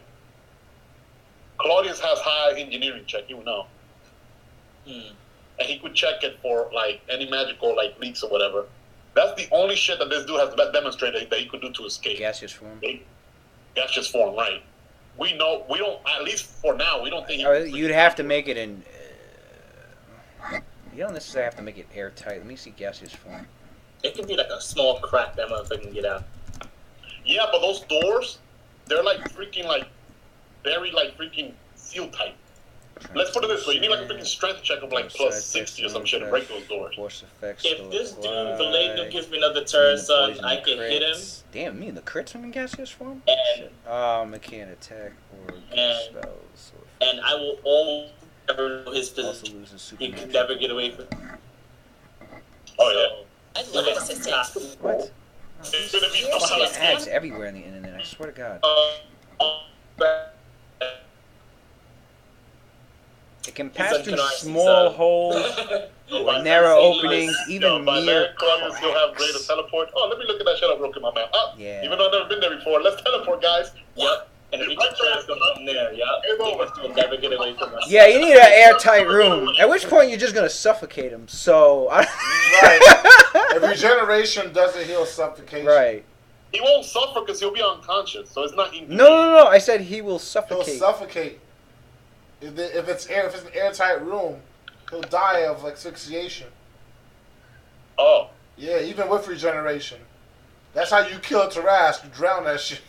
Claudius has high engineering check, you know. And he could check it for like any magical like leaks or whatever. That's the only shit that this dude has demonstrated that he could do to escape. Gaseous form. Gaseous form, right? We know we don't. At least for now, we don't think. You'd have to make it in. You don't necessarily have to make it airtight. Let me see gaseous form. It could be like a small crack that motherfucker can get out. Yeah, but those doors, they're like freaking like very like freaking seal tight. Let's put it this way: you need like a freaking strength check of like plus 60 or some shit to break those doors. Force effects. If this dude, Valadium, gives me another turn, son, I can hit him. Damn, me and the crits from in gaseous form? And, can't attack or spells. And I will always never know his position. He could never get away from it. Oh, yeah. I'd love to What? It's gonna be I see ads everywhere on the internet, I swear to God. It can pass through small holes or narrow openings, even near Claudius will have greater teleport. Oh, let me look at that shit up real quick, my man. Yeah. Even though I've never been there before, let's teleport, guys. Yep. And if you can transfer from there, you'll never get away from us. Yeah, you need an airtight room. At which point you're just gonna suffocate him. So. Right. If regeneration doesn't heal suffocation. Right. He won't suffer because he'll be unconscious, so it's not. No. I said he will suffocate. He'll suffocate. If it's an airtight room, he'll die of asphyxiation. Oh. Yeah, even with regeneration. That's how you kill a Tarrasque. You drown that shit.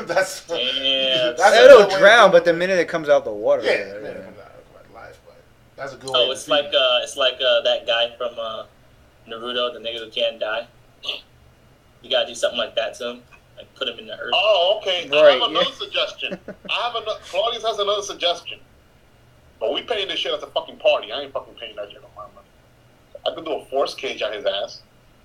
that's it'll drown, but the minute it comes out the water. Yeah, it comes out of life, but that's a good way. Oh, it's like that guy from Naruto, the nigga who can't die. You gotta do something like that to him. Like put him in the earth. Oh, okay. Right, I have another suggestion. Claudius has another suggestion. But we paying this shit at the fucking party. I ain't fucking paying that shit on my money. I could do a force cage on his ass.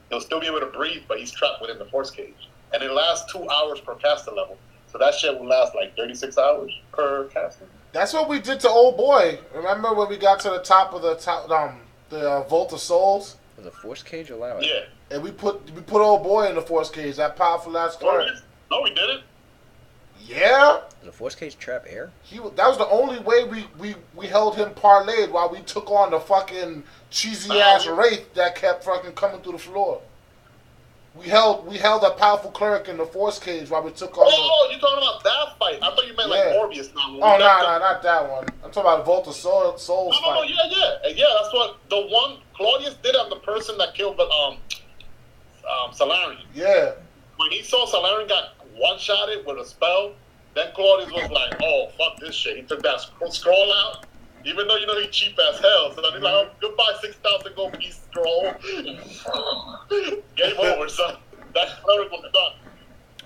He'll still be able to breathe, but he's trapped within the force cage. And it lasts 2 hours per caster level. So that shit will last like 36 hours per caster. That's what we did to old boy. Remember when we got to the top of the Vault of Souls? Was a force cage allowed? Yeah. And we put old boy in the force cage. That powerful ass cleric. No, we didn't. Yeah. Does a force cage trap air? That was the only way we held him parlayed while we took on the fucking cheesy ass wraith that kept fucking coming through the floor. We held a powerful cleric in the force cage while we took on. Oh, you're talking about that fight? I thought you meant like Morbius now. Oh no, not that one. I'm talking about Vault of Souls fight. No, yeah. That's what the one Claudius did on the person that killed the Solarian. Yeah. When he saw Solarian got one-shotted with a spell, then Claudius was like, "Oh fuck this shit." He took that scroll out, even though you know he cheap as hell. So then he's like, "Oh, goodbye 6,000 gold piece scroll." Game over, son. That cleric was done.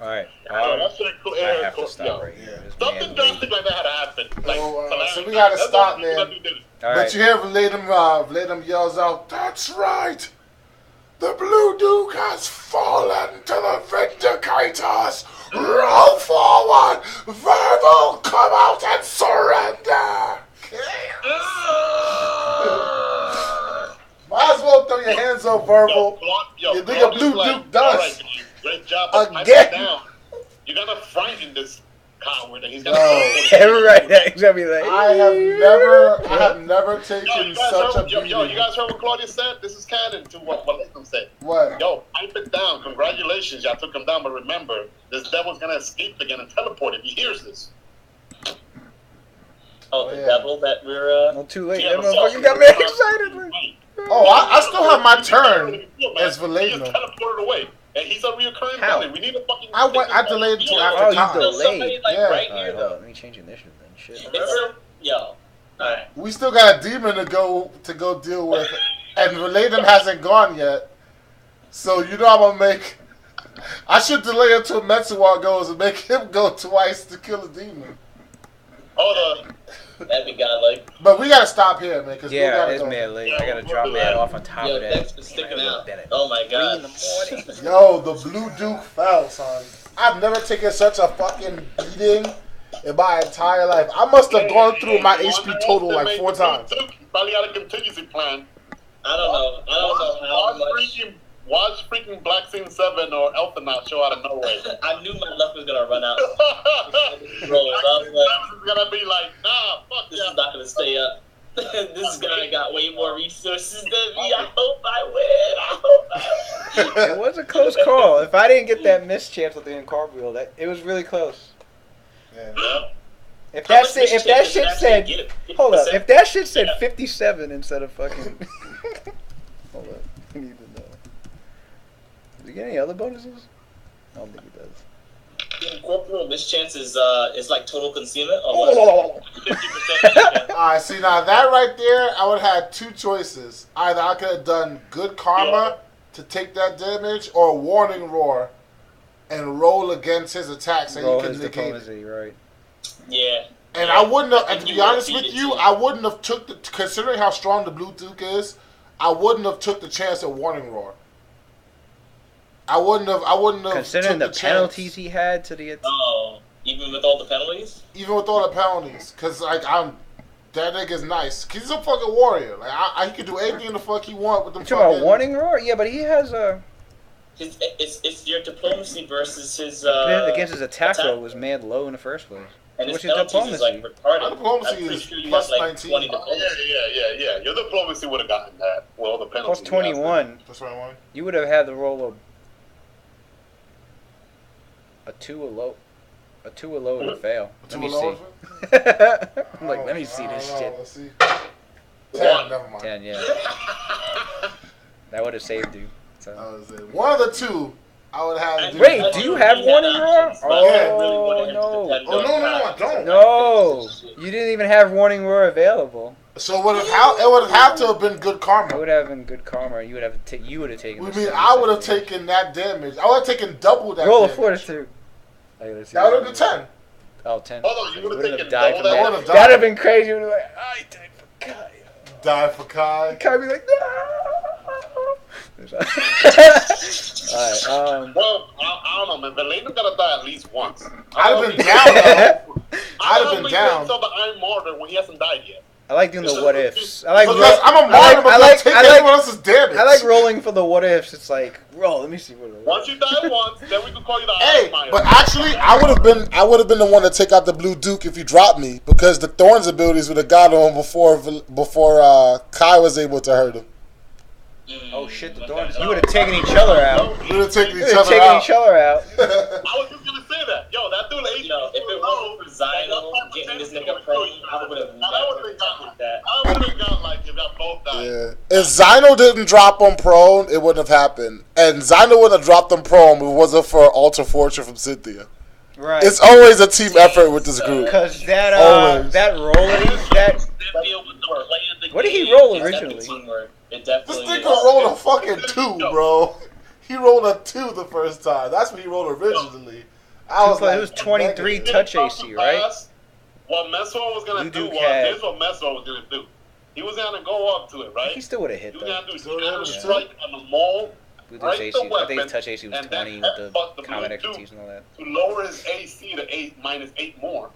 All right. I have to stop right here. Something drastic like that had happened. Like, so we gotta stop, man. All but right. you hear Valadium yells out, "That's right! The Blue Duke has fallen to the Vindicators! Roll forward! Verbal, come out and surrender!" Might as well throw your hands up, Verbal. You think a Blue Duke does? Right, great job. Again? You're gonna frighten this coward, and he's gonna. Right, exactly. Like, I have never taken such a beating. Yo, you guys heard what Claudius said? This is canon to what Valadium said. What? Yo, pipe it down. Congratulations, y'all took him down, but remember, this devil's gonna escape again and teleport if he hears this. Oh, the devil that we're Well, too late. Yeah, That motherfucker got me excited. Oh, I still have my turn as He Valadium. just teleported away. And he's a reoccurring How? villain. We need a fucking. I delayed until after Oh, you time. delayed. somebody like Yeah. right All right, here hold on. though. Let me change initiative then. Shit. It's yo. Alright. We still got a demon to go deal with, and Valadium hasn't gone yet. So you know I'm gonna make. I should delay until Metsuwa goes and make him go twice to kill a demon. Oh, That'd be godlike. But we gotta stop here, man. Cause we Yeah, gotta it's go. mad late. I gotta drop that off on top Yo, of that. Dex been sticking Man, out. bed at Oh my 3 in god. the morning. Yo, the Blue Duke fell, son. I've never taken such a fucking beating in my entire life. I must have gone through my Hey, HP total like 4 times. Probably had a contingency plan. I don't know. I don't know how much. Watch freaking Black Scene 7 or Elfanaut show out of nowhere. I knew my luck was gonna run out. Bro, is gonna be like, nah, fuck This yeah. is not gonna stay up. This guy got way more resources than me. I hope I win. I hope I win. It was a close call. If I didn't get that miss chance at the end cartwheel, it was really close. Yeah. If that shit said, hold up, if that shit said 57 instead of fucking, hold up, I need to know. Does he get any other bonuses? I don't think he does. Corporal mischance is like total concealment or what? 50%. Alright, see now that right there, I would have had 2 choices. Either I could have done good karma to take that damage, or warning roar and roll against his attack so Roll he can his negate it. diplomacy, right? Yeah. And I wouldn't have, I and to think be you honest would've with beat you, it, I wouldn't have took the, considering how strong the Blue Duke is, I wouldn't have took the chance at warning roar. I wouldn't have Considering took the chance. penalties he had to the Oh, even with all the penalties? Even with all the penalties, cause like that nigga's nice. Cause he's a fucking warrior. Like he can do anything the fuck he want with them. You talking about warning roar? Yeah, but he has a It's your diplomacy versus his against his attack roll attack. was mad low in the first place. And his What's his penalties is like diplomacy? retarded. My diplomacy I'm pretty is sure you plus got like 19. 20 Yeah, diplomacy. yeah. Your diplomacy would have gotten that. Well, the penalty. Plus 21. That's what I want. You would have had the roll of a 2 or low. A 2 or low to fail. Let me see. I'm like, let me see this shit. Let's see. 10, never mind. 10, yeah. That would have saved you. So. That was it. One of the 2, I would have. Wait, do you have warning roar? Oh, no. Oh no, I don't. No, you didn't even have warning roar available. So it would have to have been good It karma. would have been good karma. You would have taken. I mean, I would have taken that damage. I would have taken double that. Roll a damage. fortitude. Like, let's see. That would have been 10. Oh, 10. Hold on, you would have Would've taken died double from that? I would've died. That'd have been crazy. You would have like, I died for Kai. Die for Kai. Kai would be like, no. Alright, Well, I don't know, man. Valeno gotta die at least once. I'd have been down though. I'd have been down. Until the Iron Martyr when he hasn't died yet. I like doing the what ifs. I like Because I'm a martyr, but I take everyone else's damage. I like rolling for the what ifs. It's like, roll, let me see what it is. Once you die once, then we can call you the Hey, Iron Martyr. but actually, I would have been the one to take out the Blue Duke if you dropped me, because the Thorns abilities would have got on before Kai was able to hurt him. Oh shit, the Thorns. You would have taken each other out. We would have taken You each would have other taken out. each other out. I was just gonna say that. Yo, that dude HP. Yo, if it wasn't for Zyno getting this nigga prone, I would have never touched that. I would have got like if y'all both died. Yeah. If Zyno didn't drop him prone, it wouldn't have happened. And Zyno wouldn't have dropped him prone if it wasn't for Alter Fortune from Cynthia. Right. It's always a team effort with this group. Because that Always. that rolling that Cynthia was the play of the what did he game. roll It's definitely originally? teamwork. It This definitely nigga is. rolled a fucking 2, bro. He rolled a 2 the first time. That's what he rolled originally. I was like, It was 23 negative. touch AC, right? What Mesro was gonna Blue do Duke was had- here's what Mesro was gonna do. He was gonna go up to it, right? He still would have hit He was though. gonna do So he that gonna was strike on the mole Blue break Duke's the AC. I think his weapon, touch AC was and then 20 with the headbutt the combat Blue Duke. expertise and all that. to lower his AC to 8 minus 8 more.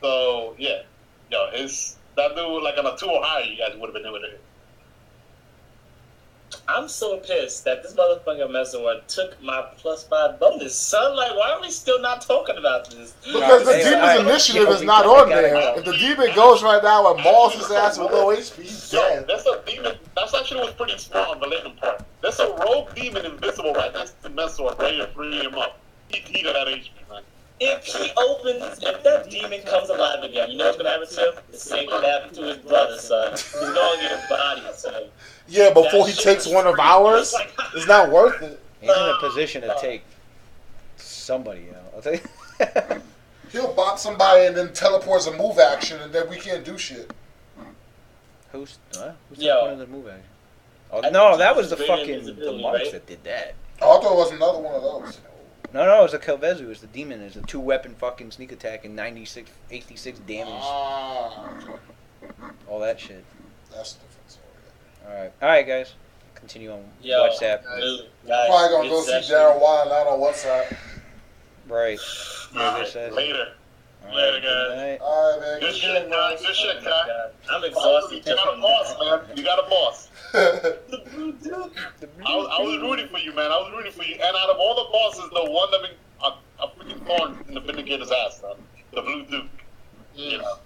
So yeah, yo, it's that dude like on a 2 or higher. You guys would have been able to hit. I'm so pissed that this motherfucker Mesor took my +5 bonus, son. Like, why are we still not talking about this? Because the Hey, Demon's alright. initiative Yeah, is we not gotta on get there. it. If the Demon goes right now and mauls his ass with low HP, he's Yo, dead. that's a demon. That's actually was pretty smart on the Leighton part. That's a rogue demon invisible right next to Mesor, ready to free him up. He got that HP, man. If he opens, if that demon comes alive again, you know what's gonna happen to him? The same thing happened to his brother, son. He's gonna get a body, son. Yeah, before he takes one of ours, it's not worth it. He's in a position to take somebody out. I'll tell you. He'll bop somebody and then teleports a move action, and then we can't do shit. Who's who's Yo. one of the move action? Oh I no, think that it's was the very fucking the invisibility, monks right? that did that. Oh, I thought it was another one of those. No, it was a Kelvezu. It was the demon. It's a 2-weapon fucking sneak attack and 86 damage. Ah, All that shit. that's a different story. All right, guys. Continue on Yo, WhatsApp. dude, I'm guys, probably gonna good go see session. Darren Wild out on WhatsApp. Right. Yeah, All good right, session. later. Later, Good guys. night. All right, man. Good shit, guys. Good shit, Oh my guys. God. I'm You exhausted. got a boss, man. You got a boss. The Blue Duke. I was rooting for you, man. I was rooting for you. And out of all the bosses, the one that been a freaking thorn in the Vindicator's ass, man. The Blue Duke. You know.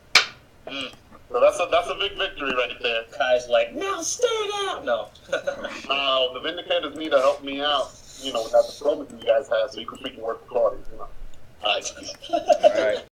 So that's a big victory right there. Kai's like, now stay down. No. Now the Vindicators need to help me out. You know, with that diplomacy you guys have, so you can freaking work with Claudia. You know. All right. All right.